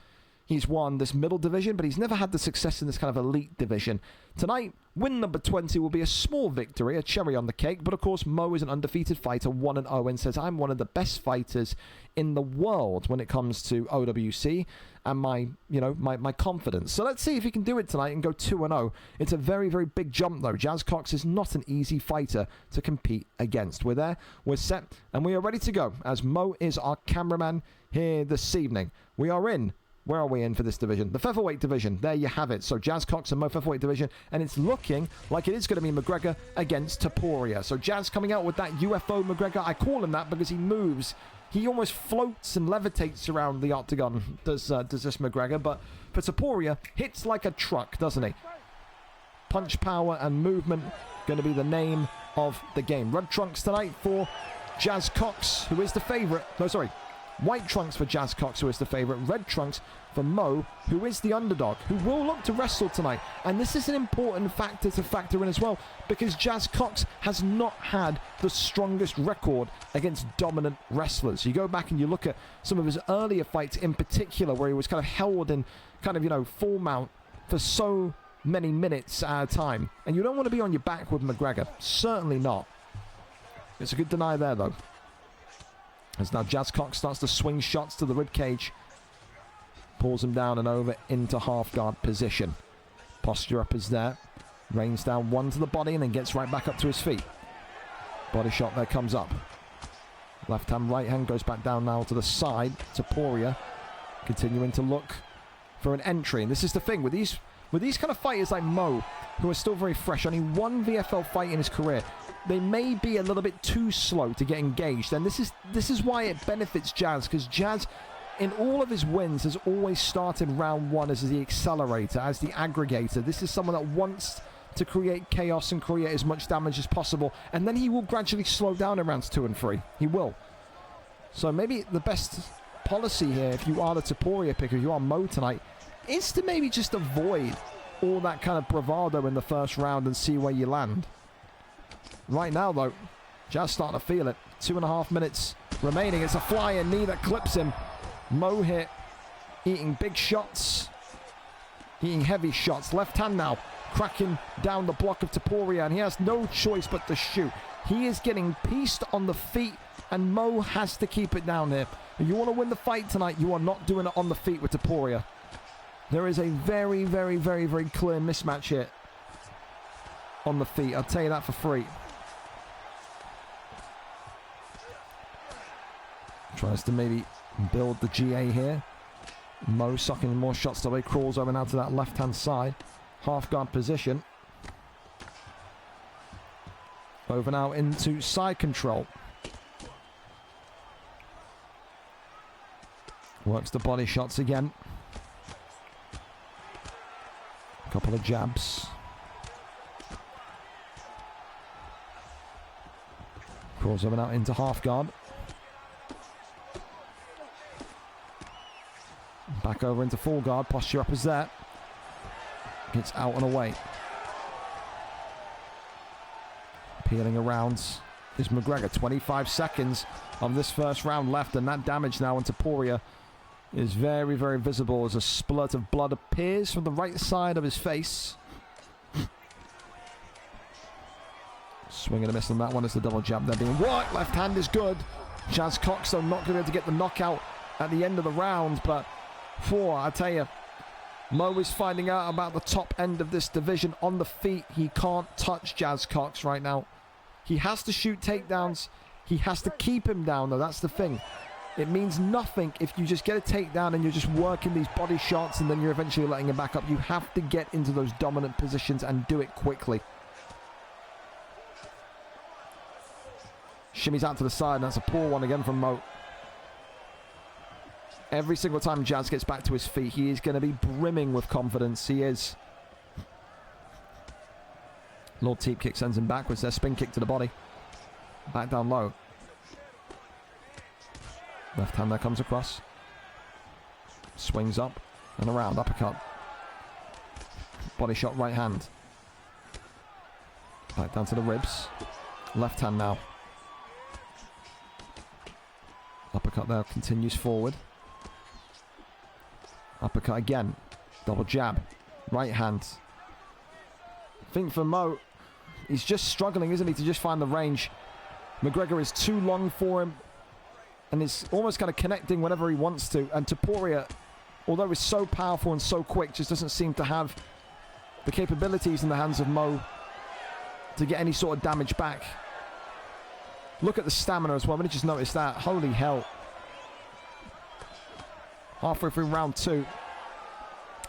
He's won this middle division, but he's never had the success in this kind of elite division. Tonight, win number 20 will be a small victory, a cherry on the cake. But of course, Mo is an undefeated fighter, 1-0, and says, I'm one of the best fighters in the world when it comes to OWC and my confidence. So let's see if he can do it tonight and go 2-0. It's a very, very big jump, though. Jazz Cox is not an easy fighter to compete against. We're there, we're set, and we are ready to go, as Mo is our cameraman here this evening. We are in. Where are we in for this division? The featherweight division. There you have it. So Jazz Cox and Mo featherweight division. And it's looking like it is going to be McGregor against Topuria. So Jazz coming out with that UFO McGregor. I call him that because he moves. He almost floats and levitates around the octagon, does this McGregor. But for Topuria, hits like a truck, doesn't he? Punch power and movement going to be the name of the game. Red trunks tonight for Jazz Cox, who is the favourite. No, sorry. White trunks for Jazz Cox, who is the favourite. Red trunks for Mo, who is the underdog, who will look to wrestle tonight. And this is an important factor to factor in as well, because Jazz Cox has not had the strongest record against dominant wrestlers. You go back and you look at some of his earlier fights in particular, where he was kind of held in kind of, full mount for so many minutes at a time. And you don't want to be on your back with McGregor. Certainly not. It's a good deny there, though. As now Jazz Cox starts to swing shots to the ribcage. Pulls him down and over into half guard position. Posture up is there. Rains down one to the body and then gets right back up to his feet. Body shot there comes up. Left hand, right hand goes back down now to the side. Taporia continuing to look for an entry. And this is the thing with these kind of fighters like Mo, who are still very fresh, only one VFL fight in his career. They may be a little bit too slow to get engaged, and this is why it benefits Jazz, because Jazz, in all of his wins, has always started round one as the accelerator, as the aggregator. This is someone that wants to create chaos and create as much damage as possible, and then he will gradually slow down in rounds 2 and 3. He will. So maybe the best policy here, if you are the Taporia picker, if you are Mo tonight, is to maybe just avoid all that kind of bravado in the first round and see where you land. Right now, though, Jazz starting to feel it. 2.5 minutes remaining. It's a flying knee that clips him. Mo here eating big shots, eating heavy shots. Left hand now, cracking down the block of Taporia, and he has no choice but to shoot. He is getting pieced on the feet, and Mo has to keep it down here. If you want to win the fight tonight, you are not doing it on the feet with Taporia. There is a very, very, very, very clear mismatch here on the feet. I'll tell you that for free. Tries to maybe build the GA here. Mo sucking more shots away. Crawls over now to that left-hand side. Half guard position. Over now into side control. Works the body shots again. Couple of jabs. Crawls over now into half guard. Back over into full guard. Posture up is there. Gets out and away. Peeling around is McGregor. 25 seconds of this first round left, and that damage now into Taporia is very, very visible as a splurt of blood appears from the right side of his face. Swing and a miss on that one as the double jab there being worked. Left hand is good. Jazz Cox, though, not going to be able to get the knockout at the end of the round, but I tell you, Mo is finding out about the top end of this division on the feet. He can't touch Jazz Cox right now. He has to shoot takedowns. He has to keep him down, though. That's the thing. It means nothing if you just get a takedown and you're just working these body shots and then you're eventually letting him back up. You have to get into those dominant positions and do it quickly. Shimmies out to the side, and that's a poor one again from Mo. Every single time Jazz gets back to his feet, he is going to be brimming with confidence. He is. Lord Teep kick sends him backwards there. Spin kick to the body. Back down low. Left hand there comes across. Swings up and around. Uppercut. Body shot right hand. Back down to the ribs. Left hand now. Uppercut there. Continues forward. Uppercut again. Double jab. Right hand. I think for Mo, he's just struggling, isn't he, to just find the range. McGregor is too long for him. And is almost kind of connecting whenever he wants to. And Taporia, although he's so powerful and so quick, just doesn't seem to have the capabilities in the hands of Mo to get any sort of damage back. Look at the stamina as well. Let me just notice that. Holy hell. Halfway through round 2.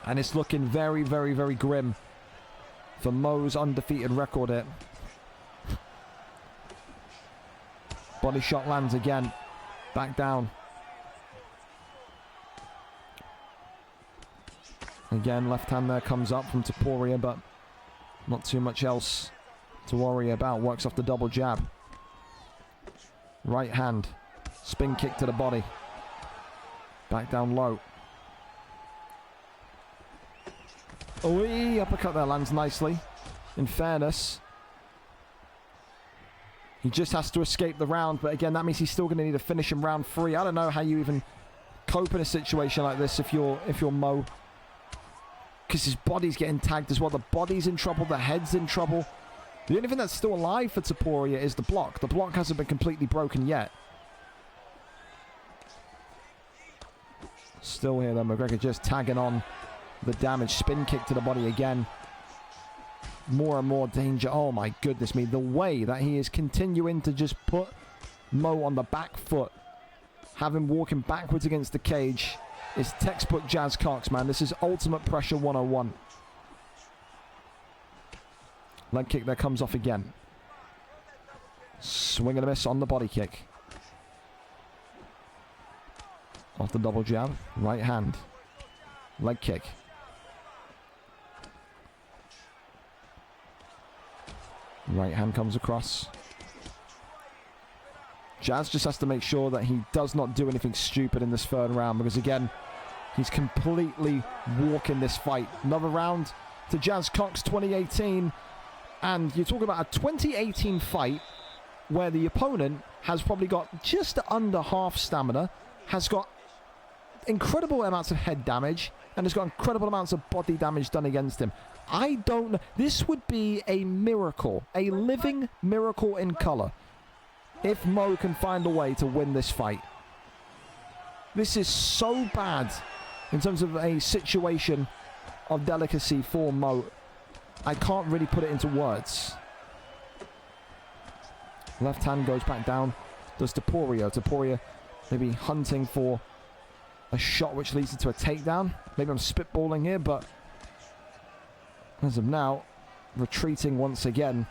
And it's looking very, very, very grim for Mo's undefeated record here. Body shot lands again. Back down. Again, left hand there comes up from Taporia, but not too much else to worry about. Works off the double jab. Right hand. Spin kick to the body. Back down low. Oh, uppercut there lands nicely. In fairness. He just has to escape the round, but again, that means he's still going to need to finish in round 3. I don't know how you even cope in a situation like this if you're Mo. Because his body's getting tagged as well. The body's in trouble, the head's in trouble. The only thing that's still alive for Taporia is the block. The block hasn't been completely broken yet. Still here though, McGregor just tagging on the damage. Spin kick to the body again. more and more danger. Oh my goodness me, the way that he is continuing to just put Mo on the back foot, have him walking backwards against the cage, is textbook Jazz Cox, man. This is ultimate pressure 101. Leg kick there comes off again. Swing and a miss on the body kick. Off the double jab, right hand. Leg kick. Right hand comes across. Jazz just has to make sure that he does not do anything stupid in this third round, because again, he's completely walking this fight. Another round to Jazz Cox 2018. And you're talking about a 2018 fight where the opponent has probably got just under half stamina, has got incredible amounts of head damage, and has got incredible amounts of body damage done against him. I don't know. This would be a miracle, a living miracle in color, if Mo can find a way to win this fight. This is so bad in terms of a situation of delicacy for Mo. I can't really put it into words. Left hand goes back down. Does Topuria. Topuria maybe hunting for a shot which leads into a takedown. Maybe I'm spitballing here, but as of now, retreating once again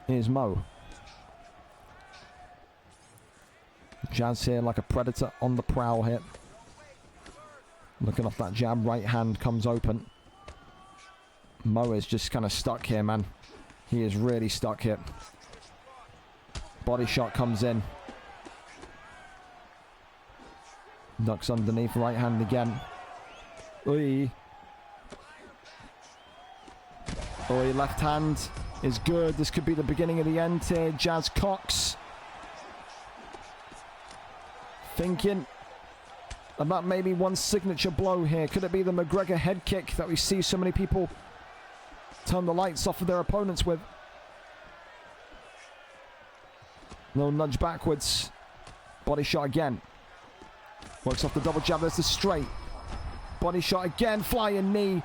is Mo. Jazz here like a predator on the prowl here. Looking off that jab, right hand comes open. Mo is just kind of stuck here, man. He is really stuck here. Body shot comes in. Ducks underneath, right hand again. Oi. Oi, left hand is good. This could be the beginning of the end here. Jazz Cox thinking about maybe one signature blow here. Could it be the McGregor head kick that we see so many people turn the lights off of their opponents with? Little nudge backwards. Body shot again. Works off the double jab. There's the straight. Body shot again. Flying knee.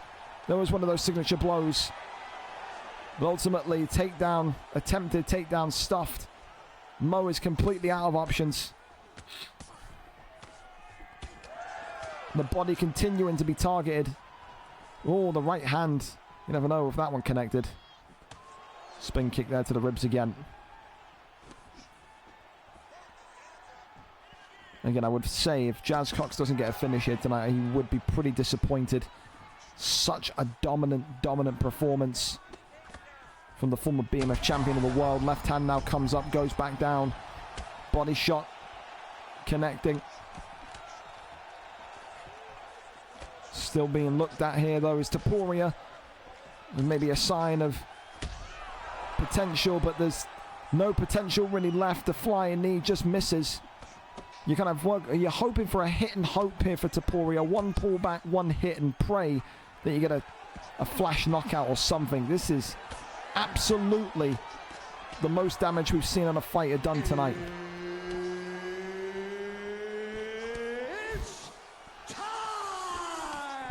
There was one of those signature blows. But ultimately, takedown, attempted takedown stuffed. Mo is completely out of options. The body continuing to be targeted. Oh, the right hand. You never know if that one connected. Spin kick there to the ribs again. Again, I would say if Jazz Cox doesn't get a finish here tonight, he would be pretty disappointed. Such a dominant performance from the former BMF champion of the world. Left hand now comes up, goes back down. Body shot. Connecting. Still being looked at here, though, is Topuria. And maybe a sign of potential, but there's no potential really left. The flying knee just misses. You kind of you're hoping for a hit and hope here for Topuria. One pullback, one hit, and pray that you get a flash knockout or something. This is absolutely the most damage we've seen on a fighter done tonight.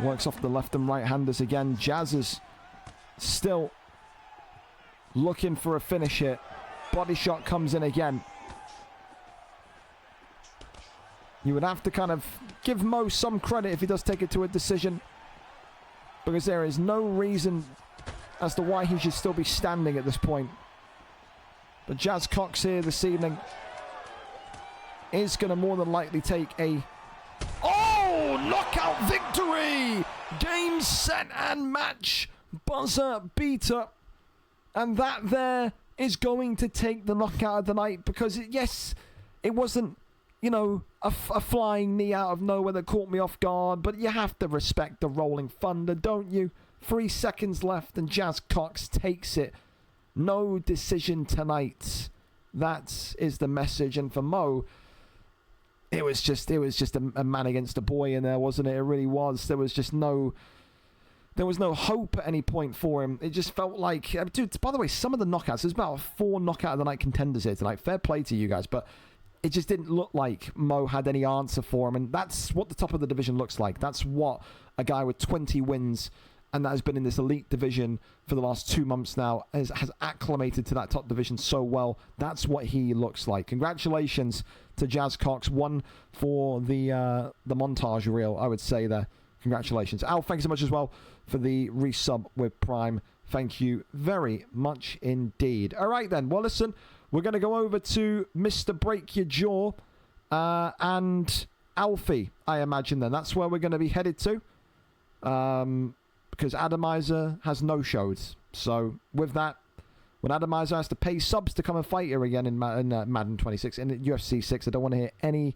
Works off the left and right handers again. Jazz is still looking for a finish here. Body shot comes in again. You would have to kind of give Mo some credit if he does take it to a decision, because there is no reason as to why he should still be standing at this point. But Jazz Cox here this evening is going to more than likely take a knockout victory! Game, set, and match. Buzzer beater. And that there is going to take the knockout of the night, because, yes, it wasn't, you know, a flying knee out of nowhere that caught me off guard, but you have to respect the rolling thunder, don't you? 3 seconds left and Jazz Cox takes it. No decision tonight. That is the message. And for Mo, it was just a man against a boy in there, wasn't it? It really was. There was no hope at any point for him. It just felt like, dude, by the way, some of the knockouts, there's about 4 knockout of the night contenders here tonight. Fair play to you guys, but it just didn't look like Mo had any answer for him. And that's what the top of the division looks like. That's what a guy with 20 wins and that has been in this elite division for the last 2 months now, has acclimated to that top division so well. That's what he looks like. Congratulations to Jazz Cox. One for the montage reel, I would say there. Congratulations. Al, thank you so much as well for the resub with Prime. Thank you very much indeed. All right, then. Well, listen, we're going to go over to Mr. Break Your Jaw and Alfie, I imagine, then. That's where we're going to be headed to. Because Atomizer has no-showed. So, with that, when Atomizer has to pay subs to come and fight here again in Madden 26, in UFC 6, I don't want to hear any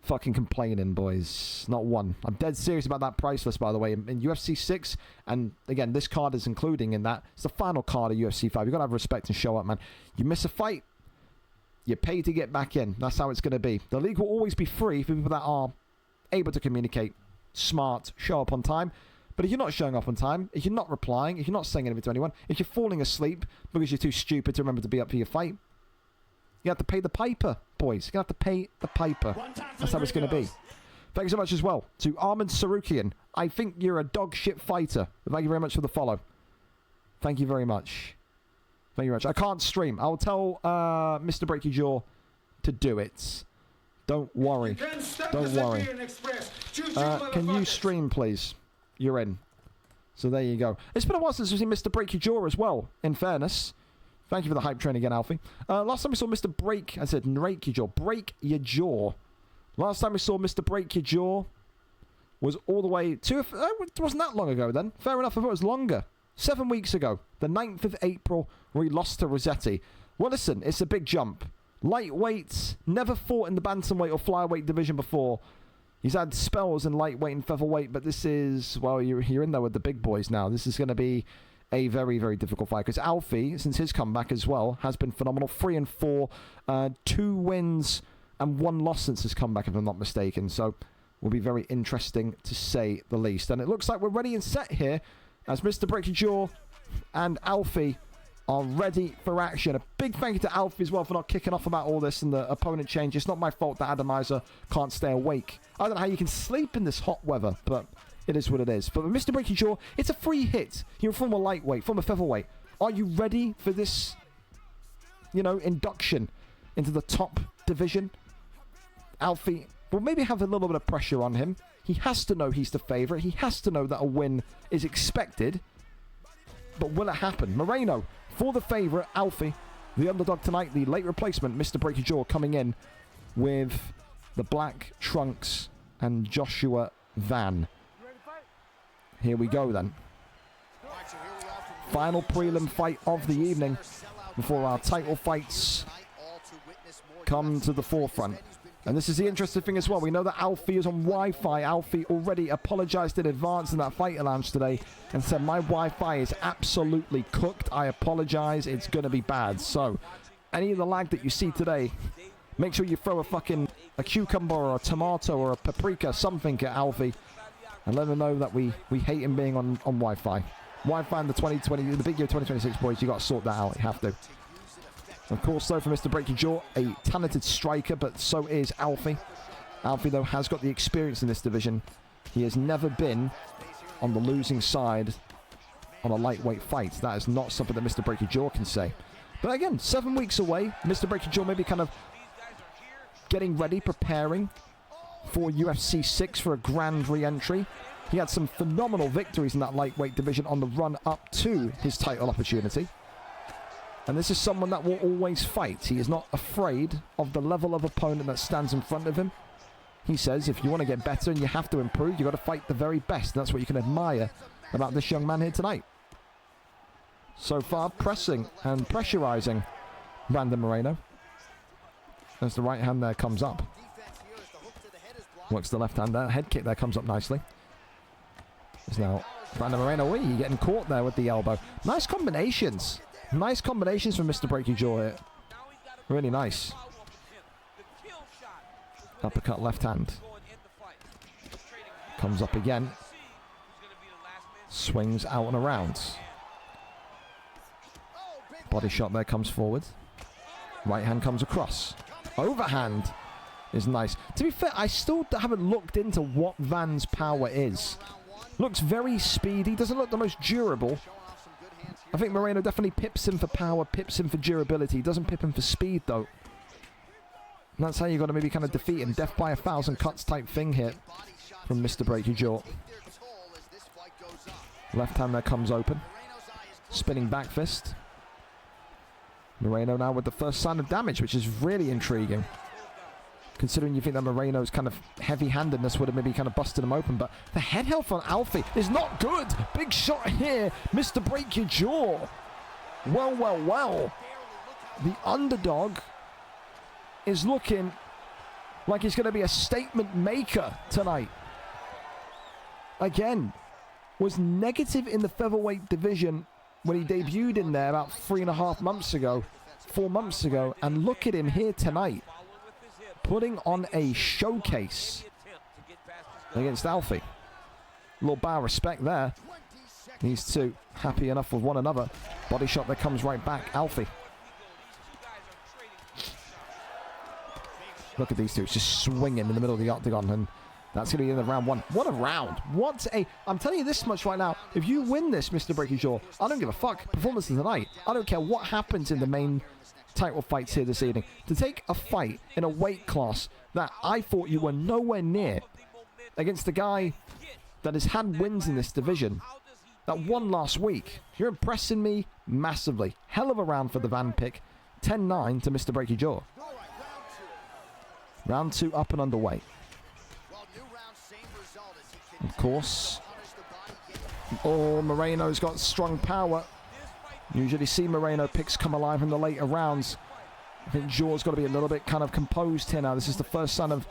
fucking complaining, boys. Not one. I'm dead serious about that price list, by the way. In UFC 6, and again, this card is including in that. It's the final card of UFC 5. You've got to have respect and show up, man. You miss a fight, you pay to get back in. That's how it's going to be. The league will always be free for people that are able to communicate, smart, show up on time. But if you're not showing up on time, if you're not replying, if you're not saying anything to anyone, if you're falling asleep because you're too stupid to remember to be up for your fight, you have to pay the piper, boys. You have to pay the piper. That's how it's going to be. Thank you so much as well to Armand Sarukian. I think you're a dog shit fighter. Thank you very much for the follow. Thank you very much. Thank you very much. I can't stream. I'll tell Mr. Break Your Jaw to do it. Don't worry. Don't worry. Can you stream, please? You're in. So there you go. It's been a while since we've seen Mr. Break Your Jaw as well, in fairness. Thank you for the hype train again, Alfie. Last time we saw Mr. Break... I said break your jaw. Break your jaw. Last time we saw Mr. Break Your Jaw was all the way to... it wasn't that long ago then. Fair enough if it was longer. 7 weeks ago. The 9th of April, where he lost to Rossetti. Well, listen, it's a big jump. Lightweight, never fought in the bantamweight or flyweight division before. He's had spells in lightweight and featherweight, but this is... Well, you're in there with the big boys now. This is going to be a very, very difficult fight. Because Alfie, since his comeback as well, has been phenomenal. 3-4, 2 wins and 1 loss since his comeback, if I'm not mistaken. So, will be very interesting to say the least. And it looks like we're ready and set here as Mr. Break Your Jaw and Alfie are ready for action. A big thank you to Alfie as well for not kicking off about all this and the opponent change. It's not my fault that Atomizer can't stay awake. I don't know how you can sleep in this hot weather, but it is what it is. But with Mr. Break Your Jaw, it's a free hit. You're from a lightweight, from a featherweight. Are you ready for this, induction into the top division? Alfie will maybe have a little bit of pressure on him. He has to know he's the favourite. He has to know that a win is expected. But will it happen? Moreno for the favourite. Alfie, the underdog tonight, the late replacement, Mr. Break Your Jaw, coming in with the black trunks and Joshua Van. Here we go then. Final prelim fight of the evening before our title fights come to the forefront. And this is the interesting thing as well. We know that Alfie is on Wi-Fi. Alfie already apologized in advance in that fighter lounge today and said, my Wi-Fi is absolutely cooked. I apologize. It's going to be bad. So, any of the lag that you see today, make sure you throw a cucumber or a tomato or a paprika, something at Alfie, and let him know that we hate him being on Wi-Fi. Wi-Fi in the big year 2026, boys. You got to sort that out. You have to. Of course, though, for Mr. Break Your Jaw, a talented striker, but so is Alfie. Alfie, though, has got the experience in this division. He has never been on the losing side on a lightweight fight. That is not something that Mr. Break Your Jaw can say. But again, 7 weeks away. Mr. Break Your Jaw maybe kind of getting ready, preparing for UFC 6 for a grand re-entry. He had some phenomenal victories in that lightweight division on the run up to his title opportunity. And this is someone that will always fight. He is not afraid of the level of opponent that stands in front of him. He says if you want to get better and you have to improve, you've got to fight the very best. And that's what you can admire about this young man here tonight. So far, pressing and pressurizing Brandon Moreno. As the right hand there comes up. Works the left hand there. Head kick there comes up nicely. There's now Brandon Moreno. You're getting caught there with the elbow. Nice combinations. Nice combinations from Mr. Break Your Jaw here. Really nice. Uppercut left hand. Comes up again. Swings out and around. Body shot there comes forward. Right hand comes across. Overhand is nice. To be fair, I still haven't looked into what Van's power is. Looks very speedy. Doesn't look the most durable. I think Moreno definitely pips him for power, pips him for durability. Doesn't pip him for speed, though. And that's how you got to maybe kind of defeat him. Death by 1,000 cuts type thing here from Mr. Break Your Jaw. Left hand there comes open. Spinning back fist. Moreno now with the first sign of damage, which is really intriguing. Considering you think that Moreno's kind of heavy-handedness would have maybe kind of busted him open. But the head health on Alfie is not good. Big shot here. Mr. Break Your Jaw. Well, well, well. The underdog is looking like he's going to be a statement maker tonight. Again, was negative in the featherweight division when he debuted in there about 3.5 months ago, 4 months ago. And look at him here tonight, putting on a showcase against Alfie. A little bow of respect there. These two happy enough with one another. Body shot that comes right back. Alfie. Look at these two. It's just swinging in the middle of the octagon. And that's going to be in the round one. What a round. What a... I'm telling you this much right now. If you win this, Mr. Break Your Jaw, I don't give a fuck. Performance of the night. I don't care what happens in the main title fights here this evening. To take a fight in a weight class that I thought you were nowhere near against the guy that has had wins in this division that won last week. You're impressing me massively. Hell of a round for the Van pick. 10-9 to Mr. Break Your Jaw. Round 2 up and underway. Of course. Oh, Moreno's got strong power. Usually see Moreno picks come alive in the later rounds. I think Jaw's got to be a little bit kind of composed here now. This is the first sign of,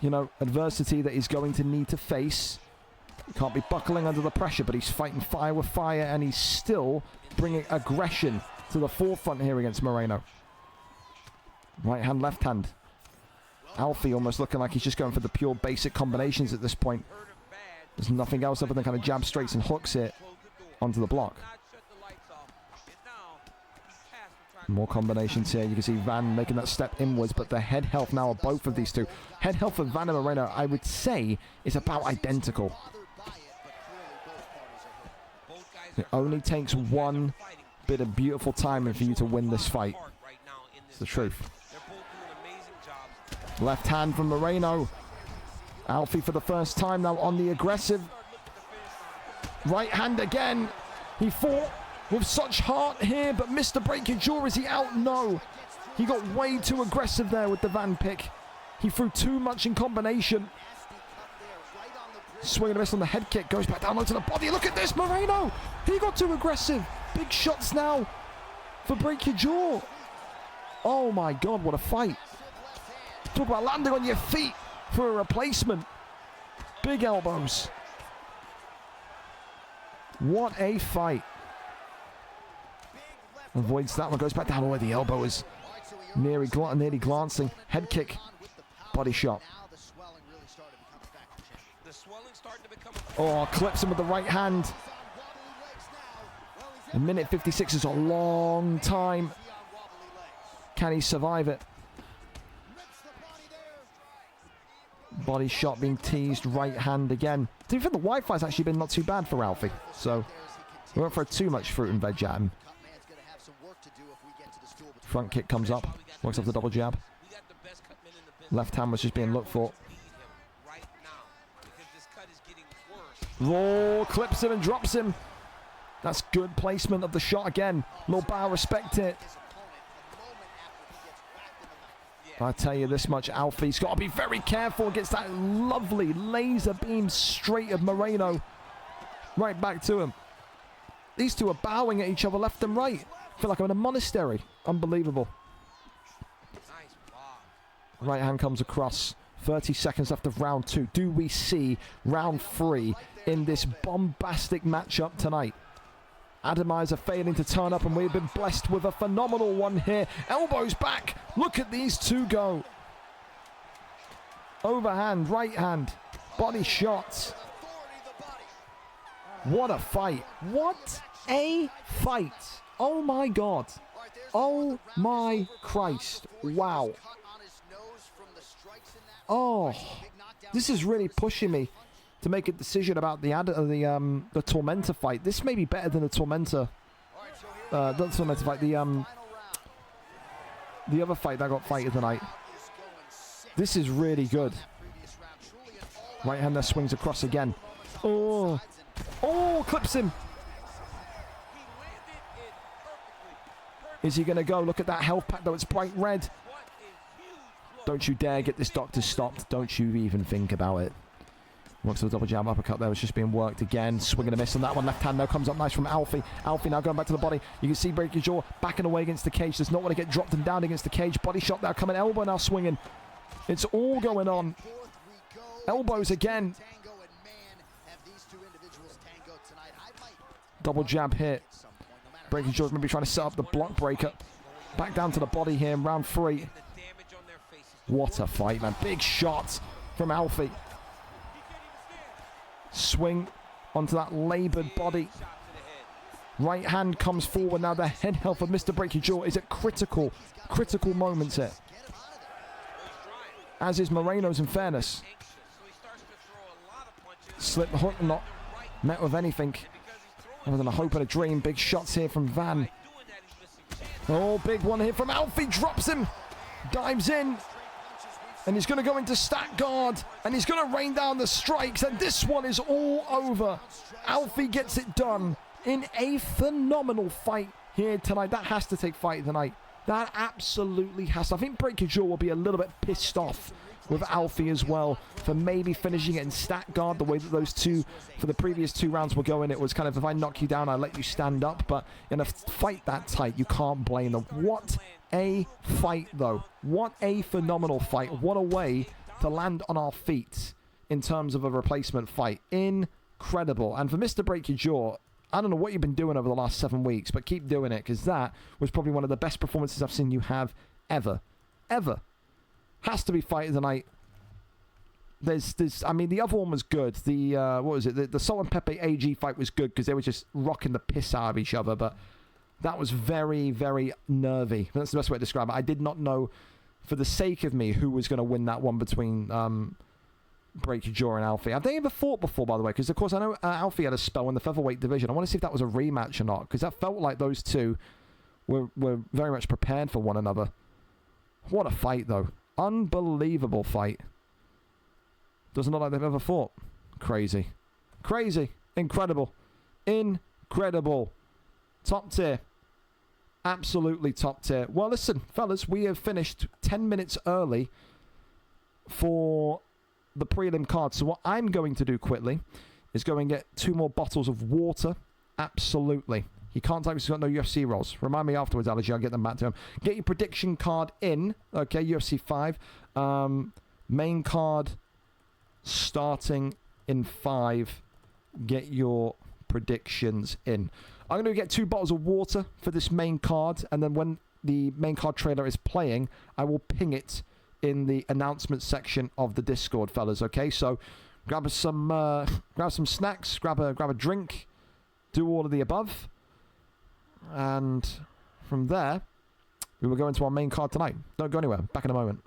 you know, adversity that he's going to need to face. Can't be buckling under the pressure, but he's fighting fire with fire, and he's still bringing aggression to the forefront here against Moreno. Right hand, left hand. Alfie almost looking like he's just going for the pure basic combinations at this point. There's nothing else other than kind of jab straights and hooks it onto the block. More combinations here. You can see Van making that step inwards, but the head health now of both of these two. Head health of Van and Moreno, I would say, is about identical. It only takes one bit of beautiful timing for you to win this fight. It's the truth. Left hand from Moreno. Alfie for the first time now on the aggressive. Right hand again. He fought with such heart here, but Mr. Break Your Jaw, is he out? No. He got way too aggressive there with the Van pick. He threw too much in combination. Swing and a miss on the head kick. Goes back down onto the body. Look at this, Moreno. He got too aggressive. Big shots now for Break Your Jaw. Oh my God, what a fight. Talk about landing on your feet for a replacement. Big elbows. What a fight. Avoids that one. Goes back down. Oh, the elbow is nearly glancing. Head kick. Body shot. Oh, clips him with the right hand. A minute 56 is a long time. Can he survive it? Body shot being teased, right hand again. Do you think the Wi-Fi's actually been not too bad for Alfie? So we won't throw too much fruit and veg at him. Front kick comes up, works off the double jab. Left hand was just being looked for. Oh, clips him and drops him. That's good placement of the shot again. Little bow, respect it. I tell you this much, Alfie's got to be very careful against that lovely laser beam straight of Moreno. Right back to him. These two are bowing at each other left and right. I feel like I'm in a monastery. Unbelievable. Right hand comes across. 30 seconds left of round 2. Do we see round 3 in this bombastic matchup tonight? Atomizer failing to turn up, and we've been blessed with a phenomenal one here. Elbows back. Look at these two go. Overhand, right hand, body shots. What a fight. What a fight. Oh my God. Oh my Christ. Wow. Oh, this is really pushing me to make a decision about the Tormentor fight. This may be better than the Tormentor. Not the Tormentor fight. The other fight that got fight of the night. This is really good. Right hand there swings across again. Oh, clips him. Is he going to go? Look at that health pack, though. It's bright red. Don't you dare get this doctor stopped. Don't you even think about it. Works the double jab uppercut there. Was just being worked again. Swinging a miss on that one. Left hand now comes up nice from Alfie. Alfie now going back to the body. You can see breaking jaw backing away against the cage. Does not want to get dropped and down against the cage. Body shot there coming. Elbow now swinging. It's all going on. Elbows again. Double jab hit. Breaking jaws maybe trying to set up the block breaker. Back down to the body here in round 3. What a fight, man. Big shots from Alfie. Swing onto that laboured body. Right hand comes forward now. The head health of Mr. Breaking Jaw is at critical moments here. As is Moreno's, in fairness. Slip the hook, not met with anything other than a hope and a dream. Big shots here from Van. Oh, big one here from Alfie. Drops him. Dives in. And he's going to go into stack guard. And he's going to rain down the strikes. And this one is all over. Alfie gets it done in a phenomenal fight here tonight. That has to take fight tonight. That absolutely has to. I think Breaker Jaw will be a little bit pissed off with Alfie as well for maybe finishing it in stack guard the way that those two for the previous 2 rounds were going. It was kind of, if I knock you down, I let you stand up. But in a fight that tight, you can't blame them. What a fight, though. What a phenomenal fight. What a way to land on our feet in terms of a replacement fight. Incredible. And for Mr. Break Your Jaw, I don't know what you've been doing over the last 7 weeks, but keep doing it, because that was probably one of the best performances I've seen you have ever. Ever. Has to be fight of the night. I mean, the other one was good. The, what was it? The Salt and Pepper AG fight was good because they were just rocking the piss out of each other, but that was very, very nervy. That's the best way to describe it. I did not know, for the sake of me, who was going to win that one between Break Your Jaw and Alfie. Have they ever fought before, by the way? Because, of course, I know Alfie had a spell in the featherweight division. I want to see if that was a rematch or not, because that felt like those two were very much prepared for one another. What a fight, though. Unbelievable fight. Doesn't look like they've ever fought. Crazy. Crazy. Incredible. Incredible. Top tier. Absolutely top tier. Well, listen, fellas, we have finished 10 minutes early for the prelim card. So what I'm going to do quickly is go and get 2 more bottles of water. Absolutely. He can't type because he's got no UFC rolls. Remind me afterwards, Allergy. I'll get them back to him. Get your prediction card in. Okay, UFC 5. Main card starting in 5. Get your predictions in. I'm going to get 2 bottles of water for this main card. And then when the main card trailer is playing, I will ping it in the announcement section of the Discord, fellas. Okay, so grab some snacks, grab a drink, do all of the above. And from there, we will go into our main card tonight. Don't go anywhere. Back in a moment.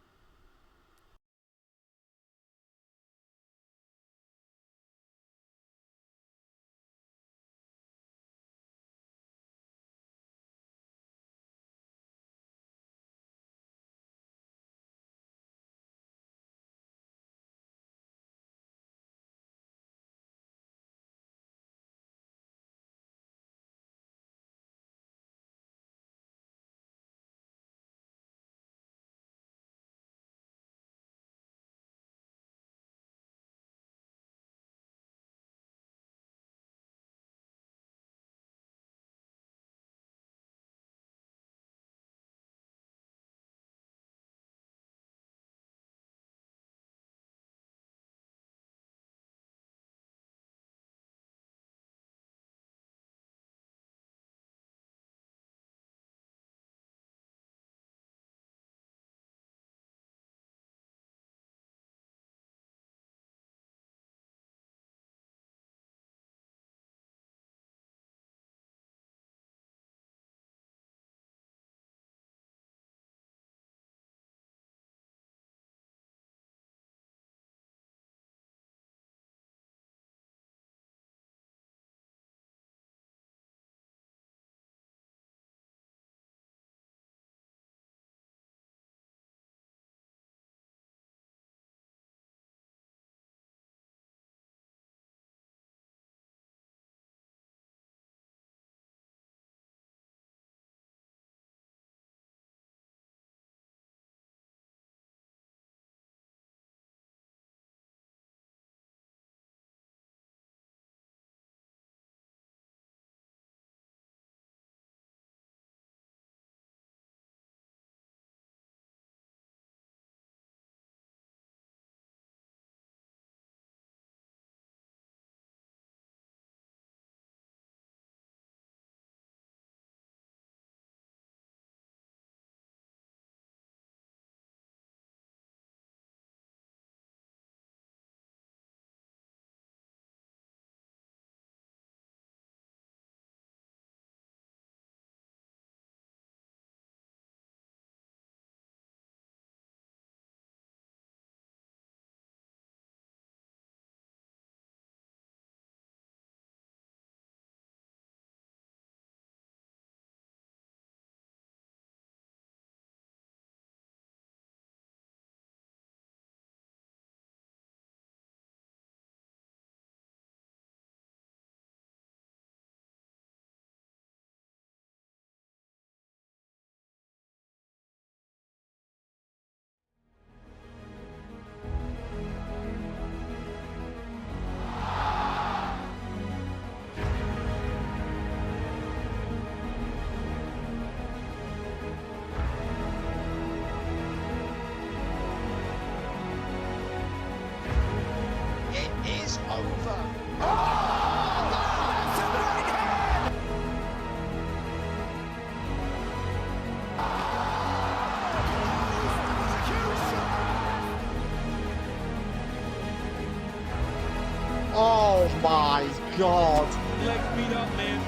God. Leg beat up, man.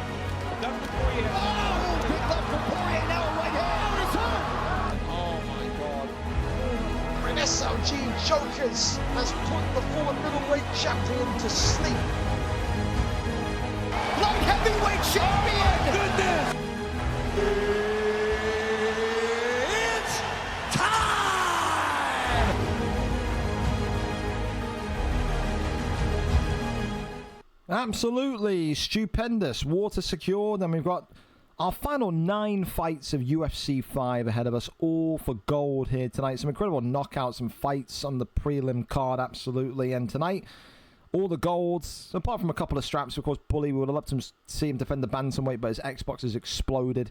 Done for Poirier. Oh, big left from Poirier now, right hand. It's hurt. Oh my God. An SLG Jokers has put the former middleweight champion to sleep. Light heavyweight champion. Goodness! It's time. Absolutely stupendous. Water secured, and we've got our final 9 fights of UFC 5 ahead of us, all for gold here tonight. Some incredible knockouts and fights on the prelim card, absolutely. And tonight, all the golds, apart from a couple of straps. Of course, Bully, we would have loved to see him defend the bantamweight, but his Xbox has exploded.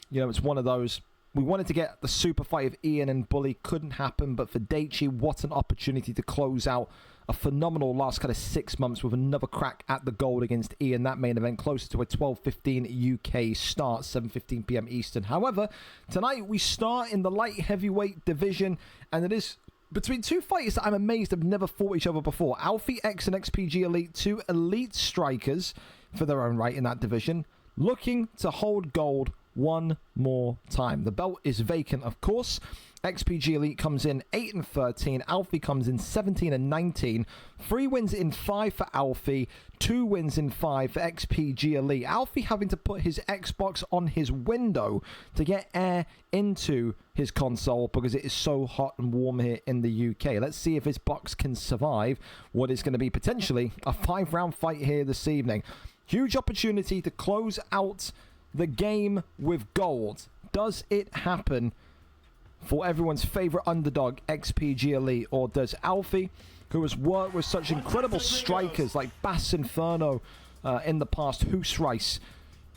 You know, it's one of those. We wanted to get the super fight of Ian and Bully. Couldn't happen, but for vDlchi, what an opportunity to close out a phenomenal last kind of 6 months with another crack at the gold against Ian. That main event closer to a 12:15 UK start, 7:15 p.m. Eastern. However, tonight we start in the light heavyweight division, and it is between two fighters that I'm amazed have never fought each other before. Alfie X and XPG Elite, two elite strikers for their own right in that division, looking to hold gold one more time. The belt is vacant, of course. XPG Elite comes in 8-13. Alfie comes in 17-19. 3 wins in 5 for Alfie. 2 wins in 5 for XPG Elite. Alfie having to put his Xbox on his window to get air into his console because it is so hot and warm here in the UK. Let's see if his box can survive what is going to be potentially a 5-round fight here this evening. Huge opportunity to close out the game with gold. Does it happen for everyone's favorite underdog, XPG Elite, or does Alfie, who has worked with such incredible strikers like Bass Inferno in the past, Hoos Rice,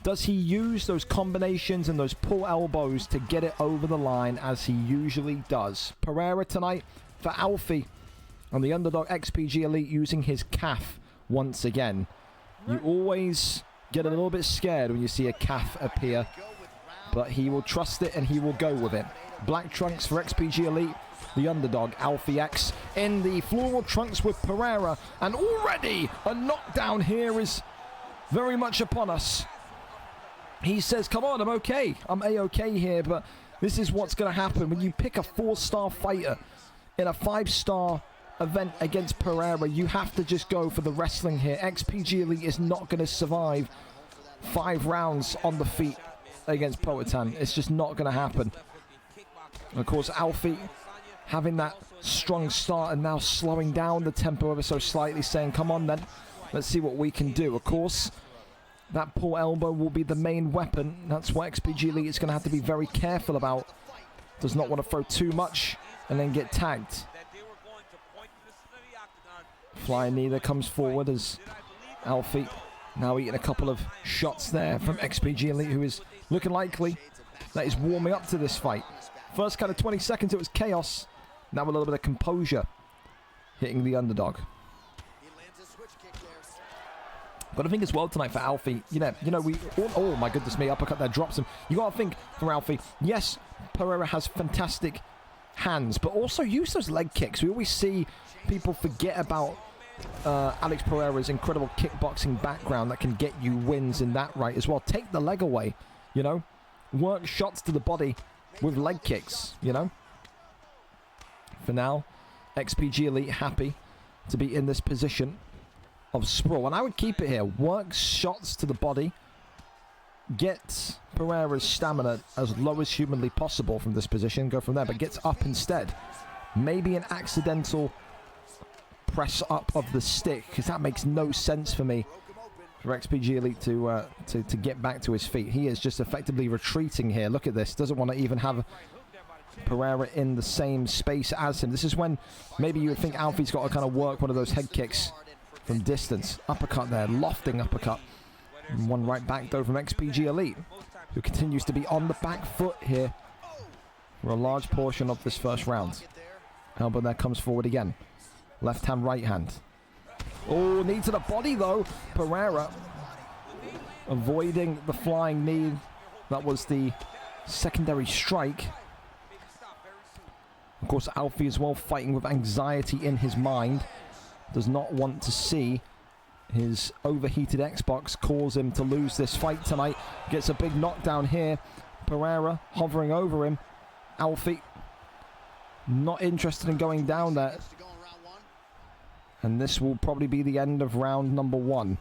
does he use those combinations and those pull elbows to get it over the line as he usually does? Pereira tonight for Alfie, and the underdog XPG Elite using his calf once again. You always get a little bit scared when you see a calf appear, but he will trust it and he will go with it. Black trunks for XPG Elite, the underdog Alfie X in the floral trunks with Pereira, and already a knockdown here is very much upon us. He says, come on, I'm okay, I'm A-okay here, but this is what's going to happen when you pick a 4-star fighter in a 5-star event against Pereira. You have to just go for the wrestling here. XPG Elite is not going to survive 5 rounds on the feet against Poatan. It's just not going to happen. And of course, Alfie having that strong start and now slowing down the tempo ever so slightly, saying, come on then, let's see what we can do. Of course, that pull elbow will be the main weapon. That's what XPG Elite is going to have to be very careful about. Does not want to throw too much and then get tagged. Flying knee that comes forward as Alfie now eating a couple of shots there from XPG Elite, who is looking likely that is warming up to this fight. First kind of 20 seconds it was chaos. Now a little bit of composure hitting the underdog. But I think as well tonight for Alfie, you know, we, oh my goodness me, uppercut there drops him. You got to think for Alfie, yes, Pereira has fantastic hands, but also use those leg kicks. We always see people forget about Alex Pereira's incredible kickboxing background that can get you wins in that right as well. Take the leg away, you know, work shots to the body with leg kicks, you know. For now, XPG Elite happy to be in this position of sprawl, and I would keep it here. Work shots to the body, get Pereira's stamina as low as humanly possible from this position, go from there, but gets up instead. Maybe an accidental press up of the stick, because that makes no sense for me for XPG Elite to get back to his feet. He is just effectively retreating here. Look at this. Doesn't want to even have Pereira in the same space as him. This is when maybe you would think Alfie's got to kind of work one of those head kicks from distance. Uppercut there, lofting uppercut. And one right back though from XPG Elite, who continues to be on the back foot here for a large portion of this first round. Elbow there comes forward again. Left hand, right hand. Oh, knee to the body though. Pereira avoiding the flying knee. That was the secondary strike. Of course, Alfie as well fighting with anxiety in his mind. Does not want to see His overheated Xbox caused him to lose this fight tonight. Gets a big knockdown here. Pereira hovering over him. Alfie not interested in going down there. And this will probably be the end of round number 1.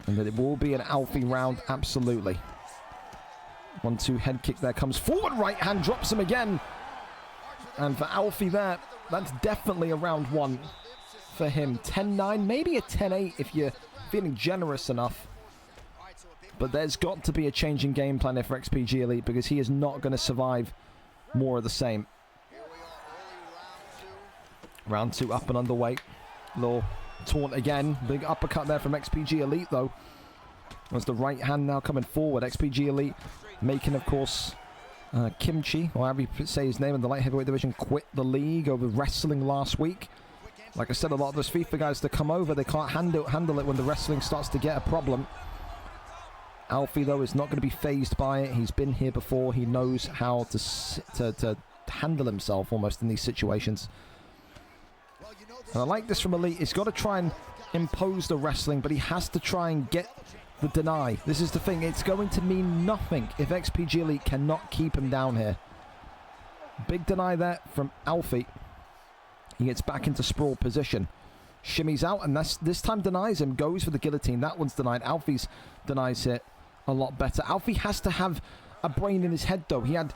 And that it will be an Alfie round, absolutely. 1-2 head kick there, comes forward, right hand, drops him again. And for Alfie there, that's definitely a round 1 for him. 10-9, maybe a 10-8 if you're feeling generous enough. But there's got to be a change in game plan there for XPG Elite, because he is not going to survive more of the same. Round 2 up and underway. Little taunt again. Big uppercut there from XPG Elite, though. As the right hand now coming forward. XPG Elite making, of course, Kimchi, or however you say his name, in the light heavyweight division, quit the league over wrestling last week. Like I said, a lot of those FIFA guys that come over, they can't handle it when the wrestling starts to get a problem. Alfie, though, is not going to be phased by it. He's been here before. He knows how to handle himself almost in these situations. And I like this from Elite. He's got to try and impose the wrestling, but he has to try and get the deny. This is the thing. It's going to mean nothing if XPG Elite cannot keep him down here. Big deny there from Alfie. He gets back into sprawl position. Shimmies out, and this time denies him. Goes for the guillotine. That one's denied. Alfie's denies it a lot better. Alfie has to have a brain in his head, though. He had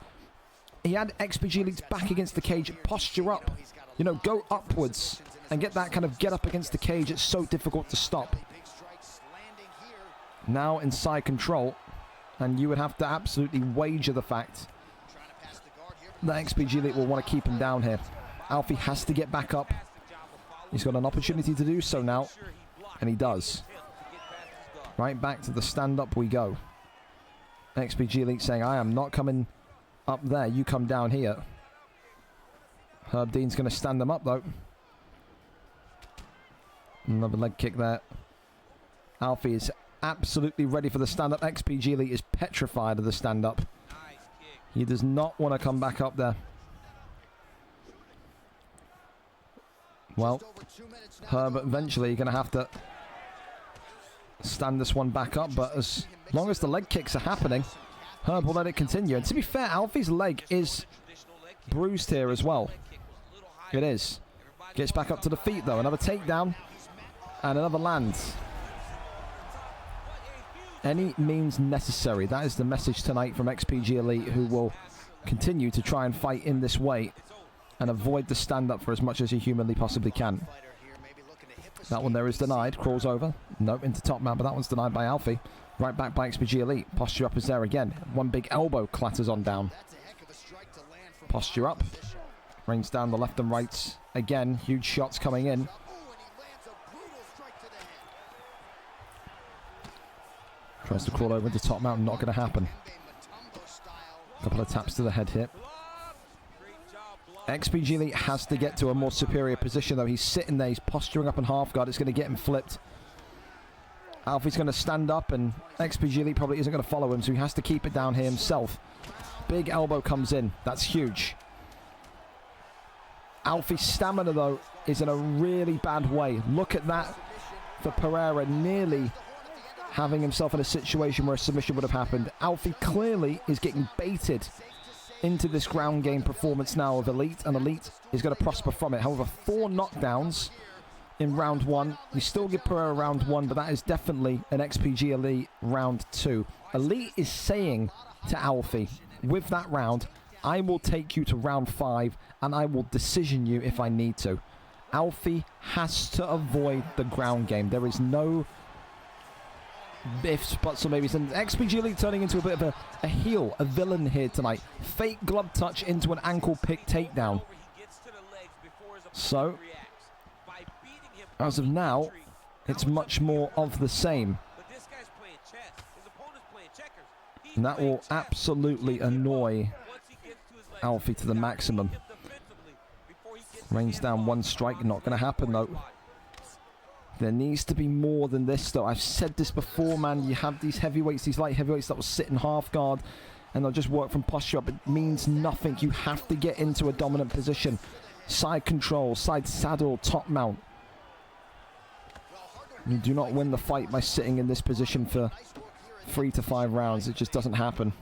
XPG Elite's back against the cage. Posture up. You know, go upwards and get that kind of get up against the cage. It's so difficult to stop. Now inside control, and you would have to absolutely wager the fact that XPG Elite will want to keep him down here. Alfie has to get back up. He's got an opportunity to do so now, and he does. Right back to the stand-up we go. XPG Elite saying, I am not coming up there, you come down here. Herb Dean's going to stand them up, though. Another leg kick there. Alfie is absolutely ready for the stand-up. XPG Elite is petrified of the stand-up. He does not want to come back up there. Well, Herb eventually going to have to stand this one back up, but as long as the leg kicks are happening, Herb will let it continue. And to be fair, Alfie's leg is bruised here as well. It is. Gets back up to the feet, though. Another takedown and another land. Any means necessary. That is the message tonight from XPG Elite, who will continue to try and fight in this way and avoid the stand-up for as much as he humanly possibly can. That one there is denied. Crawls over. Nope, into top man, but that one's denied by Alfie. Right back by XPG Elite. Posture up is there again. One big elbow clatters on down. Posture up. Rains down the left and right. Again, huge shots coming in. Tries to crawl over into top mount. Not going to happen. Couple of taps to the head here. XPG Elite has to get to a more superior position, though. He's sitting there. He's posturing up in half guard. It's going to get him flipped. Alfie's going to stand up, and XPG Elite probably isn't going to follow him, so he has to keep it down here himself. Big elbow comes in. That's huge. Alfie's stamina, though, is in a really bad way. Look at that for Pereira, nearly having himself in a situation where a submission would have happened. Alfie clearly is getting baited into this ground game performance now of Elite, and Elite is going to prosper from it. However, 4 knockdowns in round 1. You still give Pereira round 1, but that is definitely an XPG Elite round 2. Elite is saying to Alfie, with that round, I will take you to round 5, and I will decision you if I need to. Alfie has to avoid the ground game. There is no ifs, buts, or maybes. And XPG Elite turning into a bit of a heel, a villain here tonight. Fake glove touch into an ankle pick takedown. So, as of now, it's much more of the same. And that will absolutely annoy Alfie to the maximum. Rains down one strike, not going to happen though. There needs to be more than this though. I've said this before, man. You have these heavyweights, these light heavyweights that will sit in half guard and they'll just work from posture up. It means nothing. You have to get into a dominant position. Side control, side saddle, top mount. You do not win the fight by sitting in this position for 3 to 5 rounds. It just doesn't happen.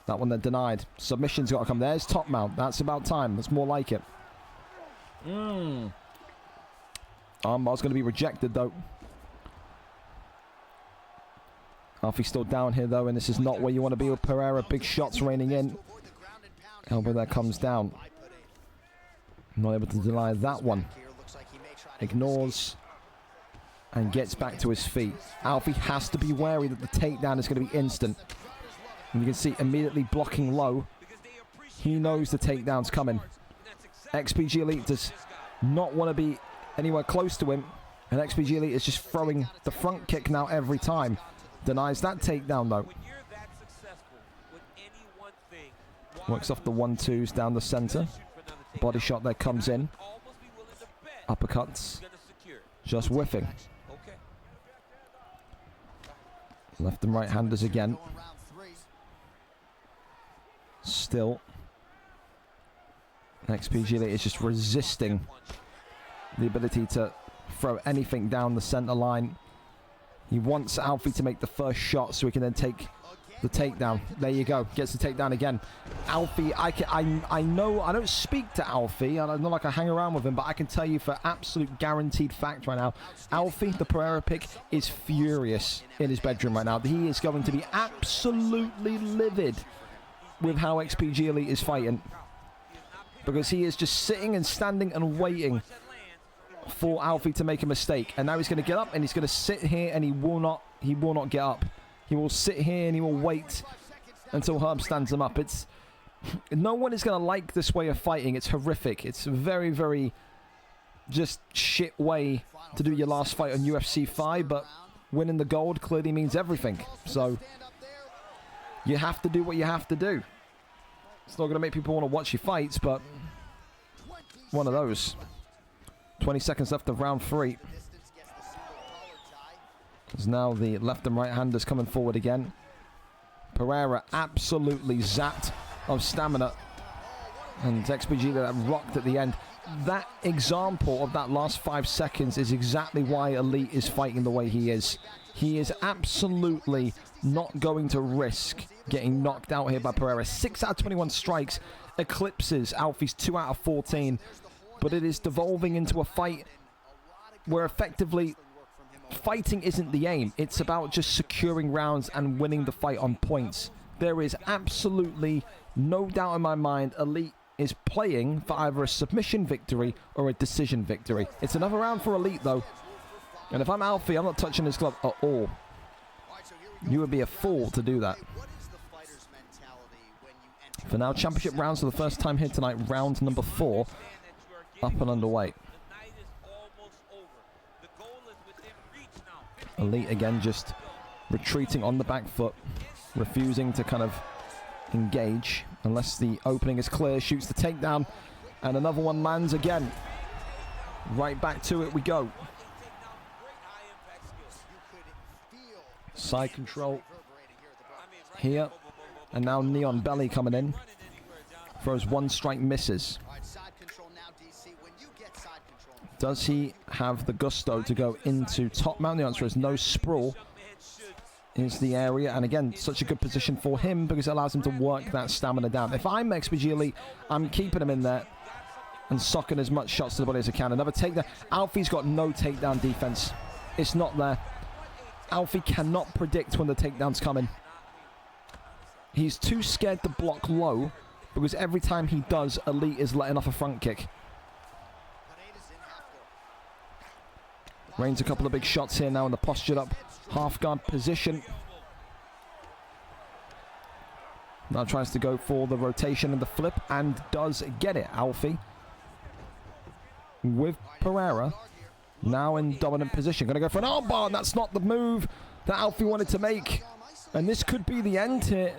That one they're denied. Submission's got to come. There's top mount. That's about time. That's more like it. Armbar's going to be rejected, though. Alfie's still down here, though, and this is not where you want to be with Pereira. Big shots raining in. Elbow there comes down. Not able to deny that one. Ignores and gets back to his feet. Alfie has to be wary that the takedown is going to be instant. And you can see immediately blocking low. He knows the takedown's coming. XPG Elite does not want to be anywhere close to him. And XPG Elite is just throwing the front kick now every time. Denies that takedown though. Works off the 1-2s down the center. Body shot there comes in. Uppercuts. Just whiffing. Left and right handers again. Still. XPG Elite is just resisting the ability to throw anything down the center line. He wants Alfie to make the first shot so he can then take the takedown. There you go. Gets the takedown again. Alfie, I know, I don't speak to Alfie. I don't know, like I hang around with him, but I can tell you for absolute guaranteed fact right now, Alfie, the Pereira pick, is furious in his bedroom right now. He is going to be absolutely livid with how XPG Elite is fighting. Because he is just sitting and standing and waiting for Alfie to make a mistake. And now he's going to get up and he's going to sit here and he will not get up. He will sit here and he will wait until Herb stands him up. It's no one is going to like this way of fighting. It's horrific. It's a very, very just shit way to do your last fight on UFC 5, but winning the gold clearly means everything. So you have to do what you have to do. It's not going to make people want to watch your fights, but one of those. 20 seconds left of round 3. There's now the left and right handers coming forward again. Pereira absolutely zapped of stamina. And XPG that rocked at the end. That example of that last 5 seconds is exactly why Elite is fighting the way he is. He is absolutely not going to risk getting knocked out here by Pereira. 6 out of 21 strikes eclipses Alfie's 2 out of 14. But it is devolving into a fight where effectively fighting isn't the aim. It's about just securing rounds and winning the fight on points. There is absolutely no doubt in my mind Elite is playing for either a submission victory or a decision victory. It's another round for Elite though. And if I'm Alfie, I'm not touching his glove at all. You would be a fool to do that. For now, championship rounds for the first time here tonight. Round number 4. Up and underway. Elite again just retreating on the back foot. Refusing to kind of engage unless the opening is clear. Shoots the takedown. And another one lands again. Right back to it we go. Side control here. And now Neon Belly coming in. Throws 1 strike, misses. Does he have the gusto to go into top mount? The answer is no. Sprawl is the area. And again, such a good position for him because it allows him to work that stamina down. If I'm XPG Elite, I'm keeping him in there and socking as much shots to the body as I can. Another takedown. Alfie's got no takedown defense. It's not there. Alfie cannot predict when the takedown's coming. He's too scared to block low because every time he does, Elite is letting off a front kick. Rains a couple of big shots here now in the postured up half guard position. Now tries to go for the rotation and the flip and does get it. Alfie with Pereira now in dominant position. Going to go for an armbar, and that's not the move that Alfie wanted to make. And this could be the end here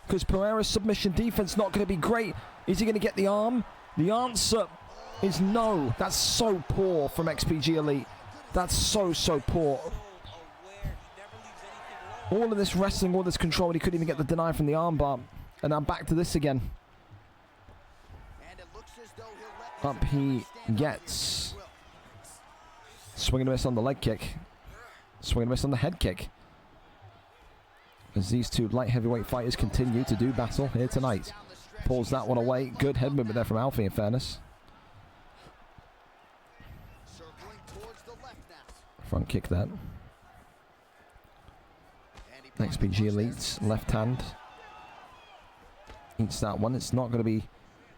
because Pereira's submission defense not going to be great. Is he going to get the arm? The answer is no. That's so poor from XPG Elite. That's so poor. All of this wrestling, all this control, and he couldn't even get the deny from the armbar. And now back to this again. Up he gets. Swing and a miss on the leg kick. Swing and a miss on the head kick. As these two light heavyweight fighters continue to do battle here tonight. Pulls that one away. Good head movement there from Alfie, in fairness. Front kick there. XPG Elite's left hand. Eats that one. It's not going to be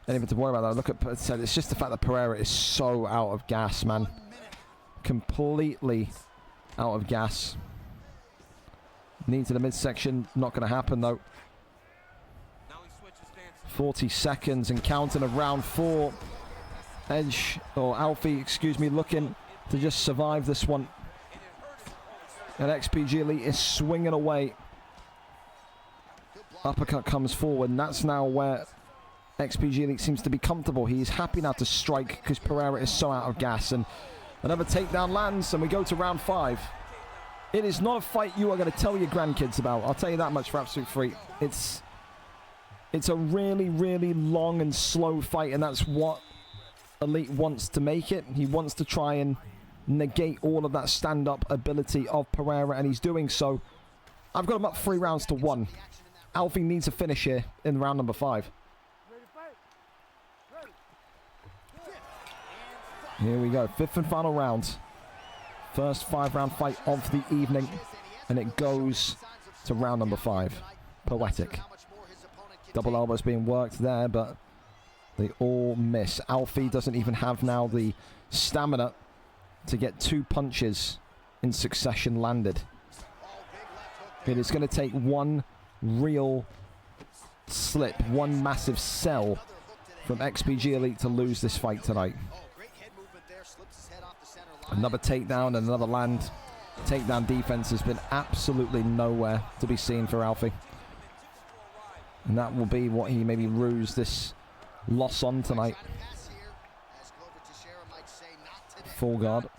anything to worry about that. Look at, it's just the fact that Pereira is so out of gas, man. Completely out of gas. Knee to the midsection. Not going to happen, though. 40 seconds and counting of round 4. Edge, or Alfie, excuse me, looking to just survive this one. And XPG Elite is swinging away. Uppercut comes forward, and that's now where XPG Elite seems to be comfortable. He's happy now to strike because Pereira is so out of gas. And another takedown lands, and we go to round 5. It is not a fight you are going to tell your grandkids about. I'll tell you that much for absolute free. It's a really, really long and slow fight, and that's what Elite wants to make it. He wants to try and negate all of that stand-up ability of Pereira, and he's doing so. I've got him up 3 rounds to 1. Alfie needs a finish here in round number 5. Here we go, 5th and final round. First 5-round fight of the evening, and it goes to round number 5. Poetic. Double elbows being worked there, but they all miss. Alfie doesn't even have now the stamina to get 2 punches in succession landed. It is going to take one real slip, one massive sell from XPG Elite to lose this fight tonight. Another takedown and another land. Takedown defense has been absolutely nowhere to be seen for Alfie. And that will be what he maybe rues this loss on tonight. Full guard.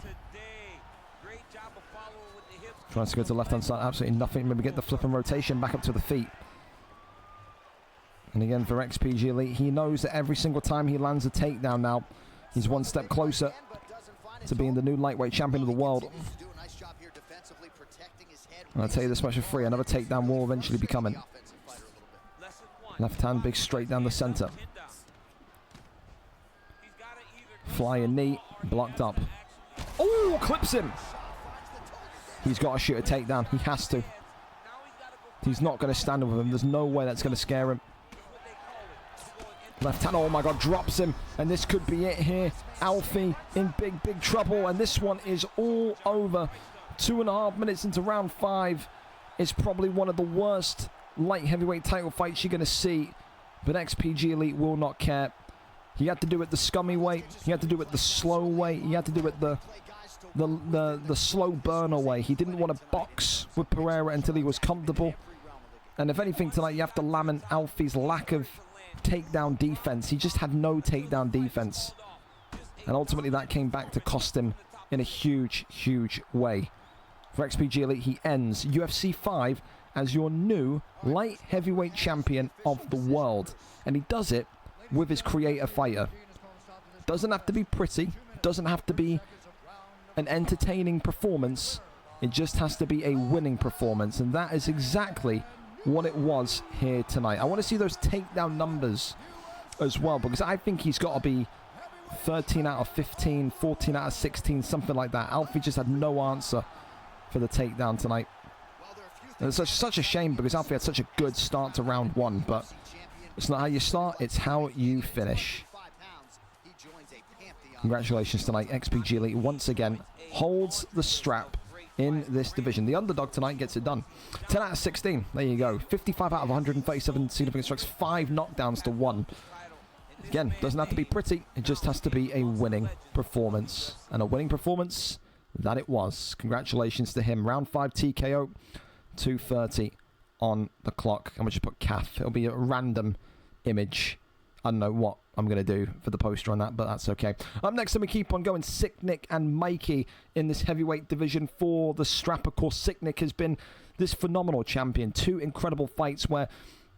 Tries to go to the left hand side, absolutely nothing. Maybe get the flip and rotation back up to the feet. And again for XPG Elite, he knows that every single time he lands a takedown now, he's one step closer to being the new lightweight champion of the world. And I'll tell you this much for free, another takedown will eventually be coming. Left hand, big straight down the center. Flying knee, blocked up. Oh, clips him. He's got to shoot a takedown. He has to. He's not going to stand with him. There's no way that's going to scare him. Left hand, oh my God, drops him. And this could be it here. Alfie in big, big trouble. And this one is all over. 2.5 minutes into round 5. It's probably one of the worst light heavyweight title fights you're going to see. But XPG Elite will not care. He had to do it the scummy way. He had to do it the slow way. He had to do it the slow burner way. He didn't want to box with Pereira until he was comfortable. And if anything tonight, you have to lament Alfie's lack of takedown defense. He just had no takedown defense. And ultimately that came back to cost him in a huge, huge way. For XPG Elite, he ends UFC 5 as your new light heavyweight champion of the world. And he does it with his creator fighter. Doesn't have to be pretty. Doesn't have to be an entertaining performance. It just has to be a winning performance. And that is exactly what it was here tonight. I want to see those takedown numbers as well, because I think he's got to be 13 out of 15, 14 out of 16, something like that. Alfie just had no answer for the takedown tonight. And it's such a shame because Alfie had such a good start to round 1, but it's not how you start, it's how you finish. Congratulations tonight. XPG Elite once again holds the strap in this division. The underdog tonight gets it done. 10 out of 16. There you go. 55 out of 137 significant strikes. 5 knockdowns to 1. Again, doesn't have to be pretty. It just has to be a winning performance. And a winning performance, that it was. Congratulations to him. Round 5 TKO. 2:30 on the clock. I'm going to just put calf. It'll be a random image. I don't know what I'm going to do for the poster on that, but that's okay. Up next, we keep on going. Sick Nick and Mikey in this heavyweight division for the strap. Of course, Sick Nick has been this phenomenal champion. 2 incredible fights where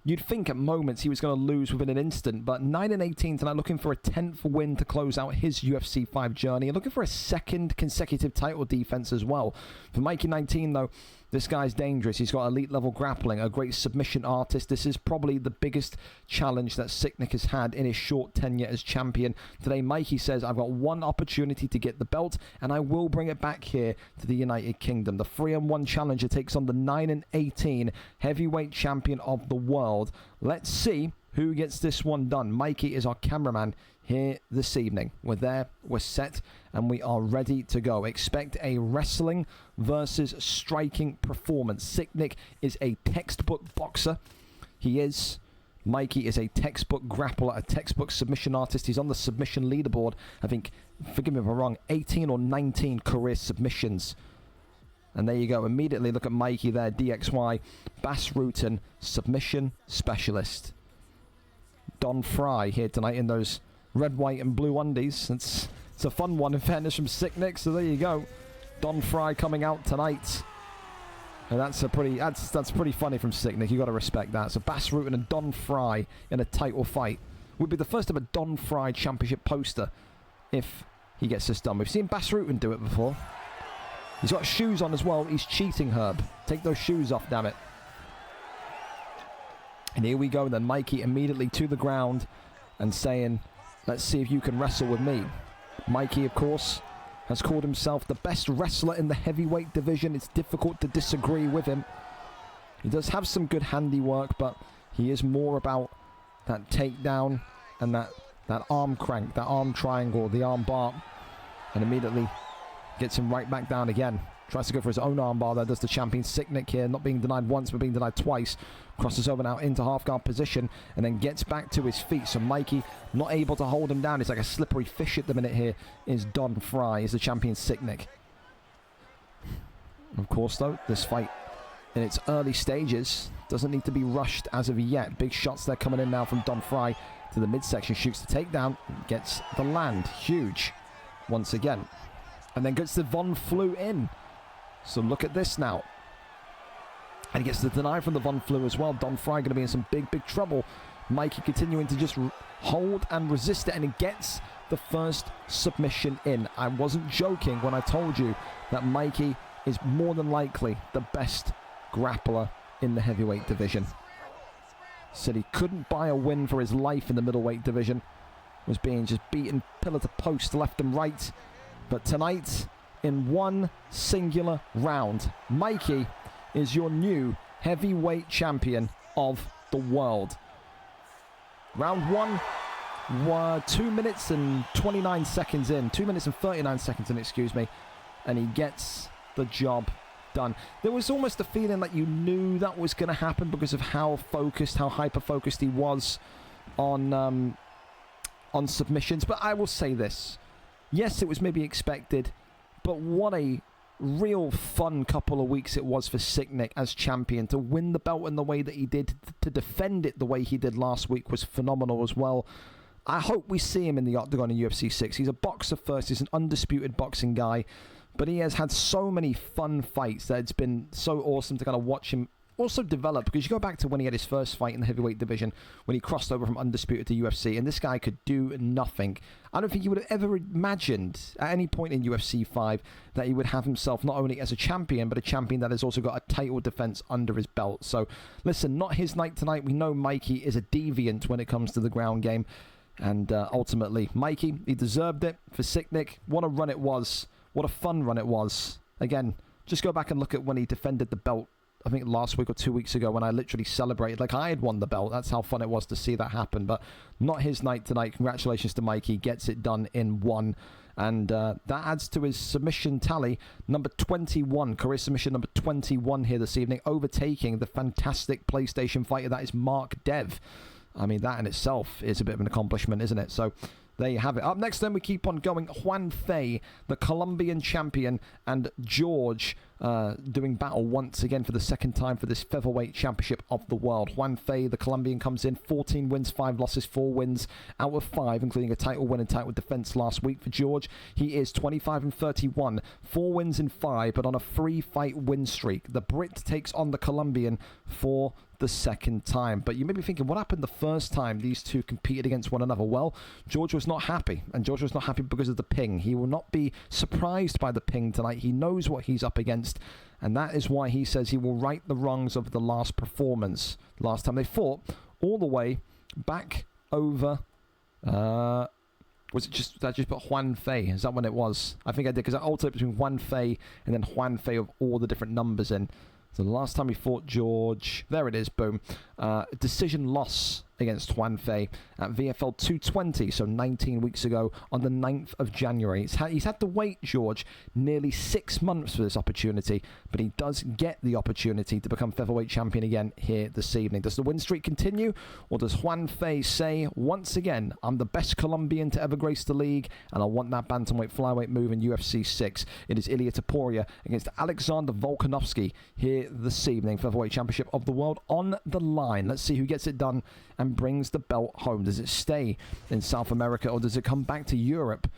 You'd think at moments he was going to lose within an instant, but 9-18 tonight, looking for a 10th win to close out his UFC 5 journey, and looking for a second consecutive title defense as well. For Mikey 19, though, this guy's dangerous. He's got elite level grappling, a great submission artist. This is probably the biggest challenge that Sicknick has had in his short tenure as champion. Today, Mikey says, I've got one opportunity to get the belt, and I will bring it back here to the United Kingdom. The 3-1 challenger takes on the 9-18 heavyweight champion of the world. Let's see who gets this one done. Mikey is our cameraman here this evening. We're there, we're set, and we are ready to go. Expect a wrestling versus striking performance. Sicknick is a textbook boxer. He is. Mikey is a textbook grappler, a textbook submission artist. He's on the submission leaderboard. I think, forgive me if I'm wrong, 18 or 19 career submissions. And there you go. Immediately look at Mikey there, DXY, Bass Rutten, submission specialist. Don Fry here tonight in those red, white, and blue undies. It's a fun one, in fairness, from Sicknick. So there you go, Don Fry coming out tonight, and that's pretty funny from Sicknick. You got to respect that. So Bass Rutten and Don Fry in a title fight would be the first ever Don Fry championship poster if he gets this done. We've seen Bass Rutten do it before. He's got shoes on as well. He's cheating, Herb. Take those shoes off, damn it. And here we go. Then Mikey immediately to the ground and saying, let's see if you can wrestle with me. Mikey, of course, has called himself the best wrestler in the heavyweight division. It's difficult to disagree with him. He does have some good handiwork, but he is more about that takedown and that arm crank, that arm triangle, the arm bar. And immediately gets him right back down again. Tries to go for his own armbar there, does the champion. Sicknick here, not being denied once, but being denied twice. Crosses over now into half guard position, and then gets back to his feet. So Mikey not able to hold him down. He's like a slippery fish at the minute here, is Don Fry, is the champion Sicknick. Of course, though, this fight in its early stages doesn't need to be rushed as of yet. Big shots there coming in now from Don Fry to the midsection. Shoots the takedown, gets the land. Huge once again. And then gets the Von Flue in. So look at this now. And he gets the deny from the Von Flue as well. Don Fry going to be in some big, big trouble. Mikey continuing to just hold and resist it. And he gets the first submission in. I wasn't joking when I told you that Mikey is more than likely the best grappler in the heavyweight division. Said he couldn't buy a win for his life in the middleweight division. Was being just beaten pillar to post, left and right. But tonight, in one singular round, Mikey is your new heavyweight champion of the world. Round one, 2 minutes and 29 seconds in. 2 minutes and 39 seconds in, excuse me. And he gets the job done. There was almost a feeling that you knew that was going to happen because of how focused, how hyper-focused he was on submissions. But I will say this. Yes, it was maybe expected, but what a real fun couple of weeks it was for Sicknick as champion. To win the belt in the way that he did, to defend it the way he did last week was phenomenal as well. I hope we see him in the octagon in UFC 6. He's a boxer first, he's an undisputed boxing guy, but he has had so many fun fights that it's been so awesome to kind of watch him also develop, because you go back to when he had his first fight in the heavyweight division, when he crossed over from undisputed to UFC, and this guy could do nothing. I don't think you would have ever imagined at any point in UFC 5 that he would have himself not only as a champion, but a champion that has also got a title defense under his belt. So listen, not his night tonight. We know Mikey is a deviant when it comes to the ground game, and ultimately Mikey, he deserved it. For Sicknick, what a run it was, what a fun run it was. Again, just go back and look at when he defended the belt, I think last week or 2 weeks ago, when I literally celebrated like I had won the belt. That's how fun it was to see that happen. But not his night tonight. Congratulations to Mikey. Gets it done in one. And that adds to his submission tally. Number 21. Career submission number 21 here this evening. Overtaking the fantastic PlayStation fighter. That is Mark Dev. I mean, that in itself is a bit of an accomplishment, isn't it? So there you have it. Up next then, we keep on going. Juan Fei, the Colombian champion, and George doing battle once again for the second time for this featherweight championship of the world. Juan Fe, the Colombian, comes in 14 wins, 5 losses, 4 wins out of 5, including a title win and title defense last week for George. He is 25-31, 4 wins in 5, but on a 3-fight win streak. The Brit takes on the Colombian for the second time. But you may be thinking, what happened the first time these two competed against one another? Well, George was not happy, and George was not happy because of the ping. He will not be surprised by the ping tonight. He knows what he's up against, and that is why he says he will right the wrongs of the last performance. Last time they fought, all the way back over... was it just, did I just put Juan Fe? Is that when it was? I think I did, because I altered between Juan Fe and then Juan Fe with all the different numbers in. So the last time he fought George, there it is, boom. Decision loss against Juan Fe at VFL 220, so 19 weeks ago on the 9th of January. He's had to wait, George, nearly 6 months for this opportunity, but he does get the opportunity to become featherweight champion again here this evening. Does the win streak continue, or does Juan Fe say, once again, I'm the best Colombian to ever grace the league, and I want that bantamweight flyweight move in UFC 6? It is Ilia Topuria against Alexander Volkanovski here this evening. Featherweight championship of the world on the line. Let's see who gets it done and brings the belt home. Does it stay in South America, or does it come back to Europe?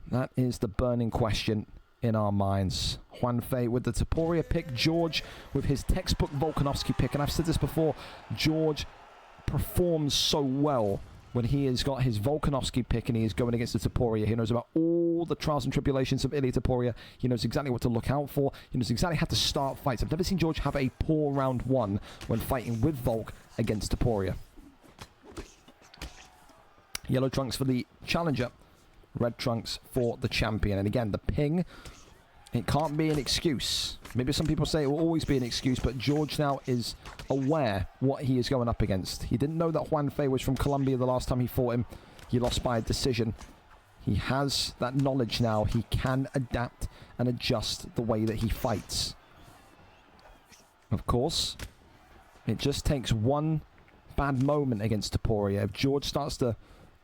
That is the burning question in our minds. Juan Fe with the Topuria pick, George with his textbook Volkanovski pick. And I've said this before, George performs so well when he has got his Volkanovski pick and he is going against the Topuria. He knows about all the trials and tribulations of Ilia Topuria. He knows exactly what to look out for. He knows exactly how to start fights. I've never seen George have a poor round 1 when fighting with Volk against Topuria. Yellow trunks for the challenger, red trunks for the champion. And again, the ping, it can't be an excuse. Maybe some people say it will always be an excuse, but George now is aware what he is going up against. He didn't know that Juan Fe was from Colombia the last time he fought him. He lost by a decision. He has that knowledge now. He can adapt and adjust the way that he fights. Of course, it just takes one bad moment against Topuria. If George starts to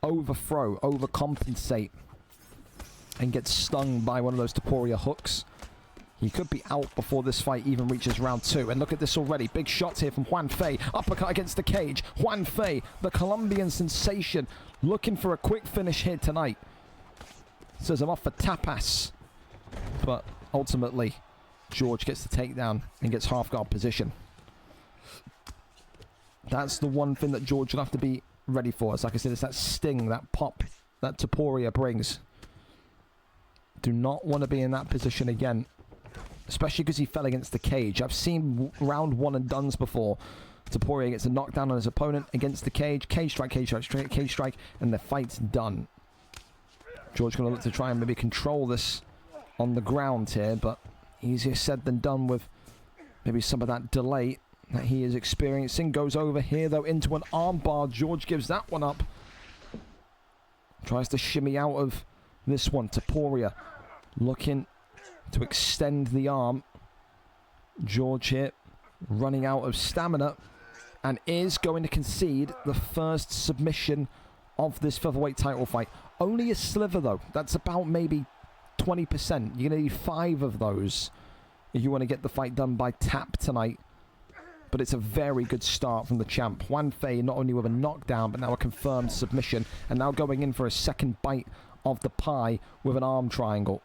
overthrow, overcompensate, and gets stung by one of those Topuria hooks, he could be out before this fight even reaches round 2. And look at this already. Big shots here from Juan Fe. Uppercut against the cage. Juan Fe, the Colombian sensation, looking for a quick finish here tonight. Says I'm off for tapas. But ultimately, George gets the takedown and gets half guard position. That's the one thing that George will have to be ready for. It's like I said, it's that sting, that pop that Topuria brings. Do not want to be in that position again, especially because he fell against the cage. I've seen round 1 and dones before. Topuria gets a knockdown on his opponent against the cage. Cage strike, cage strike, and the fight's done. George going to look to try and maybe control this on the ground here, but easier said than done with maybe some of that delay that he is experiencing. Goes over here, though, into an armbar. George gives that one up. Tries to shimmy out of this one. Topuria looking to extend the arm. George here running out of stamina and is going to concede the first submission of this featherweight title fight. Only a sliver, though. That's about maybe 20%. You're going to need 5 of those if you want to get the fight done by tap tonight. But it's a very good start from the champ. Juan Fe not only with a knockdown, but now a confirmed submission. And now going in for a second bite of the pie with an arm triangle.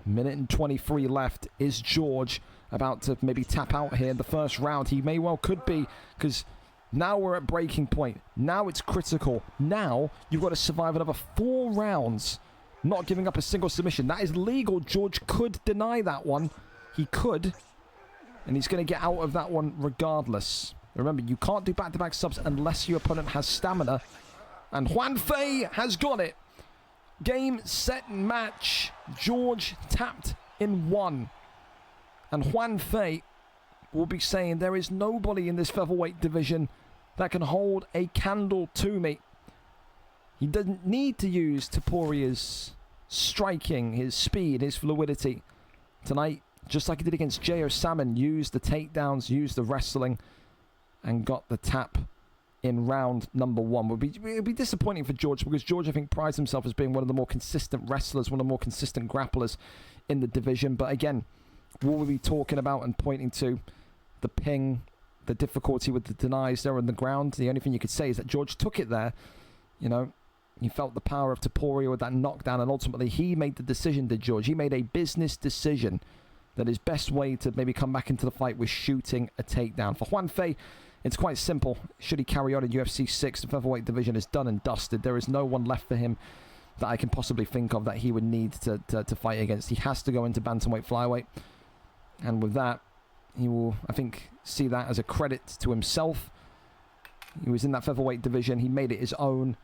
Minute and 23 left. Is George about to maybe tap out here in the first round? He may well could be, because now we're at breaking point. Now it's critical. Now you've got to survive another 4 rounds, not giving up a single submission. That is legal. George could deny that one. He could. And he's going to get out of that one regardless. Remember, you can't do back-to-back subs unless your opponent has stamina. And Juan Fe has got it. Game, set, match. George tapped in 1. And Juan Fe will be saying there is nobody in this featherweight division that can hold a candle to me. He doesn't need to use Topuria's striking, his speed, his fluidity. Tonight, just like he did against J.O. Salmon, used the takedowns, used the wrestling, and got the tap in round number 1. It would be disappointing for George, because George, I think, prides himself as being one of the more consistent wrestlers, one of the more consistent grapplers in the division. But again, will we be talking about and pointing to the ping, the difficulty with the denies there on the ground? The only thing you could say is that George took it there. You know, he felt the power of Topuria with that knockdown, and ultimately he made the decision, did George? He made a business decision that his best way to maybe come back into the fight was shooting a takedown. For Juan Fe, it's quite simple. Should he carry on in UFC 6, the featherweight division is done and dusted. There is no one left for him that I can possibly think of that he would need to fight against. He has to go into bantamweight flyweight. And with that, he will, I think, see that as a credit to himself. He was in that featherweight division. He made it his own.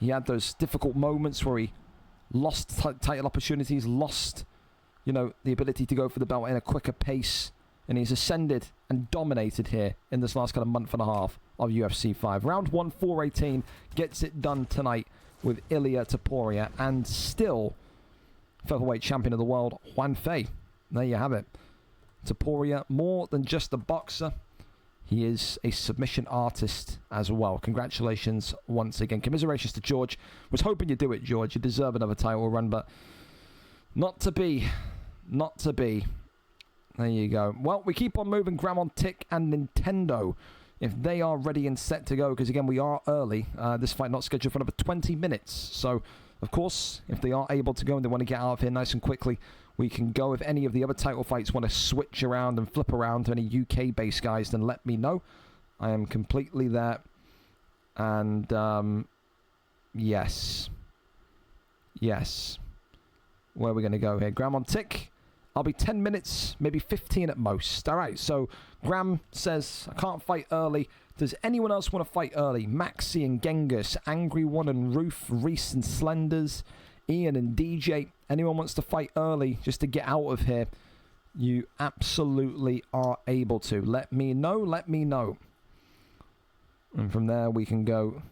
He had those difficult moments where he lost title opportunities, lost, you know, the ability to go for the belt in a quicker pace. And he's ascended and dominated here in this last kind of month and a half of UFC 5. Round 1, 4:18 gets it done tonight with Ilia Topuria, and still featherweight champion of the world, Juan Fe. There you have it. Topuria, more than just a boxer, he is a submission artist as well. Congratulations once again. Commiserations to George. Was hoping you'd do it, George. You deserve another title run, but not to be. Not to be. There you go. Well, we keep on moving. Graham on tick and Nintendo, if they are ready and set to go, because again, we are early. This fight not scheduled for another 20 minutes. So, of course, if they are able to go and they want to get out of here nice and quickly, we can go. If any of the other title fights want to switch around and flip around to any UK-based guys, then let me know. I am completely there. And, yes. Yes. Where are we going to go here? Graham on tick. I'll be 10 minutes, maybe 15 at most. All right, so Graham says, I can't fight early. Does anyone else want to fight early? Maxi and Genghis, Angry One and Roof, Reese and Slenders, Ian and DJ. Anyone wants to fight early just to get out of here? You absolutely are able to. Let me know, let me know. And from there, we can go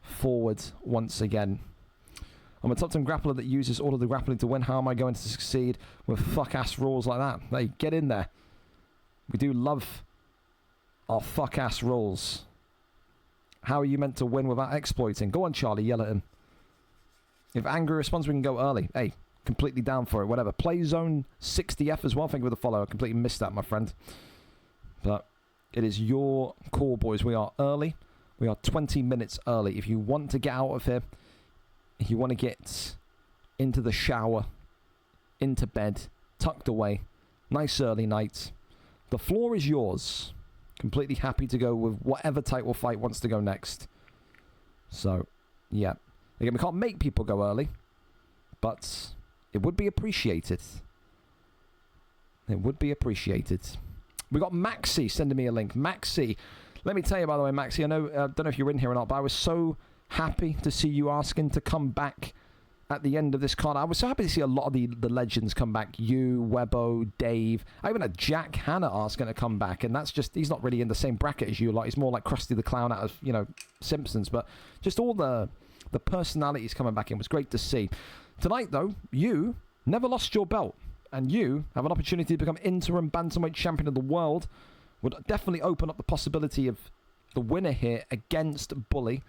forward once again. I'm a top 10 grappler that uses all of the grappling to win. How am I going to succeed with fuck-ass rules like that? Hey, get in there. We do love our fuck-ass rules. How are you meant to win without exploiting? Go on, Charlie, yell at him. If Angry responds, we can go early. Hey, completely down for it, whatever. Play Zone 60F as well. Thank you for the follow. I completely missed that, my friend. But it is your call, boys. We are early. We are 20 minutes early. If you want to get out of here, if you want to get into the shower, into bed, tucked away, nice early night, the floor is yours. Completely happy to go with whatever title fight wants to go next. So, yeah. Again, we can't make people go early, but it would be appreciated. It would be appreciated. We got Maxi sending me a link. Maxi, let me tell you, by the way, Maxi, I know, don't know if you're in here or not, but I was so happy to see you asking to come back at the end of this card. I was so happy to see a lot of the legends come back. You, Webbo, Dave. I even had Jack Hanna asking to come back, and that's just, he's not really in the same bracket as you. Like, he's more like Krusty the Clown out of, you know, Simpsons. But just all the personalities coming back in was great to see. Tonight, though, you never lost your belt, and you have an opportunity to become interim bantamweight champion of the world. Would definitely open up the possibility of the winner here against Bully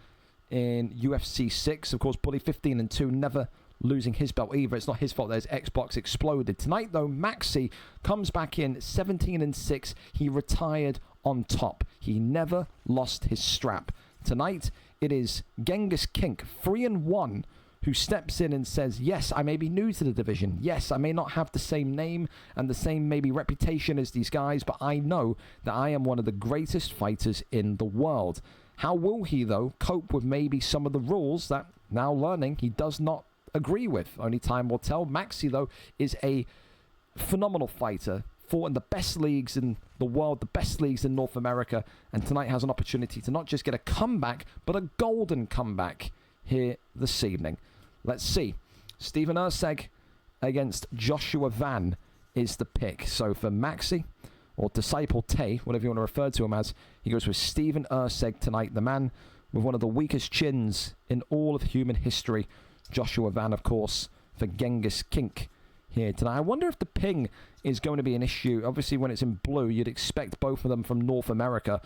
in UFC 6. Of course, Bully 15-2, never losing his belt either. It's not his fault that his Xbox exploded. Tonight, though, Maxi comes back in 17-6. He retired on top. He never lost his strap. Tonight, it is Genghis Kink, 3-1, who steps in and says, yes, I may be new to the division. Yes, I may not have the same name and the same maybe reputation as these guys, but I know that I am one of the greatest fighters in the world. How will he, though, cope with maybe some of the rules that, now learning, he does not agree with? Only time will tell. Maxi, though, is a phenomenal fighter, fought in the best leagues in the world, the best leagues in North America, and tonight has an opportunity to not just get a comeback, but a golden comeback here this evening. Let's see. Stephen Erceg against Joshua Van is the pick. So for Maxi, or Disciple Tay, whatever you want to refer to him as, he goes with Stephen Erceg tonight, the man with one of the weakest chins in all of human history. Joshua Van, of course, for Genghis Kink here tonight. I wonder if the ping is going to be an issue. Obviously, when it's in blue, you'd expect both of them from North America.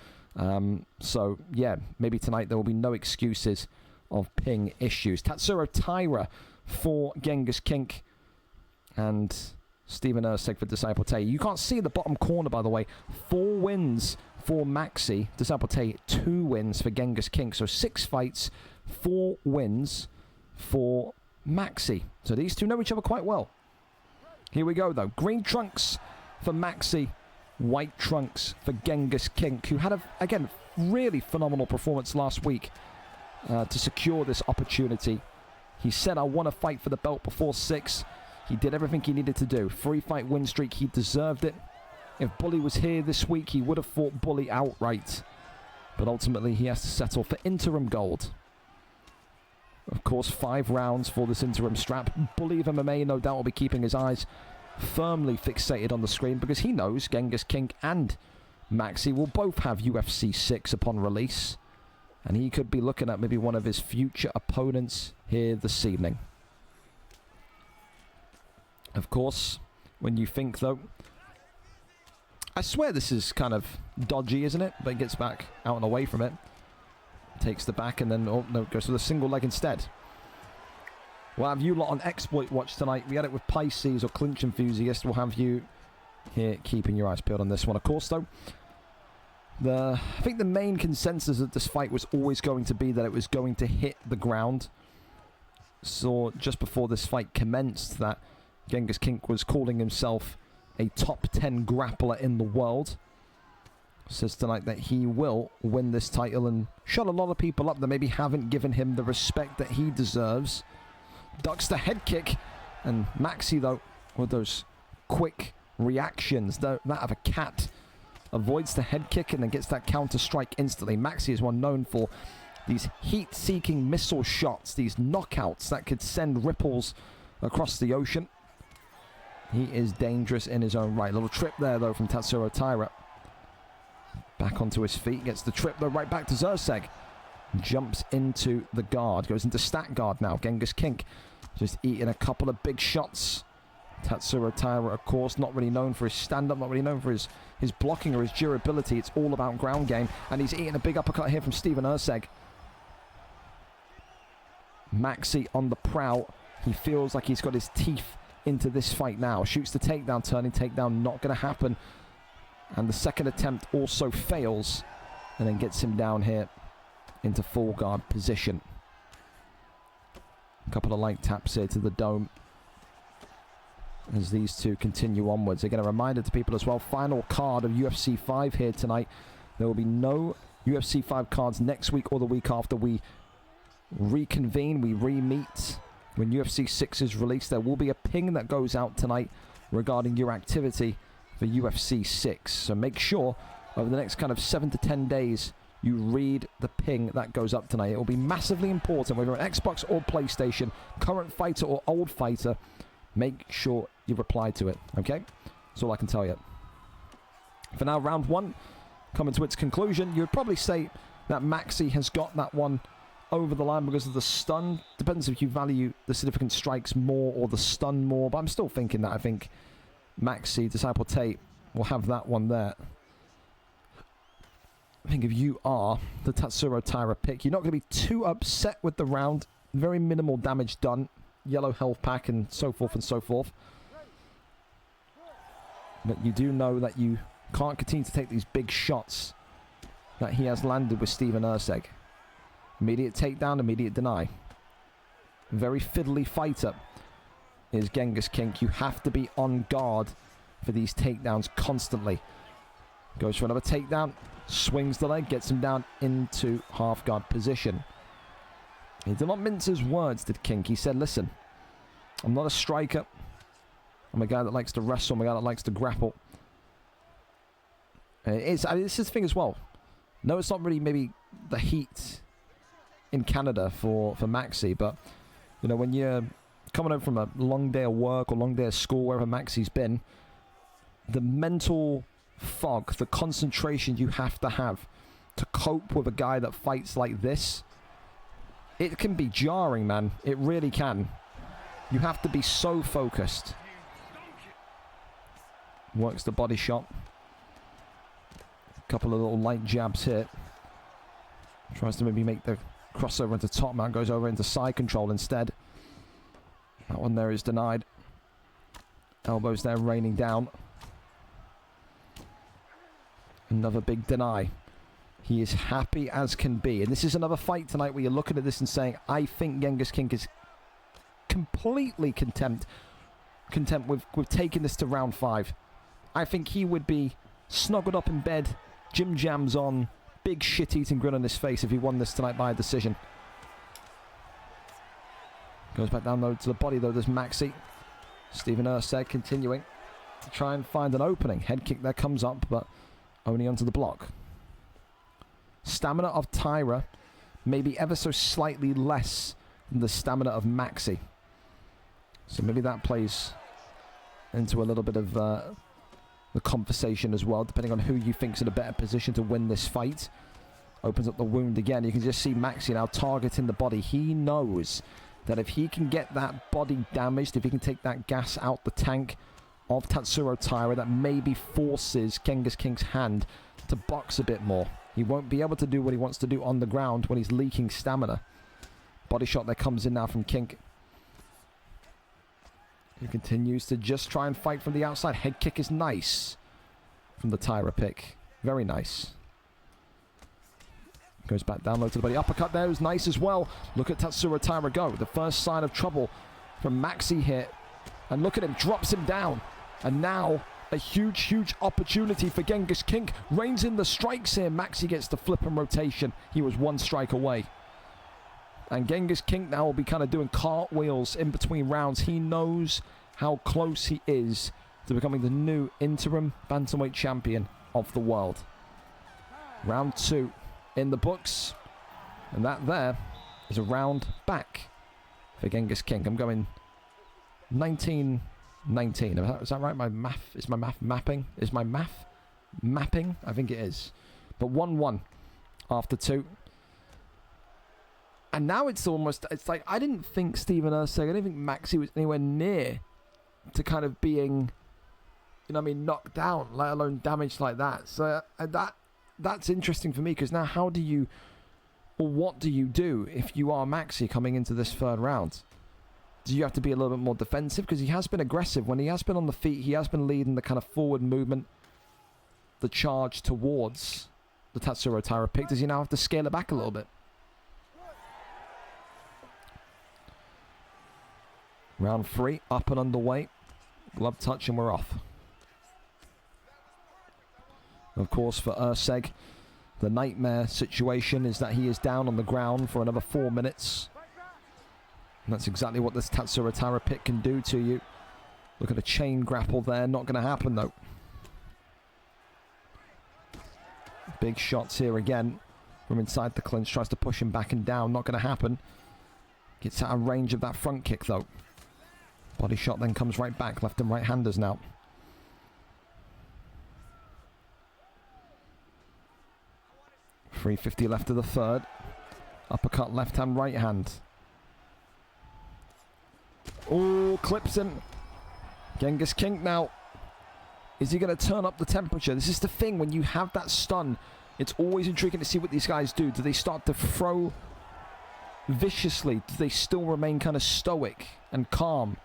So, yeah, maybe tonight there will be no excuses of ping issues. Tatsuro Taira for Genghis Kink. And Steven Erceg for Disciple Tay. You can't see the bottom corner, by the way. 4 wins for Maxi. Disciple Tay, 2 wins for Genghis King. So 6 fights, 4 wins for Maxi. So these two know each other quite well. Here we go, though. Green trunks for Maxi. White trunks for Genghis King, who had, again, really phenomenal performance last week to secure this opportunity. He said, I want to fight for the belt before 6. He did everything he needed to do. 3-fight win streak. He deserved it. If Bully was here this week, he would have fought Bully outright. But ultimately, he has to settle for interim gold. Of course, 5 rounds for this interim strap. Bully of MMA, no doubt, will be keeping his eyes firmly fixated on the screen because he knows Genghis King and Maxi will both have UFC 6 upon release. And he could be looking at maybe one of his future opponents here this evening. Of course, when you think, though... I swear this is kind of dodgy, isn't it? But he gets back out and away from it. Takes the back and then... Oh, no, goes with a single leg instead. We'll have you lot on Exploit Watch tonight. We had it with Pisces or Clinch Enthusiast. We'll have you here keeping your eyes peeled on this one. Of course, though, I think the main consensus of this fight was always going to be that it was going to hit the ground. So just before this fight commenced, that Genghis King was calling himself a top 10 grappler in the world. Says tonight that he will win this title and shut a lot of people up that maybe haven't given him the respect that he deserves. Ducks the head kick, and Maxi, though, with those quick reactions, that of a cat, avoids the head kick and then gets that counter strike instantly. Maxi is one known for these heat-seeking missile shots, these knockouts that could send ripples across the ocean. He is dangerous in his own right. Little trip there, though, from Tatsuro Taira. Back onto his feet, gets the trip, though, right back to Erceg. Jumps into the guard, goes into stat guard now. Genghis King just eating a couple of big shots. Tatsuro Taira, of course, not really known for his stand-up, not really known for his blocking or his durability. It's all about ground game. And he's eating a big uppercut here from Steven Erceg. Maxi on the prowl. He feels like he's got his teeth into this fight now. Shoots the takedown, turning takedown, not going to happen. And the second attempt also fails. And then gets him down here into full guard position. A couple of light taps here to the dome as these two continue onwards. Again, a reminder to people as well, final card of UFC 5 here tonight. There will be no UFC 5 cards next week or the week after. We reconvene, we re-meet when UFC 6 is released. There will be a ping that goes out tonight regarding your activity for UFC 6. So make sure over the next kind of 7 to 10 days you read the ping that goes up tonight. It will be massively important, whether an Xbox or PlayStation, current fighter or old fighter. Make sure you reply to it, okay? That's all I can tell you. For now, round 1 coming to its conclusion. You would probably say that Maxi has got that one over the line because of the stun. Depends if you value the significant strikes more or the stun more, but I'm still thinking that I think Maxi, Disciple Tate, will have that one there. I think if you are the Tatsuro Taira pick, you're not going to be too upset with the round. Very minimal damage done. Yellow health pack and so forth and so forth. But you do know that you can't continue to take these big shots that he has landed with Steven Erceg. Immediate takedown, immediate deny. Very fiddly fighter is Genghis King. You have to be on guard for these takedowns constantly. Goes for another takedown. Swings the leg, gets him down into half guard position. He did not mince his words, did King. He said, listen, I'm not a striker. I'm a guy that likes to wrestle. I'm a guy that likes to grapple. And this is the thing as well. No, it's not really maybe the heat in Canada for Maxi, but, you know, when you're coming home from a long day of work or long day of school, wherever Maxi's been, the mental fog, the concentration you have to cope with a guy that fights like this, it can be jarring, man. It really can. You have to be so focused. Works the body shot. A couple of little light jabs here. Tries to maybe make the crossover into top mount, goes over into side control instead. That one there is denied. Elbows there raining down. Another big deny. He is happy as can be. And this is another fight tonight where you're looking at this and saying, I think Genghis King is completely content with taking this to round 5. I think he would be snuggled up in bed, gym jams on, big shit-eating grin on his face if he won this tonight by a decision. Goes back down low to the body though, there's Maxi. Stephen Urseg continuing to try and find an opening. Head kick there comes up, but only onto the block. Stamina of Tyra maybe ever so slightly less than the stamina of Maxi. So maybe that plays into a little bit of the conversation as well, depending on who you think's in a better position to win this fight. Opens up the wound again. You can just see Maxi now targeting the body. He knows that if he can get that body damaged, if he can take that gas out the tank of Tatsuro Taira, that maybe forces Genghis King's hand to box a bit more. He won't be able to do what he wants to do on the ground when he's leaking stamina. Body shot there comes in now from Kink. He continues to just try and fight from the outside. Head kick is nice from the Tyra pick. Very nice. Goes back down low to the body. Uppercut there was nice as well. Look at Tatsuro Taira go. The first sign of trouble from Maxi here. And look at him. Drops him down. And now a huge, huge opportunity for Genghis King. Reins in the strikes here. Maxi gets the flip and rotation. He was one strike away. And Genghis King now will be kind of doing cartwheels in between rounds. He knows how close he is to becoming the new interim bantamweight champion of the world. Round 2 in the books. And that there is a round back for Genghis King. I'm going 19-19. Is that right? My math? Is my math mapping? Is my math mapping? I think it is. But 1-1 after 2. And now it's almost, it's like, I didn't think Stephen Urseg, I didn't think Maxi was anywhere near to kind of being, you know what I mean, knocked down, let alone damaged like that. So that's interesting for me, because now how do you, or what do you do if you are Maxi coming into this third round? Do you have to be a little bit more defensive? Because he has been aggressive. When he has been on the feet, he has been leading the kind of forward movement, the charge towards the Tatsuro Taira pick. Does he now have to scale it back a little bit? Round 3, up and underway. Glove touch and we're off. Of course, for Urseg, the nightmare situation is that he is down on the ground for another 4 minutes. And that's exactly what this Tatsuro Taira pick can do to you. Look at a chain grapple there. Not going to happen, though. Big shots here again from inside the clinch. Tries to push him back and down. Not going to happen. Gets out of range of that front kick, though. Body shot then comes right back. Left and right handers now. .350 left of the third. Uppercut left hand, right hand. Oh, clips him. Genghis King now. Is he going to turn up the temperature? This is the thing. When you have that stun, it's always intriguing to see what these guys do. Do they start to throw viciously? Do they still remain kind of stoic and calm?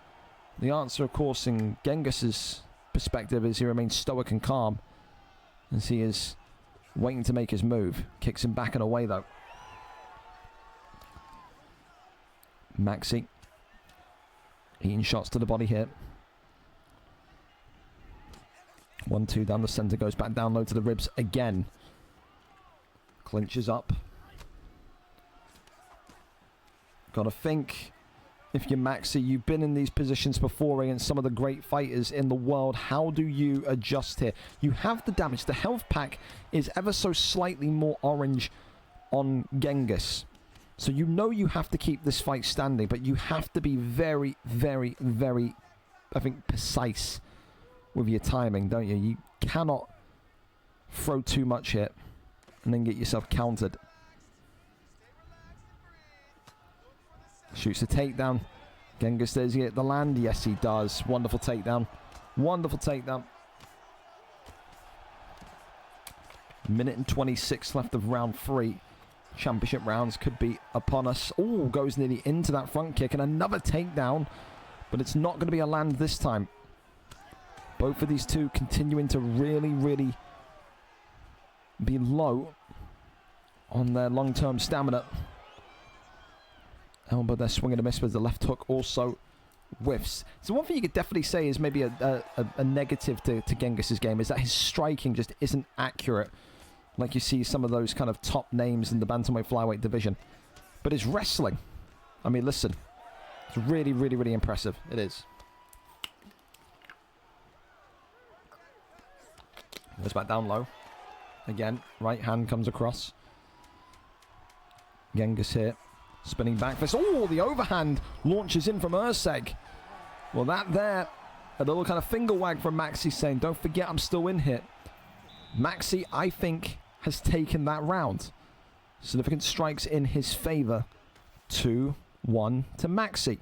The answer, of course, in Genghis's perspective is he remains stoic and calm as he is waiting to make his move. Kicks him back and away, though. Maxi. Eating shots to the body here. 1-2 down the center. Goes back down low to the ribs again. Clinches up. Gotta think, if you're Maxi, you've been in these positions before against some of the great fighters in the world. How do you adjust here? You have the damage. The health pack is ever so slightly more orange on Genghis. So you know you have to keep this fight standing, but you have to be very, very, very, I think, precise with your timing, don't you? You cannot throw too much here and then get yourself countered. Shoots a takedown. Genghis, does he hit the land? Yes, he does. Wonderful takedown. Wonderful takedown. Minute and 26 left of round 3. Championship rounds could be upon us. Oh, goes nearly into that front kick and another takedown. But it's not going to be a land this time. Both of these two continuing to really, really be low on their long-term stamina. Elbow there, swinging a miss with the left hook, also whiffs. So one thing you could definitely say is maybe a negative to Genghis's game is that his striking just isn't accurate, like you see some of those kind of top names in the bantamweight flyweight division. But his wrestling, I mean, listen, it's really, really, really impressive. It is. Goes back down low. Again, right hand comes across. Genghis here. Spinning back fist. Oh, the overhand launches in from Urseg. Well, that there, a little kind of finger wag from Maxi saying, don't forget I'm still in here. Maxi, I think, has taken that round. Significant strikes in his favor. 2-1 to Maxi.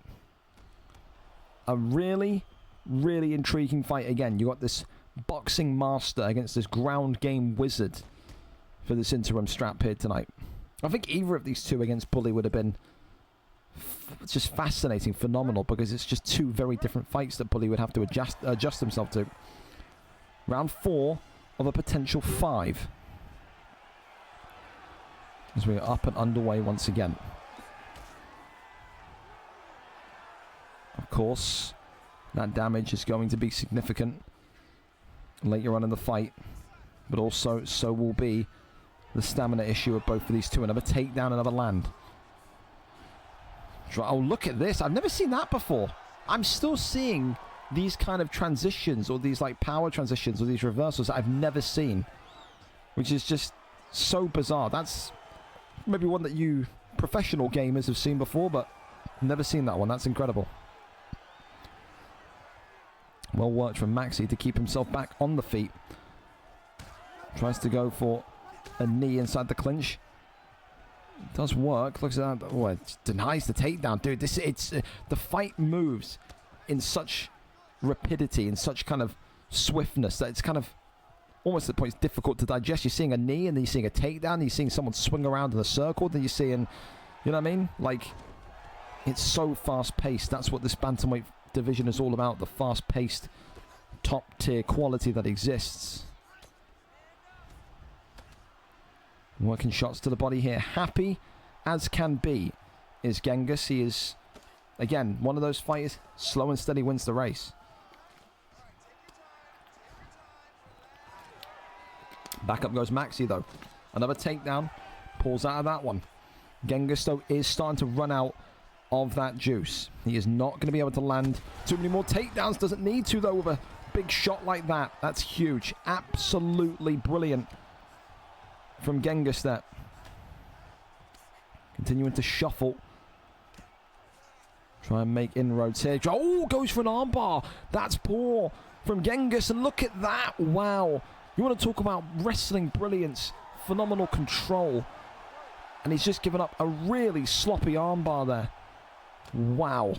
A really, really intriguing fight again. You got this boxing master against this ground game wizard for this interim strap here tonight. I think either of these two against Bully would have been just fascinating, phenomenal, because it's just two very different fights that Bully would have to adjust himself to. Round 4 of a potential 5. As we're up and underway once again. Of course, that damage is going to be significant later on in the fight, but also so will be the stamina issue of both of these two. Another takedown, another land. Oh, look at this. I've never seen that before. I'm still seeing these kind of transitions, or these like power transitions, or these reversals that I've never seen, which is just so bizarre. That's maybe one that you professional gamers have seen before, but I've never seen that one. That's incredible. Well worked from Maxi to keep himself back on the feet. Tries to go for a knee inside the clinch. It does work. Looks at that. Oh, it denies the takedown, dude. The fight moves in such rapidity, in such kind of swiftness, that it's kind of almost at the point it's difficult to digest. You're seeing a knee, and then you're seeing a takedown, and you're seeing someone swing around in a circle, then you're seeing, you know what I mean? Like, it's so fast-paced. That's what this bantamweight division is all about, the fast-paced, top-tier quality that exists. Working shots to the body here. Happy as can be is Genghis. He is, again, one of those fighters, slow and steady wins the race. Back up goes Maxi, though. Another takedown. Pulls out of that one. Genghis, though, is starting to run out of that juice. He is not going to be able to land too many more takedowns. Doesn't need to, though, with a big shot like that. That's huge. Absolutely brilliant from Genghis there. Continuing to shuffle. Try and make inroads here. Oh, goes for an armbar. That's poor from Genghis. And look at that. Wow. You want to talk about wrestling brilliance. Phenomenal control. And he's just given up a really sloppy armbar there. Wow.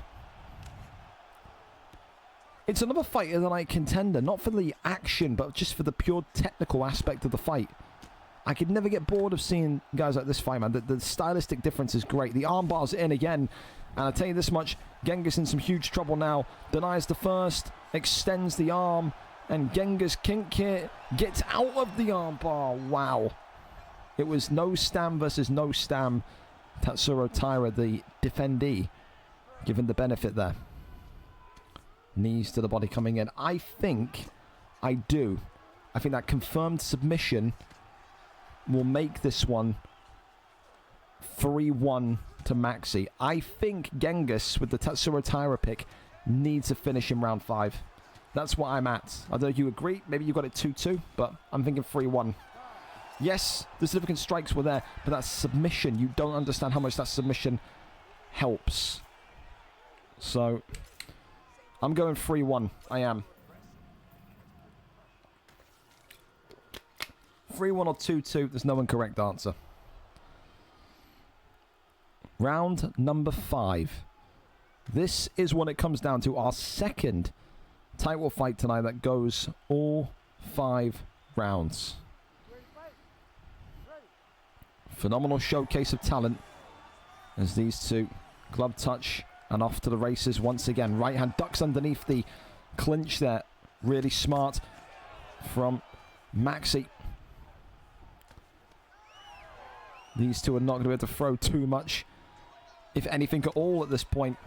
It's another fight of the night contender. Not for the action, but just for the pure technical aspect of the fight. I could never get bored of seeing guys like this fight, man. The stylistic difference is great. The armbar's in again. And I'll tell you this much, Genghis in some huge trouble now. Denies the first, extends the arm, and Genghis kink here gets out of the armbar. Wow. It was no stam versus no stam. Tatsuro Taira, the defendee, given the benefit there. Knees to the body coming in. I think that confirmed submission will make this one 3-1 to Maxi. I think Genghis, with the Tatsuro Taira pick, needs a finish in round 5. That's what I'm at. I don't know if you agree. Maybe you got it 2-2, but I'm thinking 3-1. Yes, the significant strikes were there, but that submission, you don't understand how much that submission helps. So, I'm going 3-1. I am. 3-1 or 2-2, there's no incorrect answer. Round number 5. This is when it comes down to our second title fight tonight that goes all 5 rounds. Phenomenal showcase of talent as these two glove touch and off to the races once again. Right hand ducks underneath the clinch there. Really smart from Maxi. These two are not going to be able to throw too much, if anything at all at this point.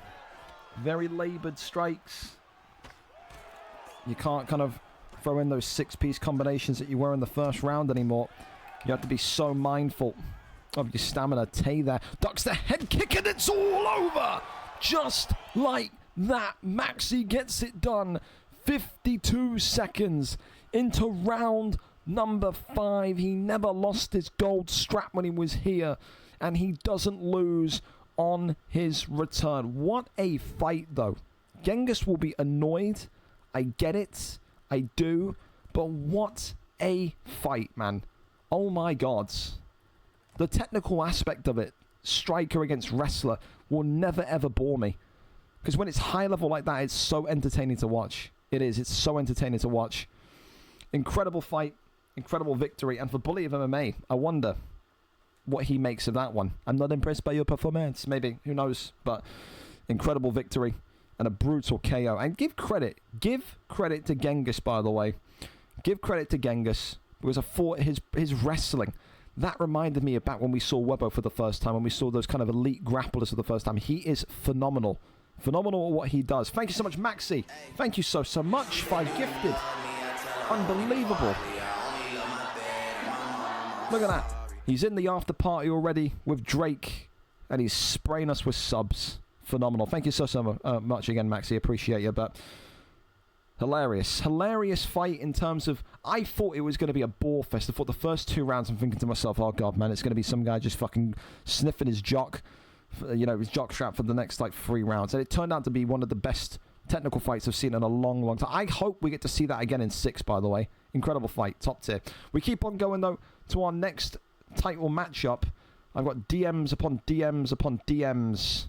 Very laboured strikes. You can't kind of throw in those 6-piece combinations that you were in the first round anymore. You have to be so mindful of your stamina. Tay there ducks the head kick and it's all over! Just like that, Maxi gets it done. 52 seconds into round number 5. He never lost his gold strap when he was here, and he doesn't lose on his return. What a fight, though. Genghis will be annoyed. I get it. I do. But what a fight, man. Oh my God. The technical aspect of it, striker against wrestler, will never ever bore me. Because when it's high level like that, it's so entertaining to watch. It is. It's so entertaining to watch. Incredible fight. Incredible victory. And for Bully of MMA, I wonder what he makes of that one. I'm not impressed by your performance. Maybe. Who knows? But incredible victory and a brutal KO. And give credit to Genghis, by the way. Give credit to Genghis, because I thought his wrestling, that reminded me of back when we saw Webbo for the first time, when we saw those kind of elite grapplers for the first time. He is phenomenal. Phenomenal at what he does. Thank you so much, Maxi. Thank you so much. 5 gifted. Unbelievable. Look at that. He's in the after party already with Drake, and he's spraying us with subs. Phenomenal. Thank you so much again, Maxi. Appreciate you. But hilarious. Hilarious fight in terms of, I thought it was going to be a bore fest. I thought the first 2 rounds, I'm thinking to myself, oh God, man, it's going to be some guy just fucking sniffing his jock, his jock strap for the next like 3 rounds. And it turned out to be one of the best technical fights I've seen in a long, long time. I hope we get to see that again in 6, by the way. Incredible fight. Top tier. We keep on going, though, to our next title matchup. I've got DMs upon DMs upon DMs.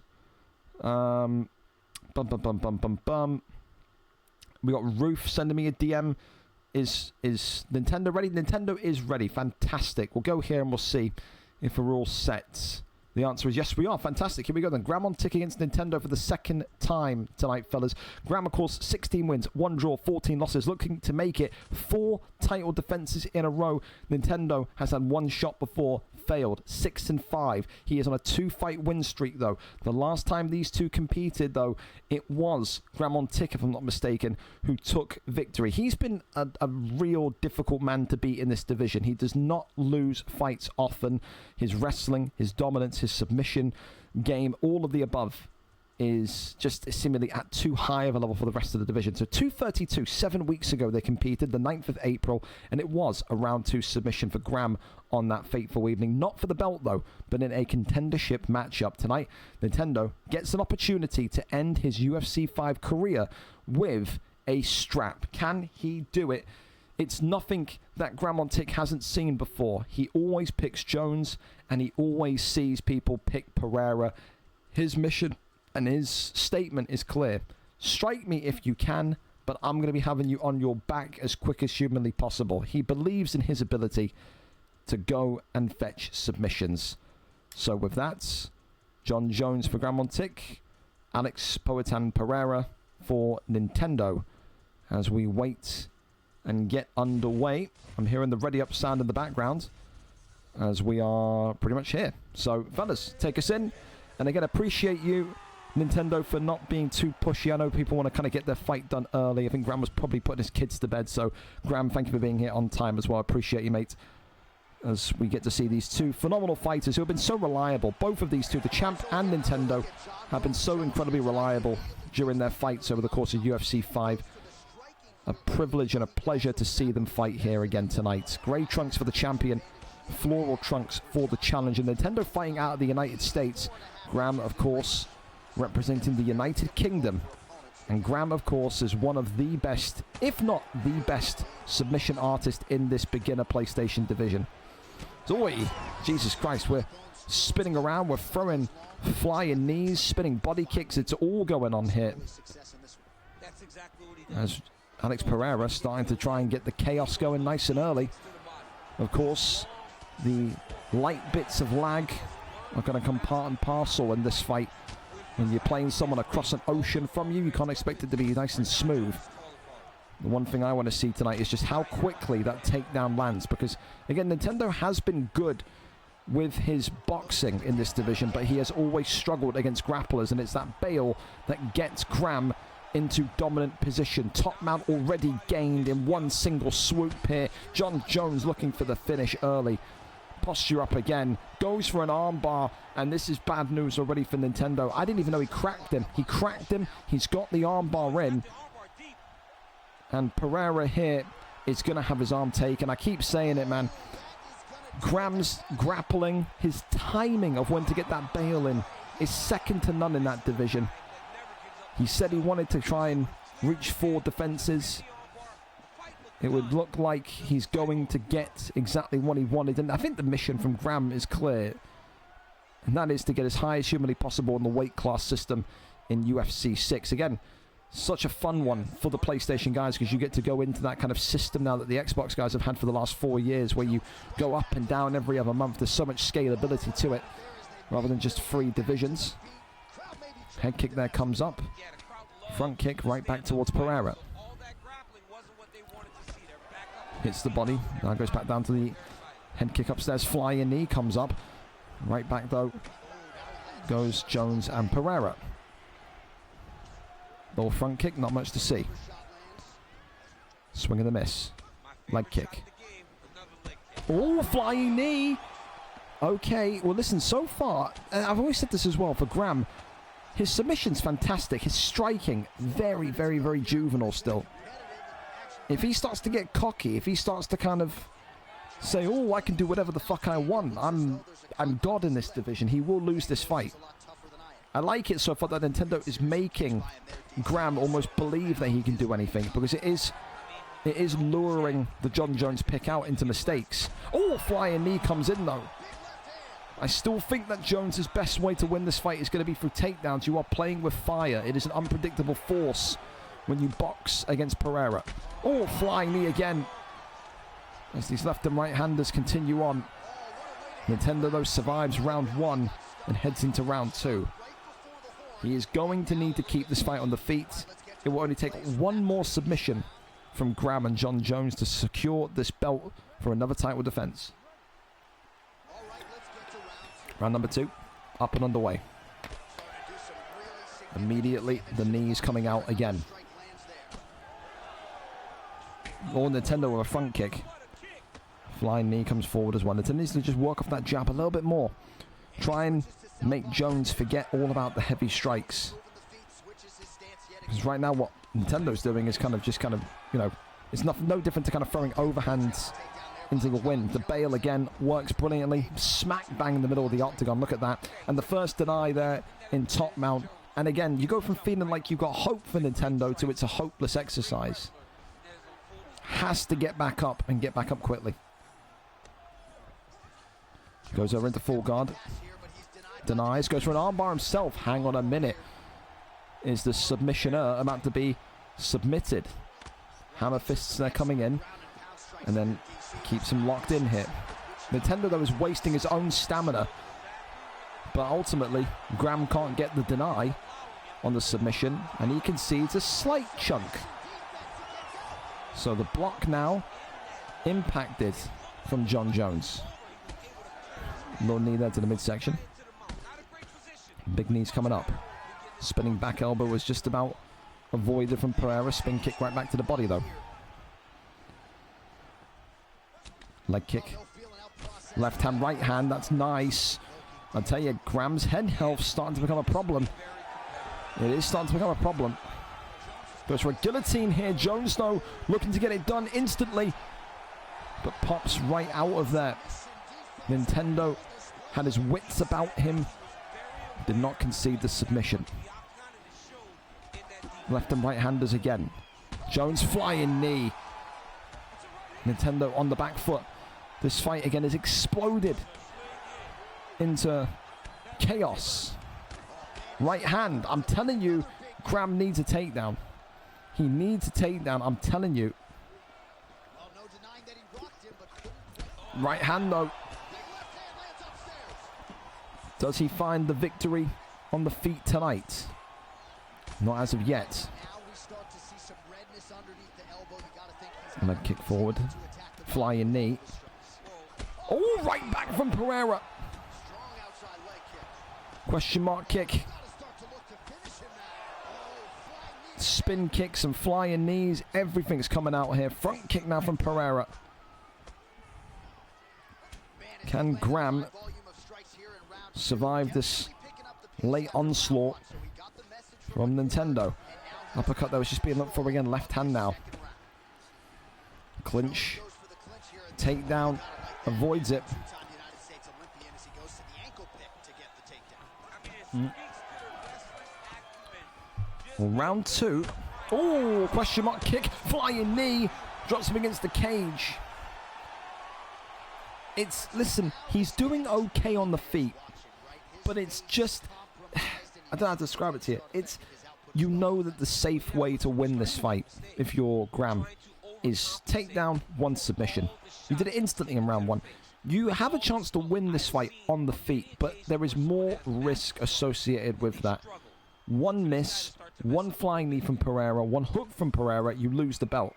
We got Roof sending me a DM. Is Nintendo ready? Nintendo is ready. Fantastic. We'll go here and we'll see if we're all set. The answer is yes, we are. Fantastic. Here we go then. Graham on tick against Nintendo for the second time tonight, fellas. Graham, of course, 16 wins, 1 draw, 14 losses. Looking to make it 4 title defenses in a row. Nintendo has had 1 shot before, failed. 6-5. He is on a 2-fight win streak, though. The last time these two competed, though, it was Graham on tick, if I'm not mistaken, who took victory. He's been a real difficult man to beat in this division. He does not lose fights often. His wrestling, his dominance, his submission game, all of the above is just seemingly at too high of a level for the rest of the division. So 232, 7 weeks ago they competed, the 9th of April, and it was a round 2 submission for Graham on that fateful evening. Not for the belt, though, but in a contendership matchup. Tonight, Nintendo gets an opportunity to end his UFC 5 career with a strap. Can he do it? It's nothing that Graham on tick hasn't seen before. He always picks Jones, and he always sees people pick Pereira. His mission and his statement is clear. Strike me if you can, but I'm going to be having you on your back as quick as humanly possible. He believes in his ability to go and fetch submissions. So with that, John Jones for Graham on tick, Alex Poetan Pereira for Nintendo. As we wait and get underway, I'm hearing the ready up sound in the background as we are pretty much here. So fellas, take us in. And again, appreciate you, Nintendo, for not being too pushy. I know people want to kind of get their fight done early. I think Graham was probably putting his kids to bed. So Graham, thank you for being here on time as well. I appreciate you, mate, as we get to see these two phenomenal fighters who have been so reliable. Both of these two, the champ and Nintendo, have been so incredibly reliable during their fights over the course of UFC 5. A privilege and a pleasure to see them fight here again tonight. Grey trunks for the champion, floral trunks for the challenger. Nintendo fighting out of the United States. Graham, of course, representing the United Kingdom. And Graham, of course, is one of the best, if not the best, submission artist in this beginner PlayStation division. So, Jesus Christ, we're spinning around, we're throwing flying knees, spinning body kicks. It's all going on here. As Alex Pereira starting to try and get the chaos going nice and early. Of course, the light bits of lag are going to come part and parcel in this fight. When you're playing someone across an ocean from you, you can't expect it to be nice and smooth. The one thing I want to see tonight is just how quickly that takedown lands, because, again, Nintendo has been good with his boxing in this division, but he has always struggled against grapplers, and it's that Bale that gets Graham into dominant position. Top mount already gained in one single swoop here. John Jones looking for the finish early. Posture up again, goes for an armbar, and this is bad news already for Nintendo. I didn't even know he cracked him. He cracked him, he's got the armbar in, and Pereira here is going to have his arm taken. I keep saying it, man. Graham's grappling, his timing of when to get that Bale in is second to none in that division. He said he wanted to try and reach 4 defenses. It would look like he's going to get exactly what he wanted. And I think the mission from Graham is clear. And that is to get as high as humanly possible in the weight class system in UFC 6. Again, such a fun one for the PlayStation guys, because you get to go into that kind of system now that the Xbox guys have had for the last 4 years, where you go up and down every other month. There's so much scalability to it, rather than just 3 divisions. Head kick there comes up. Front kick right back towards Pereira. Hits the body. Now goes back down to the head kick upstairs. Flying knee comes up. Right back though goes Jones and Pereira. Little front kick, not much to see. Swing and a miss. Leg kick. Oh, flying knee. Okay, well listen, so far, I've always said this as well for Graham, his submission's fantastic. His striking, very, very, very juvenile still. If he starts to get cocky, if he starts to kind of say, oh, I can do whatever the fuck I want, I'm God in this division, he will lose this fight. I like it so far that Nintendo is making Graham almost believe that he can do anything, because it is luring the John Jones pick out into mistakes. Oh, flying knee comes in though. I still think that Jones' best way to win this fight is going to be through takedowns. You are playing with fire. It is an unpredictable force when you box against Pereira. Oh, flying knee again. As these left and right-handers continue on. Nintendo, though, survives round 1 and heads into round 2. He is going to need to keep this fight on the feet. It will only take one more submission from Graham and John Jones to secure this belt for another title defense. Round number 2, up and underway. Immediately, the knees coming out again. Or Nintendo with a front kick. Flying knee comes forward as well. Nintendo needs to just work off that jab a little bit more. Try and make Jones forget all about the heavy strikes. Because right now what Nintendo's doing is kind of, you know, it's no different to kind of throwing overhands into the wind. The Bale again works brilliantly. Smack bang in the middle of the octagon. Look at that. And the first deny there in top mount. And again, you go from feeling like you've got hope for Nintendo to it's a hopeless exercise. Has to get back up and get back up quickly. Goes over into full guard. Denies. Goes for an armbar himself. Hang on a minute. Is the submissioner about to be submitted? Hammer fists there coming in. And then keeps him locked in here. Nintendo, though, is wasting his own stamina. But ultimately, Graham can't get the deny on the submission. And he concedes a slight chunk. So the block now impacted from John Jones. Little knee there to the midsection. Big knees coming up. Spinning back elbow was just about avoided from Pereira. Spin kick right back to the body, though. Leg kick. Left hand, right hand. That's nice. I tell you, Graham's head health starting to become a problem. It is starting to become a problem. Goes for a guillotine here. Jones, though, looking to get it done instantly. But pops right out of there. Nintendo had his wits about him. Did not concede the submission. Left and right handers again. Jones flying knee. Nintendo on the back foot. This fight again has exploded into chaos. Right hand. I'm telling you, Graham needs a takedown. He needs a takedown, I'm telling you. Right hand though. Does he find the victory on the feet tonight? Not as of yet. Leg kick forward. Flying knee. Oh, right back from Pereira. Question mark kick. Spin kicks and flying knees. Everything's coming out here. Front kick now from Pereira. Can Graham survive this late onslaught from Nintendo? Uppercut though is just being looked for again. Left hand now. Clinch. Takedown. Avoids it. Well, round 2. Oh, question mark kick. Flying knee. Drops him against the cage. Listen, he's doing okay on the feet. But it's just, I don't know how to describe it to you. You know that the safe way to win this fight, if you're Graham, is takedown, 1 submission. You did it instantly in round 1. You have a chance to win this fight on the feet, but there is more risk associated with that. 1 miss, 1 flying knee from Pereira, 1 hook from Pereira, you lose the belt.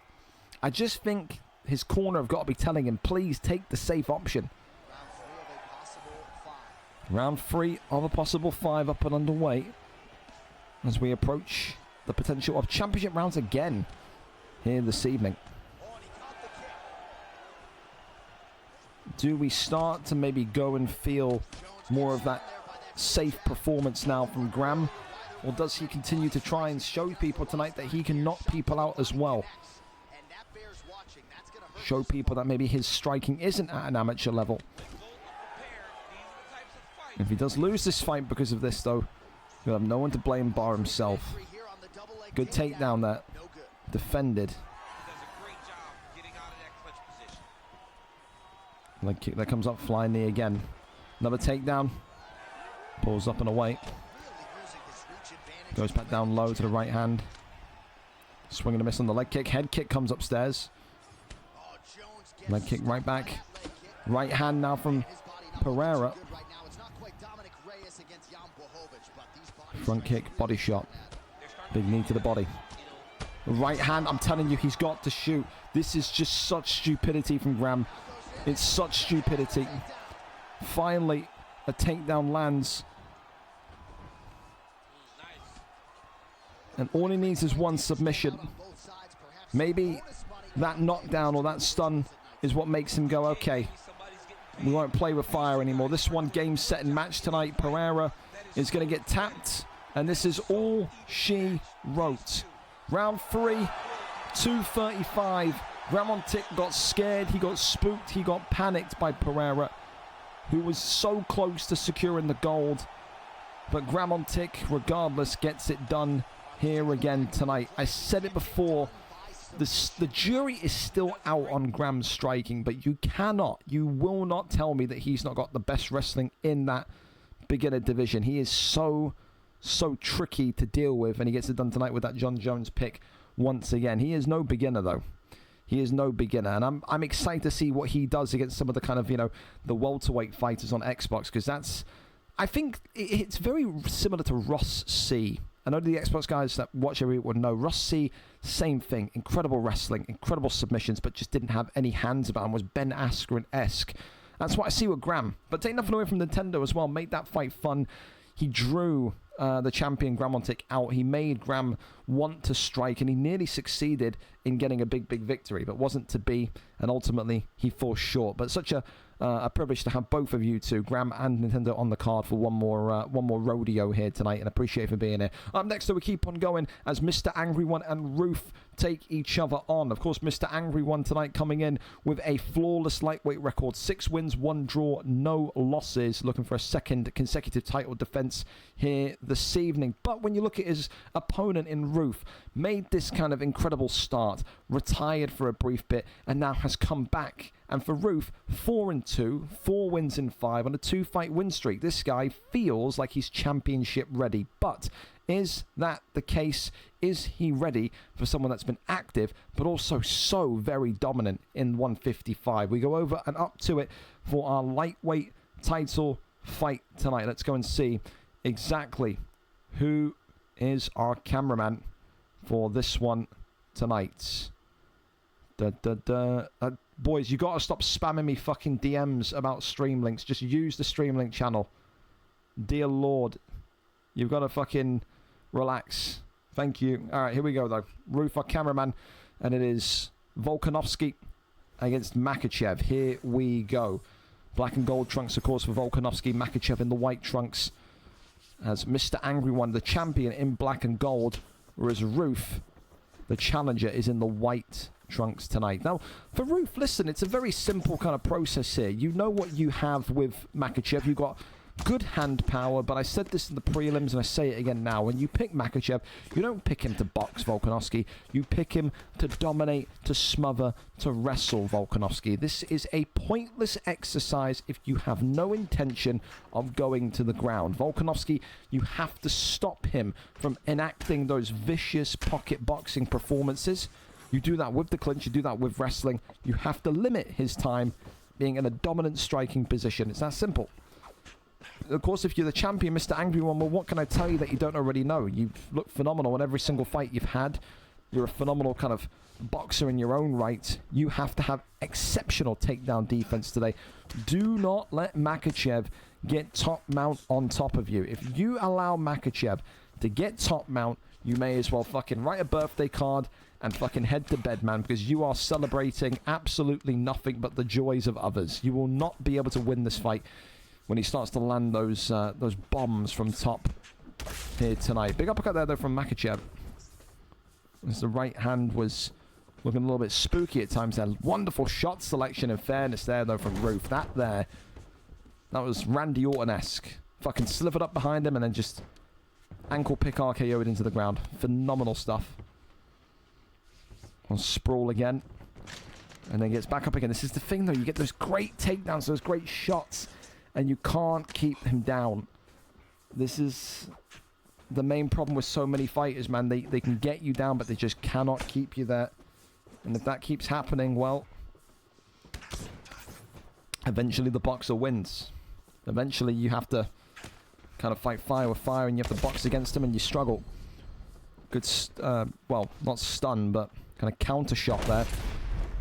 I just think his corner have got to be telling him, please take the safe option. Round 3 of a possible 5 up and underway as we approach the potential of championship rounds again here this evening. Do we start to maybe go and feel more of that safe performance now from Graham? Or does he continue to try and show people tonight that he can knock people out as well? Show people that maybe his striking isn't at an amateur level. If he does lose this fight because of this though, he'll have no one to blame bar himself. Good takedown there. Defended. Leg kick that comes up, flying knee again. Another takedown. Pulls up and away. Goes back down low to the right hand. Swing and a miss on the leg kick. Head kick comes upstairs. Leg kick right back. Right hand now from Pereira. Front kick, body shot. Big knee to the body. Right hand, I'm telling you, he's got to shoot. This is just such stupidity from Graham. It's such stupidity. Finally, a takedown lands. And all he needs is 1 submission. Maybe that knockdown or that stun is what makes him go, okay, we won't play with fire anymore. This one game, set, and match tonight. Pereira is going to get tapped. And this is all she wrote. Round 3, 2:35. Gramontic got scared, he got spooked, he got panicked by Pereira, who was so close to securing the gold. But Gramontic, regardless, gets it done here again tonight. I said it before, the jury is still out on Graham's striking, but you will not tell me that he's not got the best wrestling in that beginner division. He is so tricky to deal with, and he gets it done tonight with that John Jones pick once again. He is no beginner, though. He is no beginner, and I'm excited to see what he does against some of the kind of, the welterweight fighters on Xbox, because I think it's very similar to Ross C. I know the Xbox guys that watch every week would know. Ross C, same thing. Incredible wrestling, incredible submissions, but just didn't have any hands about him. Was Ben Askren-esque. That's what I see with Graham. But take nothing away from Nintendo as well. Made that fight fun. He drew the champion Gramontic out. He made Graham want to strike, and he nearly succeeded in getting a big victory, but wasn't to be, and ultimately he falls short. But such a privilege to have both of you two, Graham and Nintendo, on the card for one more rodeo here tonight, and appreciate for being here. Up next, though, we keep on going as Mr. Angry One and Roof take each other on. Of course, Mr. Angry One tonight coming in with a flawless lightweight record, 6 wins, 1 draw, no losses, looking for a 2nd consecutive title defense here this evening. But when you look at his opponent in Roof, made this kind of incredible start, retired for a brief bit, and now has come back. And for Roof, 4-2, 4 wins in 5 on a 2-fight win streak. This guy feels like he's championship ready. But is that the case? Is he ready for someone that's been active, but also so very dominant in 155? We go over and up to it for our lightweight title fight tonight. Let's go and see exactly who is our cameraman for this one tonight. Boys, you got to stop spamming me fucking DMs about stream links. Just use the stream link channel. Dear Lord. You've got to fucking relax. Thank you. All right, here we go, though. Roof, our cameraman. And it is Volkanovski against Makachev. Here we go. Black and gold trunks, of course, for Volkanovski. Makachev in the white trunks. As Mr. Angry One, the champion, in black and gold. Whereas Roof, the challenger, is in the white trunks tonight. Now, for Roof, listen, it's a very simple kind of process here. You know what you have with Makachev. You've got good hand power, but I said this in the prelims and I say it again now. When you pick Makachev, you don't pick him to box Volkanovski. You pick him to dominate, to smother, to wrestle Volkanovski. This is a pointless exercise if you have no intention of going to the ground. Volkanovski, you have to stop him from enacting those vicious pocket boxing performances. You do that with the clinch, you do that with wrestling. You have to limit his time being in a dominant striking position. It's that simple. Of course, if you're the champion, Mr. Angry One, well, what can I tell you that you don't already know? You've looked phenomenal in every single fight you've had. You're a phenomenal kind of boxer in your own right. You have to have exceptional takedown defense today. Do not let Makachev get top mount on top of you. If you allow Makachev to get top mount, you may as well fucking write a birthday card and fucking head to bed, man, because you are celebrating absolutely nothing but the joys of others. You will not be able to win this fight when he starts to land those bombs from top here tonight. Big uppercut there, though, from Makachev. As the right hand was looking a little bit spooky at times there. Wonderful shot selection and fairness there, though, from Roof. That was Randy Orton-esque. Fucking slivered up behind him and then just ankle pick RKO'd into the ground. Phenomenal stuff. On sprawl again. And then gets back up again. This is the thing, though. You get those great takedowns, those great shots, and you can't keep him down. This is the main problem with so many fighters, man. They can get you down, but they just cannot keep you there. And if that keeps happening, well, eventually the boxer wins. Eventually you have to kind of fight fire with fire, and you have to box against him, and you struggle. Good, well, not stun, but kind of counter shot there.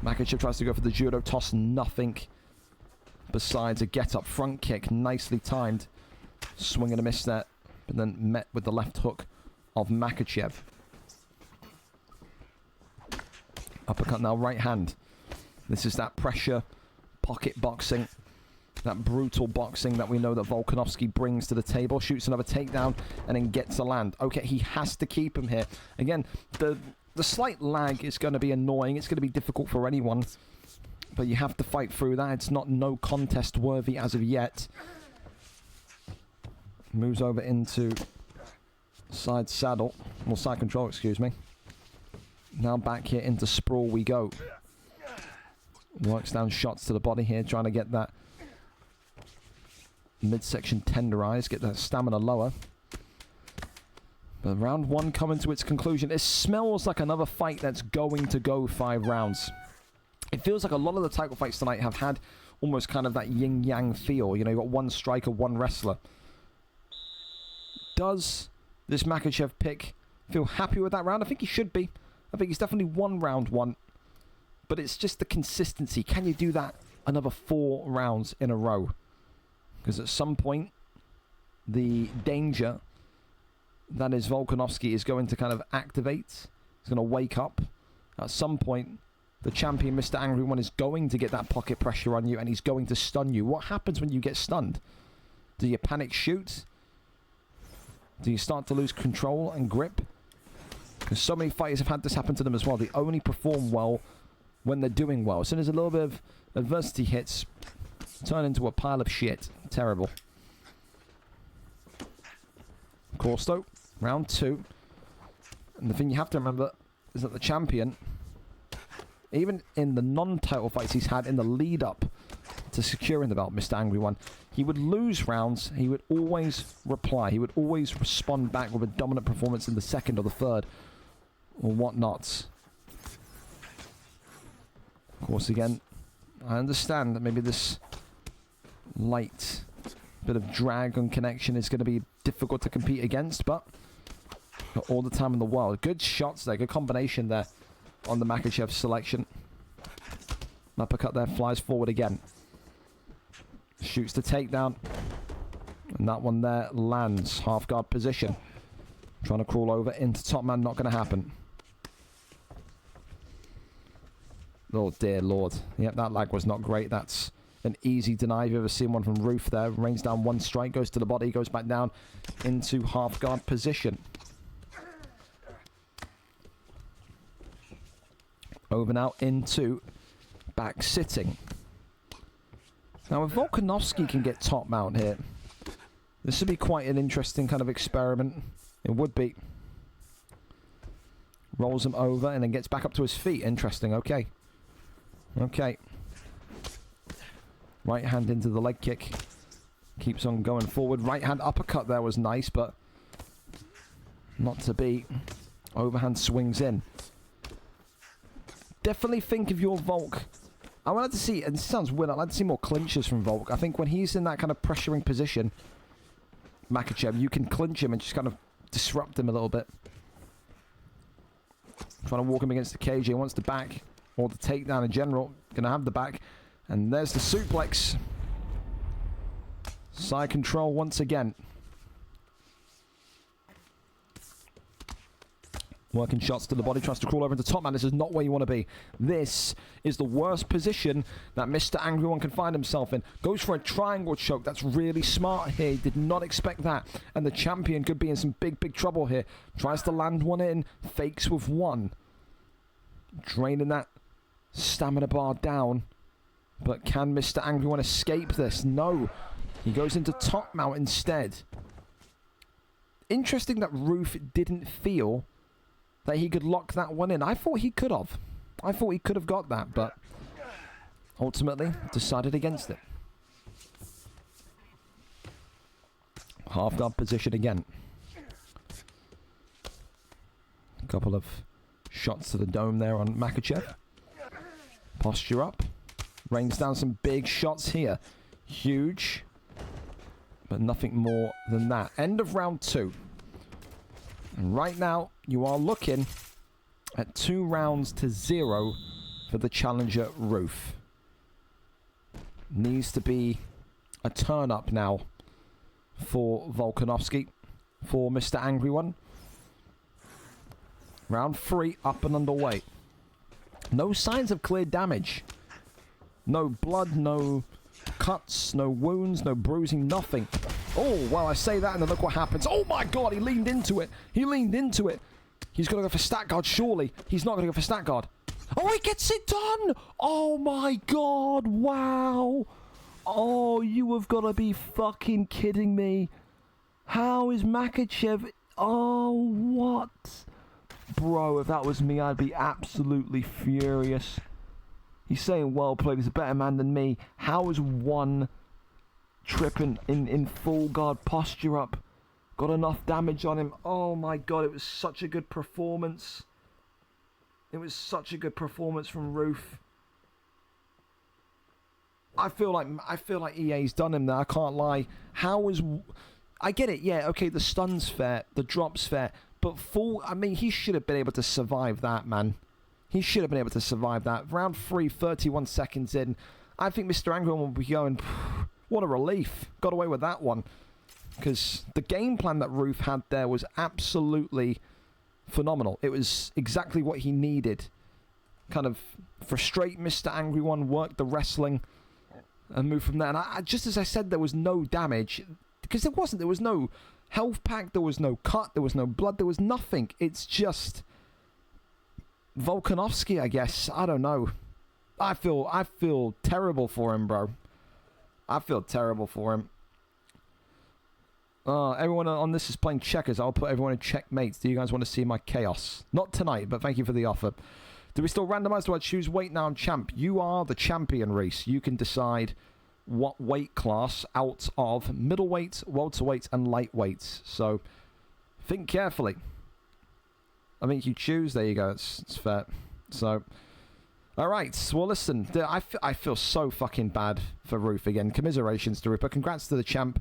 Makachev tries to go for the judo toss, nothing besides a get-up front kick, nicely timed. Swing and a miss there, but then met with the left hook of Makachev. Uppercut now, right hand. This is that pressure, pocket boxing, that brutal boxing that we know that Volkanovski brings to the table. Shoots another takedown and then gets a land. Okay, he has to keep him here. Again, the slight lag is going to be annoying. It's going to be difficult for anyone. But you have to fight through that. It's not no contest worthy as of yet. Moves over into side saddle. Well, side control, excuse me. Now back here into sprawl we go. Works down shots to the body here, trying to get that midsection tenderized, get that stamina lower. But round one coming to its conclusion. It smells like another fight that's going to go 5 rounds. It feels like a lot of the title fights tonight have had almost kind of that yin-yang feel. You know, you've got one striker, one wrestler. Does this Makachev pick feel happy with that round? I think he should be. I think he's definitely won round one. But it's just the consistency. Can you do that another 4 rounds in a row? Because at some point, the danger that is Volkanovski is going to kind of activate. He's going to wake up. At some point, the champion, Mr. Angry One, is going to get that pocket pressure on you, and he's going to stun you. What happens when you get stunned? Do you panic shoot? Do you start to lose control and grip? Because so many fighters have had this happen to them as well. They only perform well when they're doing well. As soon as a little bit of adversity hits, turn into a pile of shit. Terrible. Of course, though, round 2. And the thing you have to remember is that the champion, even in the non-title fights he's had in the lead-up to securing the belt, Mr. Angry One, he would lose rounds. He would always reply. He would always respond back with a dominant performance in the second or the third or whatnot. Of course, again, I understand that maybe this light bit of drag on connection is going to be difficult to compete against, but not all the time in the world. Good shots there. Good combination there on the Makachev selection. Uppercut there, flies forward again. Shoots the takedown. And that one there lands. Half guard position. Trying to crawl over into top man, not going to happen. Oh dear lord. Yep, that lag was not great. That's an easy deny. If you've ever seen one from Roof there. Rains down one strike, goes to the body, goes back down into half guard position. Over now into back sitting. Now if Volkanovski can get top mount here, this would be quite an interesting kind of experiment. It would be. Rolls him over and then gets back up to his feet. Interesting, okay. Okay. Right hand into the leg kick. Keeps on going forward. Right hand uppercut there was nice, but not to be. Overhand swings in. Definitely think of your Volk. I wanted to see, and it sounds weird, I'd like to see more clinches from Volk. I think when he's in that kind of pressuring position, Makhachev, you can clinch him and just kind of disrupt him a little bit. Trying to walk him against the cage. He wants the back, or the takedown in general. Gonna have the back. And there's the suplex. Side control once again. Working shots to the body, tries to crawl over into top man. This is not where you want to be. This is the worst position that Mr. Angry One can find himself in. Goes for a triangle choke. That's really smart here. He did not expect that. And the champion could be in some big, big trouble here. Tries to land one in. Fakes with one. Draining that stamina bar down. But can Mr. Angry One escape this? No. He goes into top mount instead. Interesting that Roof didn't feel that he could lock that one in. I thought he could have. I thought he could have got that, but ultimately decided against it. Half guard position again. A couple of shots to the dome there on Makhachev. Posture up. Rains down some big shots here. Huge. But nothing more than that. End of round 2. And right now, you are looking at 2 rounds to 0 for the challenger Roof. Needs to be a turn up now for Volkanovski, for Mr. Angry One. Round 3 up and underway. No signs of clear damage. No blood, no cuts, no wounds, no bruising, nothing. Oh, well, I say that and then look what happens. Oh my god, he leaned into it. He leaned into it. He's going to go for stat guard, surely. He's not going to go for stat guard. Oh, he gets it done. Oh my god, wow. Oh, you have got to be fucking kidding me. How is Makhachev? Oh, what? Bro, if that was me, I'd be absolutely furious. He's saying, well played, he's a better man than me. How is one tripping in full guard posture up? Got enough damage on him. Oh my god, it was such a good performance. It was such a good performance from Roof. I feel like EA's done him there, I can't lie. How is... I get it, yeah, okay, the stun's fair, the drop's fair, but full... I mean, he should have been able to survive that, man. He should have been able to survive that. Round 3, 31 seconds in. I think Mr. Angry will be going, what a relief. Got away with that one. Because the game plan that Roof had there was absolutely phenomenal. It was exactly what he needed. Kind of frustrate Mr. Angry One, work the wrestling, and move from there. And I, just as I said, there was no damage. Because there wasn't. There was no health pack. There was no cut. There was no blood. There was nothing. It's just... Volkanovski, I guess. I don't know. I feel terrible for him, bro. I feel terrible for him. Everyone on this is playing checkers. I'll put everyone in checkmates. Do you guys want to see my chaos? Not tonight, but thank you for the offer. Do we still randomize? Do I choose weight now? I'm champ. You are the champion, Reese. You can decide what weight class out of middleweight, welterweight, and lightweight. So think carefully. I think you choose. There you go. It's fair. So, all right. Well, listen. I feel so fucking bad for Roof again. Commiserations to Roof. But congrats to the champ.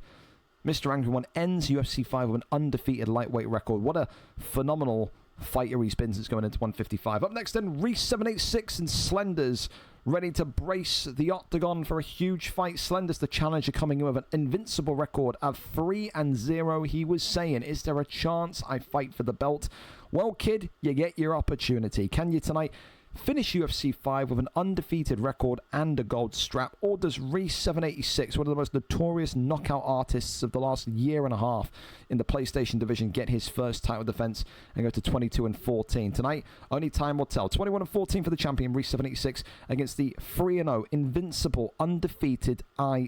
Mr. Angry One ends UFC 5 with an undefeated lightweight record. What a phenomenal fighter he's been since going into 155. Up next then, Reese 786 and Slenders ready to brace the octagon for a huge fight. Slenders, the challenger, coming in with an invincible record of 3-0. He was saying, is there a chance I fight for the belt? Well, kid, you get your opportunity. Can you tonight finish UFC 5 with an undefeated record and a gold strap? Or does Reese 786, one of the most notorious knockout artists of the last year and a half in the PlayStation division, get his first title defense and go to 22-14? Tonight, only time will tell. 21-14 for the champion, Reese 786, against the 3-0, invincible, undefeated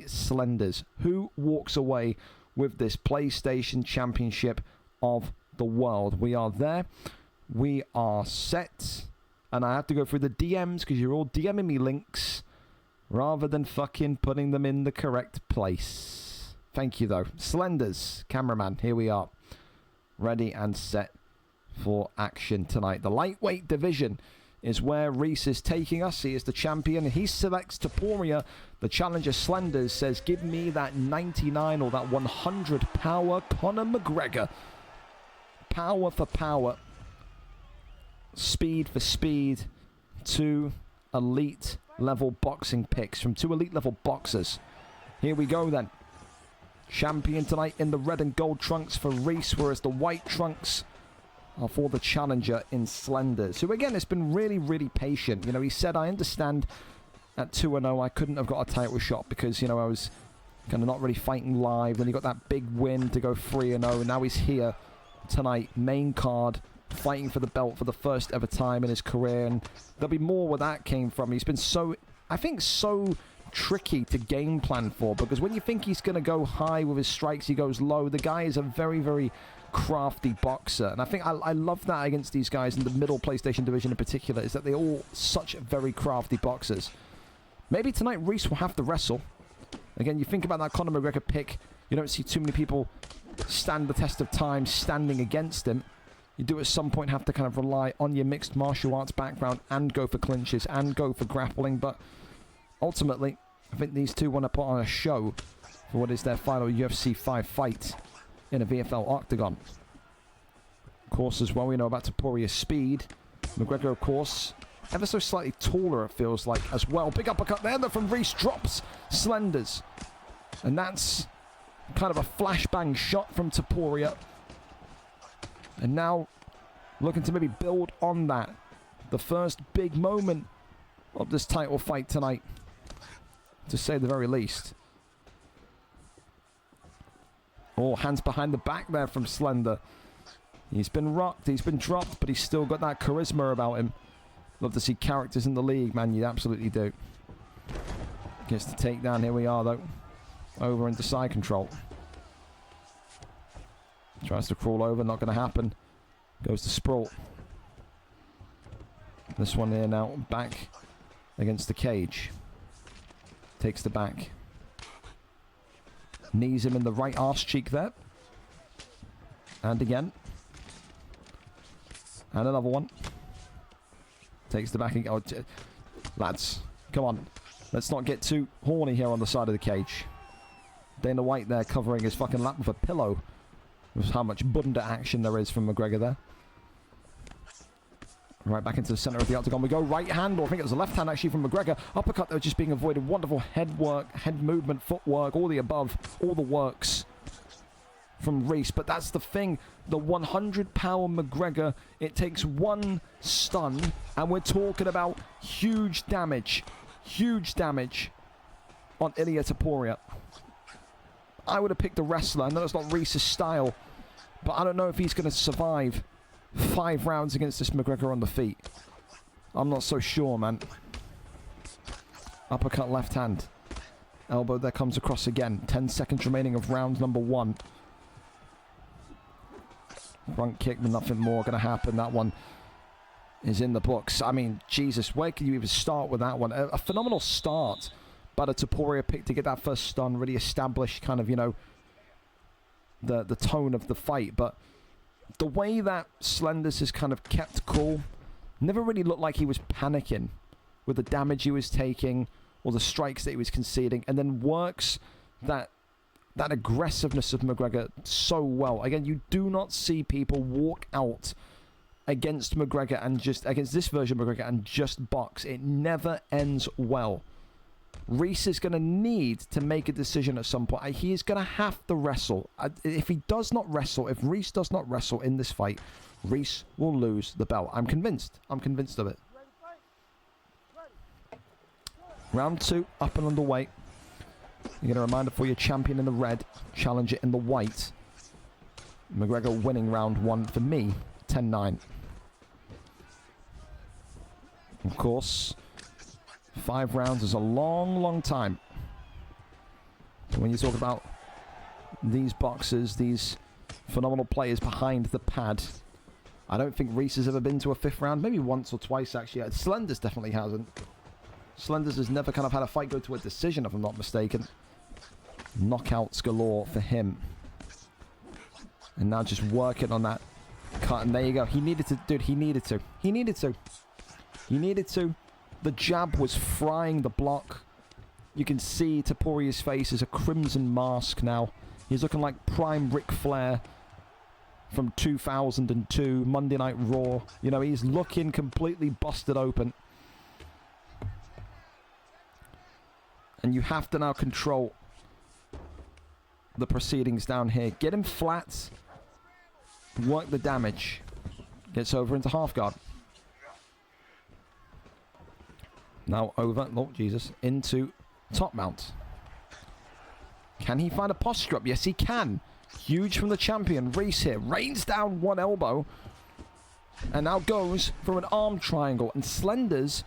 Slenders. Who walks away with this PlayStation Championship of the world? We are there. We are set. And I have to go through the DMs because you're all DMing me links rather than fucking putting them in the correct place. Thank you, though. Slenders, cameraman, here we are. Ready and set for action tonight. The lightweight division is where Reese is taking us. He is the champion. He selects Topuria. The challenger, Slenders, says, give me that 99 or that 100 power Conor McGregor. Power for power. Speed for speed. 2 elite level boxing picks from 2 elite level boxers. Here we go then. Champion tonight in the red and gold trunks for Reese, whereas the white trunks are for the challenger in Slenders, who again has been really, really patient. You know, he said, I understand at 2-0 I couldn't have got a title shot because, you know, I was kind of not really fighting live. Then he got that big win to go 3-0, and now he's here tonight, main card, fighting for the belt for the first ever time in his career. And there'll be more where that came from. He's been so, I think, so tricky to game plan for, because when you think he's going to go high with his strikes, he goes low. The guy is a very, very crafty boxer, and I think I love that against these guys in the middle PlayStation division in particular, is that they're all such very crafty boxers. Maybe tonight Reese will have to wrestle. Again, you think about that Conor McGregor pick, you don't see too many people stand the test of time standing against him. You do at some point have to kind of rely on your mixed martial arts background and go for clinches and go for grappling, but ultimately I think these two want to put on a show for what is their final UFC 5 fight in a VFL octagon. Of course, as well, we know about Topuria's speed. McGregor, of course, ever so slightly taller, it feels like, as well. Big uppercut there, though, from Reese, drops Slenders. And that's kind of a flashbang shot from Topuria. And now, looking to maybe build on that. The first big moment of this title fight tonight, to say the very least. Oh, hands behind the back there from Slender. He's been rocked, he's been dropped, but he's still got that charisma about him. Love to see characters in the league, man. You absolutely do. Gets the takedown. Here we are, though. Over into side control. Tries to crawl over, not going to happen. Goes to sprawl. This one here now, back against the cage. Takes the back. Knees him in the right arse cheek there. And again. And another one. Takes the back again. Oh, lads, come on. Let's not get too horny here on the side of the cage. Dana White there covering his fucking lap with a pillow. With how much bunda action there is from McGregor there. Right back into the center of the octagon we go. Right hand, or I think it was a left hand actually from McGregor. Uppercut though just being avoided. Wonderful head work, head movement, footwork, all the above. All the works from Reese. But that's the thing. The 100 power McGregor, it takes one stun and we're talking about huge damage. Huge damage on Ilia Topuria. I would have picked a wrestler. I know it's not Reese's style, but I don't know if he's going to survive 5 rounds against this McGregor on the feet. I'm not so sure, man. Uppercut left hand. Elbow there comes across again. 10 seconds remaining of round number 1. Front kick, but nothing more going to happen. That one is in the books. I mean, Jesus, where can you even start with that one? A phenomenal start. But a Topuria pick to get that first stun, really establish kind of, you know, the tone of the fight. But the way that Slenders has kind of kept cool, never really looked like he was panicking with the damage he was taking or the strikes that he was conceding, and then works that aggressiveness of McGregor so well. Again, you do not see people walk out against McGregor and just against this version of McGregor and just box. It never ends well. Reese is going to need to make a decision at some point. He is going to have to wrestle. If he does not wrestle, if Reese does not wrestle in this fight, Reese will lose the belt. I'm convinced. I'm convinced of it. Round 2, up and underway. You get a reminder for your champion in the red, challenger in the white. McGregor winning round 1 for me, 10-9. Of course, 5 rounds is a long, long time. When you talk about these boxers, these phenomenal players behind the pad, I don't think Reese has ever been to a 5th round. Maybe once or twice, actually. Slenders definitely hasn't. Slenders has never kind of had a fight go to a decision, if I'm not mistaken. Knockouts galore for him. And now just working on that cut. And there you go. He needed to. Dude, he needed to. He needed to. He needed to. The jab was frying the block. You can see Topuria's face is a crimson mask now. He's looking like prime Ric Flair from 2002, Monday Night Raw. You know, he's looking completely busted open. And you have to now control the proceedings down here. Get him flat. Work the damage. Gets over into half guard. Now over, oh Jesus, into top mount. Can he find a posture up? Yes, he can. Huge from the champion. Reese here. Rains down one elbow. And now goes for an arm triangle. And Slenders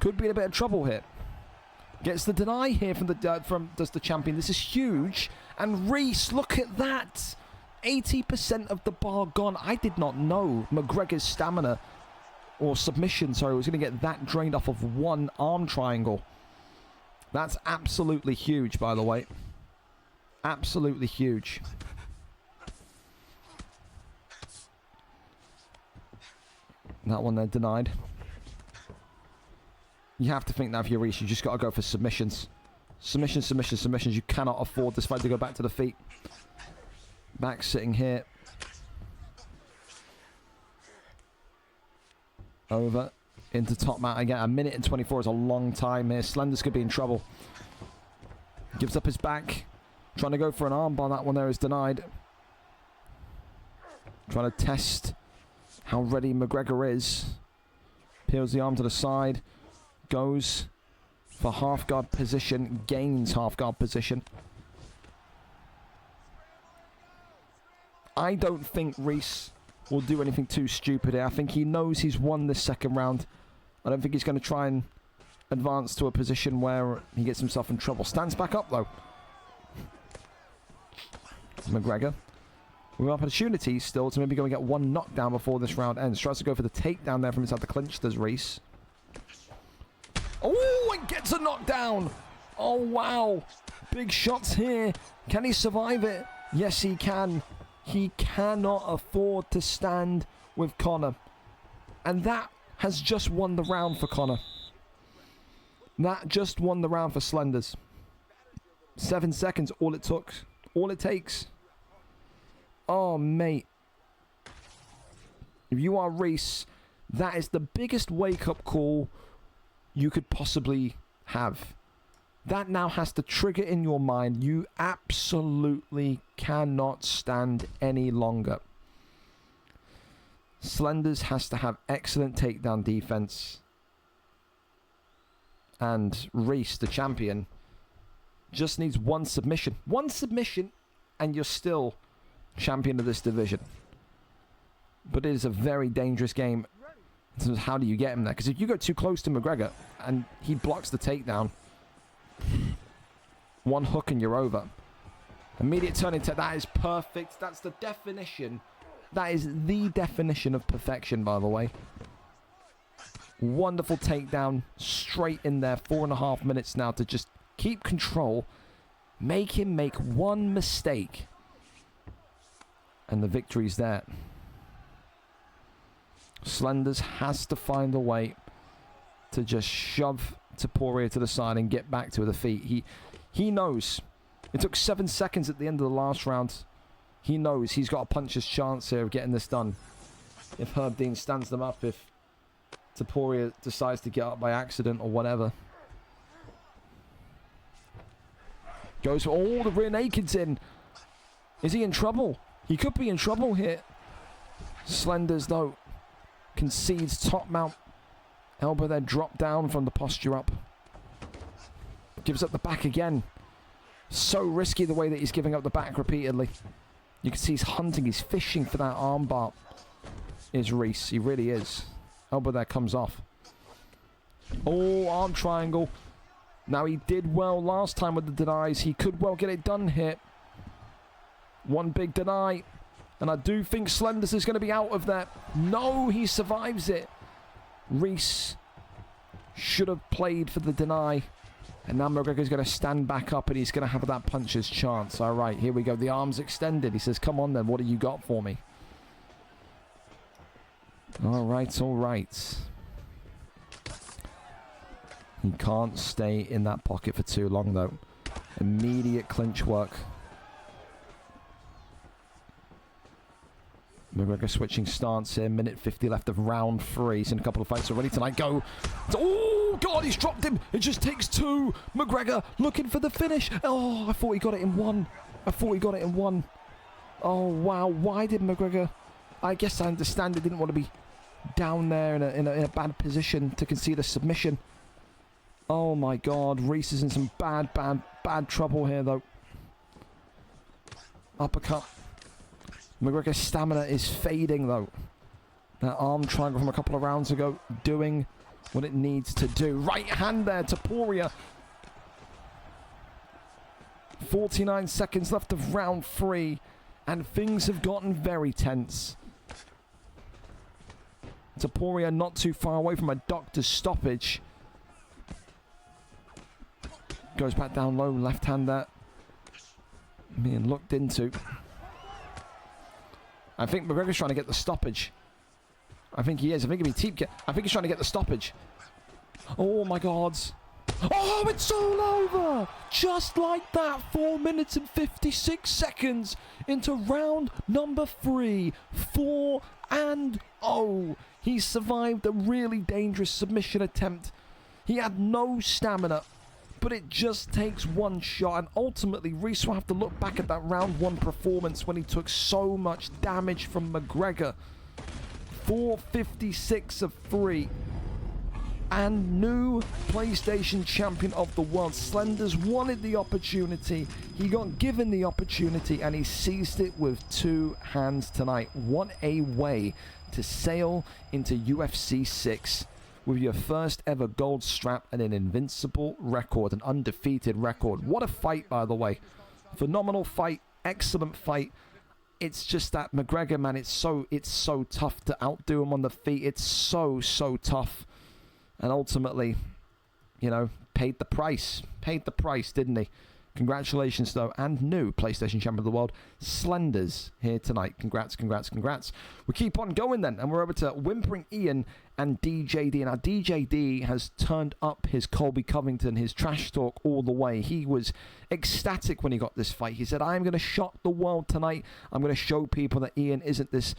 could be in a bit of trouble here. Gets the deny here from the champion. This is huge. And Reese, look at that. 80% of the bar gone. I did not know McGregor's stamina or submission, sorry, was going to get that drained off of one arm triangle. That's absolutely huge, by the way. Absolutely huge. That one there denied. You have to think that if you're Reese, you just got to go for submissions. Submissions, submissions, submissions. You cannot afford this fight to go back to the feet. Back sitting here. Over into top mat again. 1 minute and 24 is a long time here. Slenders could be in trouble. Gives up his back. Trying to go for an armbar. That one there is denied. Trying to test how ready McGregor is. Peels the arm to the side. Goes for half guard position. Gains half guard position. I don't think Reese will do anything too stupid here. I think he knows he's won this second round. I don't think he's going to try and advance to a position where he gets himself in trouble. Stands back up though. McGregor with opportunities still to maybe go and get one knockdown before this round ends. Tries to go for the takedown there from inside the clinch. Does Reese. Oh, and gets a knockdown. Oh, wow. Big shots here. Can he survive it? Yes, he can. He cannot afford to stand with Conor. And that has just won the round for Conor. That just won the round for Slenders. 7 seconds, all it took. All it takes. Oh, mate. If you are Reese, that is the biggest wake-up call you could possibly have. That now has to trigger in your mind. You absolutely cannot stand any longer. Slenders has to have excellent takedown defense. And Reese, the champion, just needs one submission. One submission, and you're still champion of this division. But it is a very dangerous game in terms of how do you get him there. Because if you go too close to McGregor and he blocks the takedown, one hook and you're over. Immediate turn into that is perfect. That's the definition. That is the definition of perfection, by the way. Wonderful takedown. Straight in there. 4.5 minutes now to just keep control. Make him make one mistake. And the victory's there. Slenders has to find a way to just shove Topuria to the side and get back to the feet. He knows. It took 7 seconds at the end of the last round. He knows he's got a puncher's chance here of getting this done. if Herb Dean stands them up, if Taporia decides to get up by accident or whatever. Goes for all the rear nakeds in. Is he in trouble? He could be in trouble here. Slenders, though, concedes top mount. Elbow there, drop down from the posture up. Gives up the back again. So risky the way that he's giving up the back repeatedly. You can see he's hunting, he's fishing for that armbar. Is Reese, he really is. Elbow there comes off. Oh, arm triangle. Now he did well last time with the denies. He could well get it done here. One big deny. And I do think Slenders is going to be out of that. No, he survives it. Reese should have played for the deny. And now McGregor's going to stand back up and he's going to have that puncher's chance. All right, here we go. The arm's extended. He says, come on then, what do you got for me? All right, all right. He can't stay in that pocket for too long, though. Immediate clinch work. McGregor switching stance here. Minute 50 left of round 3. He's in a couple of fights already tonight. Go. Oh, God, he's dropped him. It just takes 2. McGregor looking for the finish. Oh, I thought he got it in 1. I thought he got it in 1. Oh, wow. Why did McGregor... I guess I understand he didn't want to be down there in a bad position to concede a submission. Oh, my God. Reese is in some bad trouble here, though. Uppercut. McGregor's stamina is fading, though. That arm triangle from a couple of rounds ago doing what it needs to do. Right hand there to Taporia. 49 seconds left of round 3. And things have gotten very tense. Taporia not too far away from a doctor's stoppage. Goes back down low. Left hand there. Being looked into. I think McGregor's trying to get the stoppage. I think he is. I think he's trying to get the stoppage. Oh my God. Oh, it's all over. Just like that. 4 minutes and 56 seconds into round number 3. 4-0. He survived a really dangerous submission attempt. He had no stamina. But it just takes one shot, and ultimately Reese will have to look back at that round 1 performance when he took so much damage from McGregor. 456 of 3. And new PlayStation Champion of the World. Slenders wanted the opportunity. He got given the opportunity, and he seized it with 2 hands tonight. What a way to sail into UFC 6. With your first ever gold strap and an invincible record, an undefeated record. What a fight, by the way. Phenomenal fight, excellent fight. It's just that McGregor, man, it's so tough to outdo him on the feet. It's so tough. And ultimately, you know, paid the price. Paid the price, didn't he? Congratulations, though, and new PlayStation Champion of the World, Slenders, here tonight. Congrats. We keep on going then, and we're over to WhimperingIann and DJD. Now, DJD has turned up his Colby Covington, his trash talk all the way. He was ecstatic when he got this fight. He said, I'm going to shock the world tonight. I'm going to show people that Ian isn't this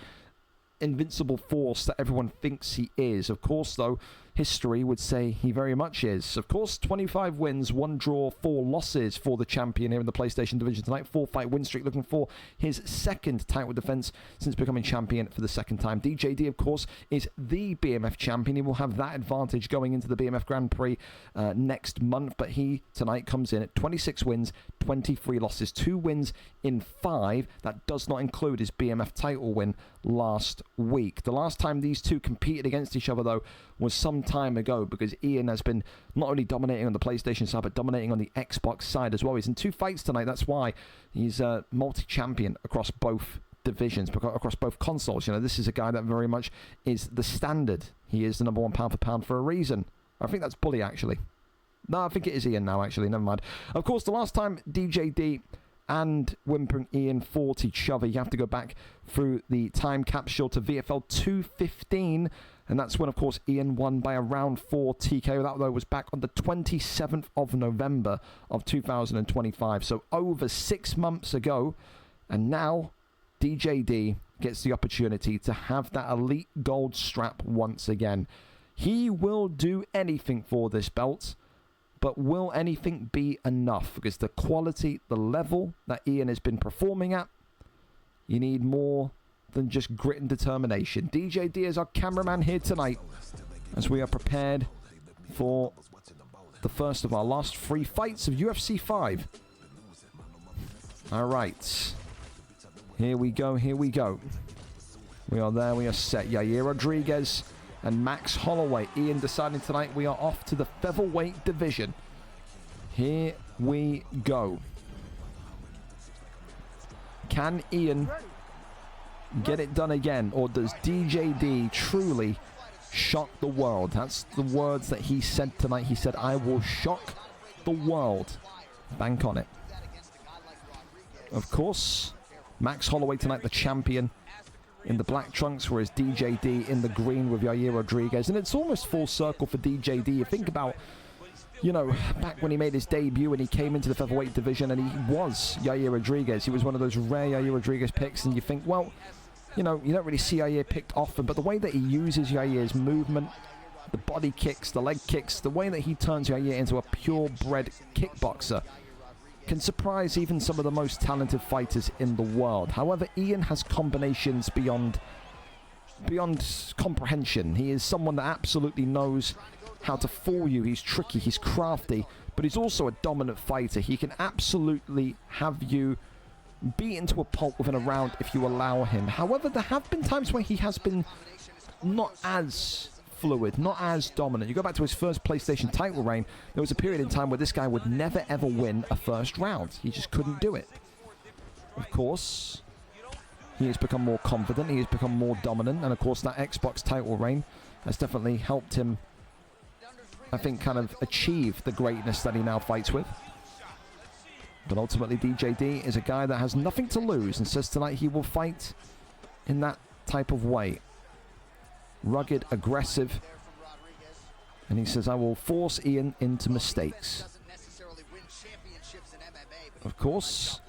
invincible force that everyone thinks he is. Of course, though, history would say he very much is. Of course, 25 wins, 1 draw, 4 losses for the champion here in the PlayStation division tonight. 4-fight win streak, looking for his 2nd title defense since becoming champion for the 2nd time. DJD, of course, is the BMF champion. He will have that advantage going into the BMF Grand Prix next month, but he tonight comes in at 26 wins, 23 losses, 2 wins in 5. That does not include his BMF title win last week. The last time these two competed against each other, though, was some time ago, because Ian has been not only dominating on the PlayStation side, but dominating on the Xbox side as well. He's in 2 fights tonight. That's why he's multi-champion across both divisions, across both consoles. You know, this is a guy that very much is the standard. He is the number 1 pound for pound for a reason. I think that's Bully, actually. No, I think it is Ian now, actually. Never mind. Of course, the last time DJD and WhimperingIann fought each other, you have to go back through the time capsule to VFL 215, and that's when, of course, Ian won by a round 4 TKO. That, though, was back on the 27th of November of 2025, so over 6 months ago. And now DJD gets the opportunity to have that elite gold strap once again. He will do anything for this belt, but will anything be enough? Because the quality, the level that Ian has been performing at, you need more than just grit and determination. DJD is our cameraman here tonight as we are prepared for the first of our last 3 fights of UFC 5. All right. Here we go, here we go. We are there, we are set. Yair Rodriguez and Max Holloway. Ian deciding tonight we are off to the featherweight division. Here we go. Can Ian get it done again? Or does DJD truly shock the world? That's the words that he said tonight. He said, I will shock the world. Bank on it. Of course, Max Holloway tonight, the champion, in the black trunks, whereas DJD in the green with Yair Rodriguez. And it's almost full circle for DJD. You think about, you know, back when he made his debut and he came into the featherweight division and he was Yair Rodriguez. He was one of those rare Yair Rodriguez picks, and you think, well, you know, you don't really see Yair picked often, but the way that he uses Yair's movement, the body kicks, the leg kicks, the way that he turns Yair into a purebred kickboxer can surprise even some of the most talented fighters in the world. However, Ian has combinations beyond comprehension. He is someone that absolutely knows how to fool you. He's tricky, he's crafty, but he's also a dominant fighter. He can absolutely have you beaten to a pulp within a round if you allow him. However, there have been times where he has been not as fluid, not as dominant. You go back to his first PlayStation title reign, there was a period in time where this guy would never ever win a first round. He just couldn't do it. Of course, he has become more confident, he has become more dominant, and of course that Xbox title reign has definitely helped him, I think, kind of achieve the greatness that he now fights with. But ultimately, DJD is a guy that has nothing to lose and says tonight he will fight in that type of way. Rugged, aggressive, and he says, I will force Ian into mistakes. Of course,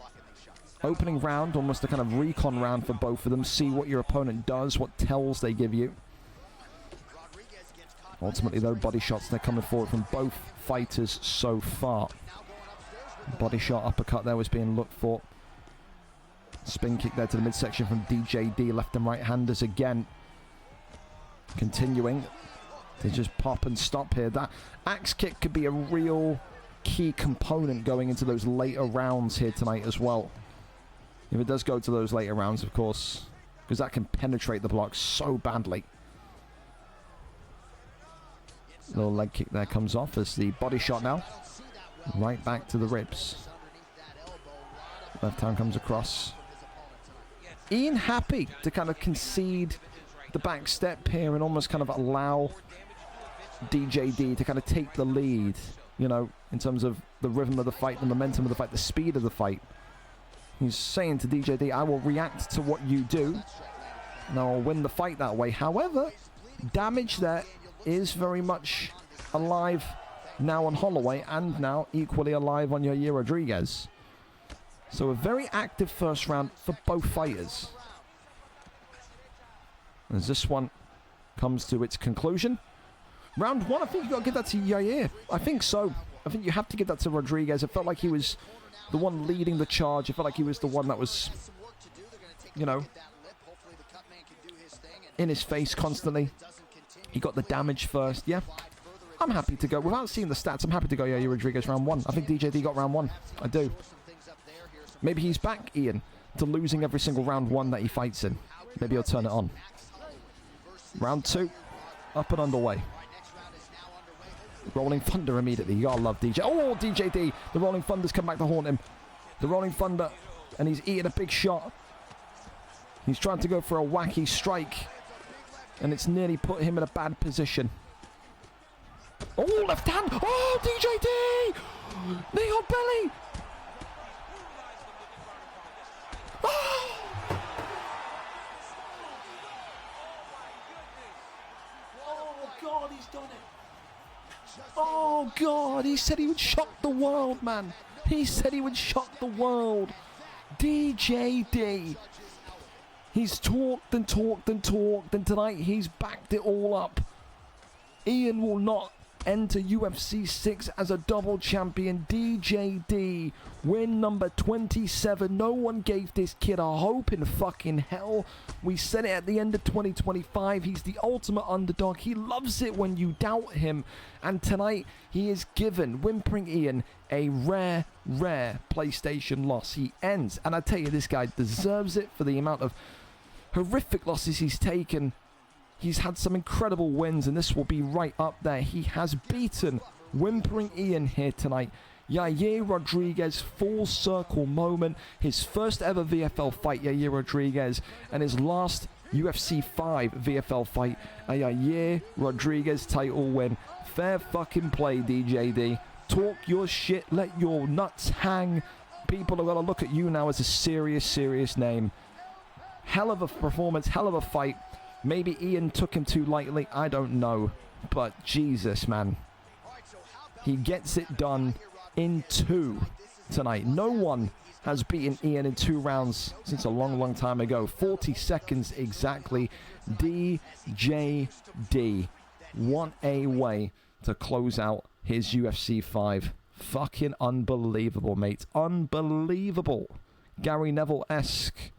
opening round, almost a kind of recon round for both of them. See what your opponent does, what tells they give you. Ultimately, though, body shots, they're coming forward from both fighters so far. Body shot, uppercut there was being looked for. Spin kick there to the midsection from DJD. Left and right handers again. Continuing to just pop and stop here. That axe kick could be a real key component going into those later rounds here tonight as well. If it does go to those later rounds, of course, because that can penetrate the block so badly. Little leg kick there comes off as the body shot now. Right back to the ribs. Left hand comes across. Ian happy to kind of concede the back step here and almost kind of allow DJD to kind of take the lead, you know, in terms of the rhythm of the fight, the momentum of the fight, the speed of the fight. He's saying to DJD, I will react to what you do and I'll win the fight that way. However, damage there is very much alive now on Holloway and now equally alive on Yair Rodriguez. So a very active first round for both fighters. As this one comes to its conclusion. Round one, I think you've got to give that to Yair. I think so. I think you have to give that to Rodriguez. It felt like he was the one leading the charge. It felt like he was the one that was, you know, in his face constantly. He got the damage first. Yeah, I'm happy to go. Without seeing the stats, I'm happy to go Yair Rodriguez round one. I think DJD got round one. I do. Maybe he's back, Ian, to losing every single round one that he fights in. Maybe he'll turn it on. Round two, up and underway. Rolling Thunder immediately. You gotta love DJ. Oh, DJD. The Rolling Thunder's come back to haunt him. The Rolling Thunder. And he's eating a big shot. He's trying to go for a wacky strike. And it's nearly put him in a bad position. Oh, left hand. Oh, DJD. Knee on belly. Oh. God, he's done it. Oh, God, he said he would shock the world, man. He said he would shock the world. DJD. He's talked and talked and talked, and tonight he's backed it all up. Ian will not enter UFC 6 as a double champion. DJD, win number 27. No one gave this kid a hope in fucking hell. We said it at the end of 2025. He's the ultimate underdog. He loves it when you doubt him. And tonight, he is given Whimpering Ian a rare, rare PlayStation loss. He ends. And I tell you, this guy deserves it for the amount of horrific losses he's taken. He's had some incredible wins, and this will be right up there. He has beaten Whimpering Ian here tonight. Yair Rodriguez, full circle moment. His first ever VFL fight, Yair Rodriguez, and his last UFC 5 VFL fight, a Yair Rodriguez title win. Fair fucking play, DJD. Talk your shit, let your nuts hang. People are going to look at you now as a serious, serious name. Hell of a performance, hell of a fight. Maybe Ian took him too lightly, I don't know. But Jesus, man. He gets it done in 2 tonight. No one has beaten Ian in 2 rounds since a long, long time ago. 40 seconds exactly. DJD. What a way to close out his UFC 5. Fucking unbelievable, mate. Unbelievable. Gary Neville-esque.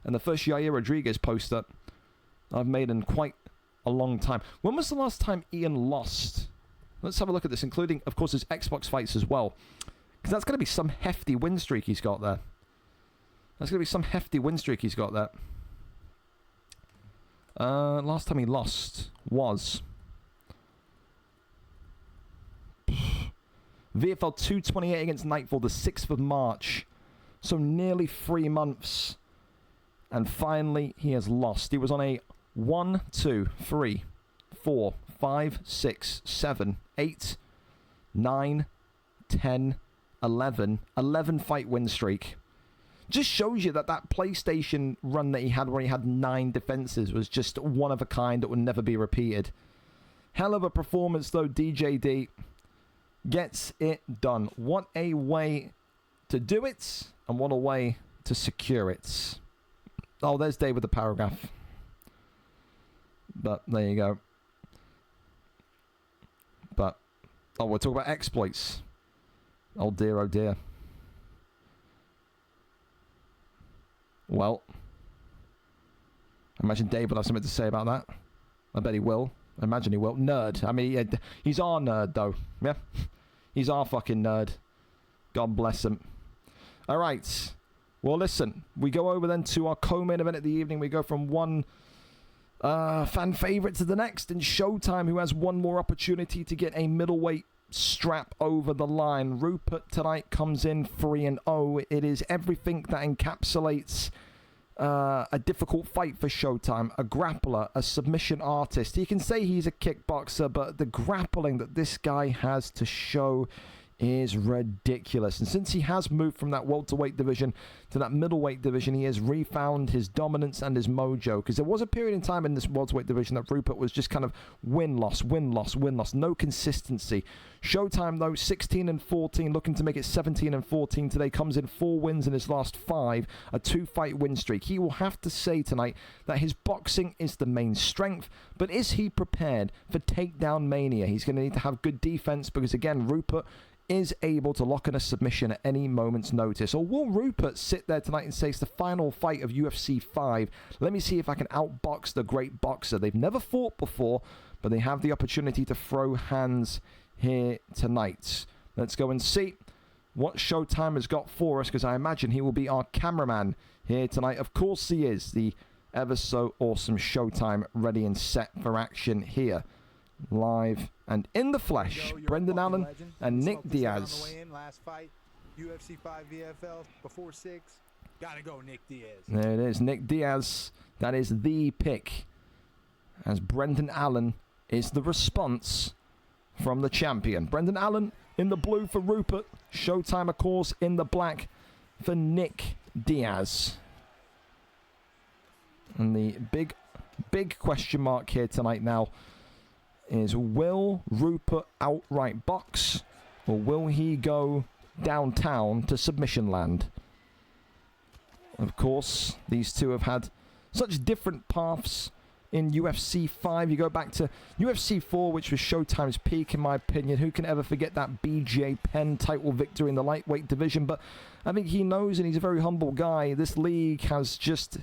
And the first Yair Rodriguez poster I've made in quite a long time. When was the last time Ian lost? Let's have a look at this, including, of course, his Xbox fights as well. Because that's going to be some hefty win streak he's got there. That's going to be some hefty win streak he's got there. Last time he lost was VFL 228 against Nightfall, the 6th of March. So nearly 3 months. And finally, he has lost. He was on a 1, 2, 3, 4, 5, 6, 7, 8, 9, 10, 11 fight win streak. Just shows you that that PlayStation run that he had where he had 9 defenses was just one of a kind that would never be repeated. Hell of a performance though. DJD gets it done. What a way to do it, and what a way to secure it. Oh, there's Dave with the paragraph. But there you go. But, oh, we're talking about exploits. Oh dear, oh dear. Well, I imagine Dave will have something to say about that. I bet he will. I imagine he will. Nerd. I mean, he's our nerd, though. Yeah? He's our fucking nerd. God bless him. All right. Well, listen. We go over then to our co-main event of the evening. We go from one fan favorite to the next in Showtime, who has one more opportunity to get a middleweight strap over the line. Rupert tonight comes in 3-0. It is everything that encapsulates a difficult fight for Showtime. A grappler, a submission artist. You can say he's a kickboxer, but the grappling that this guy has to show is ridiculous. And since he has moved from that welterweight division to that middleweight division, he has refound his dominance and his mojo. Because there was a period in time in this welterweight division that Rupert was just kind of win-loss, win-loss, win-loss. No consistency. Showtime, though, 16-14, looking to make it 17-14 today. Comes in 4 wins in his last 5, a 2-fight win streak. He will have to say tonight that his boxing is the main strength, but is he prepared for takedown mania? He's going to need to have good defense because, again, Rupert is able to lock in a submission at any moment's notice. Or will Rupert sit there tonight and say it's the final fight of UFC 5? Let me see if I can outbox the great boxer. They've never fought before, but they have the opportunity to throw hands here tonight. Let's go and see what Showtime has got for us, because I imagine he will be our cameraman here tonight. Of course he is. The ever so awesome Showtime ready and set for action here. Live and in the flesh, Brendan Allen and Nick Diaz. Last fight, UFC 5 VFL before 6. Gotta go, Nick Diaz. There it is, Nick Diaz. That is the pick, as Brendan Allen is the response from the champion. Brendan Allen in the blue for Rupert. Showtime, of course, in the black for Nick Diaz. And the big question mark here tonight now is, will Rupert outright box, or will he go downtown to submission land? Of course, these two have had such different paths in UFC 5. You go back to UFC 4, which was Showtime's peak, in my opinion. Who can ever forget that BJ Penn title victory in the lightweight division? But I think he knows, and he's a very humble guy, this league has just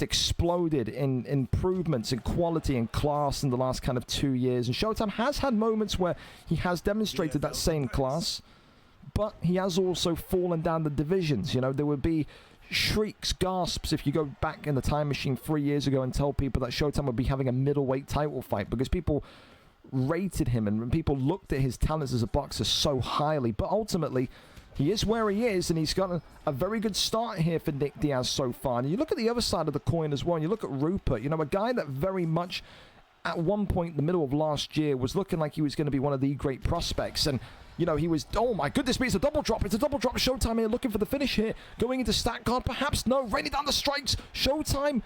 exploded in improvements in quality and class in the last kind of 2 years. And Showtime has had moments where he has demonstrated that same class, but he has also fallen down the divisions. You know, there would be shrieks, gasps if you go back in the time machine 3 years ago and tell people that Showtime would be having a middleweight title fight, because people rated him and people looked at his talents as a boxer so highly. But ultimately, he is where he is, and he's got a very good start here for Nick Diaz so far. And you look at the other side of the coin as well, and you look at Rupert, you know, a guy that very much at one point in the middle of last year was looking like he was going to be one of the great prospects. And you know, he was, oh my goodness me, it's a double drop. It's a double drop. Showtime here looking for the finish here. Going into stack guard, perhaps. No, raining down the strikes. Showtime.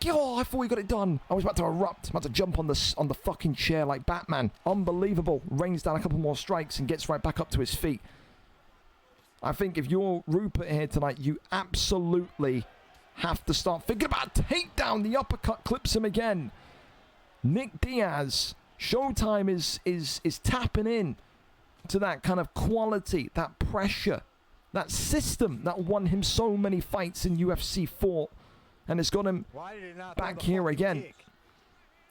Oh, I thought we got it done. I was about to erupt. About to jump on the fucking chair like Batman. Unbelievable. Rains down a couple more strikes and gets right back up to his feet. I think if you're Rupert here tonight, you absolutely have to start thinking about a takedown. The uppercut clips him again. Nick Diaz. Showtime is tapping in to that kind of quality, that pressure, that system that won him so many fights in UFC 4, and has got him back here again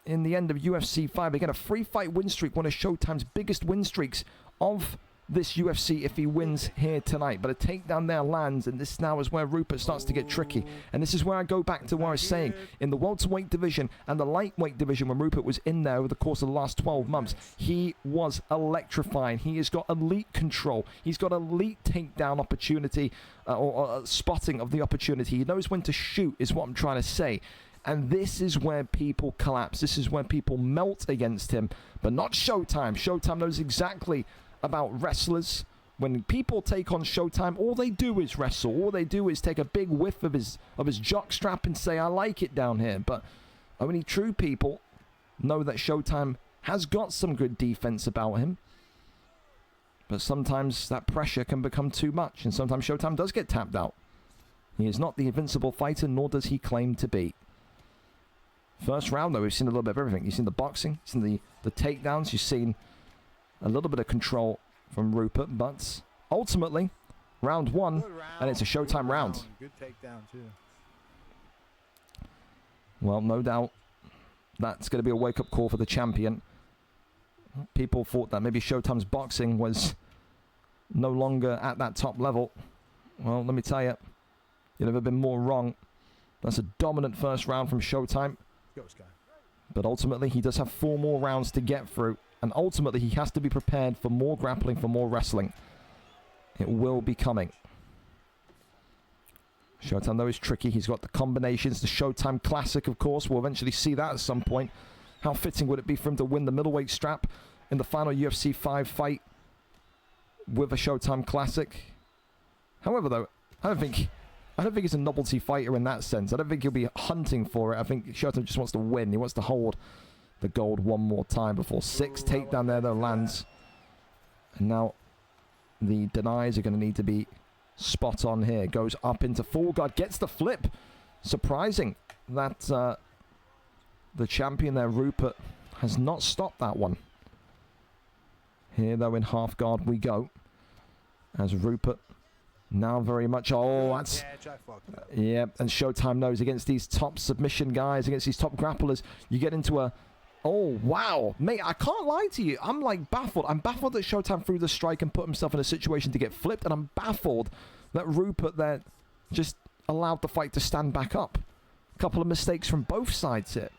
in the end of UFC 5. Again, a 3-fight win streak, one of Showtime's biggest win streaks of this UFC if he wins here tonight. But a takedown there lands, and this now is where Rupert starts to get tricky. And this is where I go back to what I was saying. In the welterweight division and the lightweight division, when Rupert was in there over the course of the last 12 months, he was electrifying. He has got elite control. He's got elite takedown opportunity, or spotting of the opportunity. He knows when to shoot, is what I'm trying to say. And this is where people collapse. This is where people melt against him. But not Showtime. Showtime knows exactly about wrestlers. When people take on Showtime, all they do is wrestle. All they do is take a big whiff of his jockstrap and say, I like it down here. But only true people know that Showtime has got some good defense about him. But sometimes that pressure can become too much, and sometimes Showtime does get tapped out. He is not the invincible fighter, nor does he claim to be. First round, though, we've seen a little bit of everything. You've seen the boxing, you've seen the takedowns, you've seen a little bit of control from Rupert, but ultimately, round one, and it's a Showtime round. Good takedown, too. Well, no doubt that's going to be a wake-up call for the champion. People thought that maybe Showtime's boxing was no longer at that top level. Well, let me tell you, you've never been more wrong. That's a dominant first round from Showtime. Go, Sky. But ultimately, he does have 4 more rounds to get through. And ultimately, he has to be prepared for more grappling, for more wrestling. It will be coming. Showtime, though, is tricky. He's got the combinations. The Showtime Classic, of course. We'll eventually see that at some point. How fitting would it be for him to win the middleweight strap in the final UFC 5 fight with a Showtime Classic? However, though, I don't think he's a novelty fighter in that sense. I don't think he'll be hunting for it. I think Showtime just wants to win. He wants to hold the gold one more time before 6. Takedown there, though, lands. And now the denies are going to need to be spot on here. Goes up into full guard, gets the flip. Surprising that the champion there, Rupert, has not stopped that one. Here, though, in half guard we go. As Rupert now very much... Oh, that's... Yeah, and Showtime knows against these top submission guys, against these top grapplers, you get into a... Oh, wow. Mate, I can't lie to you. I'm, like, baffled. I'm baffled that Showtime threw the strike and put himself in a situation to get flipped, and I'm baffled that Rupert there just allowed the fight to stand back up. A couple of mistakes from both sides here.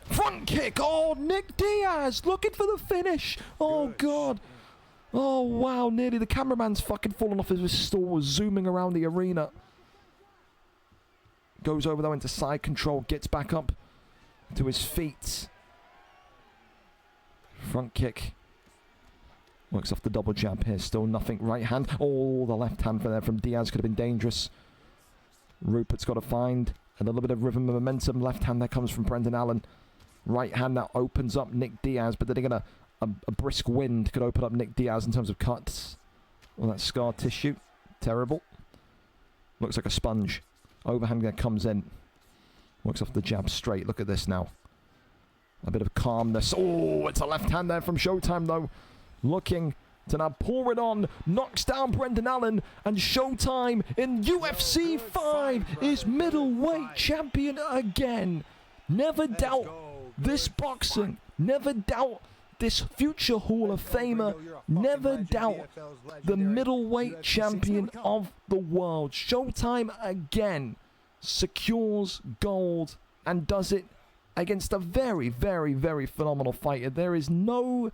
Front kick. Oh, Nick Diaz looking for the finish. Oh, God. Oh, wow. Nearly the cameraman's fucking fallen off his stool, zooming around the arena. Goes over, though, into side control. Gets back up to his feet. Front kick. Works off the double jab here. Still nothing. Right hand. Oh, the left hand for there from Diaz could have been dangerous. Rupert's got to find a little bit of rhythm and momentum. Left hand there comes from Brendan Allen. Right hand that opens up Nick Diaz, but then again a brisk wind could open up Nick Diaz in terms of cuts. Well, that scar tissue. Terrible. Looks like a sponge. Overhand there comes in. Works off the jab straight. Look at this now. A bit of calmness. Oh, it's a left hand there from Showtime, though. Looking to now pour it on. Knocks down Brendan Allen. And Showtime in UFC 5 is middleweight champion again. Never doubt this boxing. Never doubt this future Hall of Famer. Never doubt the middleweight champion of the world. Showtime again secures gold and does it against a very, very, very phenomenal fighter. There is no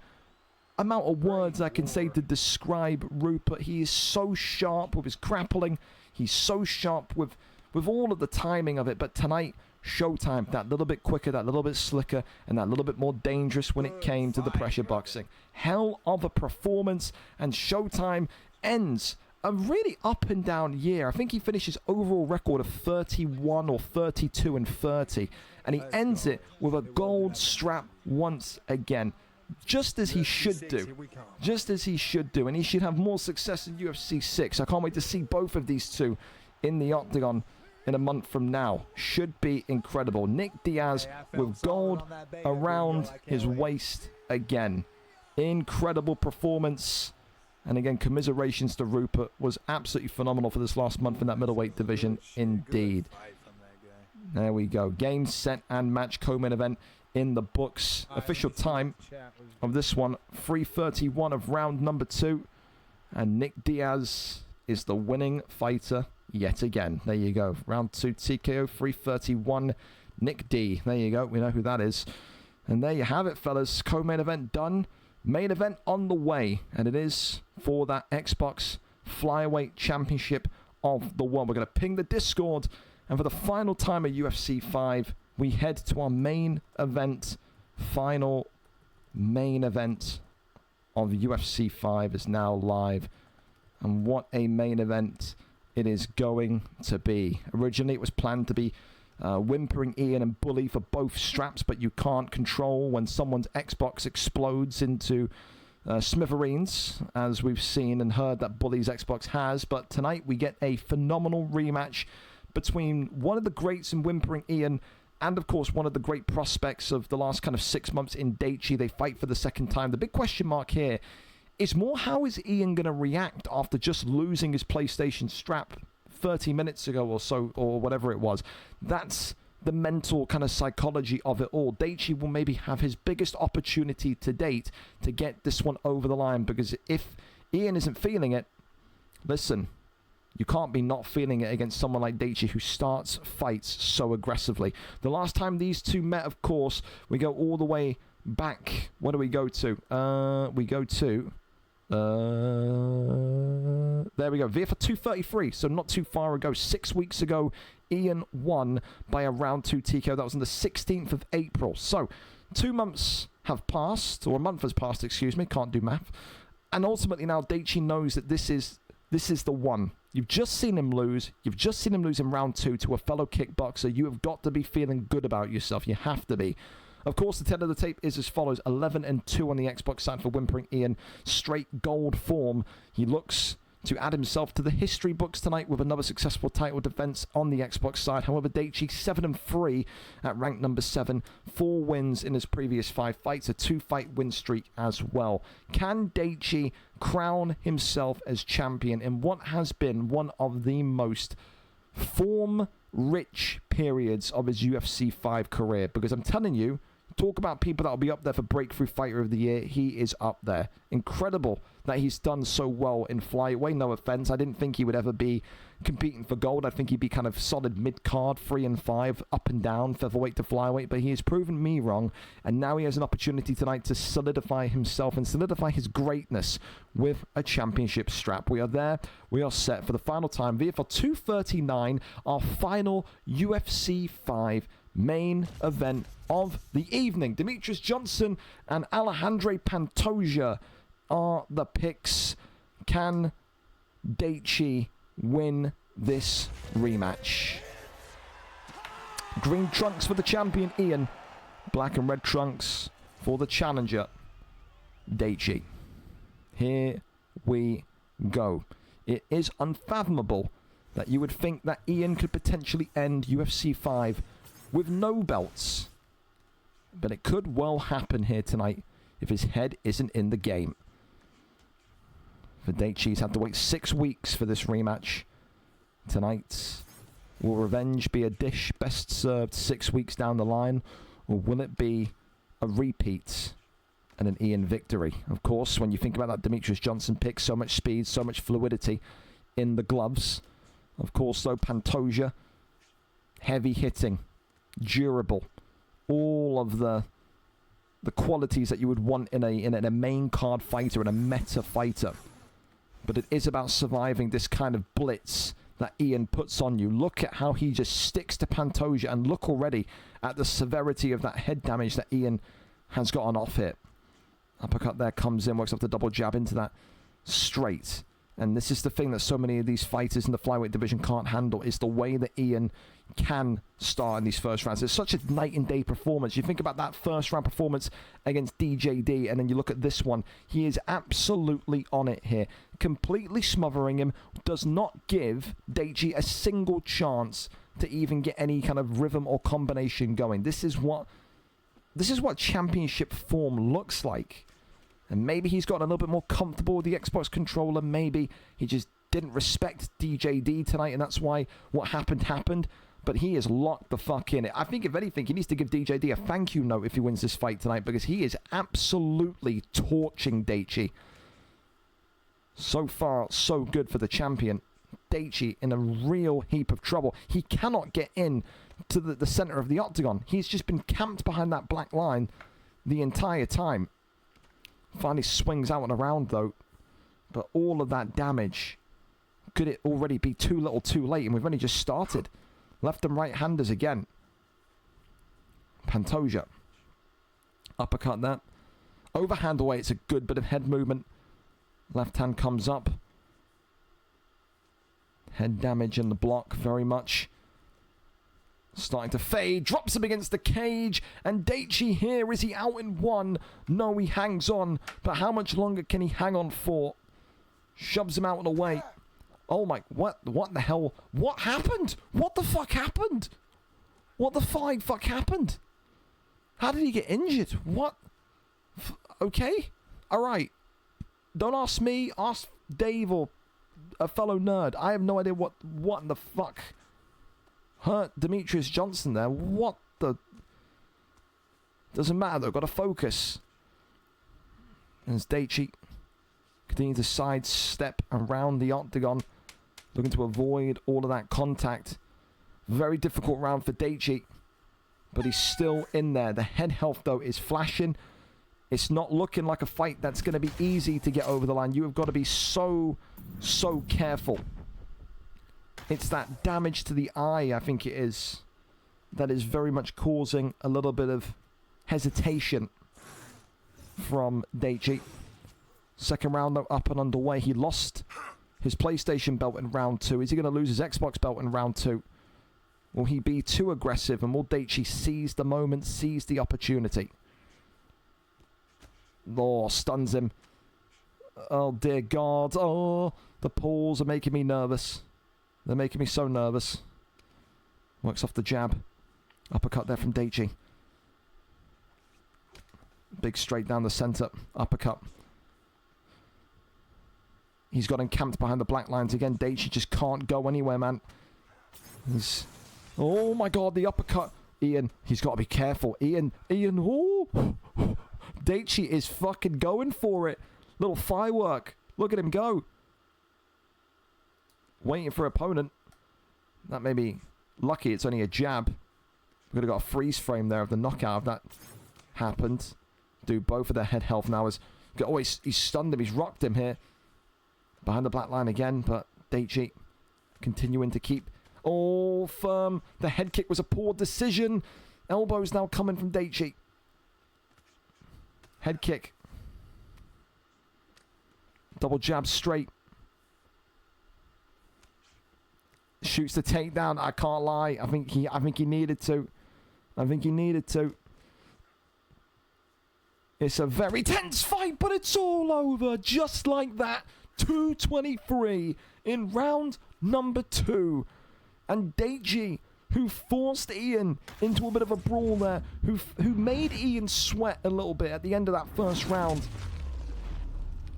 amount of words I can say to describe Rupert. He is so sharp with his grappling. He's so sharp with all of the timing of it. But tonight, Showtime, that little bit quicker, that little bit slicker, and that little bit more dangerous when it came to the pressure boxing. Hell of a performance, and Showtime ends a really up and down year. I think he finishes overall record of 31 or 32 and 30, and he ends it with a gold strap once again. Just as he should do. Just as he should do. And he should have more success in UFC 6. I can't wait to see both of these two in the octagon in a month from now. Should be incredible. Nick Diaz with gold around his waist again. Incredible performance. And again, commiserations to Rupert. Was absolutely phenomenal for this last month in that middleweight division indeed. There we go. Game, set, and match co-main event in the books. Official time of this one, 3:31 of round number 2. And Nick Diaz is the winning fighter yet again. There you go. Round 2 TKO, 3:31. Nick D. There you go. We know who that is. And there you have it, fellas. Co-main event done. Main event on the way. And it is for that Xbox Flyweight Championship of the world. We're going to ping the Discord. And for the final time of UFC 5, we head to our main event. Final main event of UFC 5 is now live. And what a main event it is going to be. Originally, it was planned to be WhimperingIann and Bully for both straps, but you can't control when someone's Xbox explodes into smithereens, as we've seen and heard that Bully's Xbox has. But tonight, we get a phenomenal rematch between one of the greats in WhimperingIann and, of course, one of the great prospects of the last kind of 6 months in vDlchi. They fight for the second time. The big question mark here is more, how is Ian going to react after just losing his PlayStation strap 30 minutes ago or so, or whatever it was? That's the mental kind of psychology of it all. vDlchi will maybe have his biggest opportunity to date to get this one over the line, because if Ian isn't feeling it, listen, you can't be not feeling it against someone like vDlchi, who starts fights so aggressively. The last time these two met, of course, we go all the way back. What do we go to? We go to... there we go. VFL 233, so not too far ago. 6 weeks ago, Ian won by a round 2 TKO. That was on the 16th of April. So 2 months have passed, or a month has passed, excuse me. Can't do math. And ultimately now vDlchi knows that this is the one. You've just seen him lose. You've just seen him lose in round 2 to a fellow kickboxer. You have got to be feeling good about yourself. You have to be. Of course, the 10 of the tape is as follows. 11-2 on the Xbox side for WhimperingIann. Straight gold form. He looks to add himself to the history books tonight with another successful title defense on the Xbox side. However, vDlchi 7-3 at rank number 7. 4 wins in his previous 5 fights. A 2-fight win streak as well. Can vDlchi crown himself as champion in what has been one of the most form-rich periods of his UFC 5 career? Because I'm telling you, talk about people that will be up there for Breakthrough Fighter of the Year. He is up there. Incredible that he's done so well in flyweight. No offense, I didn't think he would ever be competing for gold. I think he'd be kind of solid mid-card, 3 and 5, up and down, featherweight to flyweight. But he has proven me wrong, and now he has an opportunity tonight to solidify himself and solidify his greatness with a championship strap. We are there. We are set for the final time. VFL 239, our final UFC 5 main event of the evening. Demetrius Johnson and Alejandro Pantoja are the picks. Can vDlchi win this rematch? Green trunks for the champion Ian, black and red trunks for the challenger vDlchi. Here we go. It is unfathomable that you would think that Ian could potentially end UFC 5 with no belts. But it could well happen here tonight if his head isn't in the game. vDlchi's had to wait 6 weeks for this rematch. Tonight, will revenge be a dish best served 6 weeks down the line, or will it be a repeat and an Ian victory? Of course, when you think about that Demetrius Johnson pick, so much speed, so much fluidity in the gloves. Of course, though, Pantoja, heavy hitting, durable, all of the qualities that you would want in a main card fighter, in a meta fighter. But it is about surviving this kind of blitz that Ian puts on you. Look at how he just sticks to Pantoja, and look already at the severity of that head damage that Ian has got on off hit. Uppercut there comes in, works up the double jab into that straight. And this is the thing that so many of these fighters in the flyweight division can't handle, is the way that Ian can start in these first rounds. It's such a night and day performance. You think about that first round performance against DJD, and then you look at this one. He is absolutely on it here, completely smothering him, does not give vDlchi a single chance to even get any kind of rhythm or combination going. This is what championship form looks like. And maybe he's gotten a little bit more comfortable with the Xbox controller. Maybe he just didn't respect DJD tonight, and that's why what happened. But he is locked the fuck in it. I think, if anything, he needs to give DJD a thank you note if he wins this fight tonight, because he is absolutely torching vDlchi. So far, so good for the champion. vDlchi in a real heap of trouble. He cannot get in to the center of the octagon. He's just been camped behind that black line the entire time. Finally swings out and around, though. But all of that damage, could it already be too little too late? And we've only just started. Left and right handers again. Pantoja. Uppercut that. Overhand away, it's a good bit of head movement. Left hand comes up. Head damage in the block very much. Starting to fade, drops him against the cage, and vDlchi here, is he out in one? No, he hangs on, but how much longer can he hang on for? Shoves him out and away. Oh my, what the hell? What happened? What the fuck happened? What the flying fuck happened? How did he get injured? What? Okay, alright. Don't ask me, ask Dave or a fellow nerd. I have no idea what in the fuck hurt Demetrius Johnson there. What the... Doesn't matter though, got to focus. As vDlchi continues to sidestep around the octagon, looking to avoid all of that contact. Very difficult round for vDlchi, but he's still in there. The head health though is flashing. It's not looking like a fight that's going to be easy to get over the line. You have got to be so careful. It's that damage to the eye, I think it is, that is very much causing a little bit of hesitation from vDlchi. Second round, though, up and underway. He lost his PlayStation belt in round 2. Is he going to lose his Xbox belt in round 2? Will he be too aggressive? And will vDlchi seize the moment, seize the opportunity? Oh, stuns him. Oh, dear God. Oh, the pulls are making me nervous. They're making me so nervous. Works off the jab. Uppercut there from vDlchi. Big straight down the center. Uppercut. He's got encamped behind the black lines again. vDlchi just can't go anywhere, man. Oh my God, the uppercut. Ian, he's got to be careful. Ian, oh. vDlchi is fucking going for it. Little firework. Look at him go. Waiting for opponent. That may be lucky. It's only a jab. We could have got a freeze frame there of the knockout if that happened. Do both of their head health now. Oh, he's stunned him. He's rocked him here. Behind the black line again, but vDlchi continuing to keep... Oh, firm. The head kick was a poor decision. Elbows now coming from vDlchi. Head kick. Double jab straight. Shoots the takedown. I can't lie. I think he needed to. It's a very tense fight, but it's all over just like that. 2:23 in round number 2. And vDlchi, who forced Ian into a bit of a brawl there, who made Ian sweat a little bit at the end of that first round.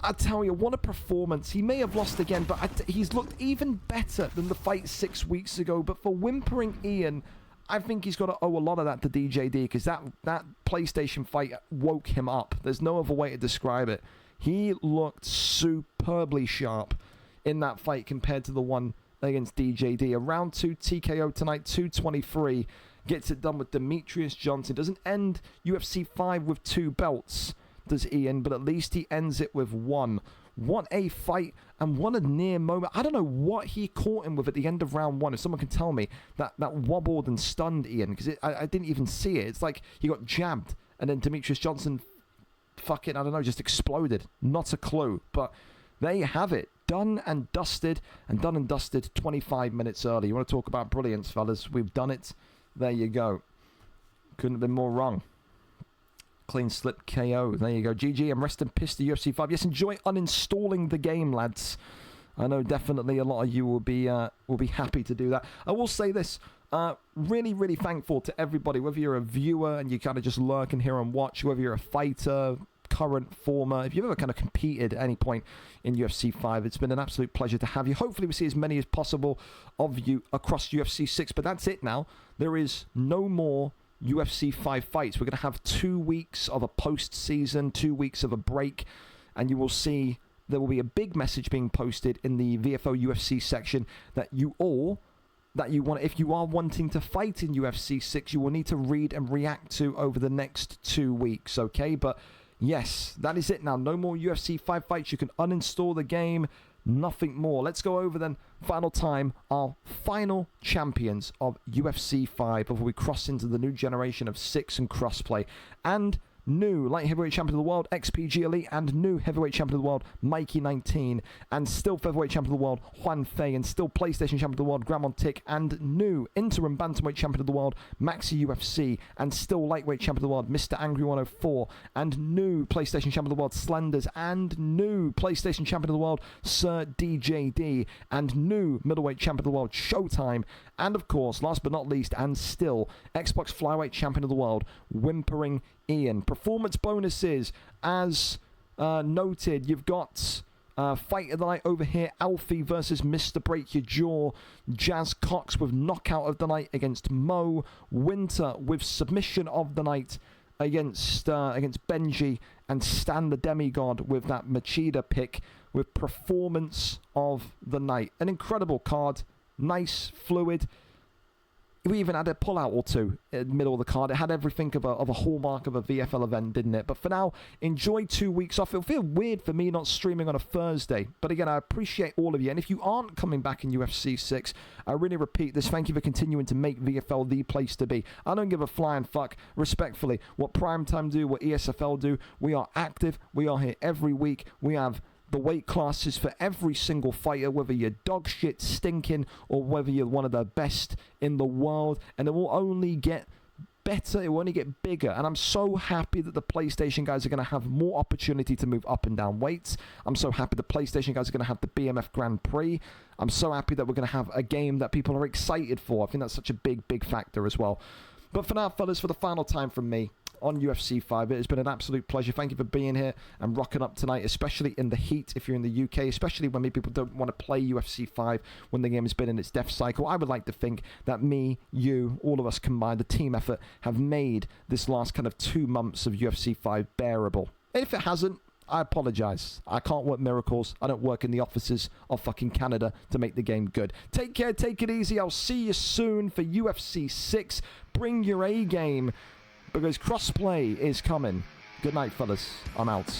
I tell you, what a performance. He may have lost again, but he's looked even better than the fight 6 weeks ago. But for WhimperingIann, I think he's got to owe a lot of that to DJD, because that PlayStation fight woke him up. There's no other way to describe it. He looked superbly sharp in that fight compared to the one against DJD. A round 2 TKO tonight, 223. Gets it done with Demetrius Johnson. Doesn't end UFC 5 with 2 belts, does Ian, but at least he ends it with 1. What a fight, and what a near moment. I don't know what he caught him with at the end of round 1. If someone can tell me, that wobbled and stunned Ian, because I didn't even see it. It's like he got jabbed, and then Demetrius Johnson, fucking, I don't know, just exploded. Not a clue, but there you have it. Done and dusted, 25 minutes early. You want to talk about brilliance, fellas? We've done it. There you go. Couldn't have been more wrong. Clean slip KO. There you go. GG, and rest in peace to UFC 5. Yes, enjoy uninstalling the game, lads. I know definitely a lot of you will be happy to do that. I will say this. Really, really thankful to everybody, whether you're a viewer and you kind of just lurk in here and watch, whether you're a fighter, current, former, if you've ever kind of competed at any point in UFC 5, it's been an absolute pleasure to have you. Hopefully we see as many as possible of you across UFC 6, but that's it now. There is no more UFC 5 fights. We're going to have 2 weeks of a post-season, 2 weeks of a break, and you will see there will be a big message being posted in the VFL UFC section that you want, if you are wanting to fight in UFC 6, you will need to read and react to over the next 2 weeks, okay? But yes, that is it now. No more UFC 5 fights. You can uninstall the game. Nothing more. Let's go over then, final time, our final champions of UFC 5 before we cross into the new generation of 6 and crossplay. And new light heavyweight champion of the world, XPG Elite, and new heavyweight champion of the world, Mikey19, and still featherweight champion of the world, Juan Fei, and still PlayStation champion of the world, Gramon Tick, and new interim bantamweight champion of the world, Maxi UFC, and still lightweight champion of the world, Mr. Angry 104, and new PlayStation champion of the world, Slenders, and new PlayStation champion of the world, Sir DJD, and new middleweight champion of the world, Showtime, and of course, last but not least, and still Xbox flyweight champion of the world, WhimperingIann. Performance bonuses, as noted, you've got fight of the night over here, Alfie versus Mr. Break Your Jaw, Jazz Cox with knockout of the night against Mo, Winter with submission of the night against Benji, and Stan the Demigod with that Machida pick with performance of the night. An incredible card, nice, fluid. We even had a pull-out or two in the middle of the card. It had everything of a hallmark of a VFL event, didn't it? But for now, enjoy 2 weeks off. It'll feel weird for me not streaming on a Thursday. But again, I appreciate all of you. And if you aren't coming back in UFC 6, I really repeat this. Thank you for continuing to make VFL the place to be. I don't give a flying fuck, respectfully, what Primetime do, what ESFL do. We are active. We are here every week. We have the weight classes for every single fighter, whether you're dog shit stinking or whether you're one of the best in the world, and it will only get better, it will only get bigger. And I'm so happy that the PlayStation guys are going to have more opportunity to move up and down weights. I'm so happy the PlayStation guys are going to have the BMF Grand Prix. I'm so happy that we're going to have a game that people are excited for. I think that's such a big factor as well. But for now, fellas, for the final time from me on UFC 5, it has been an absolute pleasure. Thank you for being here and rocking up tonight, especially in the heat if you're in the UK, especially when many people don't want to play UFC 5 when the game has been in its death cycle. I would like to think that me, you, all of us combined, the team effort, have made this last kind of 2 months of UFC 5 bearable. If it hasn't, I apologize. I can't work miracles. I don't work in the offices of fucking Canada to make the game good. Take care, take it easy. I'll see you soon for UFC 6. Bring your A game, because crossplay is coming. Good night, fellas. I'm out.